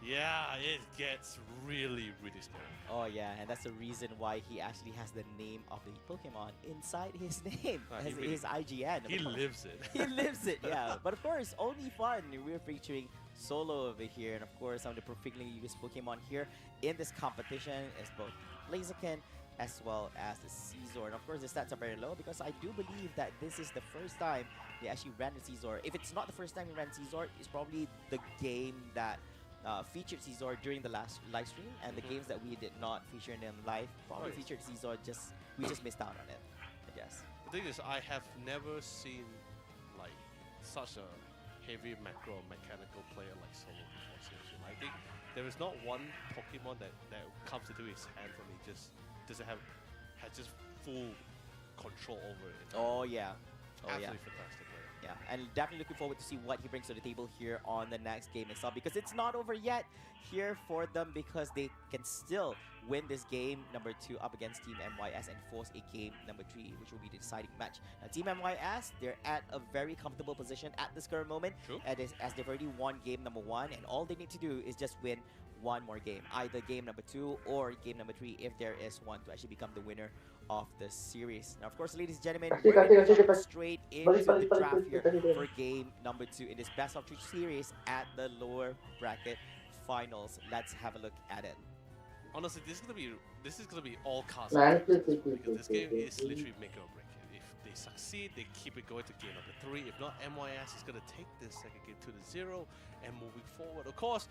yeah, it gets really, really scary. Oh yeah, and that's the reason why he actually has the name of the Pokemon inside his name, his IGN. He lives it. He lives it, yeah. But of course, only fun. We're featuring Solo over here, and of course, some of the frequently used Pokemon here in this competition is both Blaziken as well as the Scizor. And of course, the stats are very low because I do believe that this is the first time they actually ran the Scizor. If it's not the first time we ran Scizor, it's probably the game that featured Scizor during the last live stream, and the games that we did not feature in them live probably featured Scizor. We just missed out on it, I guess. The thing is, I have never seen like such a heavy macro mechanical player like Solo before. Seriously, I think there is not one Pokemon that comes into his hand for me has just full control over it. Oh yeah. Absolutely fantastic player. Yeah, and definitely looking forward to see what he brings to the table here on the next game itself, because it's not over yet here for them, because they can still win this game number 2 up against Team MYS and force a game number 3, which will be the deciding match. Now, Team MYS, they're at a very comfortable position at this current moment, as they've already won game number 1, and all they need to do is just win one more game, either game number 2 or game number 3, if there is one, to actually become the winner of the series. Now, of course, ladies and gentlemen, we're going to jump straight into the draft here for game number 2 in this best of 3 series at the lower bracket finals. Let's have a look at it. Honestly, this is gonna be all cards because this game is literally make or break it. If they succeed, they keep it going to game number 3. If not, MYS is gonna take this second game to the 0 and moving forward. Of course,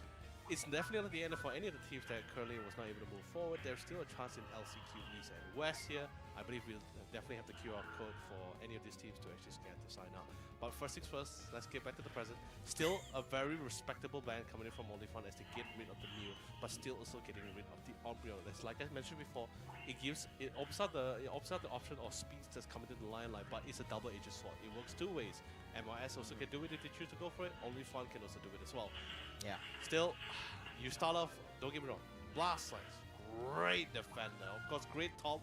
it's definitely not the end for any of the teams that currently was not able to move forward. There's still a chance in LCQ East and West here. I believe we'll definitely have the QR code for any of these teams to actually scan to sign up. But first things first, let's get back to the present. Still a very respectable band coming in from OnlyFun as they get rid of the Mew, but still also getting rid of the Umbreon. That's like I mentioned before, it opens up the option of speeds that's coming to the limelight, but it's a double-edged sword. It works 2 ways. MYS also can do it if they choose to go for it. OnlyFun can also do it as well. Yeah. Still, you start off, don't get me wrong, Blastoise, great defender, of course, great top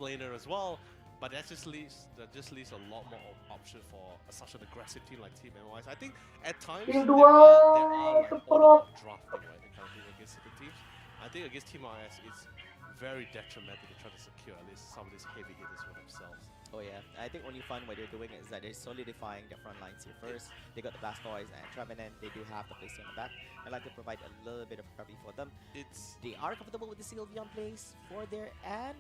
laner as well. But that just leaves a lot more option for such an aggressive team like Team MYS. I think at times there are like order of drafting, right? Kind of thing against the teams. I think against Team MYS, it's very detrimental to try to secure at least some of these heavy hitters for themselves. Oh yeah, I think only fun what they're doing is that they're solidifying their front lines here first. They got the Blastoise and Trevenant. They do have the placing on the back. I like to provide a little bit of coverage for them. They are comfortable with the Sylveon plays for their and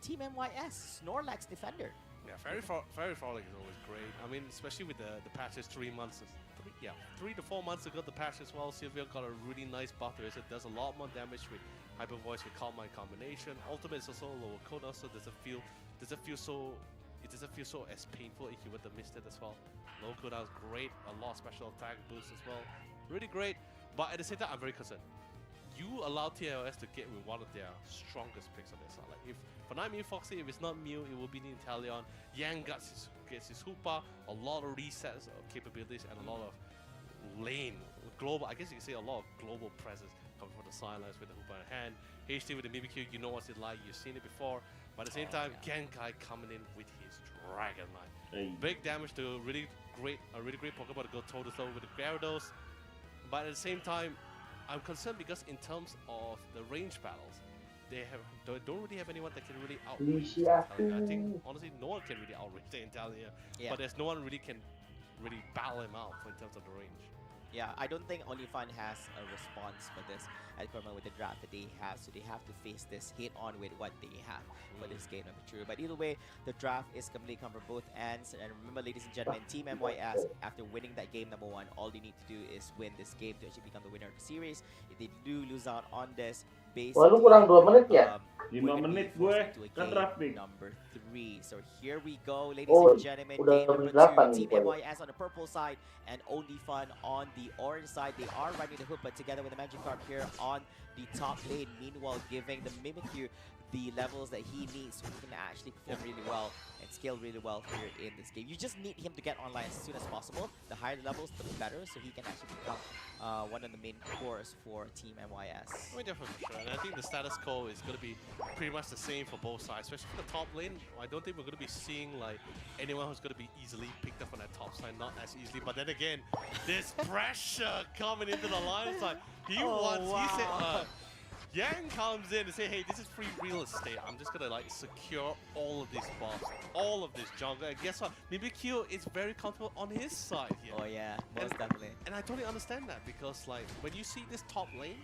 Team MYS Snorlax defender. Yeah, Fairy Frolic is always great. I mean, especially with the patches 3 to 4 months ago, the patch as well. Sylveon got a really nice buff to it. It does a lot more damage with Hyper Voice with Calm Mind combination. Ultimate is also lower cooldown, so it doesn't feel so as painful if you were to miss it as well. Low cooldown is great, a lot of special attack boost as well. Really great, but at the same time, I'm very concerned. You allow TLS to get with one of their strongest picks on their side. Like if for Nightmare Foxy, if it's not Mew, it will be the Inteleon. Yang gets his Hoopa, a lot of resets of capabilities, and a lot of global, I guess you can say a lot of global presence coming from the sidelines with the Hoopa in hand. HD with the Mimikyu, you know what's it like, you've seen it before. But at the same time, Genkai coming in with his Dragon Knight. Big damage to a really great Pokemon to go toe-to-toe with the Gyarados. But at the same time, I'm concerned because in terms of the range battles, they don't really have anyone that can really outrange the Inteleon. I think honestly no one can really outrange the Inteleon, but there's no one really can really battle him out in terms of the range. Yeah, I don't think OnlyFun has a response for this at the moment with the draft that they have, so they have to face this head-on with what they have for this game number 2. But either way, the draft is completely covered both ends. And remember, ladies and gentlemen, Team MYS, after winning that game number 1, all they need to do is win this game to actually become the winner of the series. If they do lose out on this, basically, kurang 2 menit ya? 5 menit gue kan drafting. Number 3. So here we go, ladies and gentlemen. Game number 2. Team MYS on the purple side and OnlyFun on the orange side. They are riding the hook, but together with the Magikarp here on the top lane. Meanwhile, giving the Mimikyu the levels that he needs so he can actually perform really well and scale really well here in this game. You just need him to get online as soon as possible. The higher the levels, the better, so he can actually become one of the main cores for Team MYS. I mean, definitely for sure. And I think the status quo is going to be pretty much the same for both sides, especially for the top lane. I don't think we're going to be seeing like anyone who's going to be easily picked up on that top side, not as easily. But then again, this pressure coming into the line side. He said, Yang comes in and say, hey, this is free real estate. I'm just gonna like secure all of these buffs, all of this jungle. And guess what? Mimikyu is very comfortable on his side here. Oh yeah, most definitely. And I totally understand that because like when you see this top lane,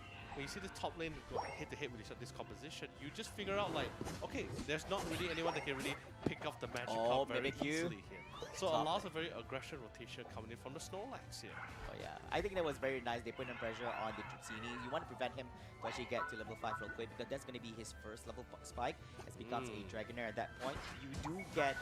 go head to head with each other, this composition, you just figure out like, okay, there's not really anyone that can really pick up the magic card very easily here. So allows a very aggression rotation coming in from the Snorlax here. Oh yeah, I think that was very nice. They put in pressure on the Tsutsini. You want to prevent him to actually get to level 5 real quick because that's going to be his first level spike. As becomes a Dragonair at that point. You do get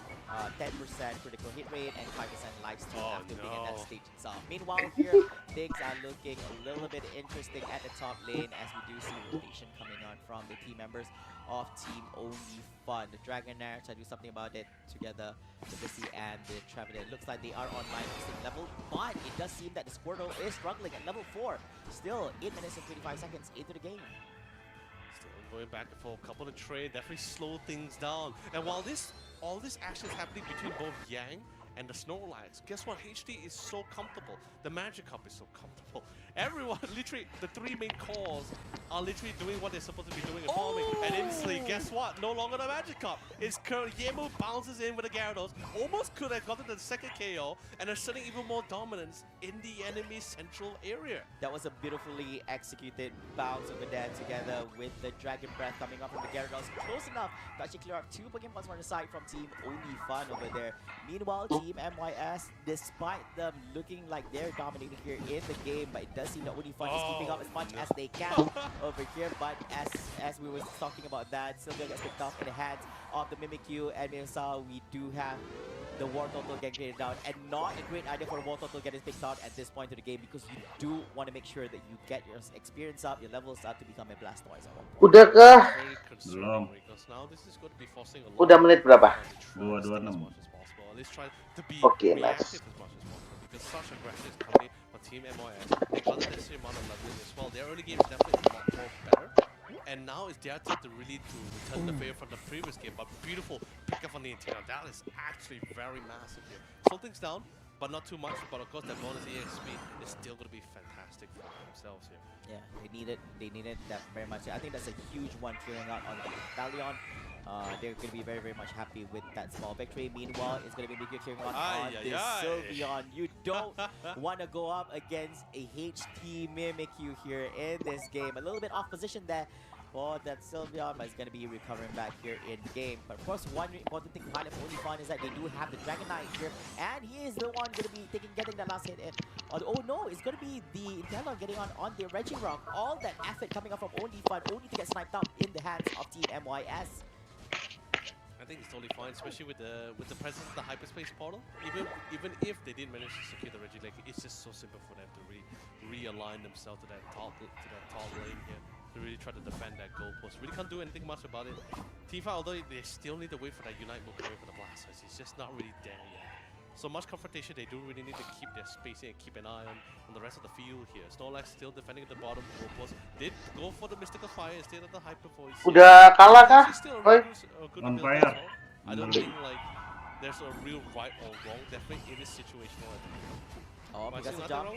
10% critical hit rate and 5% lifesteal after being at that stage itself. Meanwhile here, things are looking a little bit interesting at the top lane as we do see rotation coming on from the team members of Team Only Fun. The Dragonair try to do something about it together, the Blissey and the Trevenant. It looks like they are online at the same level, but it does seem that the Squirtle is struggling at level 4. Still 8 minutes and 25 seconds into the game. Still going back and forth, couple of trade, definitely slow things down. And while all this action is happening between both Yang and the Snorlax, guess what? HD is so comfortable. The Magic Cup is so comfortable. Everyone, literally, the 3 main cores are literally doing what they're supposed to be doing and farming. And instantly, guess what? No longer the Magic Cup. It's Yemu bounces in with the Gyarados. Almost could have gotten the second KO and asserting even more dominance in the enemy central area. That was a beautifully executed bounce over there together with the Dragon Breath coming up from the Gyarados. Close enough to actually clear up 2 Pokemon on the side from Team Only Fun over there. Meanwhile, Team MYS, despite them looking like they're dominating here in the game, but it does seem that Only Fun is keeping up as much as they can over here. But as we were talking about that, Sylvia gets picked off in the hands of the Mimikyu and Miyasa. We do have the War Total getting graded down, and not a great idea for the War Total getting picked out at this point of the game because you do want to make sure that you get your experience up, your levels up to become a Blastoise. Udah kah? Belum. Udah menit berapa? 2:26. Oke, nice. Because such aggression is coming on Team MYS. They got the necessary amount of leveling as well. Their early game is definitely a lot more better. And now it's their turn to really return the favor from the previous game. But beautiful pick up on the antenna. That is actually very massive here. Slow things down, but not too much. But of course, that bonus EXP is still going to be fantastic for themselves here. Yeah, they needed that very much. I think that's a huge one clearing out on the Stallion. They're going to be very, very much happy with that small victory. Meanwhile, it's going to be Mimikyu clearing on this Sylveon. You don't want to go up against a HT Mimikyu here in this game. A little bit off position there for that Sylveon, but it's going to be recovering back here in the game. But of course, one important thing to highlight for Only Fun is that they do have the Dragonite here, and he is the one going to be getting that last hit in. Oh no, it's going to be the Intellon getting on the Regirock. All that effort coming up from Only Fun, only to get sniped up in the hands of Team MYS. I think it's totally fine, especially with the presence of the hyperspace portal. Even if they didn't manage to secure the Regieleki, it's just so simple for them to realign themselves to that top lane here. To really try to defend that goalpost. Really can't do anything much about it. Team Fight, although they still need to wait for that Unite move coming for the Blastoise, it's just not really there yet. So much confrontation, they do really need to keep their spacing and keep an eye on the rest of the field here. Snorlax still defending at the bottom goalpost. Did go for the Mystical Fire instead of the Hyper Voice. Udah kalah kah? Oi. On fire. I don't think like there's a real right or wrong. Definitely it is situational. Oh, because the jump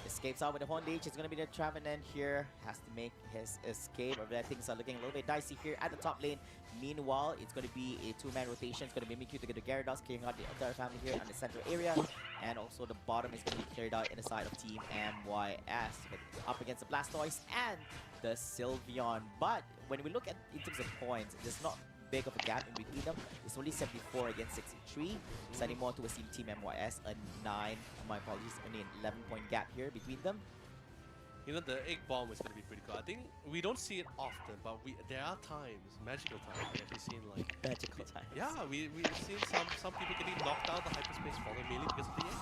escapes out with the Horn Leech. It's going to be the Trevenant here. Has to make his escape. Over there, things are looking a little bit dicey here at the top lane. Meanwhile, it's going to be a 2-man rotation. It's going to be Mimikyu to get the Gyarados, clearing out the entire family here on the central area. And also the bottom is going to be cleared out in the side of Team MYS. Up against the Blastoise and the Sylveon. But when we look at in terms of points, there's not big of a gap in between them. It's only 74 against 63, slightly more towards Team MYS, a 9, my apologies, only an 11-point gap here between them. You know, the egg bomb is going to be pretty cool. I think we don't see it often, but there are times, magical times, we actually seen like magical times. Yeah, we've seen some people getting knocked out of the hyperspace falling mainly because of the egg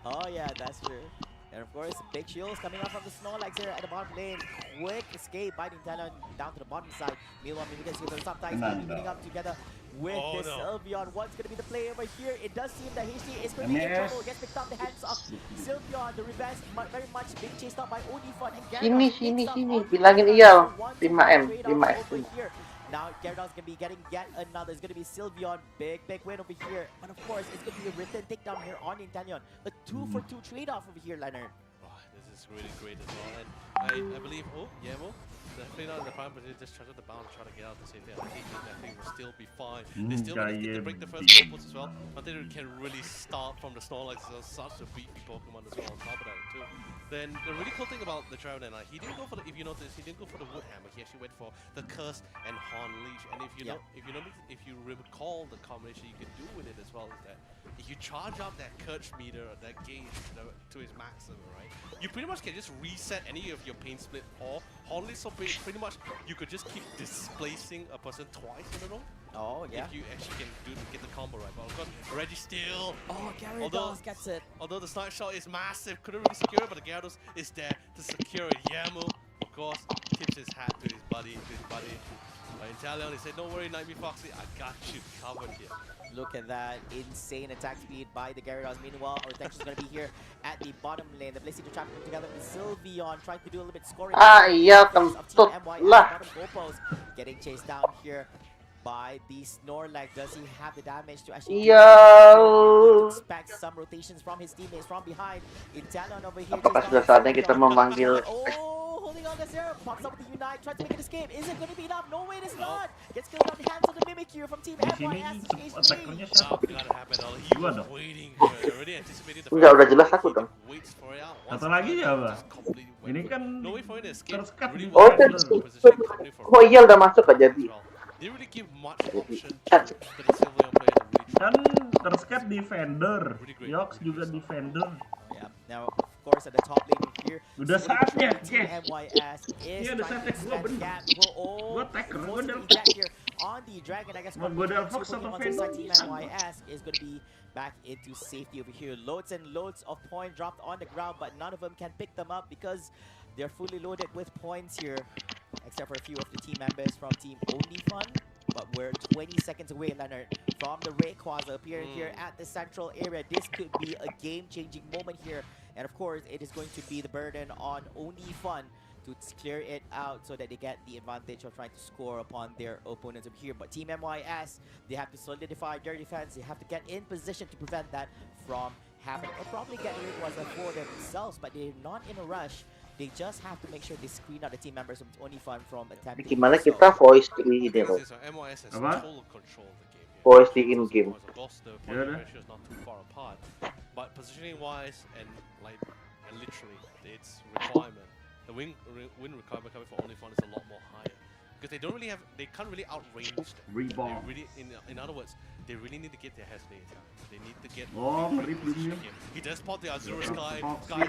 bomb. Oh yeah, that's true. And of course, big shields coming out from the Snorlax here at the bottom lane. Quick escape by Nintendo down to the bottom side. Meanwhile, Mimikas here for some ties meeting up together with this Sylveon. What's going to be the play over here? It does seem that HD is going to be in trouble. Gets picked up the hands of Sylveon. The revenge very much being chased out by Onifon and Gyarados. Sini. Bilangin Iyal. 5M. 5S. Now Gyarados going to be getting yet another. It's going to be Sylveon. Big win over here. But of course, it's going to be a written takedown here on Nintendo. A 2-for-2 trade-off over here, Leonard. Oh, this is really great as well. And I believe, Yamo, definitely not in the prime, but they just tried to bounce, try to get out the same thing. I think that thing will still be fine. They still need to break the first combos as well. I think they can really start from the Snorlax as such a beefy Pokemon as well on top of that too. Then the really cool thing about the Traveler Knight, he didn't go for the, if you notice, he didn't go for the Wood Hammer. He actually went for the Curse and Horn Leash. And if you recall the combination you can do with it as well is that if you charge up that Curse meter, that gauge to his maximum, right? You pretty much can just reset any of your pain split or Horn Leash. So pretty much you could just keep displacing a person twice in a row. Oh, yeah. If you actually can get the combo right. But of course, Reggie still. Oh, Gyarados gets it. Although the snipe shot is massive, couldn't really secure it, but the Gyarados is there to secure it. Yamu, of course, tips his hat to his buddy. Italian, he said, "Don't worry, Nightmare Foxy, I got you covered here." Look at that insane attack speed by the Gyarados. Meanwhile, our attention is going to be here at the bottom lane. The Blissey to trap them together with Sylveon, trying to do a little bit scoring. Iya, kentut lah. Getting chased down here by the Snorlax. Does he have the damage to actually expect some rotations from his teammates from behind? Italian over here. Apakah sudah saatnya kita memanggil holding on this here, pops up with the Unite, tries to make an escape. Is it going to be enough? No, it is not. Gets killed on the hands of the Mimikyu from Team MYS. Enggak, udah jelas aku dong. Satu lagi ya, Bang? Ini kan terskat di Oh iya, udah masuk aja jadi. Kan terskat defender, Yox juga defender. Now, of course, at the top lane here, udah saatnya, MYS is udah saatnya gua taker, gua here on the dragon. I guess Team MYS is going to be back into safety over here. Loads and loads of points dropped on the ground, but none of them can pick them up because they're fully loaded with points here, except for a few of the team members from Team Onlyfun. But we're 20 seconds away, Leonard, from the Rayquaza appearing here at the central area. This could be a game-changing moment here. And of course, it is going to be the burden on Onlyfun to clear it out so that they get the advantage of trying to score upon their opponents over here. But Team MYS, they have to solidify their defense. They have to get in position to prevent that from happening. Or probably get Rayquaza for themselves, but they're not in a rush. They just have to make sure they screen out the team members of Onlyfun from attempting. Gimana kita voice di ini loh? Voice di in game. But positioning wise and literally, its requirement, the win requirement coming for Onlyfun is a lot more higher because they can't really outrange them. Rebound. In other words, they really need to get their heads laid down. They need to get. He does spot the Azure Sky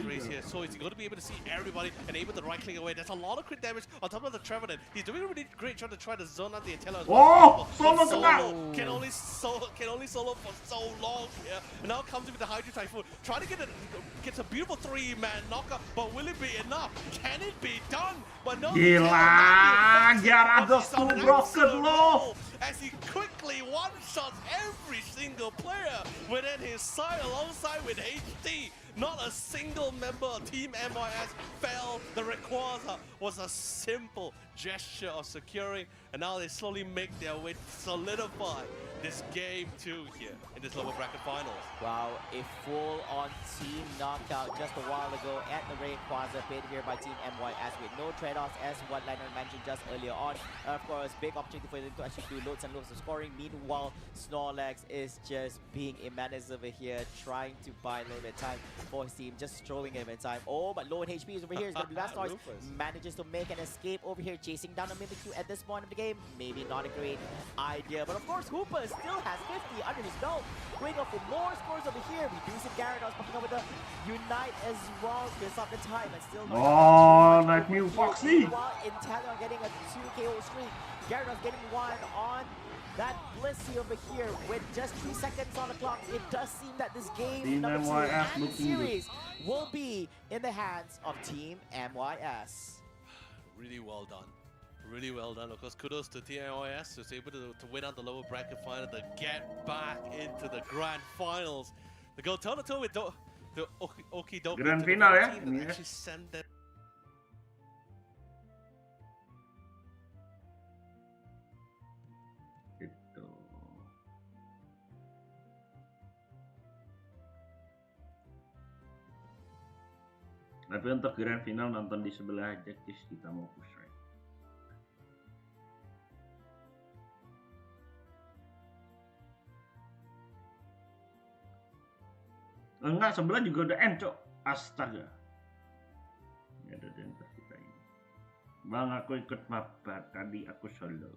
race here, so he's going to be able to see everybody and able to right click away. There's a lot of crit damage on top of the Trevenant. He's doing a really great job to try to zone out the Intello as well. Solo can only solo for so long here. And now comes with the Hydro Typhoon, trying to get a beautiful 3-man knockout, but will it be enough? Can it be done? But no. Gila, Gyarados tuh broken loh. As he quickly one-shots every single player within his side alongside with HD. Not a single member of Team MYS fell. The Rayquaza was a simple gesture of securing, and now they slowly make their way to solidify this game 2 here in this lower bracket finals. Wow, a full-on team knockout just a while ago at the Rayquaza pit here by Team MYS with no trade-offs as what Leonard mentioned just earlier on. Of course, big opportunity for them to actually do loads and loads of scoring. Meanwhile, Snorlax is just being a menace over here, trying to buy a little bit of time for his team, just throwing him in time. Oh, but low in HP is over here. It's going to be Blastoise. Manages to make an escape over here, chasing down a Mimikyu at this point of the game. Maybe not a great idea, but of course, Hooper still has 50 under his belt. Going up for more scores over here. Reducing Gyarados, popping up with the Unite as well. Fills up the time and still not like Mew Foxy. While Intalion getting a 2 KO streak. Gyarados getting one on that blissey over here with just 3 seconds on the clock. It does seem that this game, Team number 2 MYS and the looking series, will be in the hands of Team MYS. Really well done. Really well done. Of course, kudos to TNOS who's able to win out the lower bracket final to get back into the grand finals. To go toe-to-toe with the Okidoki. Grand final ya team ini that ya. actually sent them. Gitu. Tapi untuk grand final nonton di sebelah aja, guys. Kita mau push rank. Enggak, sebelah juga udah end, Cok. Astaga. Ini ada enter kita ini. Bang, aku ikut mabar. Tadi aku solo.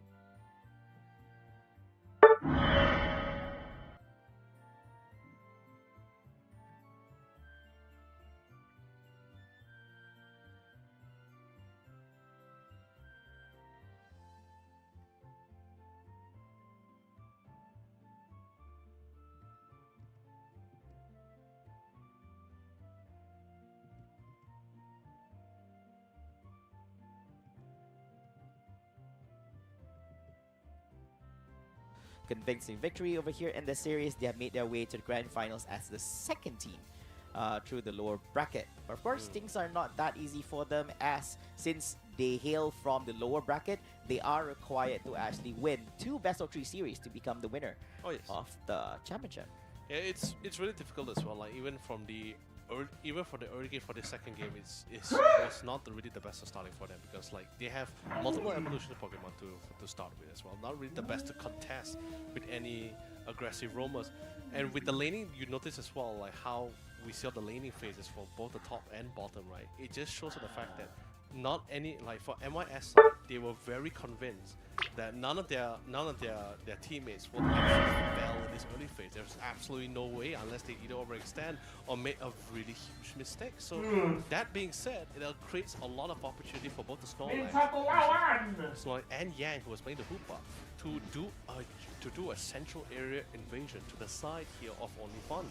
Convincing victory over here in the series. They have made their way to the grand finals as the second team through the lower bracket. But of course, things are not that easy for them, as since they hail from the lower bracket, they are required to actually win 2 best-of-3 series to become the winner of the championship. Yeah, it's really difficult as well. Like even for the early game for the second game, was not really the best of starting for them, because like they have multiple evolution Pokemon to start with as well. Not really the best to contest with any aggressive roamers. And with the laning, you notice as well like how we see all the laning phases for both the top and bottom, right? It just shows the fact that not any, like for MYS, they were very convinced that none of their teammates would actually fail in this early phase. There's absolutely no way unless they either overextend or make a really huge mistake. So that being said, it creates a lot of opportunity for both the Snorlax and Yang, who was playing the Hoopa, to do a central area invasion to the side here of Only Fun.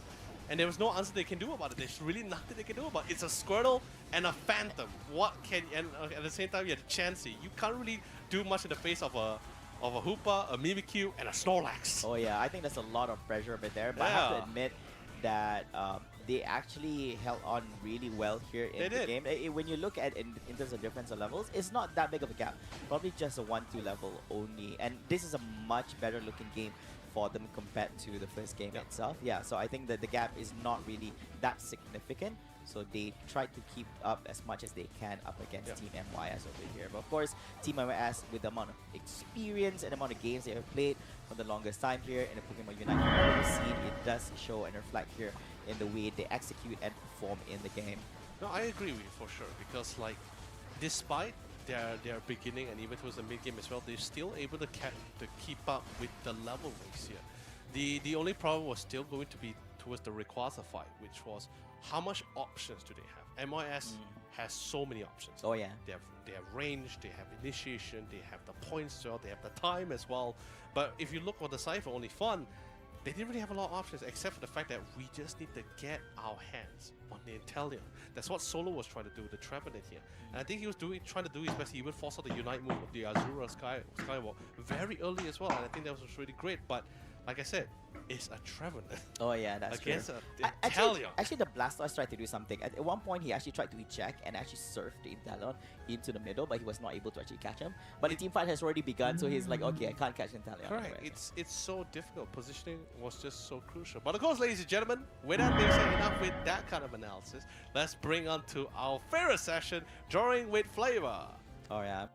And there was no answer they can do about it. There's really nothing they can do about it. It's a Squirtle and a Phantom. What can, and at the same time you have a Chansey. You can't really do much in the face of a Hoopa, a Mimikyu, and a Snorlax. Oh yeah, I think there's a lot of pressure over there. But I have to admit that they actually held on really well here in the game. When you look at in terms of difference of levels, it's not that big of a gap. Probably just a 1-2 level only. And this is a much better looking game for them compared to the first game itself. Yeah, so I think that the gap is not really that significant. So they try to keep up as much as they can up against Team MYS over here. But of course, Team MYS, with the amount of experience and the amount of games they have played for the longest time here in the Pokemon Unite scene, it does show and reflect here in the way they execute and perform in the game. No, I agree with you for sure, because like, despite their beginning and even towards the mid game as well, they're still able to keep up with the level race here. The only problem was still going to be towards the Rayquaza fight, which was how much options do they have? MYS has so many options. Oh yeah. They have range, they have initiation, they have the points as well, they have the time as well. But if you look on the side for Only Fun, they didn't really have a lot of options, except for the fact that we just need to get our hands on the Inteleon. That's what Solo was trying to do, the Trevenant here. And I think he was trying to do his best. He even forced out the Unite move of the Azura Skywalk very early as well, and I think that was really great. But like I said, it's a Trevenant. Oh yeah, that's true. Against an Inteleon. Actually, the Blastoise tried to do something. At one point, he actually tried to eject and actually surf the Inteleon into the middle, but he was not able to actually catch him. But the team fight has already begun, so he's like, okay, I can't catch Inteleon. Correct. It's so difficult. Positioning was just so crucial. But of course, ladies and gentlemen, with that being said, enough with that kind of analysis. Let's bring on to our favorite session, Drawing with Flavor. Oh yeah.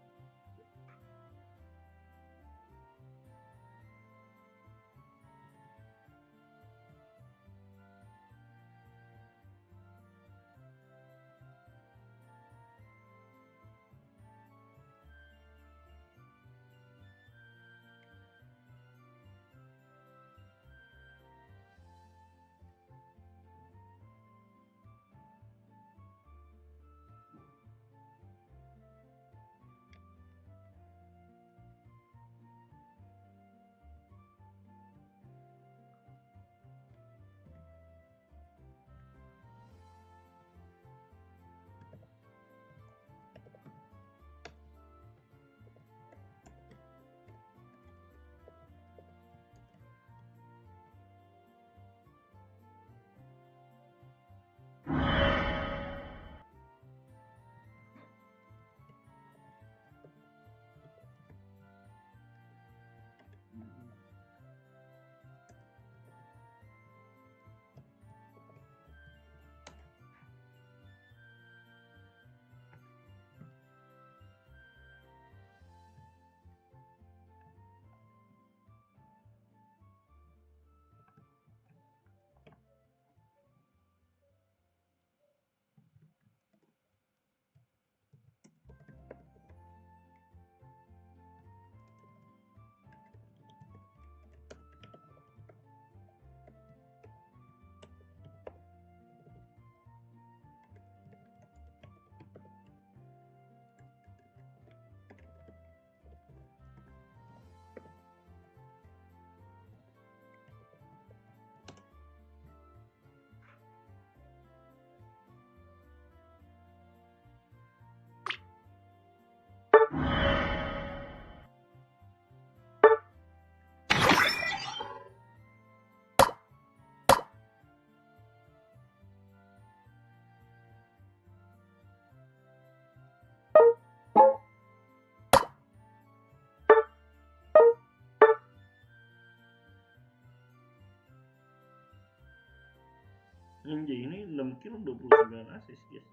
Anjay, ini 6 kill 29 assist guys.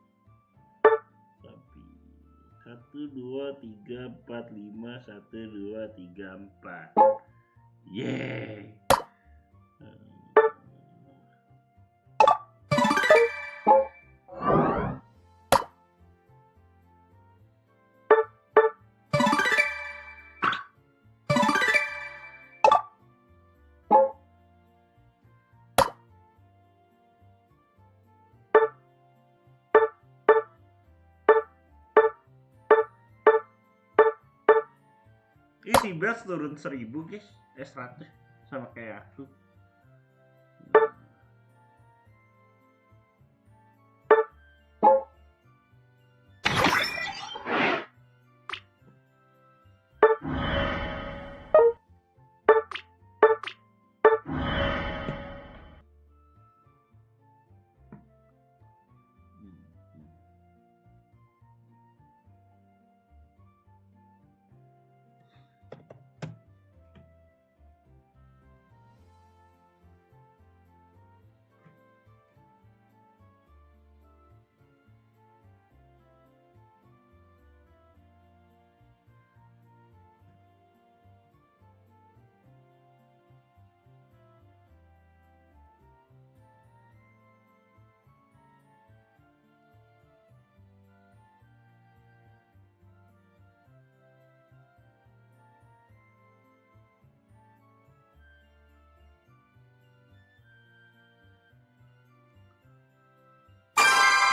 Tapi 1 2 3 4 5 1 2 3 4. Yeay. Isi best turun 1000 guys, 100 sama kayak aku.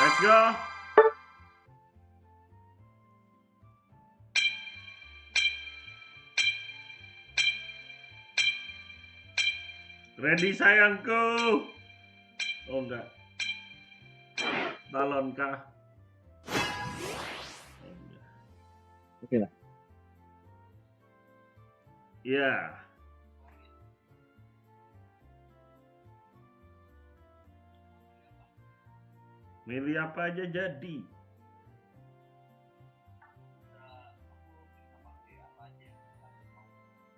Let's go. Ready sayangku. Oh enggak. Talon kah? Oke lah. Iya. Milih apa aja jadi.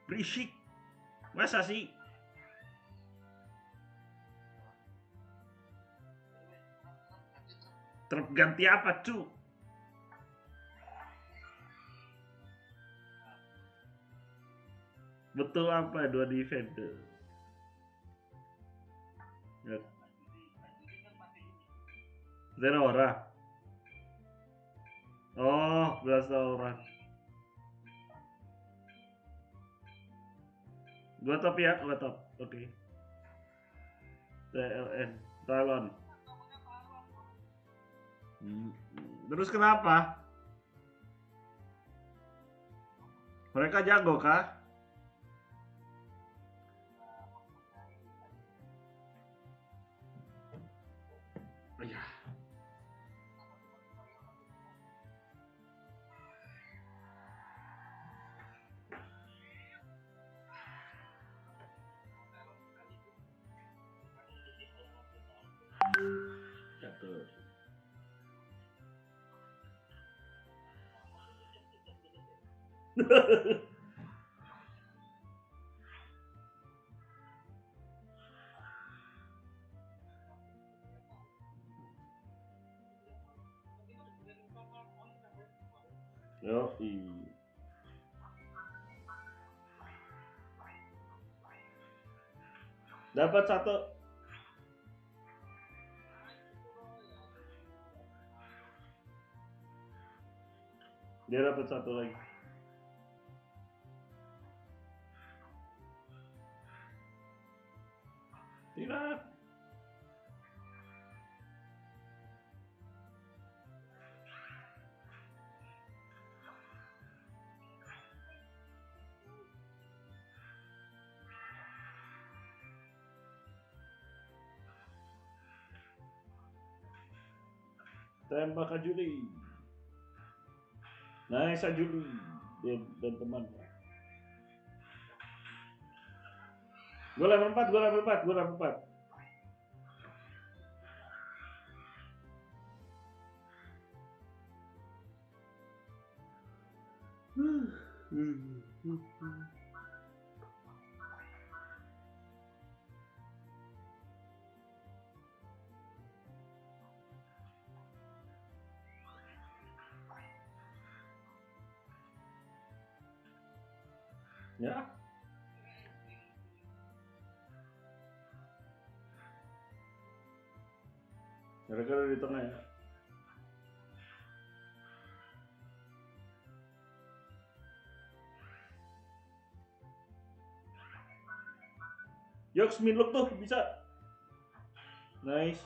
Berisik. Masa sih? Terganti apa, cu? Betul apa dua defender? Ya. Zero orang. Oh, berasa orang. Gua top ya, gua top. Oke. TLN, Talon. Terus kenapa? Mereka jago kah? Oh, ya. Jatuh. Yoi. Dapat satu. Dia dapat satu lagi. Tidak. Tembak Juli. Nice Juli dan teman. Gue level 4. Ya. Mereka ada di tengah ya. Yuk, spin look tuh bisa. Nice.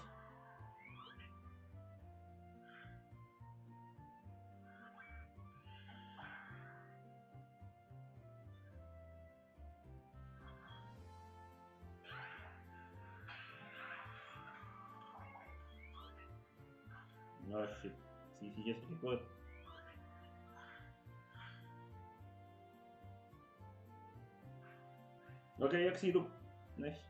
Oh shit, sisinya sedikit. Oke, ya hidup. Nice.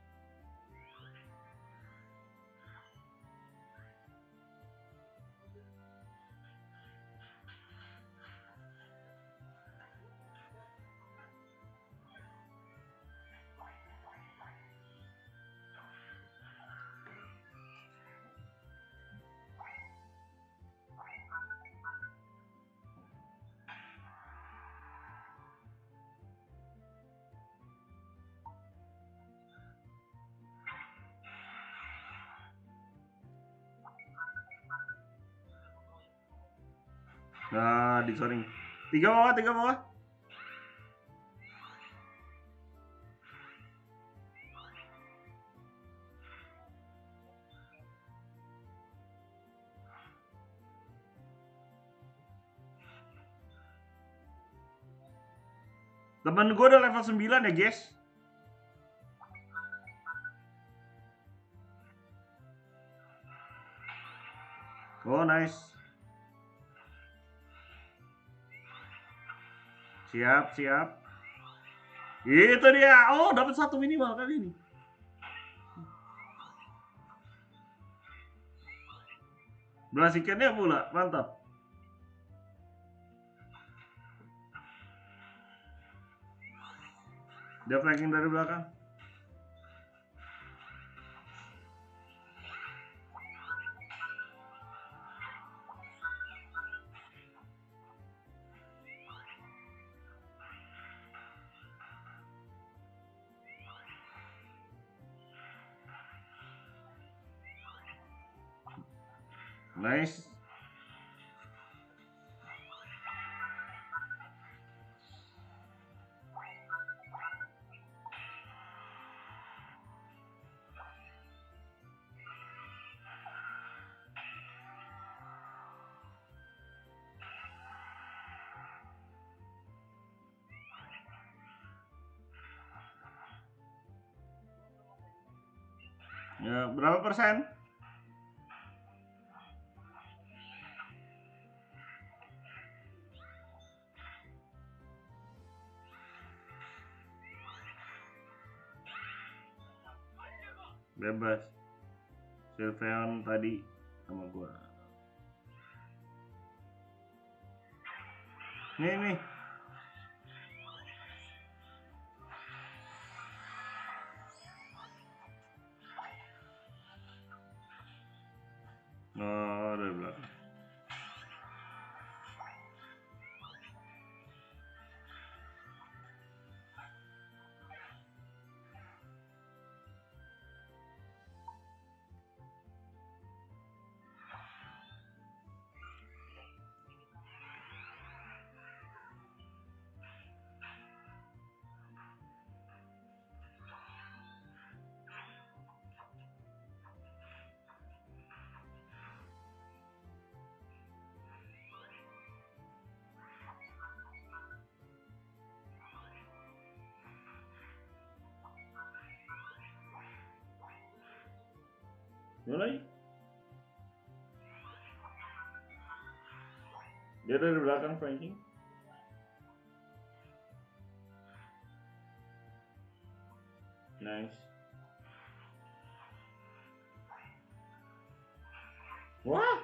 Nah, disoring. Tiga bawah. Temen gue udah level 9 ya, guys. Oh, nice. Siap. Itu dia. Oh, dapat satu minimal kali ini. Belasikannya pula, mantap. Dia flanking dari belakang. Nice. Ya, berapa persen? Bebas. Sylveon tadi sama gua. Nih. Oh, dari belakang. Mulai. Dia dari belakang flanking. Nice. Wah.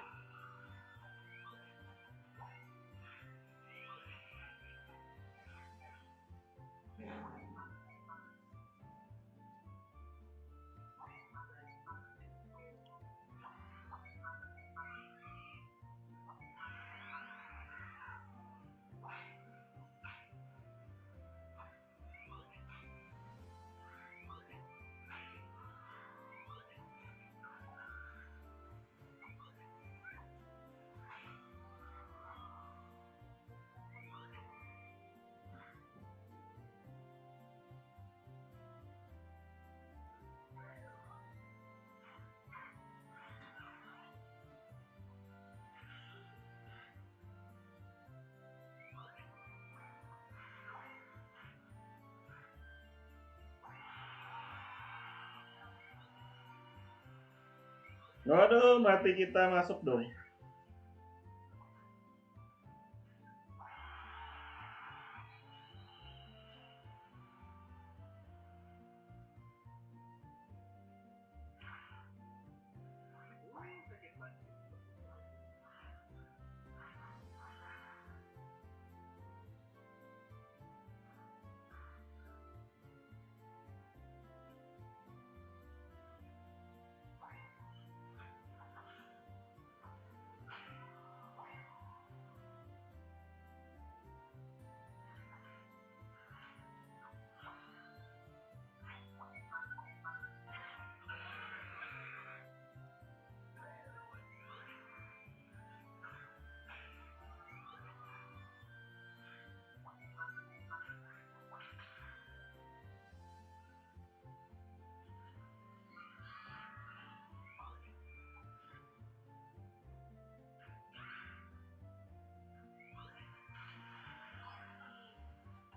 Waduh, mati kita masuk dong.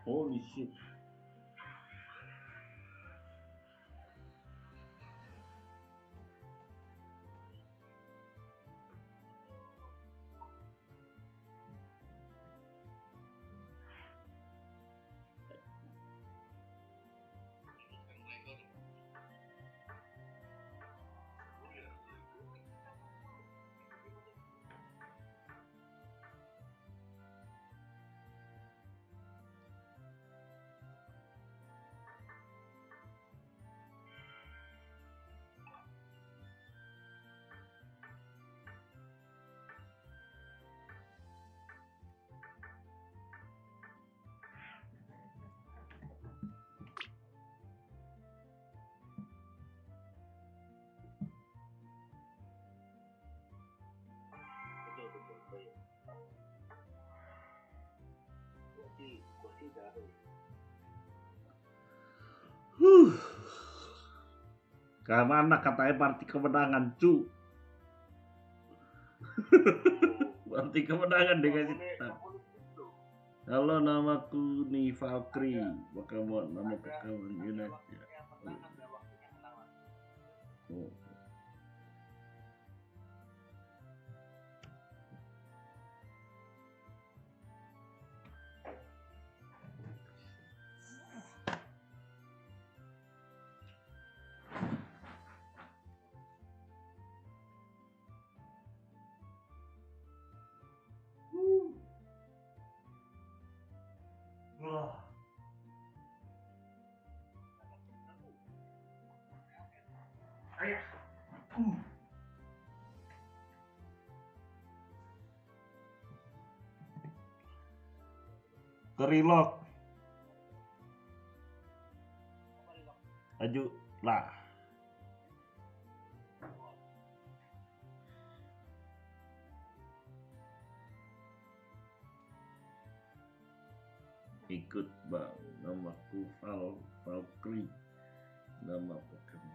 Holy shit. Karena katanya party kemenangan, cu. Party kemenangan dikasih tetap. Halo, namaku nih Valkyrie. Nama Pokemon Unite. Oh. Wah. Ayah. Kerilok. Maju lah. Ikut bang, namaku Valkyrie, nama Pokemon.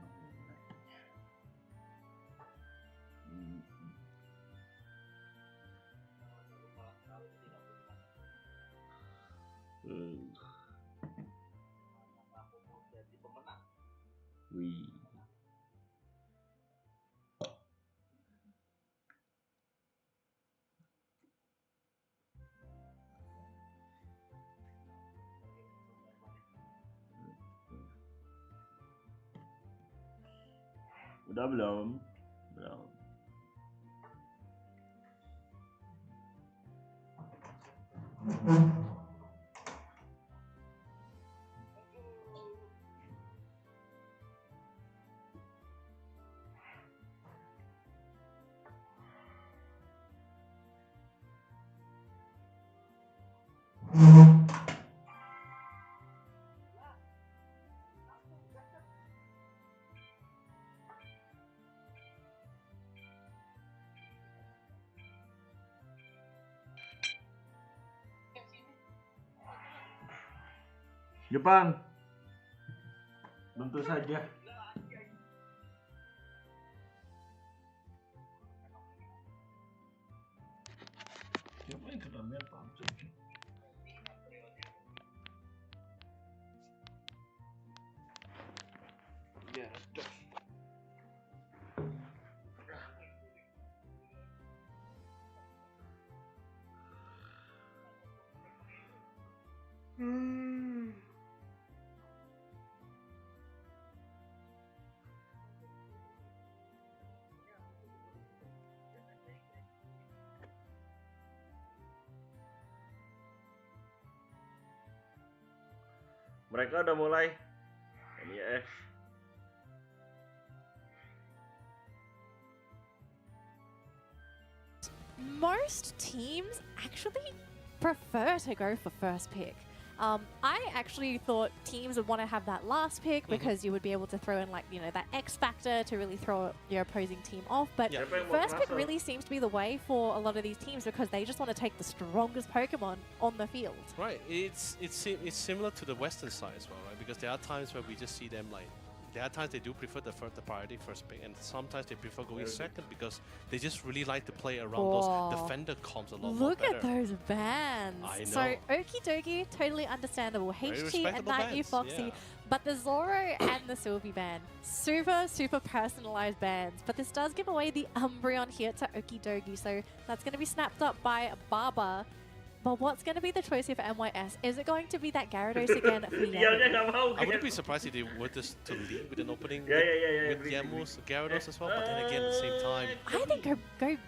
Wih. Udah belum? Belum. Jepang. Tentu saja. Siapa yang kena merah? Ya, Mereka udah mulai. NIF. Most teams actually prefer to go for first pick. I actually thought teams would want to have that last pick because you would be able to throw in, like, you know, that X factor to really throw your opposing team off. But first pick really seems to be the way for a lot of these teams because they just want to take the strongest Pokemon on the field. Right. It's similar to the Western side as well, right? Because there are times where we just see them like. There are times they do prefer the priority first pick, and sometimes they prefer going second because they just really like to play around those defender comps a lot more better. Look at those bands. I know. So Okie dokie, totally understandable. Very HT and Night U bands, Foxy, yeah. but the Zoro and the Sylvie band, super personalized bands. But this does give away the Umbreon here to Okie dokie, so that's going to be snapped up by Baba. But what's going to be the choice here for MYS? Is it going to be that Gyarados again for Yamu? I wouldn't be surprised if they were just to lead with an opening with agree. Yamu's Gyarados as well, but then again at the same time... I think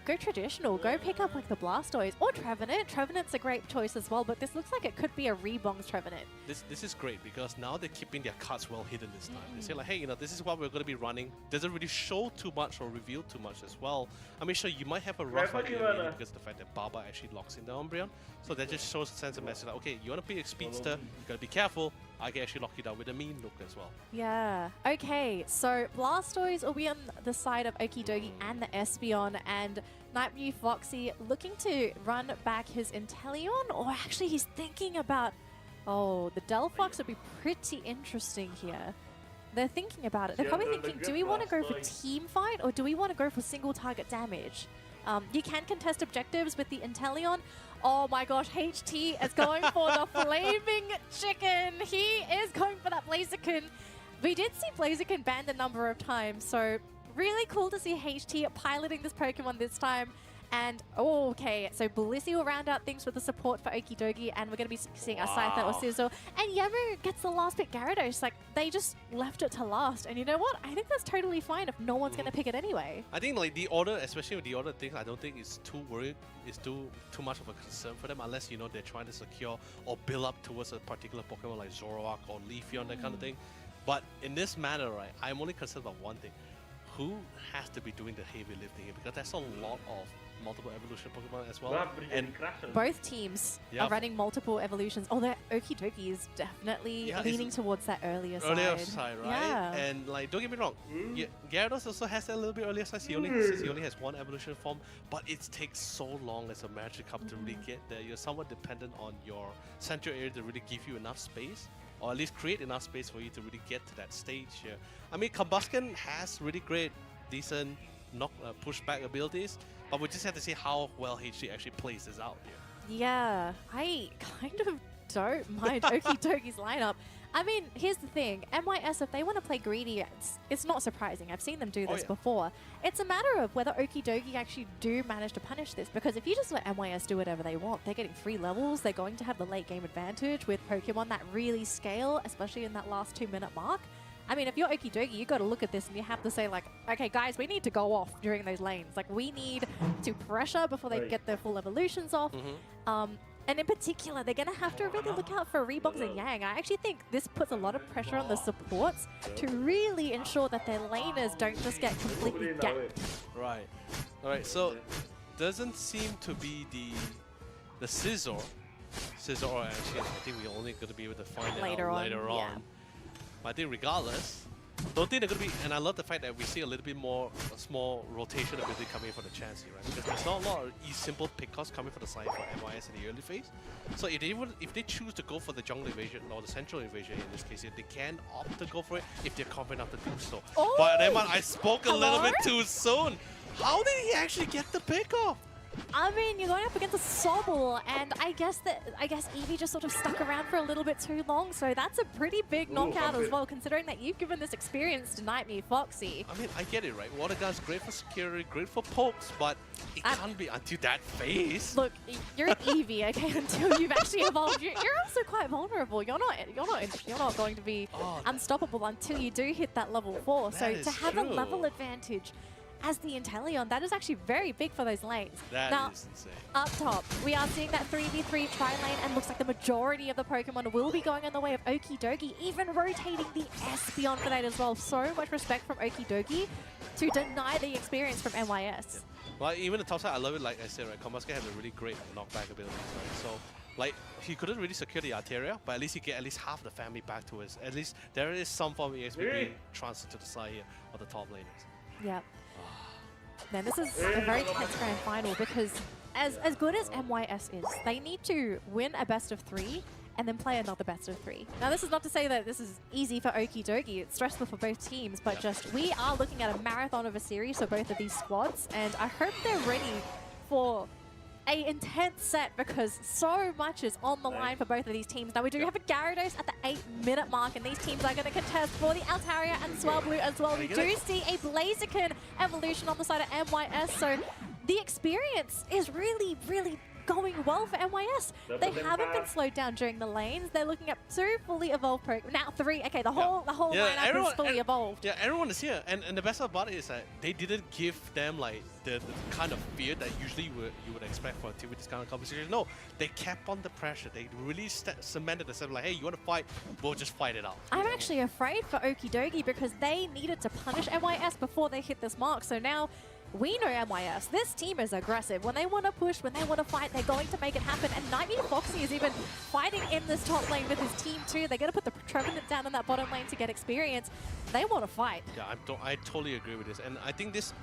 go traditional. Go pick up like the Blastoise or Trevenant. Trevenant's a great choice as well, but this looks like it could be a Rebong's Trevenant. This is great because now they're keeping their cards well hidden this time. They say like, hey, you know, this is what we're going to be running. Doesn't really show too much or reveal too much as well. I mean, sure, you might have a rough idea because of the fact that Baba actually locks in the Umbreon. So that just shows a sense of message like, okay, you want to be a speedster, you got to be careful. I can actually lock you down with a mean look as well. Yeah. Okay, so Blastoise will be on the side of Okie dokie and the Espeon, and Nightbot Foxy looking to run back his Inteleon, or actually he's thinking about... Oh, the Delphox would be pretty interesting here. They're thinking about it. They're probably thinking, do we want to go for team fight or do we want to go for single target damage? You can contest objectives with the Inteleon. Oh my gosh, HT is going for the Flaming Chicken. He is going for that Blaziken. We did see Blaziken banned a number of times, so really cool to see HT piloting this Pokemon this time. And, oh, okay, so Blissey will round out things with the support for Okie dokie, and we're going to be seeing a Scyther or Sizzle. And Yamu gets the last pick Gyarados. Like, they just left it to last. And you know what? I think that's totally fine if no one's going to pick it anyway. I think, like, the order, especially with the order things, I don't think it's too worried. It's too much of a concern for them, unless, you know, they're trying to secure or build up towards a particular Pokemon like Zoroark or Leafeon, that kind of thing. But in this manner, right, I'm only concerned about one thing. Who has to be doing the heavy lifting here? Because there's a lot of multiple evolution Pokemon as well. And both teams are running multiple evolutions. Although Okie dokie is definitely leaning towards that earlier side. Right? Yeah. And like, don't get me wrong, Gyarados also has that a little bit earlier side. He only has one evolution form, but it takes so long as a Magic Cup to really get there. You're somewhat dependent on your central area to really give you enough space, or at least create enough space for you to really get to that stage here. I mean, Combusken has really great, decent pushback abilities, but we just have to see how well HG actually plays this out here. Yeah, I kind of don't mind Okie dokie's lineup. I mean, here's the thing. MYS, if they want to play greedy, it's not surprising. I've seen them do this before. It's a matter of whether Okie dokie actually do manage to punish this, because if you just let MYS do whatever they want, they're getting free levels, they're going to have the late game advantage with Pokemon that really scale, especially in that last 2-minute mark. I mean, if you're Okie dokie, you got to look at this and you have to say, like, okay, guys, we need to go off during those lanes. Like, we need to pressure before they get their full evolutions off. And in particular, they're going to have to really look out for Reeboks and Yang. I actually think this puts a lot of pressure on the supports to really ensure that their laners don't just get completely gapped. Right. Alright, so doesn't seem to be the Scizor, or actually, I think we're only going to be able to find it later on. Yeah. But I think regardless, don't think they're going to be, and I love the fact that we see a little bit more, a small rotation ability coming in for the Chansey, right? Because there's not a lot of simple pickoffs coming for the side for MYS in the early phase. So if they choose to go for the jungle invasion or the central invasion in this case, they can opt to go for it if they're confident enough to do so. Oh! But Emma, I spoke a little bit too soon. How did he actually get the pickoff? I mean, you're going up against a Sobble, and I guess Eevee just sort of stuck around for a little bit too long, so that's a pretty big knockout as well, considering that you've given this experience to Nightbot Foxy. I mean, I get it, right? Water Gun's great for security, great for pokes, but it can't be until that phase. Look, you're an Eevee, okay? Until you've actually evolved, you're also quite vulnerable. You're not going to be unstoppable until you do hit that level 4. So to have a level advantage as the Inteleon. That is actually very big for those lanes. That is insane. Up top, we are seeing that 3v3 tri-lane, and looks like the majority of the Pokemon will be going in the way of Okidogi, even rotating the Espeon for that as well. So much respect from Okidogi to deny the experience from NYS. Well, even the top side, I love it. Like I said, right, Komaske has a really great knockback ability, right? So, like, he couldn't really secure the Arteria, but at least he get at least half the family back to us. At least there is some form of EXP being transferred to the side here of the top laners. Yep. Man, this is a very tense grand final because as good as MYS is, they need to win a best of 3 and then play another best of 3. Now, this is not to say that this is easy for Okidogi. It's stressful for both teams, but just we are looking at a marathon of a series for both of these squads, and I hope they're ready for a intense set because so much is on the line for both of these teams. Now, we do have a Gyarados at the 8-minute mark, and these teams are going to contest for the Altaria and Swablu as well. We do see a Blaziken evolution on the side of MYS, so the experience is really, really going well for MYS. They haven't been slowed down during the lanes. They're looking at 2 fully evolved Pokemon. Now 3. Okay, the whole lineup is fully evolved. Yeah, everyone is here. And the best about it is that they didn't give them like the kind of fear that usually you would expect for a team with this kind of competition. No, they kept on the pressure. They really cemented themselves like, hey, you want to fight? We'll just fight it out. I'm actually afraid for Okidogi because they needed to punish MYS before they hit this mark. So now we know MYS. This team is aggressive. When they want to push, when they want to fight, they're going to make it happen. And Nightbot Foxy is even fighting in this top lane with his team too. They're going to put the Trevenant down in that bottom lane to get experience. They want to fight. Yeah, I totally agree with this. And I think this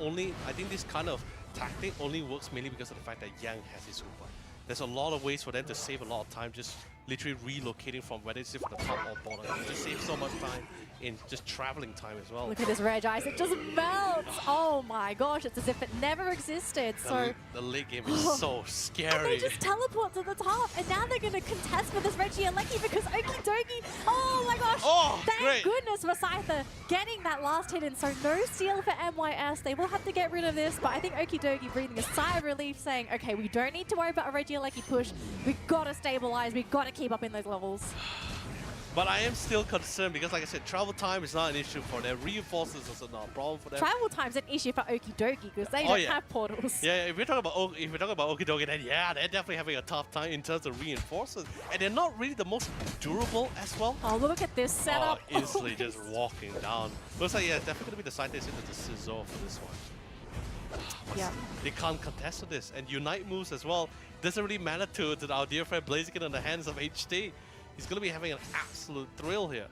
kind of tactic only works mainly because of the fact that Yang has his Hoopa. There's a lot of ways for them to save a lot of time just literally relocating from whether it's from the top or bottom. It just saves so much time in just traveling time as well. Look at this Reg Ice, it just melts! Oh my gosh, it's as if it never existed. The late game is so scary. And they just teleport to the top, and now they're going to contest for this Regieleki because Okidogi, oh my gosh! Thank goodness for Scyther getting that last hit in, so no steal for MYS. They will have to get rid of this, but I think Okidogi breathing a sigh of relief saying, okay, we don't need to worry about a Regieleki push. We've got to stabilize, we've got to keep up in those levels. But I am still concerned because, like I said, travel time is not an issue for them. Reinforcements is also not a problem for them. Travel time's an issue for Okidogi because they don't have portals. Yeah, if we're talking about Okidogi, then yeah, they're definitely having a tough time in terms of reinforcements, and they're not really the most durable as well. Oh, look at this setup! Instantly just walking down. Looks like definitely gonna be the side into the Scizor for this one. Yeah. They can't contest with this, and Unite moves as well. Doesn't really matter to our dear friend Blaziken in the hands of HT. He's going to be having an absolute thrill here.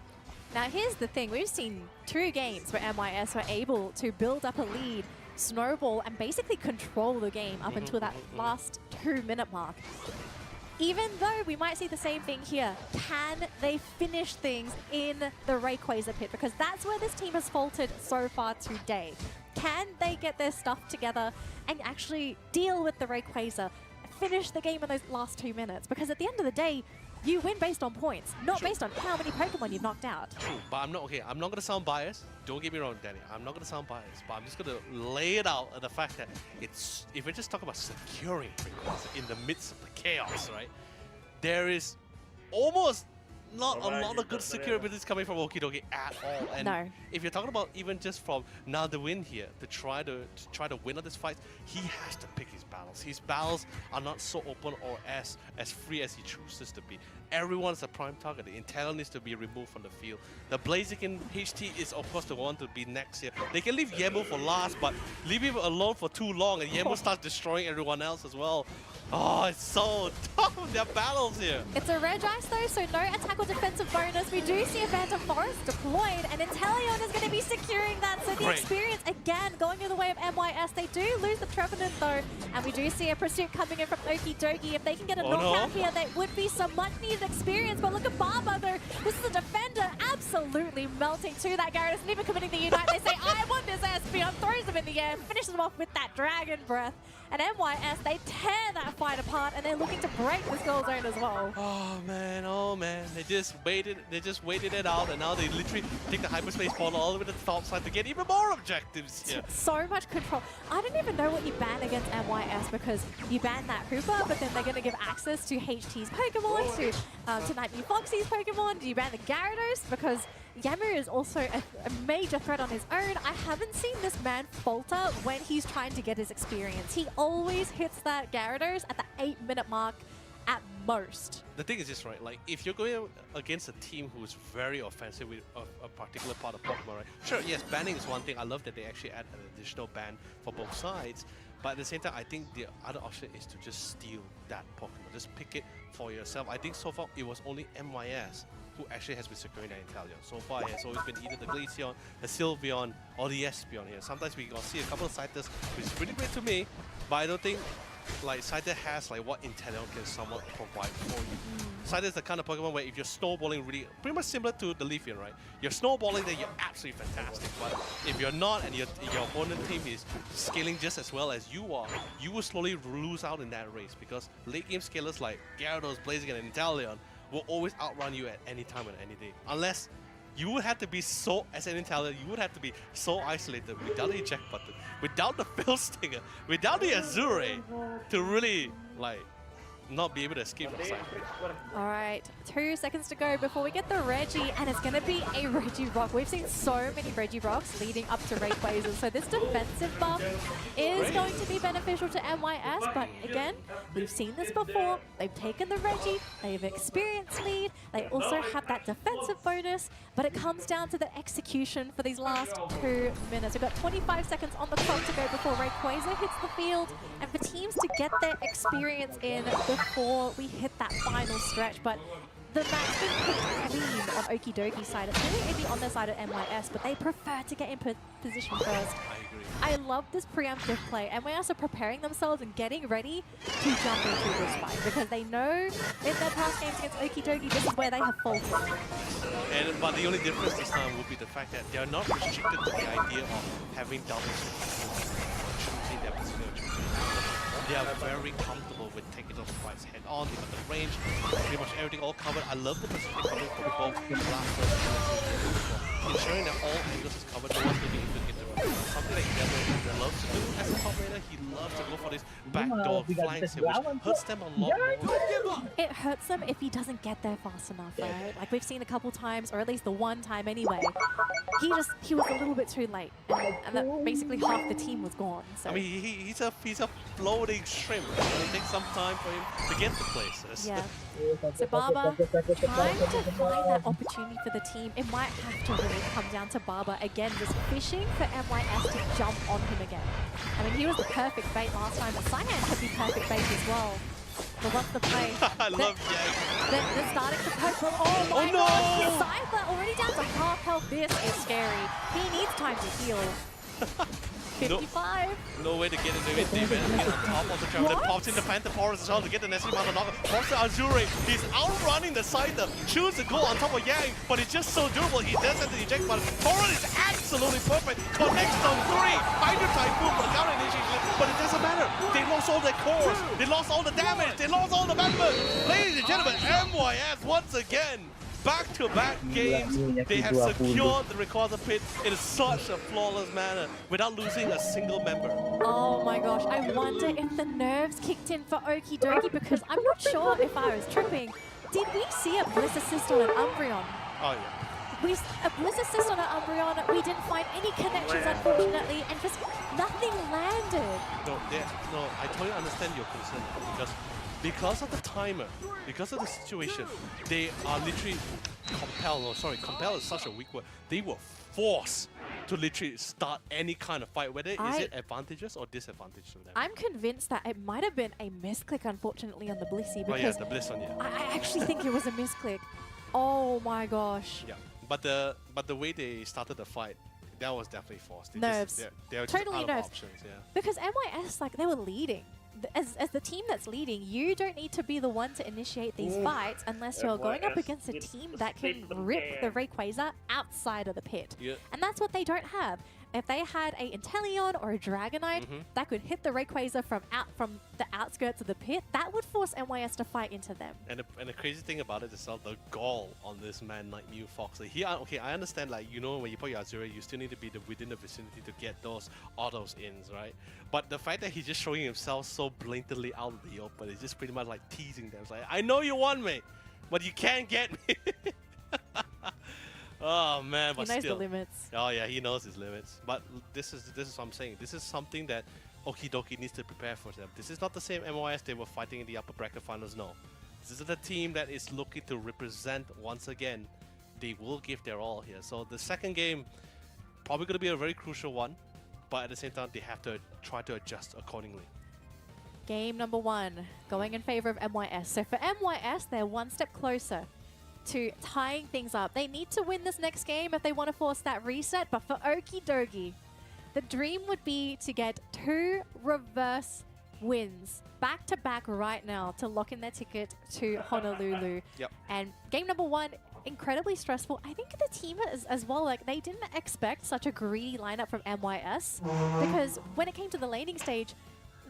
Now here's the thing, we've seen 2 games where MYS were able to build up a lead, snowball, and basically control the game up until that last 2-minute mark. Even though we might see the same thing here, can they finish things in the Rayquaza pit? Because that's where this team has faltered so far today. Can they get their stuff together and actually deal with the Rayquaza, finish the game in those last 2 minutes? Because at the end of the day, you win based on points, not based on how many Pokemon you've knocked out. True, but I'm not going to sound biased. Don't get me wrong, Danny. I'm not going to sound biased, but I'm just going to lay it out at the fact that if we're just talking about securing Rayquaza in the midst of the chaos, right? There is almost not a lot of good security abilities coming from Okidogi at all. And if you're talking about even just from now the win here to try to win at this fight, he has to pick his battles. His battles are not so open or as free as he chooses to be. Everyone is a prime target. The Intel needs to be removed from the field. The Blaziken HT is of course the one to be next here. They can leave Yemu for last, but leave him alone for too long and Yemu starts destroying everyone else as well. Oh, it's so tough, their battles here. It's a Reg Ice though, so no attack or defensive bonus. We do see a Phantom Forest deployed, and Inteleon is going to be securing that. So the experience, again, going in the way of MYS. They do lose the Trevenant though, and we do see a pursuit coming in from Okidogi. If they can get a knockout here, there would be some much-needed experience. But look at Barba though. This is a defender absolutely melting to that Gyarados, and even committing the Unite. They say, I want this Espeon, throws them in the air, finishes them off with that Dragon Breath. And MYS, they tear that fight apart, and they're looking to break this goal zone as well. Oh man, they just waited it out, and now they literally take the hyperspace portal all the way to the top side to get even more objectives here. So much control. I don't even know what you ban against MYS, because you ban that Hooper, but then they're going to give access to HT's Pokemon, to Nightbot Foxy's Pokemon. Do you ban the Gyarados? Because Yamu is also a major threat on his own. I haven't seen this man falter when he's trying to get his experience. He always hits that Gyarados at the 8-minute mark at most. The thing is this, right? Like, if you're going against a team who's very offensive with a particular part of Pokemon, right? Sure, yes, banning is one thing. I love that they actually add an additional ban for both sides. But at the same time, I think the other option is to just steal that Pokemon. Just pick it for yourself. I think so far it was only MYS who actually has been securing that Inteleon. So far, it has always been either the Glaceon, the Sylveon, or the Espeon here. Sometimes we can see a couple of Scythers, which is pretty great to me, but I don't think like Scyther has like what Inteleon can somewhat provide for you. Scyther is the kind of Pokemon where if you're snowballing really, pretty much similar to the Leafeon, right? You're snowballing, then you're absolutely fantastic. But if you're not, and your opponent team is scaling just as well as you are, you will slowly lose out in that race, because late game scalers like Gyarados, Blaziken, and Inteleon will always outrun you at any time and any day. Unless you would have to be so, as an Inteleon, you would have to be so isolated without the eject button, without the Fill Stinger, without the Azure to really, like, not be able to escape the side. Alright, 2 seconds to go before we get the Reggie, and it's going to be a Regirock. We've seen so many Regirocks leading up to Rayquazas, so this defensive buff is going to be beneficial to MYS, but again, we've seen this before. They've taken the Reggie, they have experience lead, they also have that defensive bonus, but it comes down to the execution for these last 2 minutes. We've got 25 seconds on the clock to go before Rayquaza hits the field, and for teams to get their experience in before we hit that final stretch, but the match been picked clean on Okie Dokie's side. It's really maybe on their side of MYS, but they prefer to get in position first. I agree. I love this preemptive play, and MYS are preparing themselves and getting ready to jump into this fight, because they know in their past games against Okie Dokie, this is where they have faltered. But the only difference this time would be the fact that they are not restricted to the idea of having double choosing their position. They are very comfortable with taking those fights head on. They got the range, pretty much everything all covered. I love the positioning coming from both blasters and ensuring that all angles is covered. No one's looking into get the something like Devil loves to do as a top laner. He loves to go for this backdoor flanks here, which hurts them a lot more. It hurts them if he doesn't get there fast enough, right? Like we've seen a couple times, or at least the one time anyway. He was a little bit too late, and that basically half the team was gone. So. I mean, he's a floating shrimp. It takes some time for him to get to places. Yeah. So Barber trying to find that opportunity for the team. It might have to really come down to Barber again, just fishing for MYS to jump on him again. I mean, he was the perfect bait last time, but Cyan could be perfect bait as well. But what's the play? I love Yang. They're starting to poke. Oh my gosh! Cypher already down to half health. This is scary. He needs time to heal. 55. No way to get into it. They get on top of the travel. Then pops in the Phantom Forest as well to get the necessary amount of knock. Pops the Azure. He's outrunning the Scyther. Chooses to go on top of Yang, but it's just so durable. He does have the eject button. Torrent is absolutely perfect. Connects on 3. Hydro Typhoon for the counter initiation, but it doesn't matter. They lost all their cores. They lost all the damage. They lost all the members. Ladies and gentlemen, MYS once again. Back-to-back games, they have secured the Rayquaza pit in such a flawless manner without losing a single member. Oh my gosh, I wonder if the nerves kicked in for Okie Dokie, because I'm not sure if I was tripping. Did we see a Bliss Assist on an Umbreon? Oh yeah. A Bliss Assist on an Umbreon, we didn't find any connections unfortunately, and just nothing landed. No, I totally understand your concern, because of the timer, because of the situation, they are literally compelled, compelled is such a weak word, they were forced to literally start any kind of fight, whether is it advantageous or disadvantageous to them. I'm convinced that it might have been a misclick, unfortunately, on the Blissey, because oh yeah, the Bliss one, yeah. I actually think it was a misclick. Oh my gosh. Yeah, but the way they started the fight, that was definitely forced. Nerves. They're totally just out of nerves. options, yeah. Because MYS, like, they were leading. As the team that's leading, you don't need to be the one to initiate these fights unless you're going up against a team that can rip the Rayquaza outside of the pit. Yeah. And that's what they don't have. If they had a Inteleon or a Dragonite that could hit the Rayquaza from the outskirts of the pit, that would force MYS to fight into them. And the crazy thing about it is the gall on this man like Mew Fox. Like, okay, I understand, like, you know, when you put your Azure, you still need to be within the vicinity to get those autos ins, right? But the fact that he's just showing himself so blatantly out of the open is just pretty much like teasing them. It's like, I know you want me, but you can't get me. Oh man, He but knows still. the limits. Oh yeah, he knows his limits. But this is what I'm saying. This is something that Okidoki needs to prepare for them. This is not the same MOS they were fighting in the upper bracket finals. No, this is the team that is looking to represent once again. They will give their all here. So the second game probably going to be a very crucial one, but at the same time they have to try to adjust accordingly. Game number 1, going in favor of MYS. So for MYS, they're one step closer to tying things up. They need to win this next game if they want to force that reset, but for Okidogi, the dream would be to get 2 reverse wins back-to-back right now to lock in their ticket to Honolulu. Yep. And game number 1, incredibly stressful. I think the team as well, like, they didn't expect such a greedy lineup from MYS because when it came to the laning stage,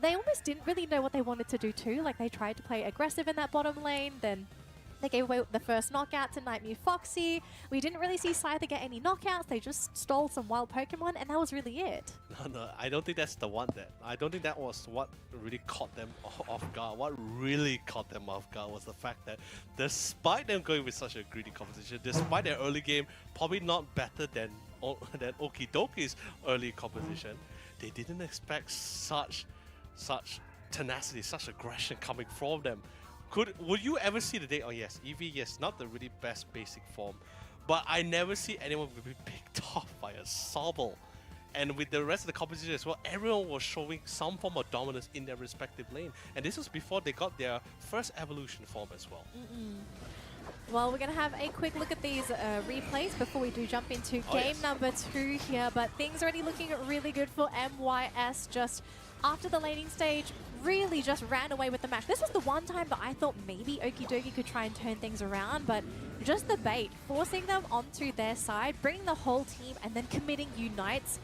they almost didn't really know what they wanted to do too. Like, they tried to play aggressive in that bottom lane, then they gave away the first knockout to Nightmute Foxy. We didn't really see Scyther get any knockouts. They just stole some wild Pokemon, and that was really it. No, I don't think that's the one that. I don't think that was what really caught them off guard. What really caught them off guard was the fact that despite them going with such a greedy competition, despite their early game probably not better than Okidoki's early competition, they didn't expect such tenacity, such aggression coming from them. Would you ever see the day? Oh yes, Eevee, yes, not the really best basic form, but I never see anyone be picked off by a Sobble. And with the rest of the competition as well, everyone was showing some form of dominance in their respective lane. And this was before they got their first evolution form as well. Well, we're going to have a quick look at these replays before we do jump into game number 2 here. But things already looking really good for MYS. Just after the laning stage, really just ran away with the match. This was the one time that I thought maybe Okidogi could try and turn things around, but just the bait, forcing them onto their side, bringing the whole team, and then committing Unites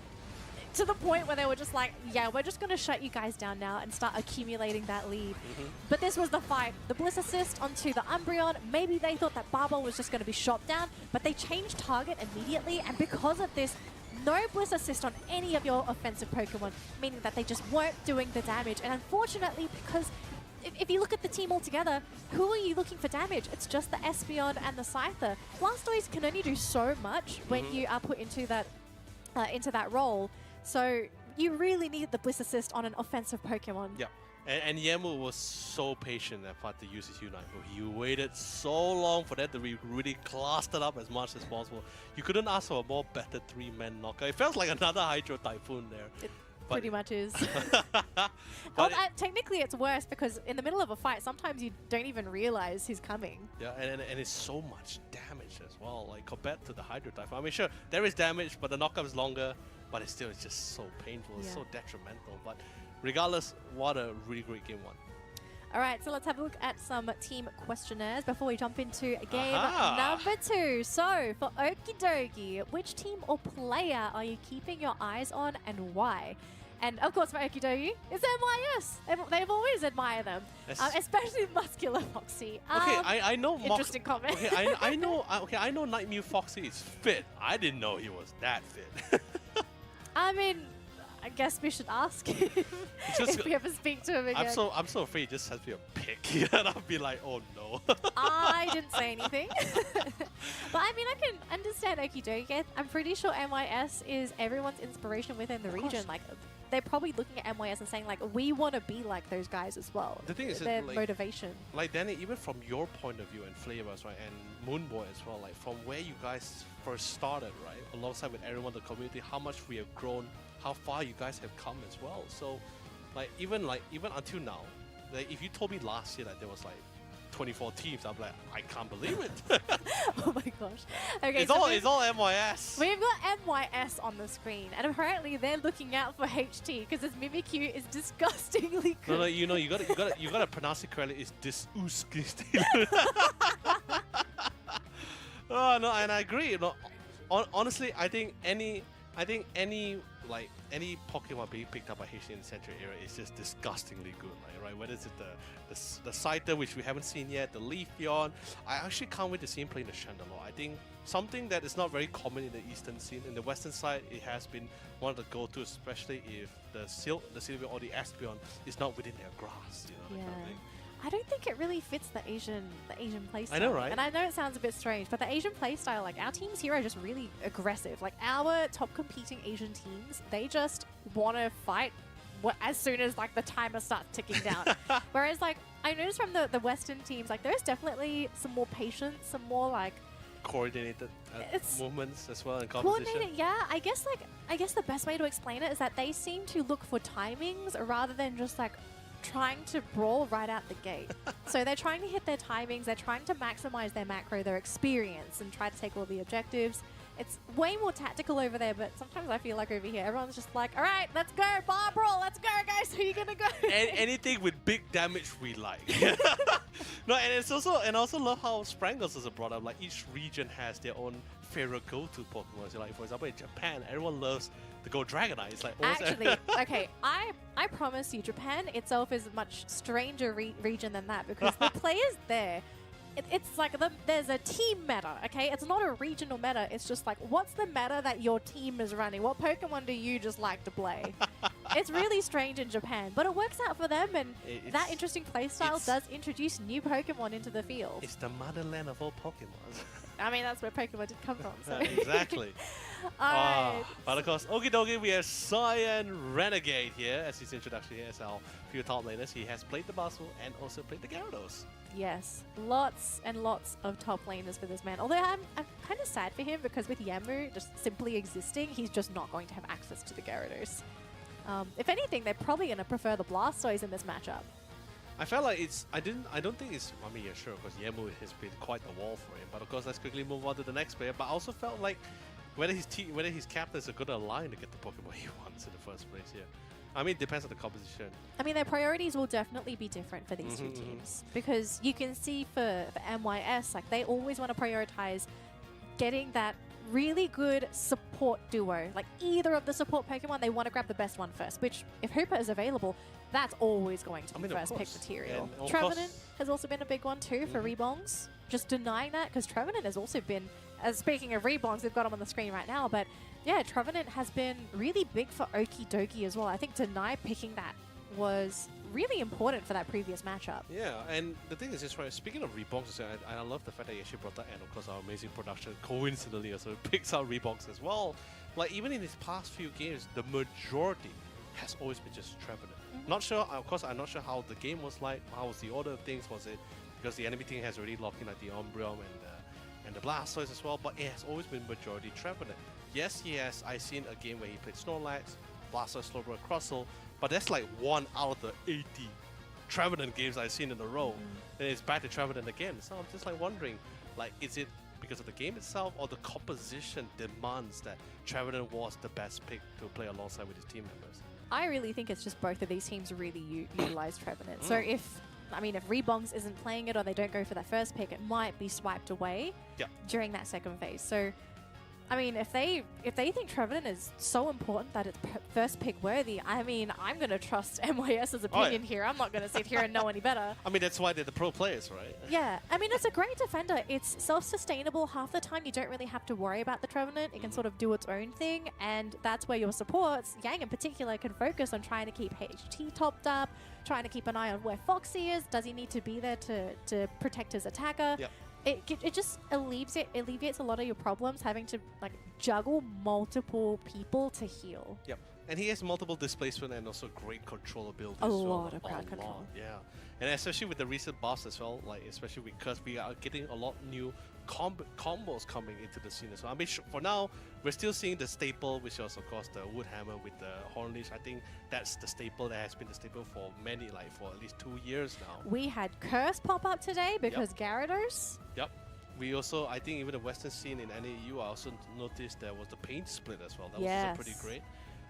to the point where they were just like, yeah, we're just going to shut you guys down now and start accumulating that lead. But this was the fight. The Bliss assist onto the Umbreon. Maybe they thought that Barbell was just going to be shot down, but they changed target immediately, and because of this, no Bliss assist on any of your offensive Pokemon, meaning that they just weren't doing the damage. And unfortunately, because if you look at the team altogether, who are you looking for damage? It's just the Espeon and the Scyther. Blastoise can only do so much when you are put into that role. So you really need the Bliss assist on an offensive Pokemon. Yeah. And Yemu was so patient that part to use his Unite. He waited so long for that to be really clustered up as much as possible. You couldn't ask for a more better 3-man knockout. It felt like another Hydro Typhoon there. It pretty much is. But technically it's worse because in the middle of a fight, sometimes you don't even realize he's coming. Yeah, and it's so much damage as well, like compared to the Hydro Typhoon. I mean, sure, there is damage, but the knockup is longer, but it's just so painful. It's so detrimental. But regardless, what a really great game 1. All right, so let's have a look at some team questionnaires before we jump into game number 2. So for Okidogi, which team or player are you keeping your eyes on and why? And of course for Okidogi, it's MYS. They've always admired them, especially Muscular Foxy. Okay, I know. Interesting comment. Okay, I know. I know Nightmute Foxy is fit. I didn't know he was that fit. I mean, I guess we should ask him if we ever speak to him again. I'm so afraid he just has to be a pick, and I'll be like, oh no. I didn't say anything. But I mean, I can understand Okidogi. I'm pretty sure MYS is everyone's inspiration within the region. Like, they're probably looking at MYS and saying, like, we want to be like those guys as well. The thing is, their like, motivation. Like, Danny, even from your point of view and Flavors, right, and Moonboy as well, like, from where you guys first started, right, alongside with everyone in the community, how much we have grown, how far you guys have come as well. So, even until now, like, if you told me last year that there was like 24 teams, I'm like, I can't believe it. Oh my gosh. Okay, it's all MYS. We've got MYS on the screen, and apparently they're looking out for HT because this Mimikyu is disgustingly good. No, you gotta pronounce it correctly. It's disgusting. Oh no, and I agree. No, honestly, I think any Pokemon being picked up by HT in the Central area is just disgustingly good, right? Whether it's the Scyther, which we haven't seen yet, the Leafeon. I actually can't wait to see him play in the Chandelure. I think something that is not very common in the eastern scene. In the western side, it has been one of the go-to, especially if the Sylveon or the Espeon is not within their grasp, you know, that kind of thing. I don't think it really fits the Asian playstyle. I know, right? And I know it sounds a bit strange, but the Asian playstyle, like our teams here are just really aggressive. Like our top competing Asian teams, they just want to fight as soon as like the timer starts ticking down. Whereas like I noticed from the Western teams, like there's definitely some more patience, some more like Coordinated movements as well in competition. coordinated. Yeah, I guess the best way to explain it is that they seem to look for timings rather than just like trying to brawl right out the gate. So they're trying to hit their timings, they're trying to maximize their macro, their experience, and try to take all the objectives. It's way more tactical over there, but sometimes I feel like over here, everyone's just like, all right, let's go, bar brawl, let's go, guys, who are you gonna go? Anything with big damage we like. No, and it's also, and I also love how Sprangles is brought up. Like each region has their own favorite go-to Pokemon. So like for example, in Japan, everyone loves the Go Dragonite. It's like actually, okay, I promise you, Japan itself is a much stranger region than that because the players there. It's like there's a team meta, okay? It's not a regional meta. It's just like, what's the meta that your team is running? What Pokemon do you just like to play? It's really strange in Japan, but it works out for them, and that interesting playstyle does introduce new Pokemon into the field. It's the motherland of all Pokemon. I mean, that's where Pokemon did come from. So. Exactly. Alright. But of course, okie dokie, we have Cyan Renegade here as his introduction here as our few top laners. He has played the Basel and also played the Gyarados. Yes, lots and lots of top laners for this man. Although I'm kind of sad for him because with Yamu just simply existing, he's just not going to have access to the Gyarados. If anything, they're probably going to prefer the Blastoise in this matchup. I felt like I don't think it's, I mean, yeah, sure, because Yamu has been quite a wall for him. But of course, let's quickly move on to the next player. But I also felt like whether his captains are going to align to get the Pokemon he wants in the first place here. I mean, it depends on the composition. I mean, their priorities will definitely be different for these two teams. Because you can see for MYS, like, they always want to prioritize getting that really good support duo. Like, either of the support Pokemon, they want to grab the best one first. Which, if Hooper is available, that's always going to be first pick material. Trevenant has also been a big one too for Rebongs. Just denying that, because Trevenant has also been, speaking of Rebongs, we've got them on the screen right now, but yeah, Trevenant has been really big for Okie Dokie as well. I think Deny picking that was really important for that previous matchup. Yeah, and the thing is just right, speaking of Rebongs, I love the fact that you actually brought that, and of course our amazing production coincidentally also picks out Rebongs as well. Like even in his past few games, the majority has always been just Trevenant. Not sure, of course, I'm not sure how the game was like, how was the order of things, was it because the enemy team has already locked in like the Umbreon and the Blastoise as well, but it has always been majority Trevenant. Yes, I've seen a game where he played Snorlax, Blastoise, Slowbro, Crustle, but that's like 1 out of the 80 Trevenant games I've seen in a row. And it's back to Trevenant again. So I'm just like wondering, like, is it because of the game itself or the composition demands that Trevenant was the best pick to play alongside with his team members? I really think it's just both of these teams really utilize Trevenant. So if Rebongs isn't playing it or they don't go for that first pick, it might be swiped away during that second phase. So, I mean, if they think Trevenant is so important that it's first pick worthy, I mean, I'm going to trust MYS's opinion here. I'm not going to sit here and know any better. I mean, that's why they're the pro players, right? Yeah. I mean, it's a great defender. It's self-sustainable. Half the time, you don't really have to worry about the Trevenant. It can sort of do its own thing, and that's where your supports, Yang in particular, can focus on trying to keep HT topped up, trying to keep an eye on where Foxy is. Does he need to be there to protect his attacker? Yep. It just alleviates a lot of your problems having to like juggle multiple people to heal. Yep. And he has multiple displacement and also great control ability. A lot of crowd control. Yeah. And especially with the recent buffs as well, like especially because we are getting a lot new combos coming into the scene as well. I mean, for now, we're still seeing the staple, which is of course the Wood Hammer with the Horn Leash. I think that's the staple that has been the staple for many, like for at least 2 years now. We had Curse pop up today because Gyarados. Yep. We also, I think even the Western scene in NAU, I also noticed there was the paint split as well. That was also pretty great.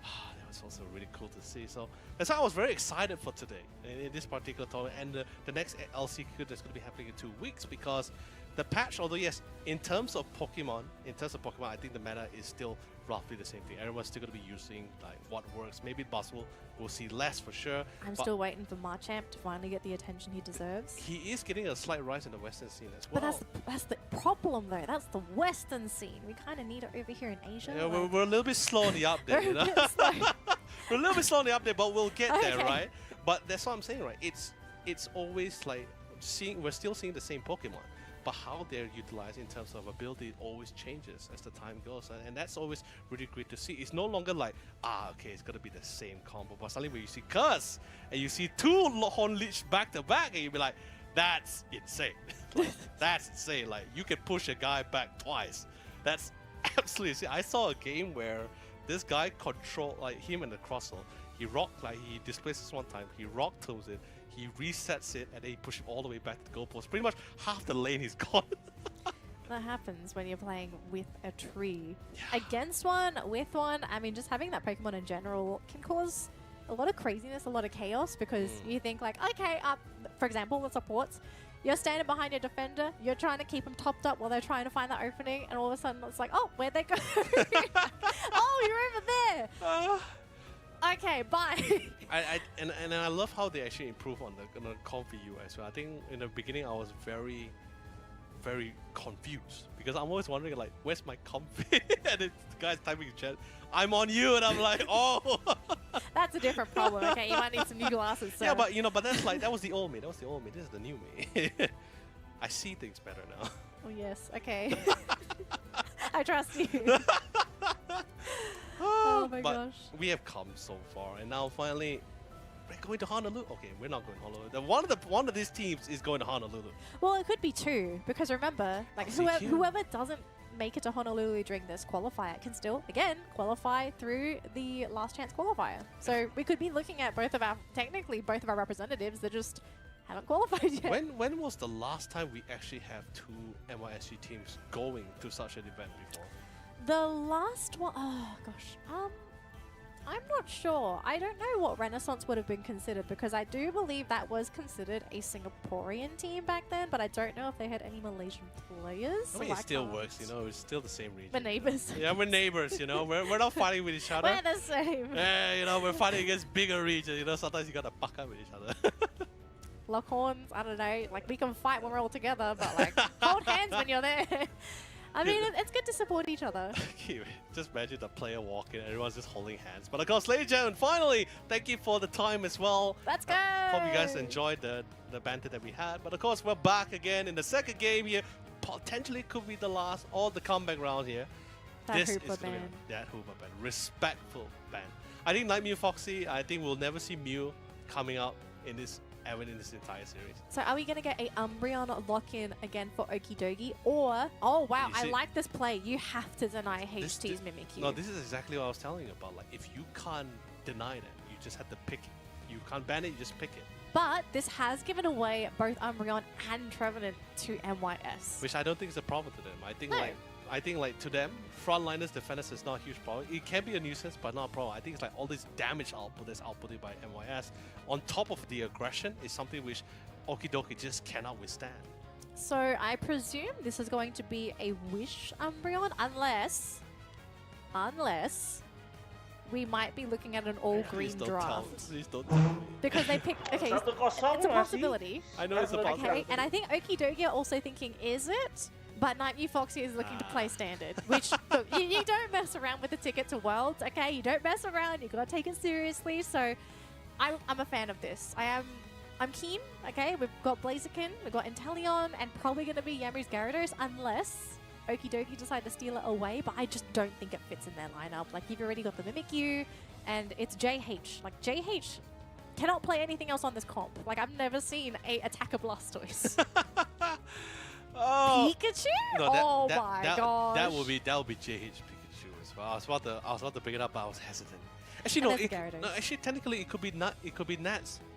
That was also really cool to see. So that's why I was very excited for today in this particular tournament. And the next LCQ that's going to be happening in 2 weeks, because the patch, although yes, in terms of Pokemon, I think the meta is still roughly the same thing. Everyone's still going to be using like what works. Maybe Bustle will see less for sure. I'm still waiting for Marchamp to finally get the attention he deserves. He is getting a slight rise in the Western scene as well. But that's the problem though. That's the Western scene. We kind of need it over here in Asia. Yeah, like we're a little bit slow on the update, you know? We're a little bit slow on the update, but we'll get there, right? But that's what I'm saying, right? It's it's always like we're still seeing the same Pokemon, but how they're utilized in terms of ability always changes as the time goes, and that's always really great to see. It's no longer like, okay, it's gonna be the same combo, but suddenly when you see Curse and you see 2 Horn Leech back to back, and you be like, that's insane. Like, that's insane. Like, you can push a guy back twice. That's absolutely insane. I saw a game where this guy controlled, like, him and the Crossel. He rocked, like, he displaces one time, he rock toes it, he resets it, and then he pushes it all the way back to the goalpost. Pretty much half the lane he's gone. That happens when you're playing with a tree. Yeah. Against one, with one, I mean, just having that Pokemon in general can cause a lot of craziness, a lot of chaos, because you think like, okay, for example, the supports, you're standing behind your defender, you're trying to keep them topped up while they're trying to find the opening, and all of a sudden it's like, oh, where'd they go? Oh, you're over there. Okay, bye. And I love how they actually improve on the comp view as well. I think in the beginning I was very confused because I'm always wondering like, where's my comp? And the guy's typing in chat, I'm on you, and I'm like, oh. That's a different problem. Okay, you might need some new glasses. So. Yeah, but but that's like, that was the old me. This is the new me. I see things better now. Oh yes. Okay. I trust you. Oh my gosh. We have come so far, and now finally we're going to Honolulu. Okay, we're not going to Honolulu. One of these teams is going to Honolulu. Well, it could be 2 because remember, like whoever doesn't make it to Honolulu during this qualifier can still again qualify through the last chance qualifier. So we could be looking at both of our representatives that just haven't qualified yet. When was the last time we actually have 2 NYSG teams going to such an event before? The last one, oh gosh, I'm not sure. I don't know what Renaissance would have been considered because I do believe that was considered a Singaporean team back then, but I don't know if they had any Malaysian players. I mean, it still works, you know, it's still the same region. We're neighbors. Yeah, we're neighbors, you know, we're not fighting with each other. We're the same. Yeah, you know, we're fighting against bigger regions, you know, sometimes you gotta buck up with each other. Lock horns, I don't know, like we can fight when we're all together, but like hold hands when you're there. I mean, it's good to support each other. Just imagine the player walking, everyone's just holding hands. But of course, ladies and gentlemen, finally, thank you for the time as well. Let's go! Hope you guys enjoyed the banter that we had. But of course, we're back again in the second game here. Potentially could be the last or the comeback round here. That Hooper ban. That Hooper ban. Respectful ban. I think Night Mew Foxy, I think we'll never see Mew coming out in this entire series. So are we going to get a Umbreon lock-in again for Okidogi? Or, oh wow, I like this play. You have to deny HT's Mimikyu. No, this is exactly what I was telling you about. Like, if you can't deny that, you just have to pick it. You can't ban it, you just pick it. But this has given away both Umbreon and Trevenant to NYS. Which I don't think is a problem to them. I think like to them, frontliners, defenders is not a huge problem. It can be a nuisance, but not a problem. I think it's like all this damage output that's outputted by NYS on top of the aggression is something which Okidogi just cannot withstand. So I presume this is going to be a Wish Umbreon unless we might be looking at an all-green draft. Please don't tell me. Because they picked, okay, it's a possibility. I know it's a possibility. Okay, and I think Okidogi are also thinking, is it? But Night Mew Foxy is looking to play standard, which look, you don't mess around with the ticket to Worlds, okay? You don't mess around, you gotta take it seriously. So I'm a fan of this. I'm keen, okay? We've got Blaziken, we've got Inteleon, and probably gonna be Yamu's Gyarados unless Okidogi decide to steal it away, but I just don't think it fits in their lineup. Like, you've already got the Mimikyu, and it's JH. Like, JH cannot play anything else on this comp. Like, I've never seen a Attacker Blastoise. Oh, Pikachu? No, oh my gosh. That would be JH Pikachu as well. I was about to bring it up, but I was hesitant. Actually, no. Actually, technically, it could be Nat's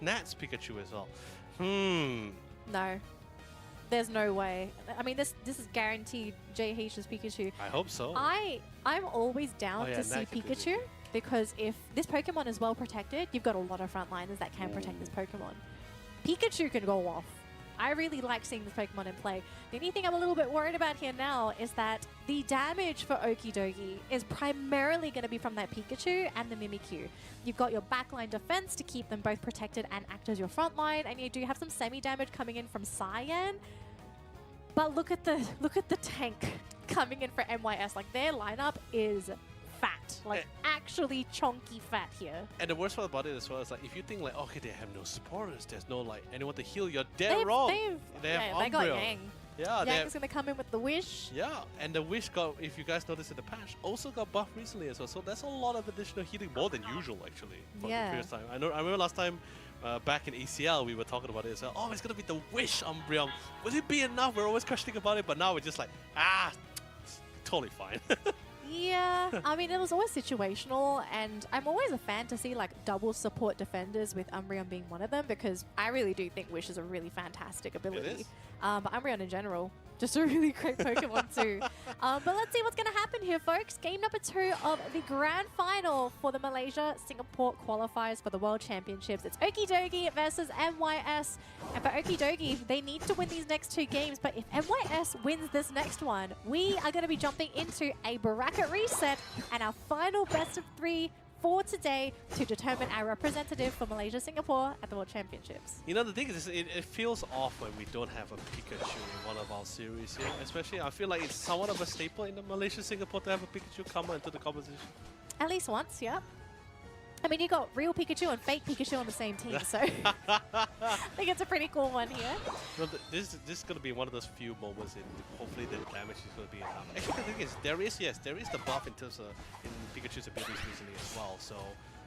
Pikachu as well. No, there's no way. I mean, this is guaranteed JH's Pikachu. I hope so. I'm always down to see Pikachu because if this Pokemon is well protected, you've got a lot of frontliners that can protect this Pokemon. Pikachu can go off. I really like seeing this Pokemon in play. The only thing I'm a little bit worried about here now is that the damage for Okidogi is primarily going to be from that Pikachu and the Mimikyu. You've got your backline defense to keep them both protected and act as your front line, and you do have some semi-damage coming in from Cyan. But look at the tank coming in for NYS. Like, their lineup is fat. Like, actually chonky fat here. And the worst part about it as well is like, if you think like, okay, they have no supporters, there's no like anyone to heal, you're dead wrong. They have they got Umbreon. Yang. Yeah, Yang's gonna come in with the wish. yeah, and the wish got, if you guys noticed in the patch, also got buffed recently as well. So that's a lot of additional healing, more than usual actually. From the previous time. I remember last time back in ACL we were talking about it. So it's gonna be the wish Umbreon. Will it be enough? We're always questioning about it, but now we're just like, it's totally fine. Yeah, I mean, it was always situational, and I'm always a fan to see like double support defenders with Umbreon being one of them, because I really do think Wish is a really fantastic ability. But Umbreon in general, just a really great Pokemon too. But let's see what's going to happen here, folks. Game number 2 of the grand final for the Malaysia-Singapore qualifiers for the World Championships. It's Okie Dokie versus MYS. And for Okie Dokie, they need to win these next 2 games. But if MYS wins this next one, we are going to be jumping into a bracket reset and our final best of 3 for today to determine our representative for Malaysia-Singapore at the World Championships. You know, the thing is, it feels off when we don't have a Pikachu in one of our series here. Especially, I feel like it's somewhat of a staple in the Malaysia-Singapore to have a Pikachu come into the competition. At least once, yeah. I mean, you got real Pikachu and fake Pikachu on the same team, so I think it's a pretty cool one here. Well, this is going to be one of those few moments, and hopefully the damage is going to be enough. Actually, the thing is, there is the buff in terms of in Pikachu's abilities recently as well. So,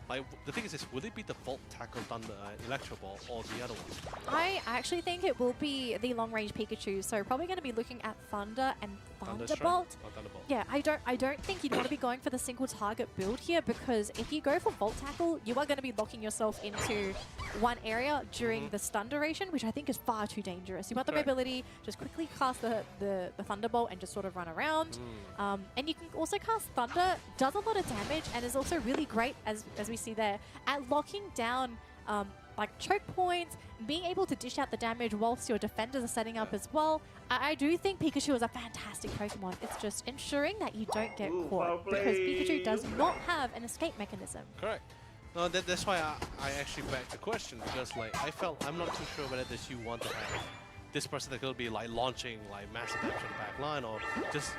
like, the thing is, will it be the Volt Tackle Thunder Electro Ball or the other one? I actually think it will be the long-range Pikachu, so probably going to be looking at Thunder and Thunderbolt. Thunderbolt. Yeah, I don't think you'd want to be going for the single target build here, because if you go for Volt Tackle, you are going to be locking yourself into one area during the stun duration, which I think is far too dangerous. You want the mobility, just quickly cast the Thunderbolt and just sort of run around. And you can also cast Thunder, does a lot of damage, and is also really great, as we see there, at locking down like choke points, being able to dish out the damage whilst your defenders are setting up as well. I do think Pikachu is a fantastic Pokemon. It's just ensuring that you don't get caught, because Pikachu does not have an escape mechanism. Correct. No, that's why I actually backed the question, because like I'm not too sure whether you want to have this person that could be like launching like massive damage on the back line, or just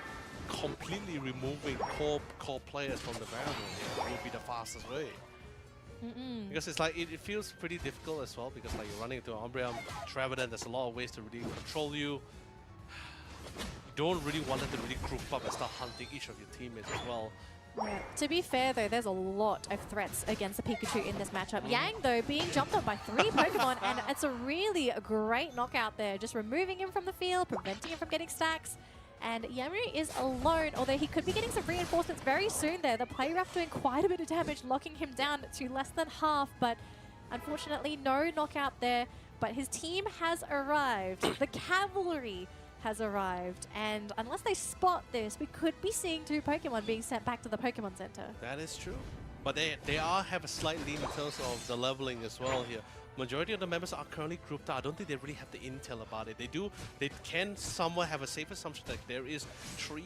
completely removing core players from the battle would be the fastest way. Because it's like, it feels pretty difficult as well, because like you're running into Umbreon, Trevenant, there's a lot of ways to really control you. You don't really want them to really group up and start hunting each of your teammates as well. Yeah. To be fair though, there's a lot of threats against the Pikachu in this matchup. Yang though being jumped on by 3 Pokemon, and it's a really great knockout there, just removing him from the field, preventing him from getting stacks. And Yamu is alone, although he could be getting some reinforcements very soon there. The player ref doing quite a bit of damage, locking him down to less than half, but unfortunately no knockout there. But his team has arrived. The cavalry has arrived, and unless they spot this, we could be seeing 2 Pokemon being sent back to the Pokemon Center. That is true. But they have a slight lead in terms of the leveling as well here. Majority of the members are currently grouped out. I don't think they really have the intel about it. They can somewhat have a safe assumption that there is 3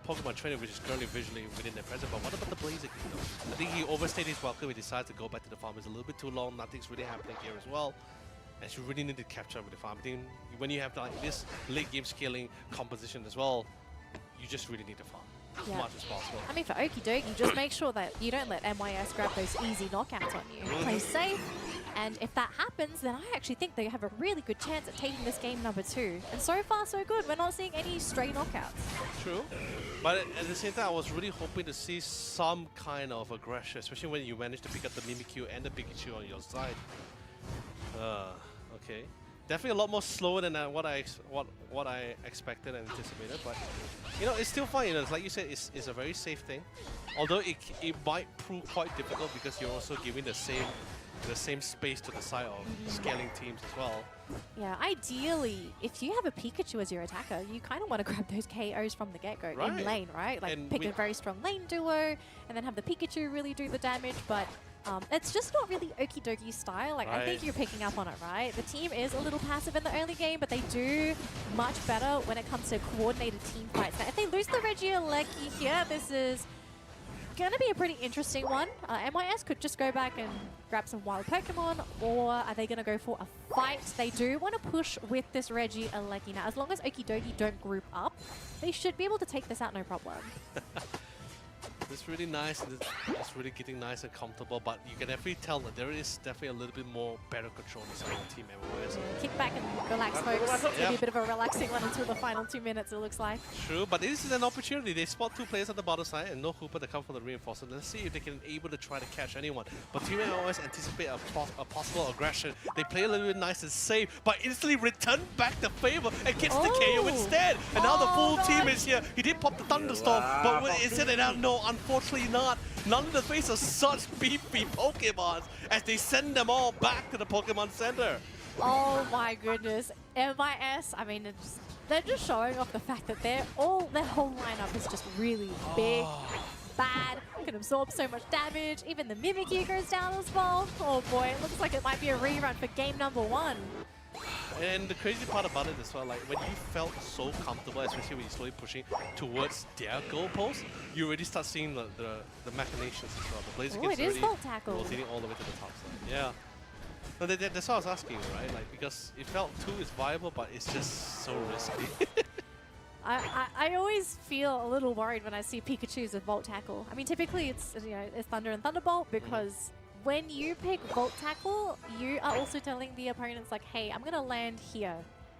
Pokemon trainer which is currently visually within their presence. But what about the Blazer Kingdom? I think he overstayed his welcome. He decides to go back to the farm. It's a little bit too long. Nothing's really happening here as well. And you really need to capture up with the farm. I think when you have like this late game scaling composition as well, you just really need to farm as much as possible. I mean, for Okie Dokie, just make sure that you don't let MYS grab those easy knockouts on you. Play safe, and if that happens, then I actually think they have a really good chance at taking this game number 2. And so far, so good. We're not seeing any stray knockouts. True. But at the same time, I was really hoping to see some kind of aggression, especially when you manage to pick up the Mimikyu and the Pikachu on your side. Okay. Definitely a lot more slower than what I expected and anticipated, but you know, it's still fine. You know, like you said, it's a very safe thing. Although it might prove quite difficult, because you're also giving the same space to the side of scaling teams as well. Yeah, ideally, if you have a Pikachu as your attacker, you kind of want to grab those KOs from the get-go in lane, right? Like pick a very strong lane duo, and then have the Pikachu really do the damage, but it's just not really Okie Dokie style. Like, I think you're picking up on it, right? The team is a little passive in the early game, but they do much better when it comes to coordinated team fights. Now, if they lose the Regieleki here, this is going to be a pretty interesting one. MYS could just go back and grab some wild Pokemon, or are they going to go for a fight? They do want to push with this Regieleki. Now, as long as Okie Dokie don't group up, they should be able to take this out no problem. It's really nice. It's really getting nice and comfortable, but you can definitely tell that there is definitely a little bit more better control inside the team MOS. Kick back and relax, folks. It's going to be a bit of a relaxing one until the final 2 minutes, it looks like. True, but this is an opportunity. They spot 2 players at the bottom side and no Hooper to come for the reinforcement. Let's see if they can able to try to catch anyone. But Team MOS anticipate a possible aggression. They play a little bit nice and safe, but instantly return back the favor and gets the KO instead. And now the full team is here. He did pop the thunderstorm, but is it out? No, unfortunately not. None in the face of such beefy Pokemons as they send them all back to the Pokemon Center. Oh my goodness. MIS, I mean, they're just showing off the fact that their whole lineup is just really big, bad, can absorb so much damage. Even the Mimikyu goes down as well. Oh boy, it looks like it might be a rerun for game number 1. And the crazy part about it as well, like when you felt so comfortable, especially when you're slowly pushing towards their goalpost, you already start seeing the machinations as well. The Blaziken it is Volt Tackle. rotating all the way to the top side. Yeah. No, that's what I was asking, right? Like, because it felt 2 is viable, but it's just so risky. I always feel a little worried when I see Pikachus with Volt Tackle. I mean, typically it's it's Thunder and Thunderbolt because when you pick Volt Tackle, you are also telling the opponents like, hey, I'm gonna land here.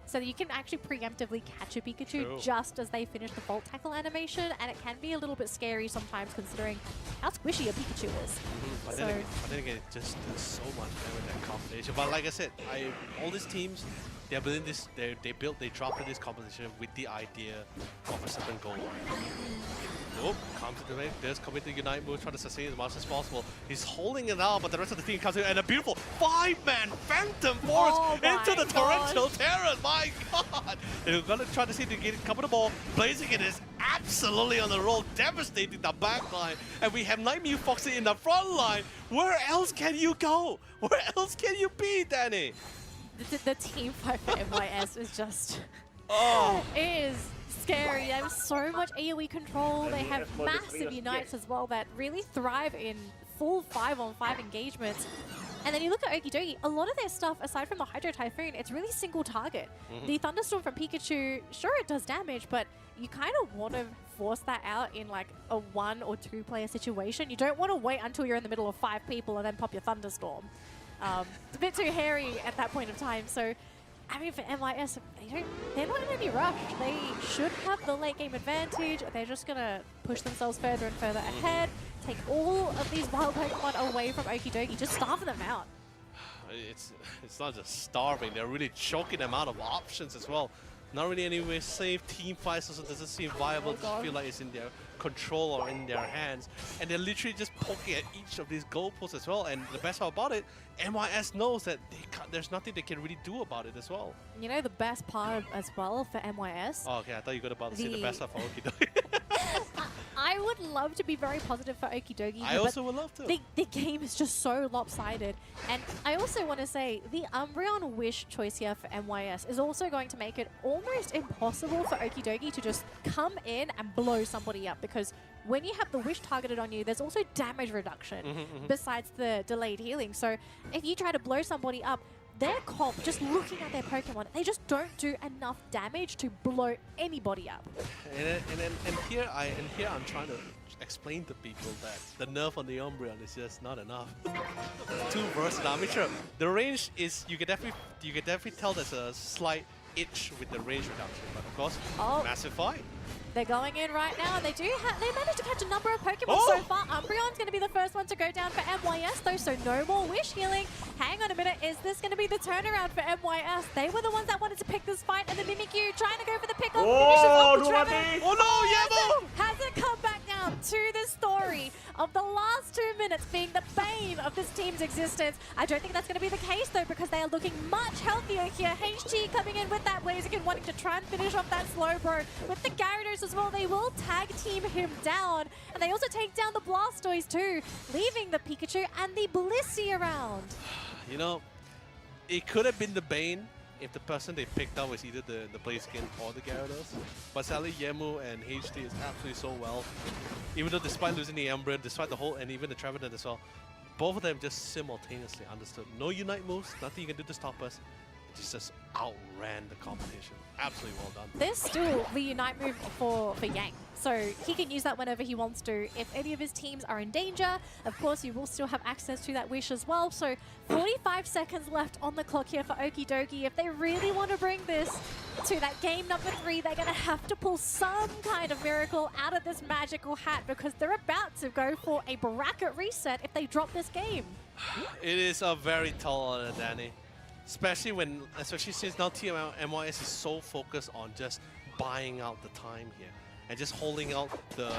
So that you can actually preemptively catch a Pikachu just as they finish the Volt Tackle animation, and it can be a little bit scary sometimes considering how squishy a Pikachu is. But then again, it just does so much damage, that combination. But like I said, all these teams, they're building this, they drafted this composition with the idea of a certain goal. Nope, comes to the way, does commit the Unite move, trying to sustain as much as possible. He's holding it out, but the rest of the team comes in, and a beautiful 5-man Phantom Force into the Torrential Terror. My god! They're gonna try to see if they get a couple of ball. Blaziken is absolutely on the roll, devastating the back line. And we have Nightmew Foxy in the front line. Where else can you go? Where else can you be, Danny? The team fight for MYS is just... it is scary. They have so much AoE control. They have massive unites as well that really thrive in full 5-on-5 engagements. And then you look at Okie Dokie, a lot of their stuff, aside from the Hydro Typhoon, it's really single target. The Thunderstorm from Pikachu, sure it does damage, but you kind of want to force that out in like a 1 or 2 player situation. You don't want to wait until you're in the middle of 5 people and then pop your Thunderstorm. It's a bit too hairy at that point of time. So, I mean, for MIS, they're not in any rush. They should have the late game advantage. They're just going to push themselves further and further ahead, take all of these wild Pokemon away from Okie Dokie, just starve them out. It's not just starving, they're really choking them out of options as well. Not really anywhere safe. Team fights also doesn't seem viable. It doesn't feel like it's in their control or in their hands. And they're literally just poking at each of these goalposts as well. And the best part about it, MIS knows that there's nothing they can really do about it as well. You know the best part as well for MYS? Oh, okay, I thought you were about to say the best part for Okie Dokie. I would love to be very positive for Okie Dokie. I also would love to. The game is just so lopsided. And I also want to say the Umbreon Wish choice here for MYS is also going to make it almost impossible for Okie Dokie to just come in and blow somebody up, because when you have the Wish targeted on you, there's also damage reduction besides the delayed healing. So if you try to blow somebody up, their comp, just looking at their Pokemon, they just don't do enough damage to blow anybody up. And here I'm trying to explain to people that the nerf on the Umbreon is just not enough. Too versatile. I mean, sure, the range is, you can definitely tell there's a slight itch with the range reduction, but of course, massive fight. They're going in right now. They managed to catch a number of Pokemon so far. Umbreon's going to be the first one to go down for MYS though, so no more Wish healing. Hang on a minute, is this going to be the turnaround for MYS? They were the ones that wanted to pick this fight, and the Mimikyu trying to go for the pick-up. Oh no, Yemo! Hasn't come back down to the story of the last 2 minutes being the bane of this team's existence. I don't think that's going to be the case though, because they are looking much healthier here. HT coming in with that Blaziken, wanting to try and finish off that Slowbro. With the Gyarados as well, they will tag team him down, and they also take down the Blastoise too, leaving the Pikachu and the Blissey around. You know, it could have been the Bane if the person they picked up was either the Blaziken or the Gyarados. But sadly, Yemu and HT is absolutely so well. Even though despite losing the Umbreon, despite the whole, and even the Trevenant as well, both of them just simultaneously understood. No Unite moves, nothing you can do to stop us. just outran the competition. Absolutely well done. There's still the Unite move for Yang, so he can use that whenever he wants to. If any of his teams are in danger, of course, you will still have access to that wish as well. So 45 seconds left on the clock here for Okidogi. If they really want to bring this to that game number 3, they're going to have to pull some kind of miracle out of this magical hat, because they're about to go for a bracket reset if they drop this game. It is a very tall order, Danny. Especially since now Team MYS is so focused on just buying out the time here and just holding out the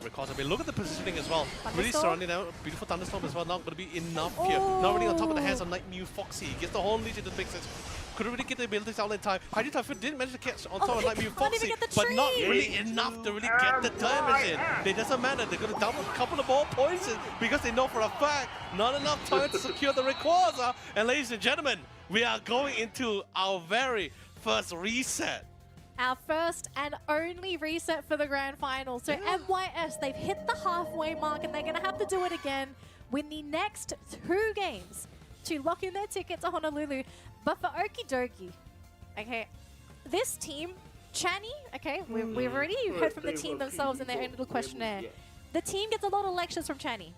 recourse. I mean, look at the positioning as well. Really surrounding out. Beautiful thunderstorm as well. Not going to be enough here. Not really on top of the hands of Night Mew Foxy. Gets the whole lead into the big six. Couldn't really get the abilities out in time. Heidi Typhoon did manage to catch on top of Night Mew Foxy, but not really enough to really get the damage in. It doesn't matter. They're going to double a couple of more points because they know for a fact not enough time to secure the Rayquaza. And ladies and gentlemen, we are going into our very first reset. Our first and only reset for the grand final. So MYS, they've hit the halfway mark and they're going to have to do it again. Win the next 2 games to lock in their ticket to Honolulu. But for Okidogi, okay, this team, Chani, okay, we've already heard from the team themselves in their own little questionnaire. The team gets a lot of lectures from Chani.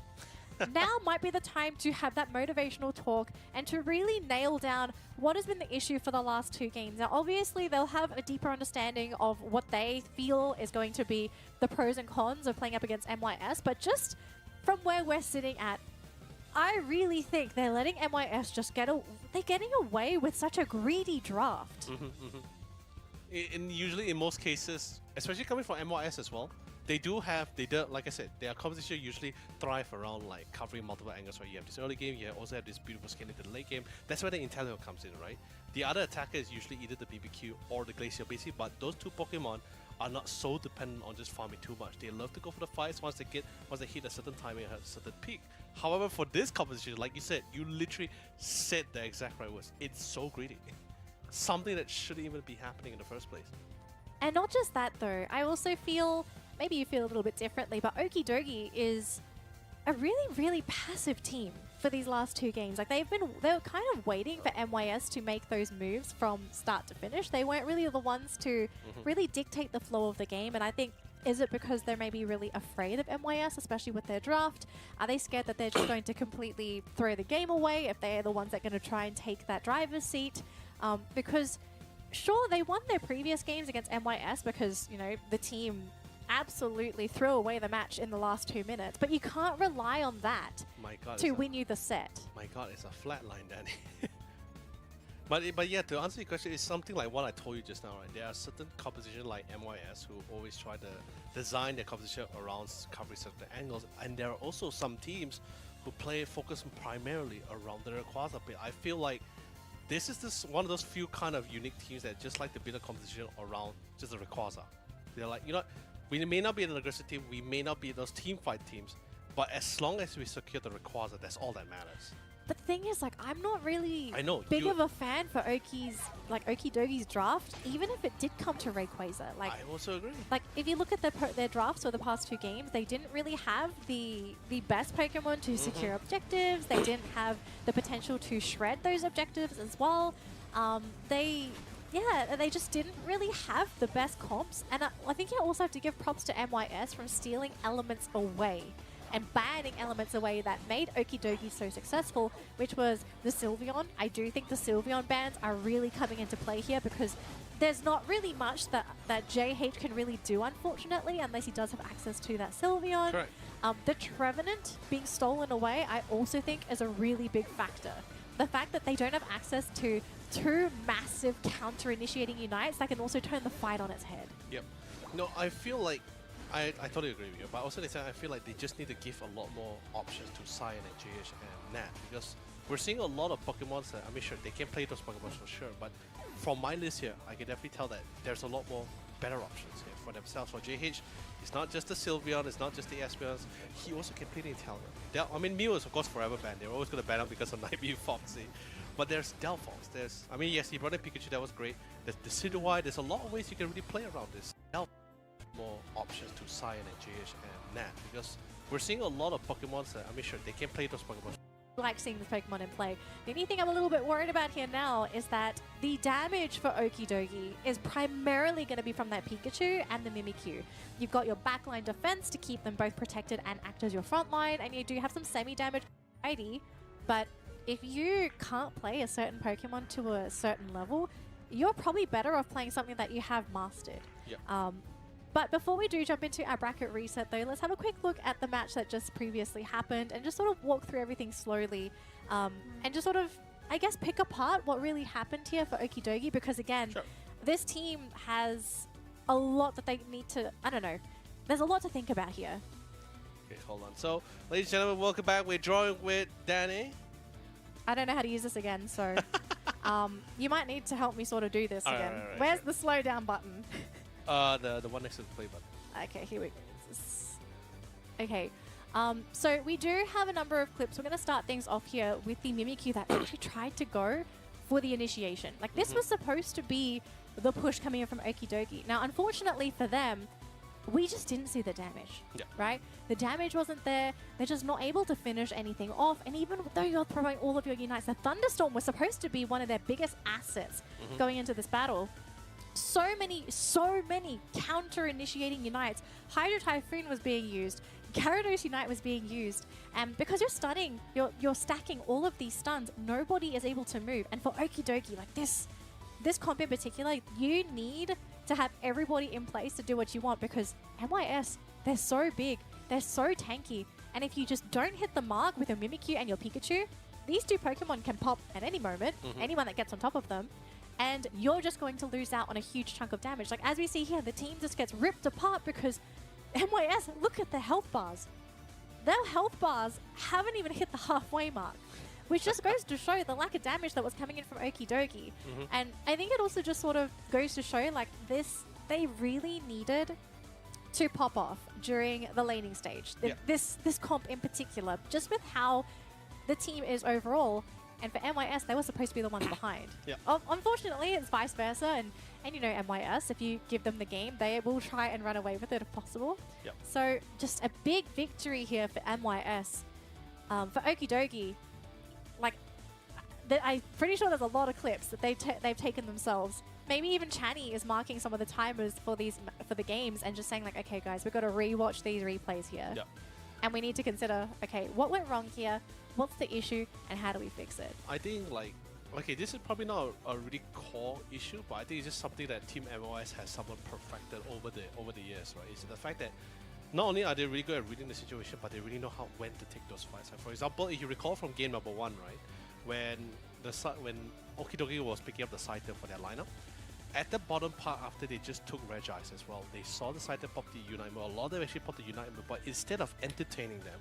Now might be the time to have that motivational talk and to really nail down what has been the issue for the last 2 games. Now, obviously, they'll have a deeper understanding of what they feel is going to be the pros and cons of playing up against MYS, but just from where we're sitting at, I really think they're letting MYS just they're getting away with such a greedy draft. Usually, in most cases, especially coming from MYS as well, like I said, their composition usually thrive around like covering multiple angles. Right, you have this early game, you also have this beautiful scaling to the late game. That's where the Intelligence comes in, right? The other attacker is usually either the BBQ or the Glacier Blissey, but those 2 Pokemon are not so dependent on just farming too much. They love to go for the fights once they hit a certain timing and a certain peak. However, for this composition, like you said, you literally said the exact right words. It's so greedy. Something that shouldn't even be happening in the first place. And not just that though, I also feel, maybe you feel a little bit differently, but Okidogi is a really, really passive team for these last 2 games. Like they were kind of waiting for MYS to make those moves from start to finish. They weren't really the ones to really dictate the flow of the game. And I think, is it because they're maybe really afraid of MYS, especially with their draft? Are they scared that they're just going to completely throw the game away if they're the ones that are going to try and take that driver's seat? Because sure, they won their previous games against MYS because, you know, the team absolutely threw away the match in the last 2 minutes, but you can't rely on that to win you the set. My god, it's a flat line, Danny. But yeah, to answer your question, it's something like what I told you just now, right? There are certain compositions like MYS who always try to design their composition around covering certain angles, and there are also some teams who focus primarily around the Rayquaza bit. I feel like this is one of those few kind of unique teams that just like to build a composition around just the Rayquaza. They're like, you know, we may not be an aggressive team, we may not be those team fight teams, but as long as we secure the Rayquaza, that's all that matters. But the thing is, like, I'm not really big of a fan for Okidogi's draft, even if it did come to Rayquaza. Like, I also agree. Like, if you look at their drafts for the past 2 games, they didn't really have the best Pokemon to secure objectives. They didn't have the potential to shred those objectives as well. They just didn't really have the best comps. And I think you also have to give props to MYS from stealing elements away and banning elements away that made Okidogi so successful, which was the Sylveon. I do think the Sylveon bans are really coming into play here because there's not really much that JH can really do, unfortunately, unless he does have access to that Sylveon. Correct. The Trevenant being stolen away, I also think is a really big factor. The fact that they don't have access to 2 massive counter-initiating unites that can also turn the fight on its head. Yep. No, I feel like I totally agree with you, but also I feel like they just need to give a lot more options to Cyan and JH and Nat, because we're seeing a lot of Pokemon that, I mean, sure, they can play those Pokemon for sure, but from my list here, I can definitely tell that there's a lot more better options here for themselves. For JH, it's not just the Sylveon, it's not just the Espeons, he also can play the Intelligent. I mean, Mew is of course forever banned, they're always going to ban him because of Night Mew Foxy. But there's Delphox, I mean, yes, he brought in Pikachu, that was great. There's the Decidueye, there's a lot of ways you can really play around this. More options to Cyan and JH and Nat, because we're seeing a lot of Pokemon that, I mean, sure, they can play those Pokemon. like seeing this Pokemon in play. The only thing I'm a little bit worried about here now is that the damage for Okidogi is primarily going to be from that Pikachu and the Mimikyu. You've got your backline defense to keep them both protected and act as your front line, and you do have some semi-damage variety, but if you can't play a certain Pokemon to a certain level, you're probably better off playing something that you have mastered. Yep. But before we do jump into our bracket reset though, let's have a quick look at the match that just previously happened and just sort of walk through everything slowly and just sort of, I guess, pick apart what really happened here for Okidogi, because again, this team has a lot that they need to, I don't know, there's a lot to think about here. Okay, hold on. So, ladies and gentlemen, welcome back. We're drawing with Danny. I don't know how to use this again, so you might need to help me sort of do this again. Right, Where's the slow down button? The one next to the play button. Okay, here we go. Okay, so we do have a number of clips. We're going to start things off here with the Mimikyu that actually tried to go for the initiation. Like, this was supposed to be the push coming in from Okidogi. Now, unfortunately for them, we just didn't see the damage, right? The damage wasn't there. They're just not able to finish anything off. And even though you're throwing all of your unites, the Thunderstorm was supposed to be one of their biggest assets going into this battle. So many counter-initiating unites. Hydro Typhoon was being used. Gyarados Unite was being used. And because you're stunning, you're stacking all of these stuns, nobody is able to move. And for Okidogi, like this comp in particular, you need to have everybody in place to do what you want, because MYS, they're so big, they're so tanky, and if you just don't hit the mark with your Mimikyu and your Pikachu, these two Pokemon can pop at any moment, anyone that gets on top of them, and you're just going to lose out on a huge chunk of damage. Like, as we see here, the team just gets ripped apart because MYS, look at their health bars. Their health bars haven't even hit the halfway mark, which just goes to show the lack of damage that was coming in from Okidogi. And I think it also just sort of goes to show, like, they really needed to pop off during the laning stage. This comp in particular, just with how the team is overall. And for MYS, they were supposed to be the ones behind. Unfortunately, it's vice versa. And you know, MYS, if you give them the game, they will try and run away with it if possible. So just a big victory here for MYS. For Okidogi, like, I'm pretty sure there's a lot of clips that they've taken themselves. Maybe even Channy is marking some of the timers for the games and just saying, like, okay guys, we've got to rewatch these replays here. And we need to consider, okay, what went wrong here? What's the issue? And how do we fix it? I think, like, okay, this is probably not a really core issue, but I think it's just something that Team MOS has somewhat perfected over the years, right? It's the fact that not only are they really good at reading the situation, but they really know when to take those fights. Like, for example, if you recall from game number 1, right, when Okidogi was picking up the Scyther for their lineup, at the bottom part after they just took Regice as well, they saw the Scyther pop the Unite move. A lot of them actually popped the Unite move, but instead of entertaining them,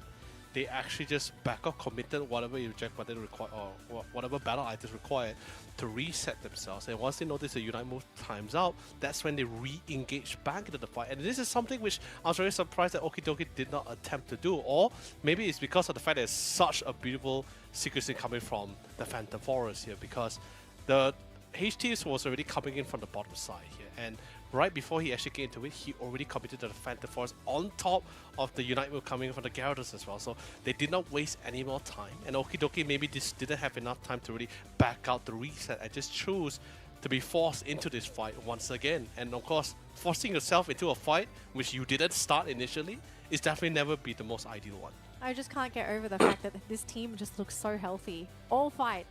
they actually just back off, committed whatever eject button required or whatever battle items required to reset themselves. And once they notice the Unite move times out, that's when they re-engage back into the fight. And this is something which I was very surprised that Okidogi did not attempt to do. Or maybe it's because of the fact that it's such a beautiful secrecy coming from the Phantom Forest here, because the HTs was already coming in from the bottom side here. And right before he actually came into it, he already committed to the Phantom Force on top of the Unite move coming from the Gyarados as well. So they did not waste any more time. And Okidogi maybe just didn't have enough time to really back out the reset and just choose to be forced into this fight once again. And of course, forcing yourself into a fight which you didn't start initially is definitely never be the most ideal one. I just can't get over the fact that this team just looks so healthy. All fight,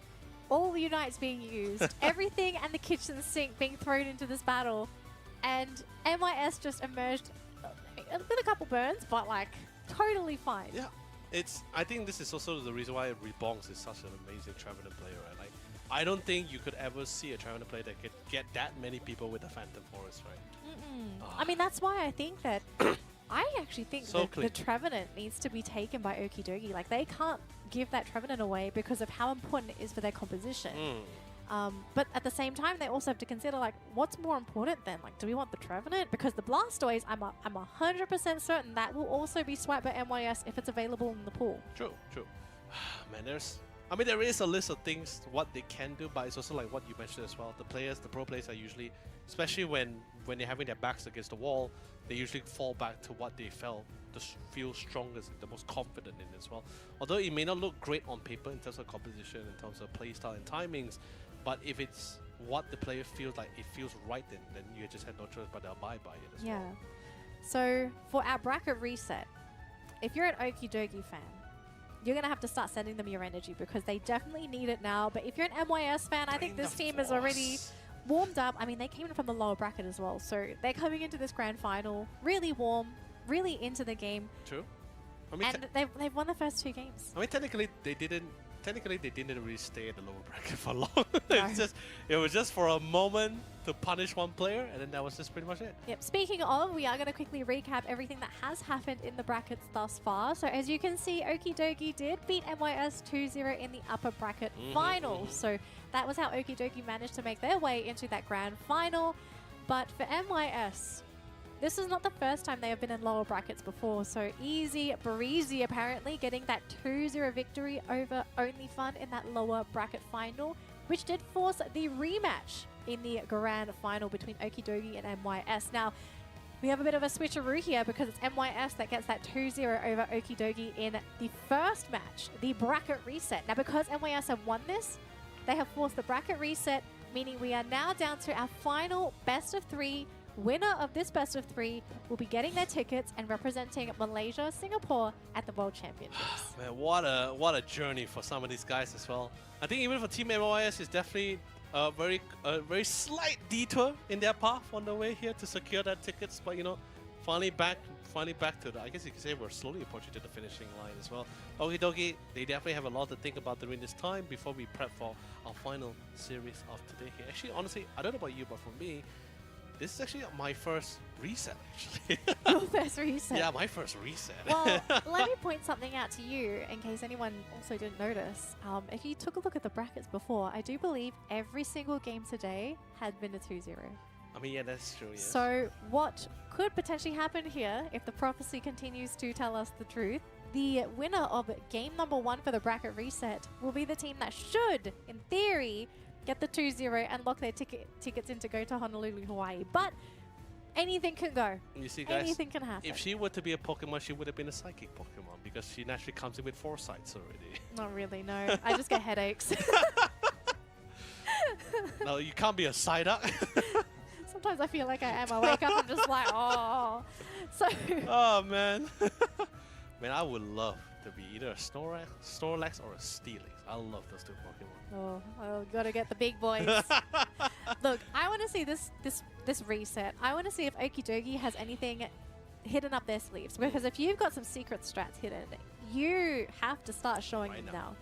all the Unites being used, everything and the kitchen sink being thrown into this battle. And MYS just emerged with a couple burns, but like totally fine. Yeah, I think this is also the reason why Rebongs is such an amazing Trevenant player, right? Like, I don't think you could ever see a Trevenant player that could get that many people with the Phantom Forest, right? I mean, that's why I think that I actually think So that clean. the Trevenant needs to be taken by Okidogi. Like, they can't give that Trevenant away because of how important it is for their composition. But at the same time, they also have to consider, like, what's more important then? Like, do we want the Trevenant? Because the Blastoise, I'm 100% certain that will also be swiped by MYS if it's available in the pool. True. Man, there is a list of things, what they can do, but it's also like what you mentioned as well. The pro players are usually, especially when they're having their backs against the wall, they usually fall back to what they felt feel strongest, the most confident in as well. Although it may not look great on paper in terms of composition, in terms of playstyle and timings, but if it's what the player feels like, it feels right, then you just have no choice but to abide by it as well. Yeah. So for our bracket reset, if you're an Okie Dokie fan, you're going to have to start sending them your energy because they definitely need it now. But if you're an MYS fan, I think this team is already warmed up. I mean, they came in from the lower bracket as well. So they're coming into this grand final really warm, really into the game. True. I mean, and they've won the first 2 games. I mean, technically they didn't really stay at the lower bracket for long. No. It was just for a moment to punish one player, and then that was just pretty much it. Yep. Speaking of, we are going to quickly recap everything that has happened in the brackets thus far. So as you can see, Okie Dokie did beat MYS 2-0 in the upper bracket final. So that was how Okie Dokie managed to make their way into that grand final. But for MYS, this is not the first time they have been in lower brackets before, so easy breezy apparently getting that 2-0 victory over Only Fun in that lower bracket final, which did force the rematch in the grand final between Okie Dokie and MYS. Now, we have a bit of a switcheroo here because it's MYS that gets that 2-0 over Okie Dokie in the first match, the bracket reset. Now, because MYS have won this, they have forced the bracket reset, meaning we are now down to our final best of 3. Winner of this best of 3 will be getting their tickets and representing Malaysia, Singapore at the World Championships. Man, what a journey for some of these guys as well. I think even for Team MYS, it's definitely a very slight detour in their path on the way here to secure their tickets. But you know, finally back to the, I guess you could say we're slowly approaching to the finishing line as well. Okie Dokie, they definitely have a lot to think about during this time before we prep for our final series of today here. Actually, honestly, I don't know about you, but for me, this is actually my first reset, actually. Your first reset? Yeah, my first reset. Well, let me point something out to you in case anyone also didn't notice. If you took a look at the brackets before, I do believe every single game today had been a 2-0. I mean, yeah, that's true, yes. So what could potentially happen here, if the prophecy continues to tell us the truth, the winner of game number 1 for the bracket reset will be the team that should, in theory, get the 2-0 and lock their tickets in to go to Honolulu, Hawaii. But anything can go. You see, guys, anything can happen. If she were to be a Pokemon, she would have been a psychic Pokemon because she naturally comes in with foresights already. Not really, no. I just get headaches. No, you can't be a Psyduck. Sometimes I feel like I am. I wake up and just like, oh. So. Oh, man. Man, I would love to be either a Snorlax or a Steelix. I love those 2 Pokemon. Oh, well, gotta get the big boys. Look, I want to see this reset. I want to see if Okie Dokie has anything hidden up their sleeves. Because if you've got some secret strats hidden, you have to start showing them now.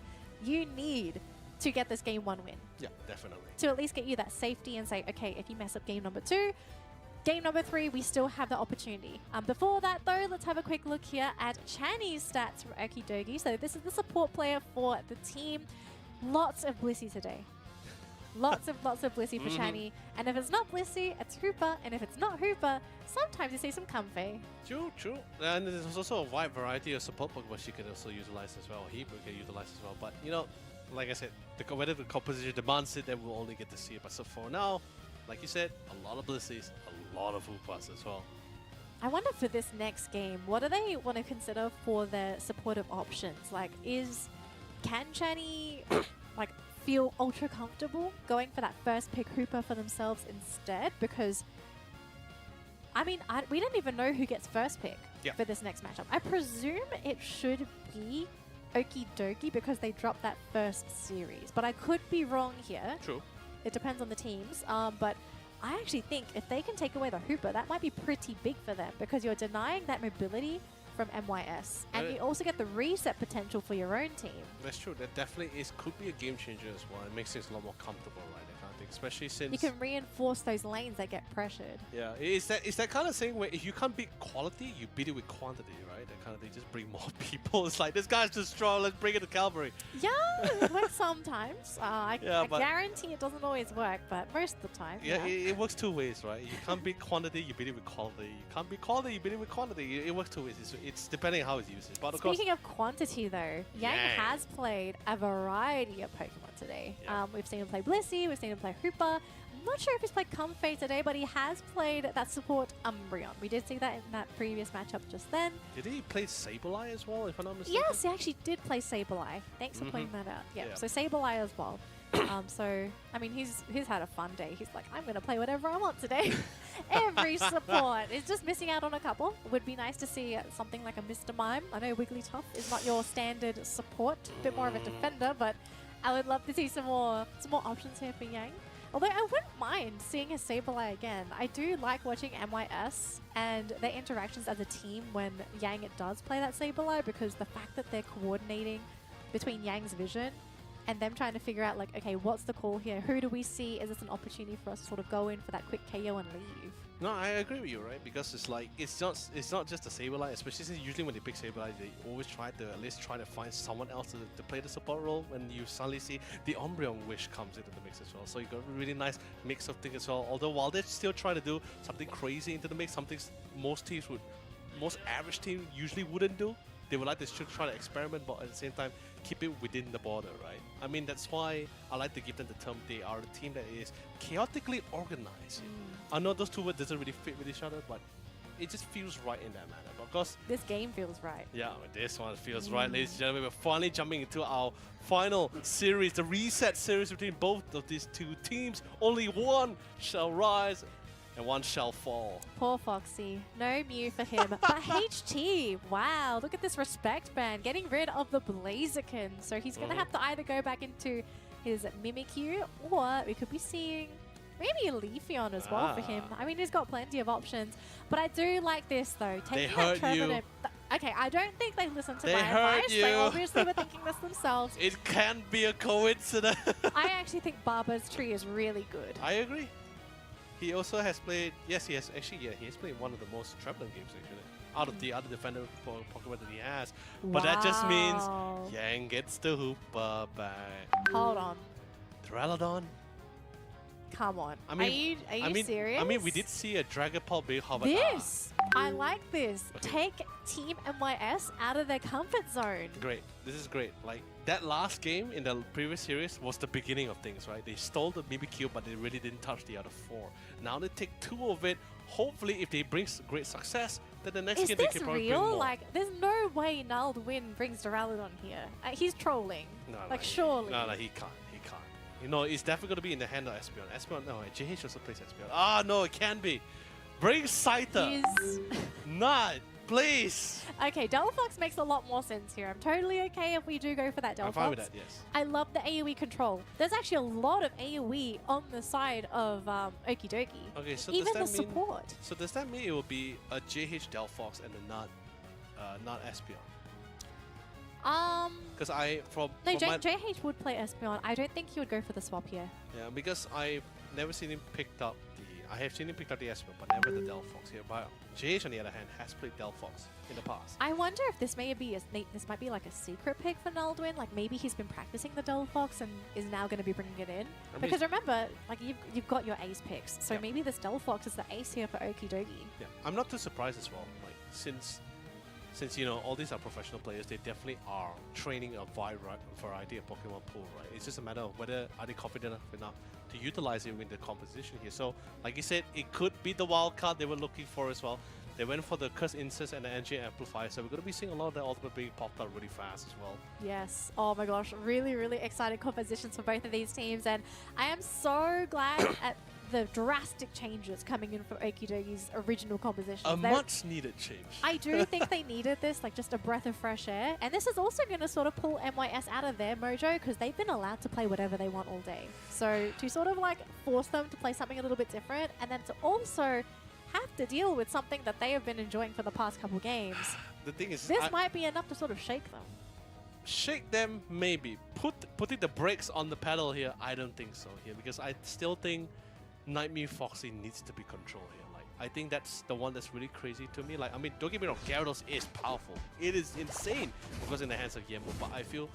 You need to get this game 1 win. Yeah, definitely. To at least get you that safety and say, okay, if you mess up game number 2, game number 3, we still have the opportunity. Before that, though, let's have a quick look here at Channy's stats from Okie Dokie. So this is the support player for the team. Lots of Blissey today. Lots of Blissey for Channy. And if it's not Blissey, it's Hooper. And if it's not Hooper, sometimes you see some Comfey. True. And there's also a wide variety of support Pokemon she can also utilize as well. He can utilize as well. But, you know, like I said, whether the composition demands it, then we'll only get to see it. But so for now, like you said, a lot of Blisseys, a lot of Hoopas as well. I wonder for this next game, what do they want to consider for their supportive options? Like, can Channy like feel ultra comfortable going for that first pick Hooper for themselves instead? Because I mean, we don't even know who gets first pick for this next matchup. I presume it should be Okie Dokie because they dropped that first series, but I could be wrong here. True. It depends on the teams, but I actually think if they can take away the Hooper, that might be pretty big for them because you're denying that mobility from MYS, and you also get the reset potential for your own team. That's true. That definitely could be a game changer as well. It makes things a lot more comfortable, right? That kind of thing, especially since you can reinforce those lanes that get pressured. Yeah, it's that kind of thing where if you can't beat quality, you beat it with quantity, right? That kind of thing. Just bring more people. It's like this guy's too strong. Let's bring it to Calvary. Yeah, it works sometimes. I guarantee it doesn't always work, but most of the time. Yeah, it works 2 ways, right? You can't beat quantity, you beat it with quality. You can't beat quality, you beat it with quantity. It works 2 ways. It's depending how it's used. But of course, Speaking of quantity, though, Yang has played a variety of Pokemon today. Yeah. We've seen him play Blissey, we've seen him play Hooper. I'm not sure if he's played Comfey today, but he has played that support Umbreon. We did see that in that previous matchup just then. did he play Sableye as well, if I'm not mistaken? Yes, he actually did play Sableye. Thanks for pointing that out. Yeah, Yeah. so Sableye as well. So, I mean, he's had a fun day. He's like, I'm going to play whatever I want today. Every support is just missing out on a couple. It would be nice to see something like a Mr. Mime. I know Wigglytuff is not your standard support, a bit more of a defender, but I would love to see some more options here for Yang. Although I wouldn't mind seeing a Sableye again. I do like watching MYS and their interactions as a team when Yang does play that Sableye, because the fact that they're coordinating between Yang's vision and them trying to figure out, like, okay, what's the call here? Who do we see? Is this an opportunity for us to sort of go in for that quick KO and leave? No, I agree with you, right? Because it's like it's not just a Sableye, especially since usually when they pick Sableye, they always try to at least try to find someone else to play the support role. When you suddenly see the Umbreon Wish comes into the mix as well, so you got a really nice mix of things as well. Although while they're still trying to do something crazy into the mix, something most average team usually wouldn't do. They would like to still try to experiment, but at the same time keep it within the border, right? I mean, that's why I like to give them the term they are a team that is chaotically organized. I know those two words doesn't really fit with each other, but it just feels right in that manner. Because this game feels right. Yeah, this one feels right, ladies and gentlemen. We're finally jumping into our final series, the reset series between both of these two teams. Only one shall rise and one shall fall. Poor Foxy. No Mew for him. But HT, wow, look at this respect band. Getting rid of the Blaziken. So he's going to have to either go back into his Mimikyu, or we could be seeing maybe a Leafeon as well for him. I mean, he's got plenty of options. But I do like this, though. Taking that Trevenant. Okay, I don't think they listened to my advice. They obviously were thinking this themselves. It can't be a coincidence. I actually think Barber's Tree is really good. I agree. He also has played, yes, he has played one of the most Trevenant games actually, out of the other defender Pokemon that he has. But that just means Yang gets the Hoopa back. Hold on. Duraludon? Come on. I mean, are you serious? I mean, we did see a Dragapult being hovered. This! I like this. Okay. Take Team MYS out of their comfort zone. Great. This is great. Like, that last game in the previous series was the beginning of things, right? They stole the Mimikyu, but they really didn't touch the other 4. Now they take 2 of it. Hopefully, if they bring great success, then the next game they can probably bring more. Is this real? Like, there's no way Naldwin brings Duraludon here. He's trolling. Surely. No, he can't. He can't. You know, it's definitely going to be in the hand of Espeon. Espeon, no, JH also plays Espeon. Ah, no, it can be. Bring Scyther. Not. Please! Okay, Delphox makes a lot more sense here. I'm totally okay if we do go for that Delphox. I'm fine with that, yes. I love the AoE control. There's actually a lot of AoE on the side of Okie Dokie. Okay, so even does that mean, support. So does that mean it will be a JH Delphox and a not Espeon? Because JH would play Espeon. I don't think he would go for the swap here. Yeah, because I've never seen him picked up I have seen him pick up the Espeon, but never the Delphox here. But JH, on the other hand, has played Delphox in the past. I wonder if this might be like a secret pick for Naldwin. Like maybe he's been practicing the Delphox and is now going to be bringing it in. Because remember, like you've got your ace picks, so maybe this Delphox is the ace here for Okie Dokie. Yeah, I'm not too surprised as well. Like since you know all these are professional players, they definitely are training a wide variety of Pokemon pool, right? It's just a matter of whether are they confident enough to utilize it in the composition here. So, like you said, it could be the wild card they were looking for as well. They went for the Curse Incest and the Engine Amplifier, so we're going to be seeing a lot of that ultimate being popped out really fast as well. Yes. Oh my gosh, really, really exciting compositions for both of these teams, and I am so glad at the drastic changes coming in for Okie Dokie's original composition. A much needed change. I do think they needed this, like just a breath of fresh air. And this is also going to sort of pull MYS out of their mojo because they've been allowed to play whatever they want all day. So to sort of like force them to play something a little bit different and then to also have to deal with something that they have been enjoying for the past couple games. The thing is, this might be enough to sort of shake them. Shake them, maybe. Putting the brakes on the pedal here, I don't think so here because I still think Nightmare Foxy needs to be controlled here. Like I think that's the one that's really crazy to me. Like, I mean, don't get me wrong, Gyarados is powerful. It is insane because in the hands of Yemu, but I feel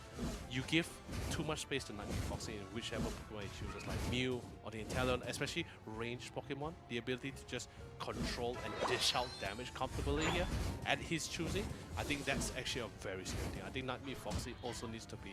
you give too much space to Nightbot Foxy in whichever Pokemon you choose, like Mew or the Inteleon, especially ranged Pokemon. The ability to just control and dish out damage comfortably here at his choosing. I think that's actually a very scary thing. I think Nightbot Foxy also needs to be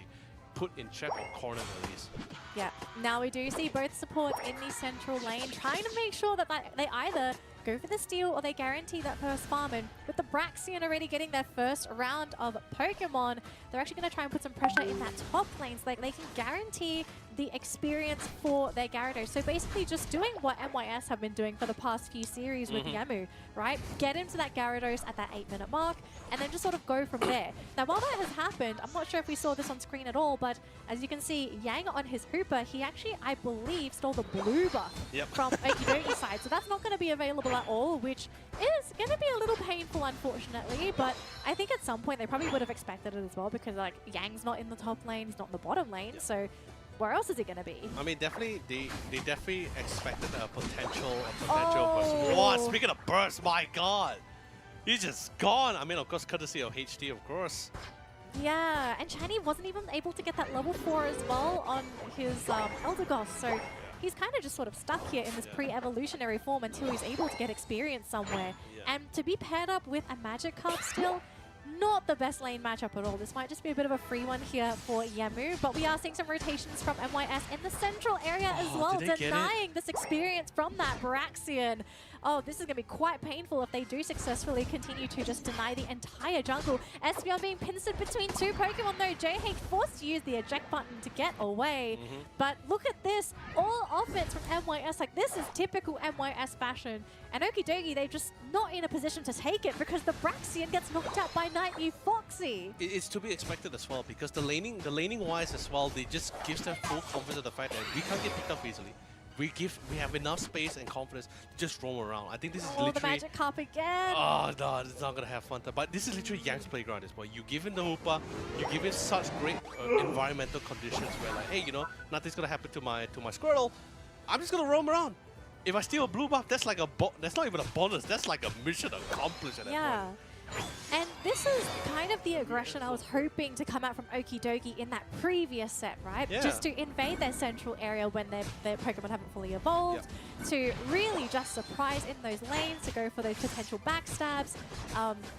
put in check or cornered at least. Yeah, now we do see both supports in the central lane trying to make sure that they either go for the steal or they guarantee that first farm. And with the Braxian already getting their first round of Pokemon, they're actually going to try and put some pressure in that top lane so they can guarantee the experience for their Gyarados. So basically just doing what MYS have been doing for the past few series with Yemu, right? Get into that Gyarados at that 8-minute mark and then just sort of go from there. Now while that has happened, I'm not sure if we saw this on screen at all, but as you can see, Yang on his Hooper, he actually, I believe, stole the blue buff from Okidogi's side. So that's not going to be available at all, which is going to be a little painful, unfortunately. But I think at some point they probably would have expected it as well because like Yang's not in the top lane, he's not in the bottom lane. So where else is it going to be? I mean, definitely, they definitely expected a potential burst. Wow, speaking of burst, my God. He's just gone. I mean, of course, courtesy of HD, of course. Yeah, and Shiny wasn't even able to get that level 4 as well on his Eldegoss. So he's kind of just sort of stuck here in this pre-evolutionary form until he's able to get experience somewhere. And to be paired up with a Magikarp still, not the best lane matchup at all. This might just be a bit of a free one here for Yemu, but we are seeing some rotations from MYS in the central area as well, denying this experience from that Braxian. Oh, this is going to be quite painful if they do successfully continue to just deny the entire jungle. Espeon being pincered between two Pokemon though. JH forced to use the eject button to get away. But look at this, all offense from MYS. Like, this is typical MYS fashion. And Okidogi, they're just not in a position to take it because the Braxian gets knocked out by Nightbot Foxy. It's to be expected as well because the laning wise as well, they just gives them full confidence of the fact that we can't get picked up easily. We have enough space and confidence to just roam around. I think this is literally... the Magikarp again! Oh, no, it's not going to have fun. But this is literally Yang's playground at this point. You give him the Hoopa, you give him such great environmental conditions where like, hey, you know, nothing's going to happen to my Squirtle. I'm just going to roam around. If I steal a blue buff, that's like that's not even a bonus. That's like a mission accomplished at that point. And this is kind of the aggression I was hoping to come out from Okidogi in that previous set, right? Just to invade their central area when their Pokemon haven't fully evolved, to really just surprise in those lanes, to go for those potential backstabs.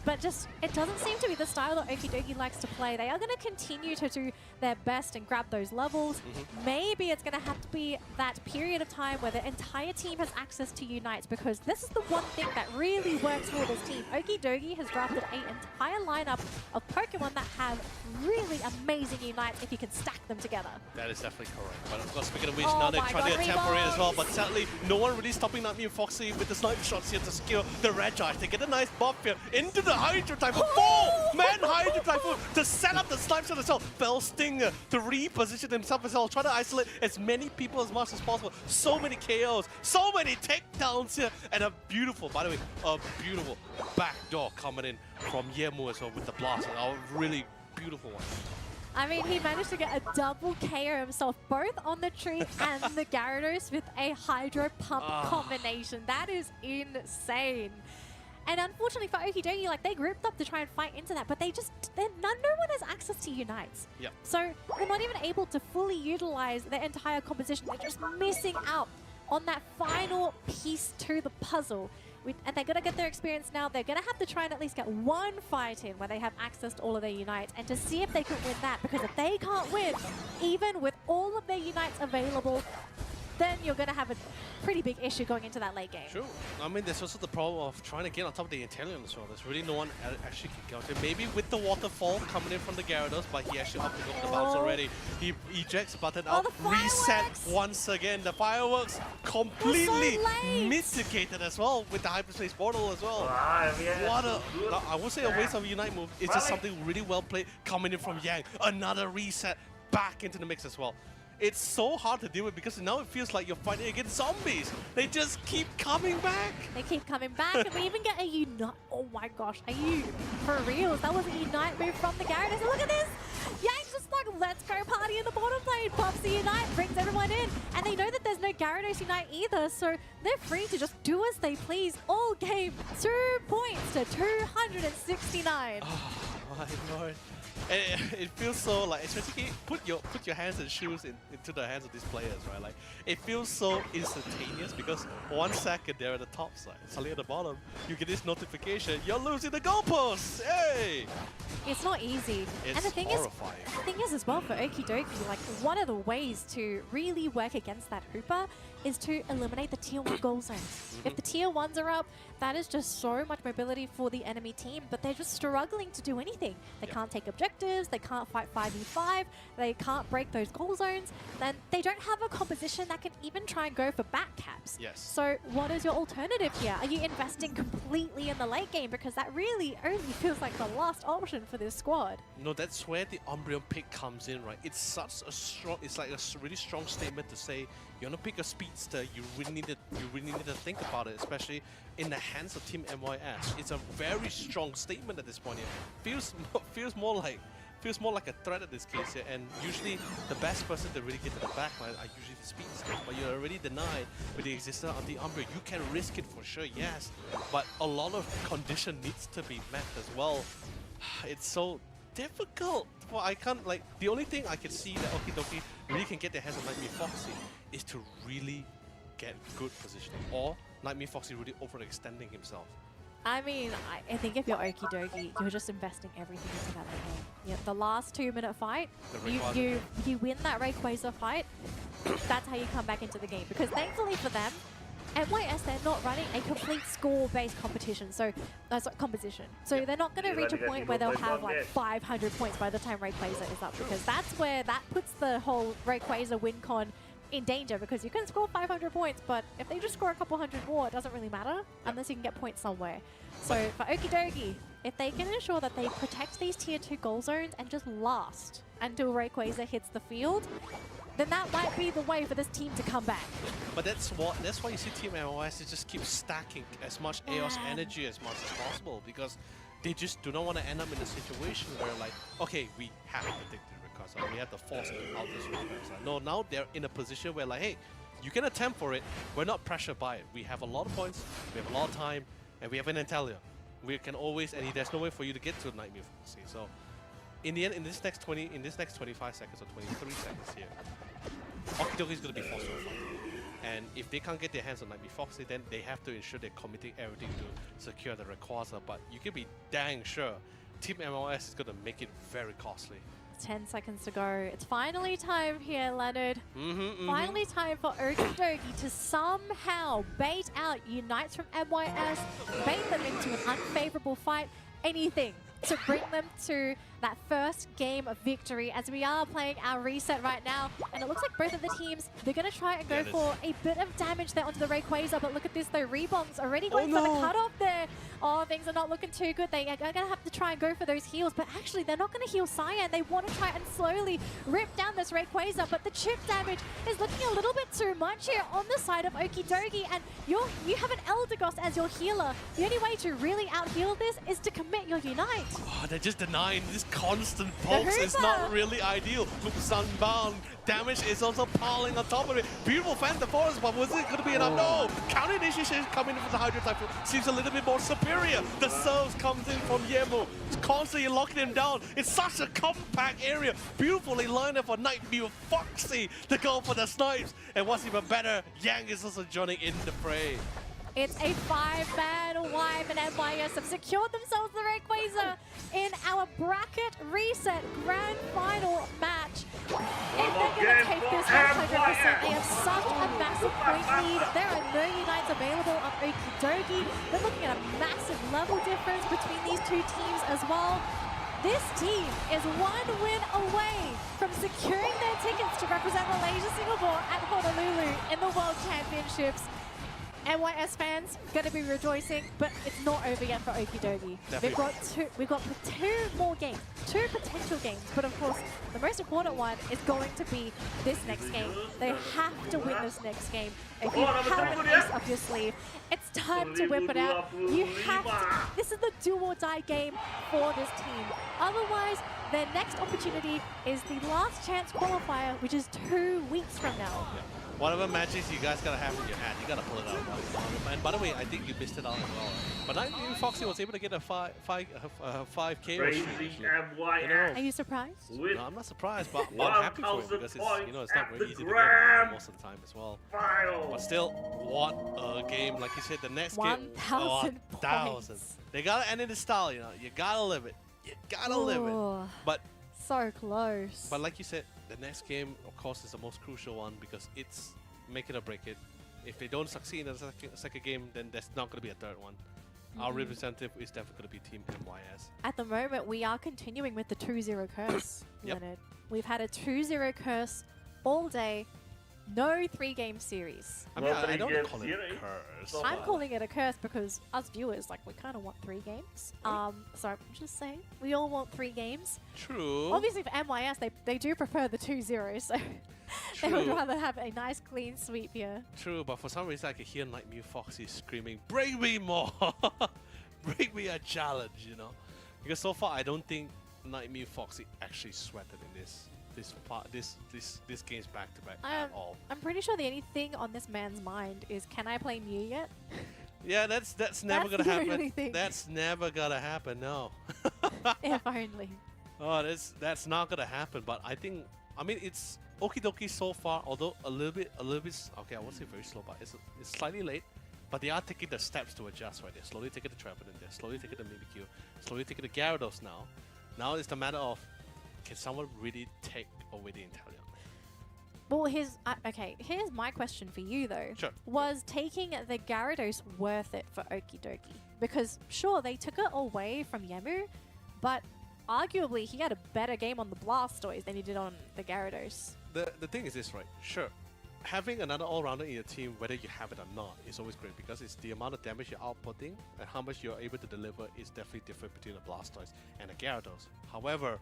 But just, it doesn't seem to be the style that Okidogi likes to play. They are going to continue to do their best and grab those levels. Maybe it's going to have to be that period of time where the entire team has access to Unites, because this is the one thing that really works for this team. Okidogi has drafted an entire lineup of Pokemon that have really amazing Unites if you can stack them together. That is definitely correct. But of course, speaking of which, now they're trying to temper it as well. But sadly, no one really stopping Nightbot Foxy with the snipe shots here to skill the Regis. They get a nice buff here into the Hydro Typhoon. Four-man Hydro Typhoon to set up the snipe shot as well. Fell Stinger to reposition himself as well. Try to isolate as many people as much as possible. So many KOs, so many takedowns here. And a beautiful, by the way, a beautiful backdoor coming in from Yemu as well with the blast. A really beautiful one. I mean, he managed to get a double KO himself, both on the tree and the Gyarados with a Hydro Pump combination. That is insane. And unfortunately for Okidogi, like, they grouped up to try and fight into that, but no one has access to Unites. So they're not even able to fully utilize their entire composition. They're just missing out on that final piece to the puzzle. And they're going to get their experience now. They're going to have to try and at least get one fight in where they have access to all of their Unites, and to see if they can win that. Because if they can't win, even with all of their Unites available, then you're going to have a pretty big issue going into that late game. True. I mean, there's also the problem of trying to get on top of the Inteleon as well. There's really no one actually can counter. Maybe with the waterfall coming in from the Gyarados, but he actually opted to go for the bounce already. He ejects button out, reset once again. The fireworks completely mitigated as well with the hyperspace portal as well. What a, I would say a waste of a Unite move. It's just something really well played coming in from Yang. Another reset back into the mix as well. It's so hard to deal with because now it feels like you're fighting against zombies. They just keep coming back. They keep coming back, and we even get a Unite. Oh my gosh, are you for reals? That was a Unite move from the Gyarados. And look at this! Yang's just like, let's go party in the bottom lane. point. Popsy Unite brings everyone in, and they know that there's no Gyarados Unite either, so they're free to just do as they please all game. 2 points to 269. Oh my lord. And it feels so like, especially put your hands and shoes into the hands of these players, right? Like it feels so instantaneous because 1 second they're at the top side, suddenly at the bottom you get this notification, you're losing the goalposts. Hey! It's not easy. It's and the thing horrifying. is as well for Okidoki, like one of the ways to really work against that Hooper is to eliminate the tier 1 goal zones. If the tier 1s are up, that is just so much mobility for the enemy team, but they're just struggling to do anything. They can't take objectives, they can't fight 5v5, they can't break those goal zones, then they don't have a composition that can even try and go for back caps. Yes. So what is your alternative here? Are you investing completely in the late game? Because that really only feels like the last option for this squad. No, that's where the Umbreon pick comes in, right? It's such a strong, it's like a really strong statement to say you want to pick a speedster. You really need to think about it, especially in the hands of Team MYS. It's a very strong statement at this point here. Feels more like a threat in this case here, and usually the best person to really get to the backline are usually the speedsters, but you're already denied with the existence of the Umbreon. You can risk it for sure, yes, but a lot of condition needs to be met as well. It's so difficult. Well, I can't, like, the only thing I can see that Okidoki really can get their hands on Nightmare Foxy is to really get good positioning, or Nightmare Foxy really overextending himself. I mean, I think if you're Okidoki, you're just investing everything into that late game. Yeah, the last 2-minute fight, you win that Rayquaza fight, that's how you come back into the game. Because thankfully for them, MYS, they're not running a complete score-based competition, so composition. So they're not going to reach a point where they'll have like 500 points by the time Rayquaza is up, because that's where that puts the whole Rayquaza win con in danger, because you can score 500 points, but if they just score a couple hundred more, it doesn't really matter unless you can get points somewhere. So for Okidoki, if they can ensure that they protect these tier 2 goal zones and just last until Rayquaza hits the field, then that might be the way for this team to come back. But that's why you see Team MOS just keep stacking as much Eos energy as much as possible, because they just do not want to end up in a situation where, like, okay, we have to take the Rayquaza, we have to force out this Rayquaza. No, now they're in a position where, like, hey, you can attempt for it, we're not pressured by it. We have a lot of points, we have a lot of time, and we have an Antalya. We can always, and there's no way for you to get to Nightmare Foxy. So in the end, in this next 25 seconds or 23 seconds here, Okidoki is going to be forced to fight. And if they can't get their hands on Nightmare Foxy, then they have to ensure they're committing everything to secure the Rayquaza. But you can be dang sure Team MOS is going to make it very costly. 10 seconds to go. It's finally time here, Leonard. Finally time for Okidoki to somehow bait out Unites from MYS, bait them into an unfavorable fight, anything to bring them to that first game of victory, as we are playing our reset right now. And it looks like both of the teams, they're going to try and go for a bit of damage there onto the Rayquaza, but look at this though, Rebong's already going for the cutoff there. Oh, things are not looking too good. They are going to have to try and go for those heals, but actually they're not going to heal Cyan. They want to try and slowly rip down this Rayquaza, but the chip damage is looking a little bit too much here on the side of Okidoki, and you have an Eldegoss as your healer. The only way to really out-heal this is to commit your Unite. Oh, they're just denying this constant pulse is not really ideal. Look, Sunbound damage is also piling on top of it. Beautiful Phantom Forest, but was it going to be enough? No! Counter initiation coming in from the Hydro Typhoon seems a little bit more superior. The Surge comes in from Yemo, constantly locking him down. It's such a compact area. Beautifully lined up for Nightmare Foxy to go for the snipes. And what's even better, Yang is also joining in the fray. It's a 5-man wipe, and MYS have secured themselves the Rayquaza in our bracket reset grand final match. If they're going to take this 100%, they have such a massive point lead. There are no Unites available on Okidoki. They're looking at a massive level difference between these two teams as well. This team is one win away from securing their tickets to represent Malaysia Singapore at Honolulu in the World Championships. MYS fans going to be rejoicing, but it's not over yet for Okidoki. We've got two more games, 2 potential games, but of course the most important one is going to be this next game. They have to win this next game. If you have an ace up your sleeve, it's time to whip it out. You have to. This is the do or die game for this team. Otherwise, their next opportunity is the last chance qualifier, which is 2 weeks from now. Yeah. Whatever matches you guys gotta have in your hand, you gotta pull it out. And by the way, I think you missed it out as well. But I think Foxy was able to get a 5K Crazy MYS. Are you surprised? With No, I'm not surprised, but I'm happy for him because it's, you know, it's not very easy to get most of the time as well. final. But still, what a game! Like you said, the next game, 1,000 1,000. points. They gotta end it in style, you know. You gotta live it. You gotta live it. Ooh, But so close. But like you said, the next game, of course, is the most crucial one because it's make it or break it. If they don't succeed in the second game, then there's not going to be a third one. Our representative is definitely going to be Team MYS. At the moment, we are continuing with the 2-0 curse, Yep. Leonard. We've had a 2-0 curse all day. No 3-game series. I mean, Well, I don't three call it games a series. curse. So I'm far. calling it a curse because us viewers, like, we kind of want 3 games. So I'm just saying, we all want 3 games. True. Obviously, for MYS, they do prefer the 2-0, so they would True. rather have a nice clean sweep here. True, but for some reason I can hear Nightmare Foxy screaming, "Bring me more! Bring me a challenge!" You know, because so far I don't think Nightmare Foxy actually sweated in this games back to back at all. I'm pretty sure the only thing on this man's mind is, can I play Mew yet? Yeah, that's never That's gonna the only happen. thing. That's never gonna happen. No. If only. Oh, that's not gonna happen. But I mean, it's okie dokie so far. Although a little bit. Okay, I won't say very slow, but it's slightly late. But they are taking the steps to adjust, right? They're slowly taking the Trevenant, they're slowly taking the Mimikyu, slowly taking the Gyarados now. Now it's the matter of, can someone really take away the Inteleon? Well, here's my question for you though. Sure. Was taking the Gyarados worth it for Okie Dokie? Because sure, they took it away from Yamu, but arguably he had a better game on the Blastoise than he did on the Gyarados. The thing is this, right? Sure. Having another all-rounder in your team, whether you have it or not, is always great because it's the amount of damage you're outputting and how much you're able to deliver is definitely different between a Blastoise and a Gyarados. However,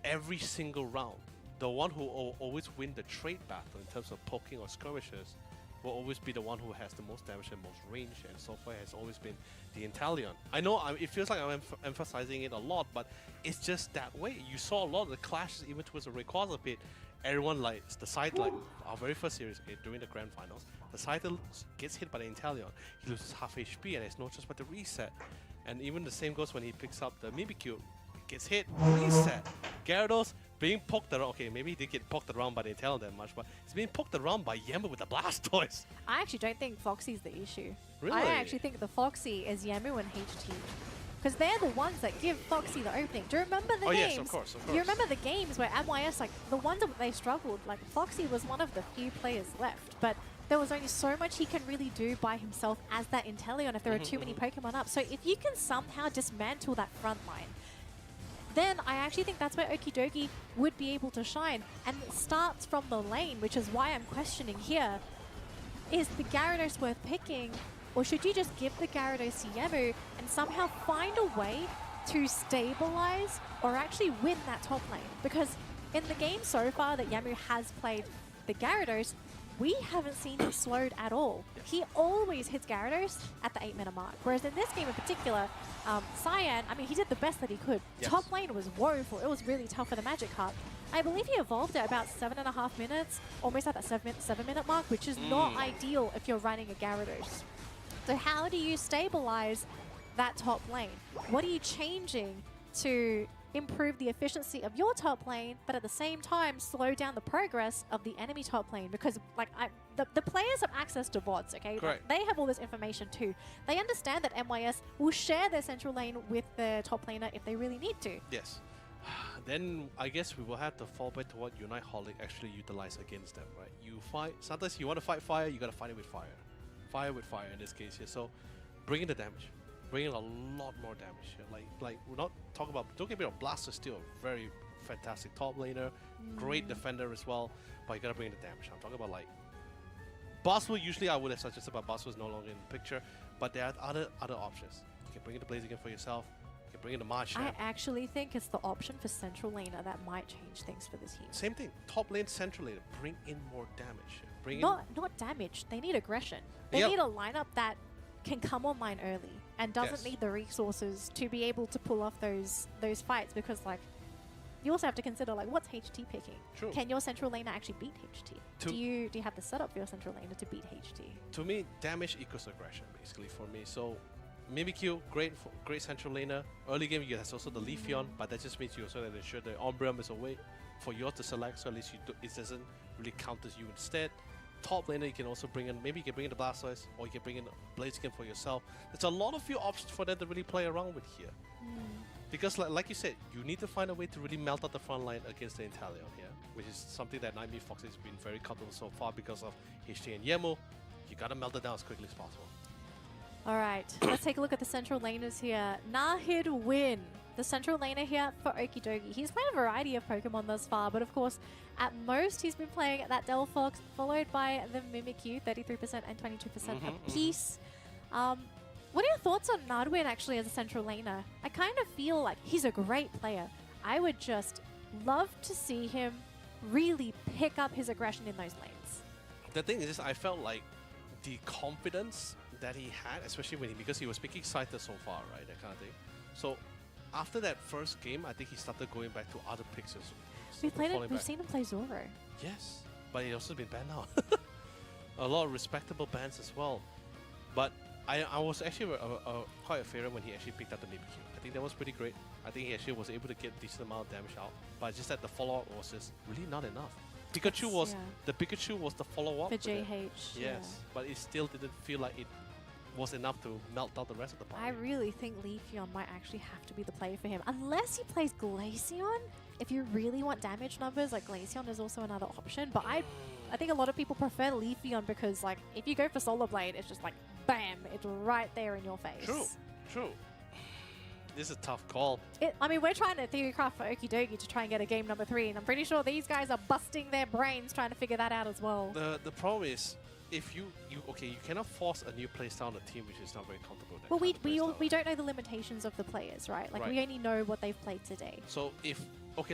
every single round, the one who will always win the trade battle in terms of poking or skirmishes will always be the one who has the most damage and most range, and so far has always been the Inteleon. I know it feels like I'm emphasizing it a lot, but it's just that way. You saw a lot of the clashes even towards the Rayquaza pit. Everyone likes the side, like our very first series, okay, during the grand finals, the side gets hit by the Inteleon. He loses half HP and there's no choice but to reset. And even the same goes when he picks up the Mimikyu. Gets hit, reset. Gyarados being poked around. Okay, maybe he did get poked around by the Inteleon that much, but he's being poked around by Yamu with the Blastoise. I actually don't think Foxy's the issue. Really? I actually think the Foxy is Yamu and HT. Because they're the ones that give Foxy the opening. Do you remember the games? Yes, of course, of course. You remember the games where MYS, like, the ones that they struggled, like, Foxy was one of the few players left, but there was only so much he can really do by himself as that Inteleon if there are too many Pokemon up. So if you can somehow dismantle that front line, then I actually think that's where Okie Dokie would be able to shine. And it starts from the lane, which is why I'm questioning here. Is the Gyarados worth picking? Or should you just give the Gyarados to Yamu and somehow find a way to stabilize or actually win that top lane? Because in the game so far that Yamu has played the Gyarados, we haven't seen him slowed at all. He always hits Gyarados at the 8-minute mark. Whereas in this game in particular, Cyan, I mean, he did the best that he could. Yes. Top lane was woeful. It was really tough for the Magikarp. I believe he evolved at about 7.5 minutes, almost at that 7-minute mark, which is not ideal if you're running a Gyarados. So how do you stabilize that top lane? What are you changing to improve the efficiency of your top lane, but at the same time slow down the progress of the enemy top lane? Because like the players have access to VODs, okay? Correct. They have all this information too. They understand that MYS will share their central lane with the top laner if they really need to. Yes. Then I guess we will have to fall back to what Unite Holic actually utilize against them, right? You fight, sometimes you want to fight fire, you gotta fight it with fire. Fire with fire in this case here. So bring in the damage. Bring in a lot more damage here. Like we're not talking about, don't get me wrong, Blast is still a very fantastic top laner, great defender as well, but you gotta bring in the damage. I'm talking about like Boswell. Usually I would have suggested, but Boswell is no longer in the picture. But there are other options. You can bring in the Blaziken for yourself. You can bring in the Marsh. I actually think it's the option for central laner that might change things for this team. Same thing. Top lane, central lane. Bring in more damage. Bring Not damage. They need aggression. They Yep. need a lineup that can come online early and doesn't Yes. need the resources to be able to pull off those fights, because like you also have to consider like what's HT picking. True. Can your central laner actually beat HT? Do you have the setup for your central laner to beat HT? To me, damage equals aggression, basically, for me. So, Mimikyu, great central laner. Early game, you have also the Leafeon, but that just means you also have to ensure the Umbreon is away for you to select, so at least it doesn't really count as you instead. Top laner, you can also bring in, maybe you can bring in the Blastoise, or you can bring in Blaziken for yourself. There's a lot of few options for them to really play around with here. Because like you said, you need to find a way to really melt out the front line against the Inteleon here, which is something that Nightmare Fox has been very comfortable so far because of HT and Yemo. You gotta melt it down as quickly as possible. Alright, let's take a look at the central laners here. Nahid Win, the central laner here for Okidogi. He's played a variety of Pokemon thus far, but of course, at most he's been playing that Delphox, followed by the Mimikyu, 33% and 22% apiece. What are your thoughts on Nardwin actually as a central laner? I kind of feel like he's a great player. I would just love to see him really pick up his aggression in those lanes. The thing is, I felt like the confidence that he had, especially because he was picking Scyther so far, right, that kind of thing. So after that first game, I think he started going back to other picks as well. We've seen him play Zoro. Yes, but he's also been banned now. A lot of respectable bans as well. But I was actually quite a favorite when he actually picked up the Mimikyu. I think that was pretty great. I think he actually was able to get a decent amount of damage out, but just that the follow-up was just really not enough. The Pikachu was the follow-up for JH. Yes, but it still didn't feel like it was enough to melt out the rest of the party. I really think Leafeon might actually have to be the play for him, unless he plays Glaceon. If you really want damage numbers, like Glaceon is also another option. But I think a lot of people prefer Leafeon because, like, if you go for Solar Blade, it's just like bam, it's right there in your face. True. This is a tough call. I mean, we're trying to theorycraft for Okidogi to try and get a game number 3, and I'm pretty sure these guys are busting their brains trying to figure that out as well. The problem is, if you cannot force a new playstyle on a team which is not very comfortable. Well, we don't know the limitations of the players, right? Like we only know what they've played today. So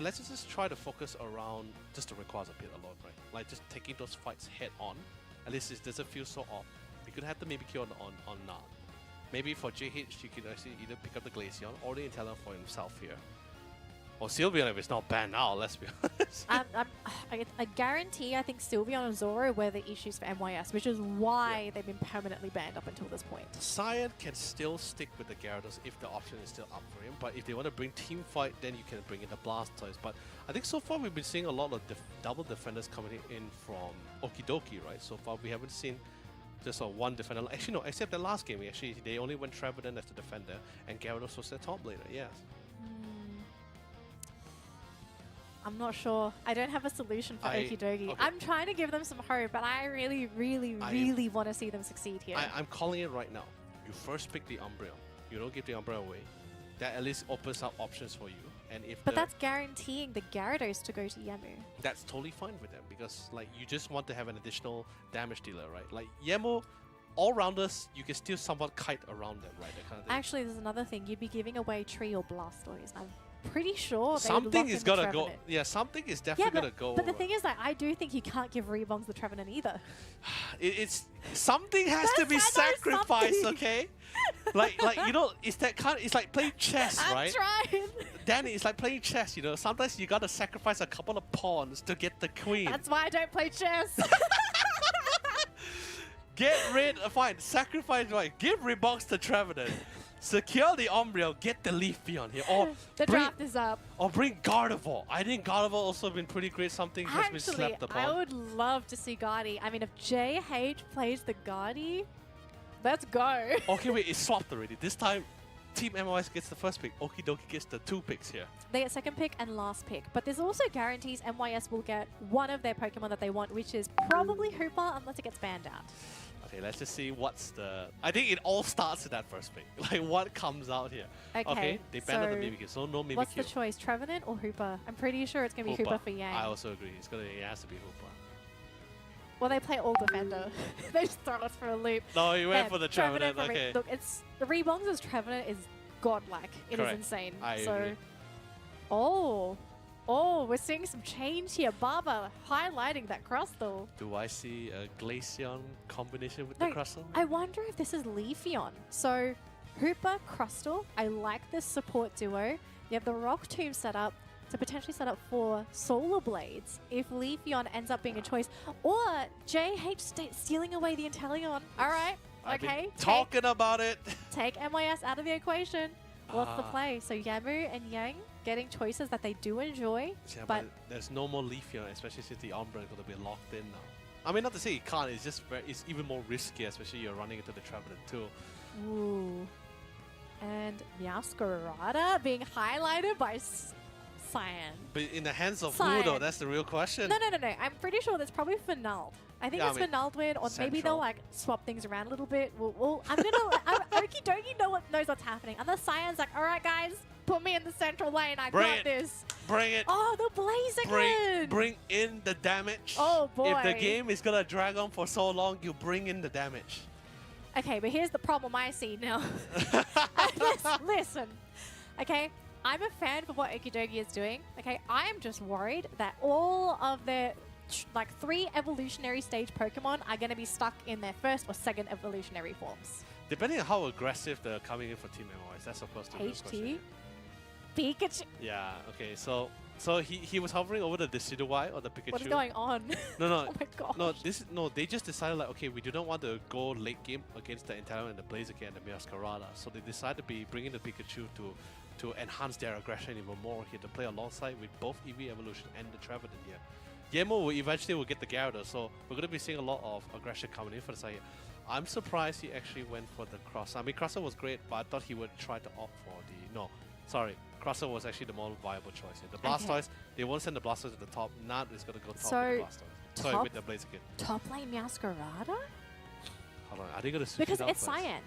let's just try to focus around just the requires a bit alone, right? Like just taking those fights head on. At least it doesn't feel so off. You could have the Mimikyu on Nard. Maybe for JH, you could actually either pick up the Glaceon or the Inteleon for himself here. Or Sylveon if it's not banned now, let's be honest. I guarantee I think Sylveon and Zoro were the issues for MYS, which is why they've been permanently banned up until this point. Cyan can still stick with the Gyarados if the option is still up for him, but if they want to bring team fight, then you can bring in the Blastoise. But I think so far we've been seeing a lot of double defenders coming in from Okidogi, right? So far we haven't seen just one defender. Actually, no, except the last game, they only went Trevenant as the defender, and Gyarados was their top laner, yes. I'm not sure. I don't have a solution for Okidogi. Okay. I'm trying to give them some hope, but I really want to see them succeed here. I'm calling it right now. You first pick the Umbreon. You don't give the Umbreon away. That at least opens up options for you. And but that's guaranteeing the Gyarados to go to Yemu. That's totally fine with them because like you just want to have an additional damage dealer, right? Like Yemu, all-rounders, you can still somewhat kite around them, right? That kind of thing. Actually, there's another thing. You'd be giving away Tree or Blastoise. I'm pretty sure something is gonna go. Yeah, something is definitely gonna go. But the thing is, like, I do think you can't give Rebongs the Trevenant either. It's something has to be sacrificed, okay? like you know, it's that kind. It's like playing chess, right? I'm trying. Danny, it's like playing chess. You know, sometimes you gotta sacrifice a couple of pawns to get the queen. That's why I don't play chess. Get rid. Fine, sacrifice. Right, give Rebongs the Trevenant. Secure the Umbreon, get the Leafeon here. Or the draft is up. Or bring Gardevoir. I think Gardevoir also been pretty great. Something has been slept upon. I would love to see Guardy. I mean, if JH plays the Guardy, let's go. Okay, wait, it's swapped already. This time, Team MOS gets the first pick. Okidogi gets the 2 picks here. They get second pick and last pick. But there's also guarantees MYS will get one of their Pokemon that they want, which is probably Hooper, unless it gets banned out. Okay, let's just see what's the... I think it all starts with that first pick. Like, what comes out here? Okay, they banned out the Mimikyu, so no Mimikyu. What's the choice, Trevenant or Hooper? I'm pretty sure it's going to be Hooper for Yang. I also agree. It has to be Hooper. Well, they play all defender. They just throw us for a loop. No, you went for the Trevenant, okay. Look, it's... The Rebongs' Trevenant is godlike. It is insane. I agree. Oh, we're seeing some change here. Baba highlighting that Crustle. Do I see a Glaceon combination with the Crustle? I wonder if this is Leafeon. So, Hooper, Crustle. I like this support duo. You have the Rock Tomb set up. to potentially set up for Solar Blades if Leafeon ends up being a choice, or JH stealing away the Inteleon. All right, I've been okay. talking about it. Take MYS out of the equation. What's the play? So Yamu and Yang getting choices that they do enjoy, Yeah, but there's no more Leafeon, especially since the Umbra is going to be locked in now. I mean, not to say you can't, it's just it's even more risky, especially you're running into the Trevenant too. ooh. And Meowscarada being highlighted by Cyan. But in the hands of Cyan. who though? That's the real question. No. I'm pretty sure that's probably for Null. I think Yeah, it's I mean, for Null win, or maybe central. they'll like swap things around a little bit. Well, I'm gonna Okie Dokie knows what's happening. And the Cyan's like, all right, guys, put me in the central lane. I got this. Bring it. Oh, the Blaziken! Bring in the damage. Oh boy. If the game is gonna drag on for so long, you bring in the damage. Okay, but here's the problem I see now. Listen, okay, I'm a fan for what Okidogi is doing. Okay, I am just worried that all of their like 3 evolutionary stage Pokemon are going to be stuck in their first or second evolutionary forms. Depending on how aggressive they're coming in for Team MOS, that's of course the real question. HT, Pikachu. Yeah. Okay. So he was hovering over the Decidueye or the Pikachu. What is going on? No. Oh my god. No, they just decided like, okay, we do not want to go late game against the Inteleon and the Blaziken and the Meowscarada. So they decided to be bringing the Pikachu to enhance their aggression even more here, to play alongside with both Eevee Evolution and the Trevenant here. Yemo will eventually get the Gyarados, so we're going to be seeing a lot of aggression coming in for the side here. I'm surprised he actually went for the Cross. I mean, Crosser was great, but I thought he would try to opt for the... No, sorry. Crosser was actually the more viable choice here. The Blastoise, they won't send the Blastoise to the top. Nat is going to go top with the Blastoise. Sorry, with the Blaziken. Top lane Meowscarada? Hold on, are they going to switch Because it up it's first? Cyan.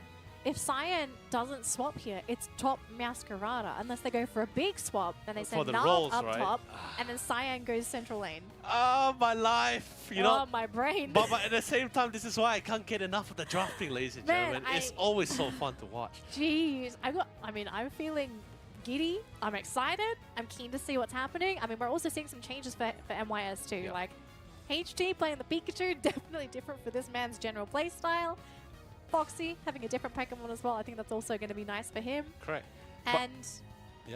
If Cyan doesn't swap here, it's top Meowscarada. Unless they go for a big swap, then they For send the Nard rolls, up right? top, and then Cyan goes central lane. Oh, my life! You know, my brain. but at the same time, this is why I can't get enough of the drafting, ladies and Man, gentlemen. It's always so fun to watch. Jeez, I'm feeling giddy. I'm excited. I'm keen to see what's happening. I mean, we're also seeing some changes for MYS too. Yeah. Like, HT playing the Pikachu, definitely different for this man's general playstyle. Foxy having a different Pokemon as well. I think that's also going to be nice for him. Correct. And yeah,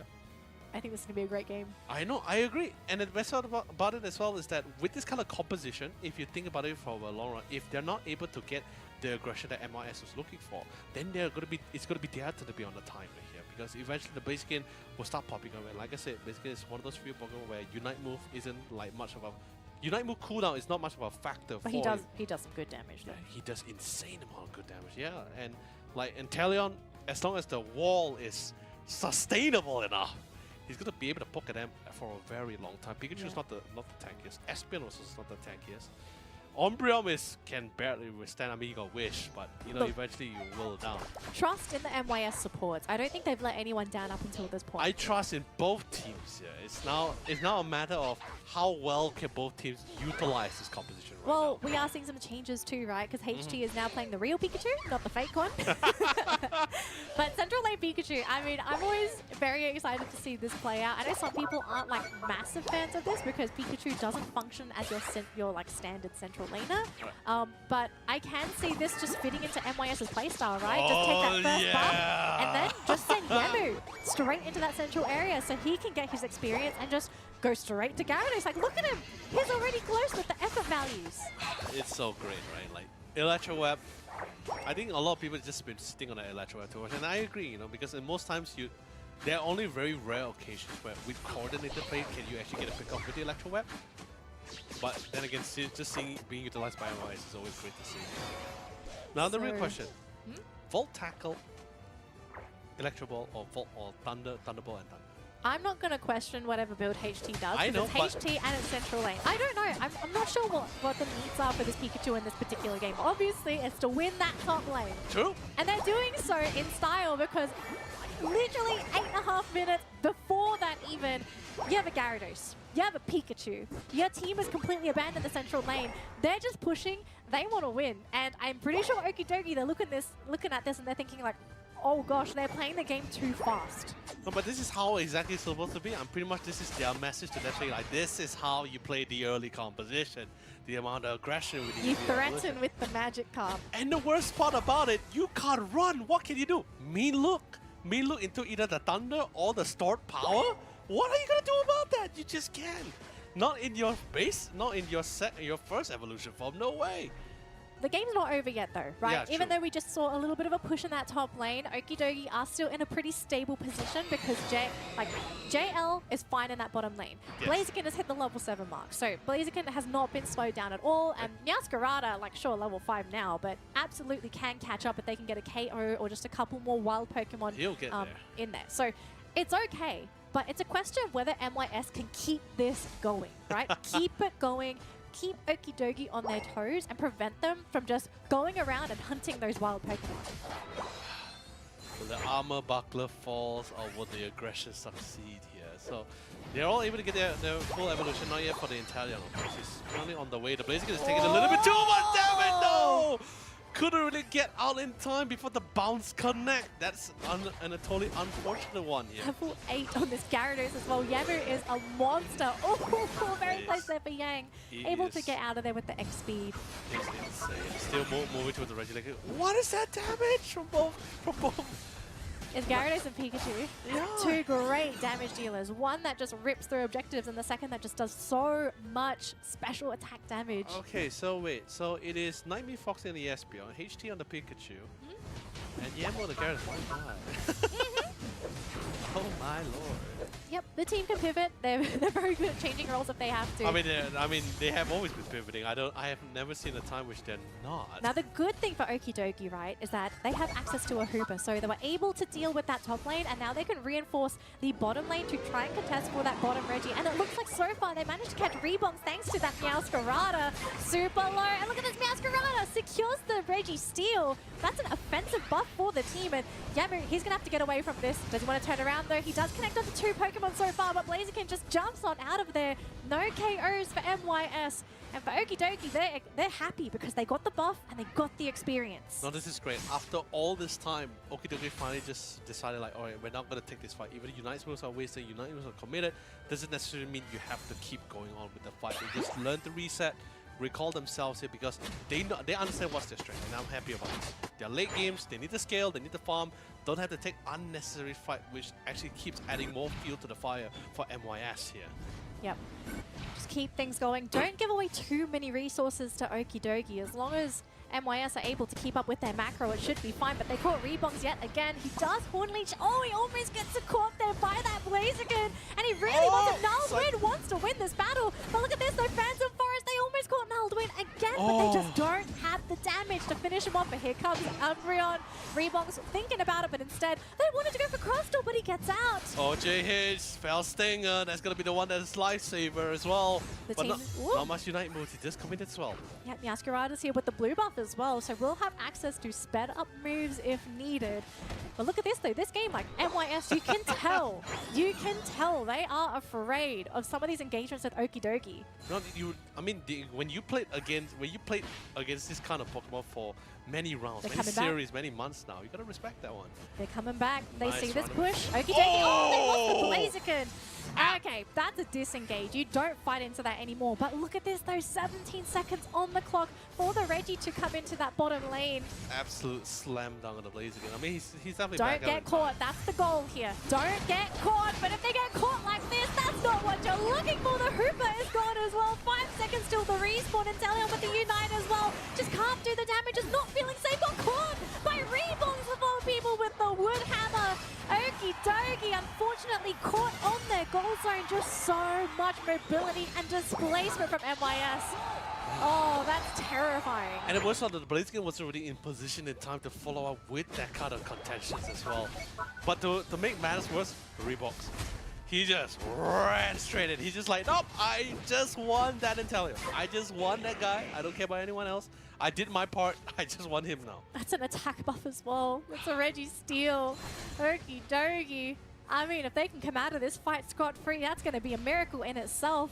I think this is going to be a great game. I know, I agree. And the best part about it as well is that with this kind of composition, if you think about it for a long run, if they're not able to get the aggression that MIS was looking for, then it's going to be their turn to be on the timer here, because eventually the Blaziken will start popping up. And like I said, Blaziken is one of those few Pokemon where Unite move isn't like much of a... Unite move cooldown is not much of a factor But for he does him. some good damage though. Yeah, he does insane amount of good damage, yeah. And like Inteleon, as long as the wall is sustainable enough, he's gonna be able to poke at them for a very long time. Pikachu is not the tankiest. Espion was also not the tankiest. Umbreon can barely withstand. I mean, you got Wish, but you know, eventually you will down. Trust in the MYS supports. I don't think they've let anyone down up until this point. I trust in both teams. Yeah, it's now a matter of how well can both teams utilize this composition. Right Well, now. we are seeing some changes too, right? Because HT is now playing the real Pikachu, not the fake one. But Central Lane Pikachu, I mean, I'm always very excited to see this play out. I know some people aren't like massive fans of this because Pikachu doesn't function as your like standard Central laner. But I can see this just fitting into MYS's playstyle, right? Just take that first buff and then just send Yamu straight into that central area so he can get his experience and just go straight to Gyarados. Like, look at him. He's already close with the effort values. It's so great, right? Like, Electro Web, I think a lot of people just been sitting on the Electro Web too much. And I agree, you know, because in most times there are only very rare occasions where with coordinated play can you actually get a pick up with the Electro Web. But then again, just seeing being utilized by MIS is always great to see. Now the real question, Volt Tackle, Electro Ball, or Volt or Thunderball and Thunder? I'm not going to question whatever build HT does. I know, it's HT and it's central lane. I don't know. I'm not sure what the needs are for this Pikachu in this particular game. Obviously, it's to win that top lane. True. And they're doing so in style because literally 8.5 minutes before that even, you have a Gyarados. You have a Pikachu. Your team has completely abandoned the central lane. They're just pushing. They want to win. And I'm pretty sure Okie Dokie, they're looking at this and they're thinking like, oh gosh, they're playing the game too fast. No, but this is how exactly it's supposed to be. I'm pretty much, this is their message to them saying like, this is how you play the early composition. The amount of aggression with the You threaten with the magic card. And the worst part about it, you can't run. What can you do? Mean look into either the thunder or the stored power. What are you gonna do about that? You just can't. Not in your base, not in your first evolution form. No way. The game's not over yet though, right? Yeah, Even true. though we just saw a little bit of a push in that top lane, Okidogi are still in a pretty stable position because JL is fine in that bottom lane. Yes. Blaziken has hit the level 7 mark, so Blaziken has not been slowed down at all, and Meowscarada, like sure, level 5 now, but absolutely can catch up if they can get a KO or just a couple more wild Pokemon He'll get there. in there. So it's okay, but it's a question of whether MYS can keep this going, right? Keep it going. Keep Okidogi on their toes and prevent them from just going around and hunting those wild Pokemon. Will the armor buckler falls or will the aggression succeed here? So they're all able to get their full evolution, not yet for the Italian, of course. He's currently on the way. The Blaziken is taking a little bit too much damage, no! Couldn't really get out in time before the bounce connect. That's a totally unfortunate one here. Level 8 on this Gyarados as well. Yamu is a monster. Oh, very close there for Yang. Able to get out of there with the X speed. It's insane. Still moving towards the Reggie. Like, what is that damage from both? It's Gyarados and Pikachu. Yeah. Two great damage dealers. One that just rips through objectives and the second that just does so much special attack damage. Okay, so wait. So it is Nightmare Fox and the Espeon, HT on the Pikachu, and Yamo on the Gyarados. Oh my. Oh my lord. Yep, the team can pivot. They're very good at changing roles if they have to. I mean, they have always been pivoting. I have never seen a time which they're not. Now the good thing for Okidogi, right, is that they have access to a Hooper, so they were able to deal with that top lane, and now they can reinforce the bottom lane to try and contest for that bottom Reggie. And it looks like so far they managed to catch rebounds thanks to that Meowscarada. Super low, and look at this Meowscarada secures the Reggie steal. That's an offensive buff for the team, and Yamu, he's gonna have to get away from this. Does he want to turn around though? He does connect onto 2 Pokemon so far, but Blaziken just jumps on out of there. No KOs for MYS. And for Okidogi, they're happy because they got the buff and they got the experience. No, this is great. After all this time, Okidogi finally just decided like, alright, we're not going to take this fight. Even Unite's moves are wasted, Unite's moves are committed. Doesn't necessarily mean you have to keep going on with the fight. They just learn to reset, recall themselves here because they understand what's their strength, and I'm happy about this. They're late games, they need to scale, they need to farm, don't have to take unnecessary fight, which actually keeps adding more fuel to the fire for MYS here. Yep. Just keep things going. Don't give away too many resources to Okidogi. As long as MYS are able to keep up with their macro, it should be fine. But they caught Rebongs yet again. He does Horn Leech. Oh, he almost gets caught there by that Blaziken. And he really wants it. Naldwin wants to win this battle. But look at this, though. Phantom Forest, they almost caught Naldwin again. But they just don't have the damage to finish him off. But here comes Umbreon. Rebongs thinking about it, but instead, they wanted to go for Crossdoor, but he gets out. Oh, JH, Fell Stinger. That's going to be the one that is Lifesaver as well. The but team, not much Unite moves. He just committed as well. Yep, Meowscarada's here with the blue buff as well, so we'll have access to sped up moves if needed. But look at this though, this game, like MYS, you can tell they are afraid of some of these engagements with Okidogi. No, when you played against this kind of Pokemon for many rounds, many series, many months now, you gotta respect that one. They're coming back. They Nice see this run. push. Okidogi, oh, they lost the Blaziken. Okay, that's a disengage. You don't fight into that anymore. But look at this, though. 17 seconds on the clock for the Reggie to come into that bottom lane. Absolute slam dunk on the Blaziken. I mean, he's definitely Don't back out get in caught. time. That's the goal here. Don't get caught. But if they get caught like this, that's not what you're looking for. The Hooper is gone as well. 5 seconds till the respawn. And Talion with the Unite as well. Just can't do the damage. Is not feeling safe. Got caught by Rebongs of all people with the Wood Hammer. Okidogi unfortunately caught on their goal zone. Just so much mobility and displacement from MYS. Oh, that's terrifying. And it was so that the Blaziken was already in position in time to follow up with that kind of contentions as well. But to make matters worse, Reeboks. He just ran straight in. He's just like, nope, I just won that Inteleon. I just won that guy. I don't care about anyone else. I did my part. I just won him now. That's an attack buff as well. It's a Reggie steal. Okidogi. I mean, if they can come out of this fight scot-free, that's going to be a miracle in itself.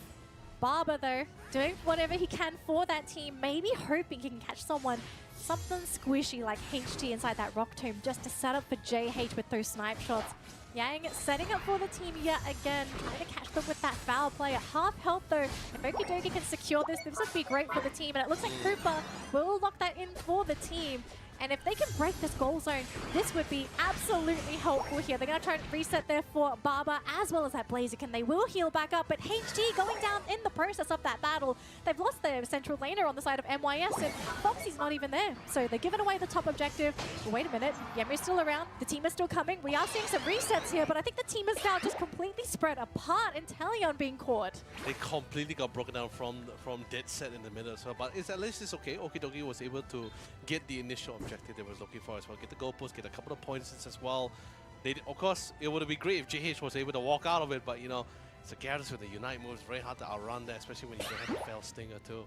Barber, though, doing whatever he can for that team, maybe hoping he can catch something squishy like HT inside that Rock Tomb just to set up for JH with those snipe shots. Yang setting up for the team yet again, trying to catch them with that foul play at half health though. If Okidogi can secure this would be great for the team, and it looks like Hooper will lock that in for the team. And if they can break this goal zone, this would be absolutely helpful here. They're going to try and reset there for Barber as well as that Blaziken. They will heal back up, but HT going down in the process of that battle. They've lost their central laner on the side of MYS, and Foxy's not even there. So they're giving away the top objective. But wait a minute, Yemu's still around. The team is still coming. We are seeing some resets here, but I think the team is now just completely spread apart and Talion being caught. They completely got broken down from dead set in the middle as well, but at least it's okay. Okidogi was able to get the initial objective they was looking for as well. Get the goal post, get a couple of points as well. Of course, it would be great if JH was able to walk out of it, but you know, it's a Gyarados with the Unite move. It's very hard to outrun that, especially when you don't have a fail stinger too.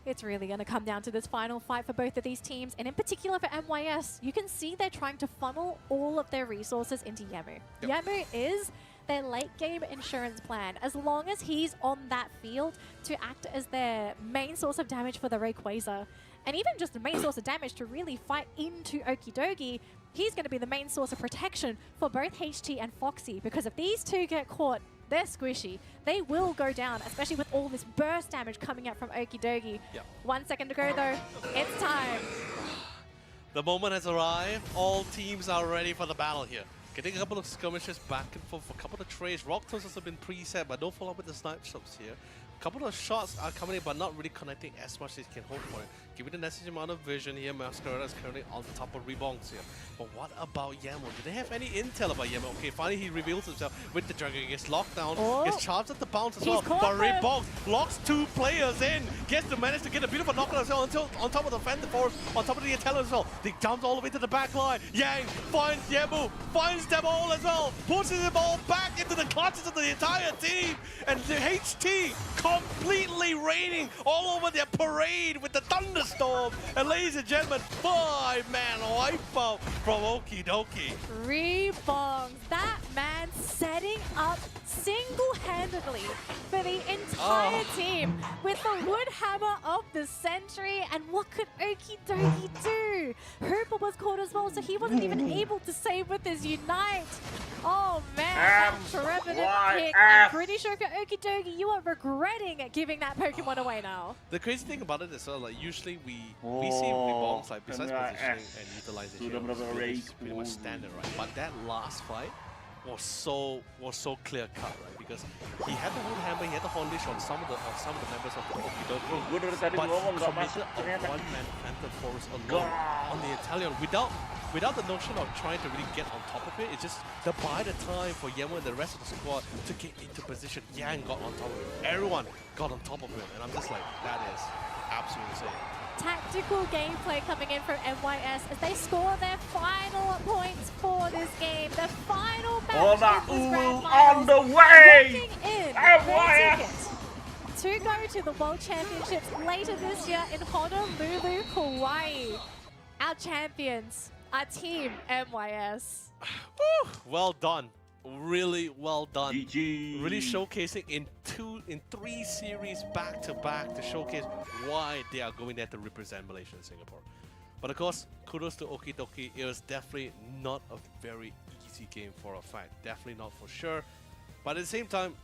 It's really going to come down to this final fight for both of these teams, and in particular for MYS, you can see they're trying to funnel all of their resources into Yemu. Yep. Yemu is their late game insurance plan. As long as he's on that field to act as their main source of damage for the Rayquaza, and even just the main source of damage to really fight into Okidogi, he's going to be the main source of protection for both HT and Foxy, because if these two get caught, they're squishy. They will go down, especially with all this burst damage coming out from Okidogi. Yep. 1 second to go though. It's time. The moment has arrived. All teams are ready for the battle here. Getting a couple of skirmishes back and forth, a couple of trades. Rock toasts have been preset, but don't follow up with the snipe shots here. A couple of shots are coming in, but not really connecting as much as you can hope for it. Given the necessary amount of vision here, Masquerada is currently on top of Rebongs here. But what about Yamo? Do they have any intel about Yamo? Okay, finally he reveals himself with the Dragon. He gets locked down, gets charged at the bounce as well. But Rebongs locks 2 players in, gets to manage to get a beautiful knockout as well until on top of the Phantom Force, on top of the intel as well. They jump all the way to the back line. Yang finds Yamu, finds them all as well, pushes them all back into the clutches of the entire team. And the HT completely raining all over their parade with the thunderstorm. And ladies and gentlemen, 5-man wipeout from Okidogi. Rebongs, that man setting up single-handedly for the entire team with the wood hammer of the century. And what could Okidogi do? Hooper was caught as well, so he wasn't even able to save with his Unite. Oh man, that Trevenant pick. I'm pretty sure for Okidogi, you are regretting giving that Pokemon away now. The crazy thing about it is, like, usually we see Rebongs, like, besides positioning and utilization, it's pretty much standard, right? But that last fight was so clear cut, right? Because he had the wood hammer, he had the Hondish on some of the members of the Okidogi, but he committed a one-man Phantom Force alone on the Italian without the notion of trying to really get on top of it. It's just to buy the time for Yemo and the rest of the squad to get into position. Yang got on top of it. Everyone got on top of him, and I'm just like, that is absolutely insane. Tactical gameplay coming in from MYS as they score their final points for this game. The final match on the way! Locking in their ticket to go to the World Championships later this year in Honolulu, Kauai. Our champions, our team MYS. Well done. Really well done. GG. Really showcasing in 3 series back to back to showcase why they are going there to represent Malaysia and Singapore. But of course, kudos to Okidogi. It was definitely not a very easy game for a fact. Definitely not for sure. But at the same time,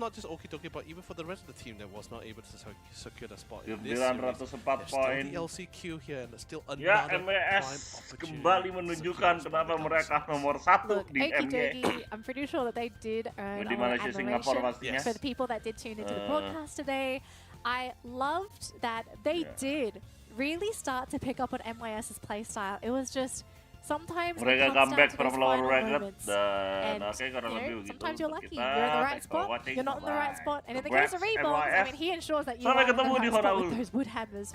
not just Okidogi, but even for the rest of the team that was not able to secure the spot in this series. 904 poin. The LCQ here and still another Ya, MWS kembali menunjukkan kenapa mereka nomor 1 di Okidogi, I'm pretty sure that they did earn admiration for the people that did tune into the broadcast today. I loved that they did really start to pick up on MYS's playstyle. It was just sometimes mereka comeback from lower bracket dan sometimes you're lucky, you're in the right spot, you're not in the right spot, and in the case of Rebongs, I mean, he ensures that you are in the right spot with those wood hammers.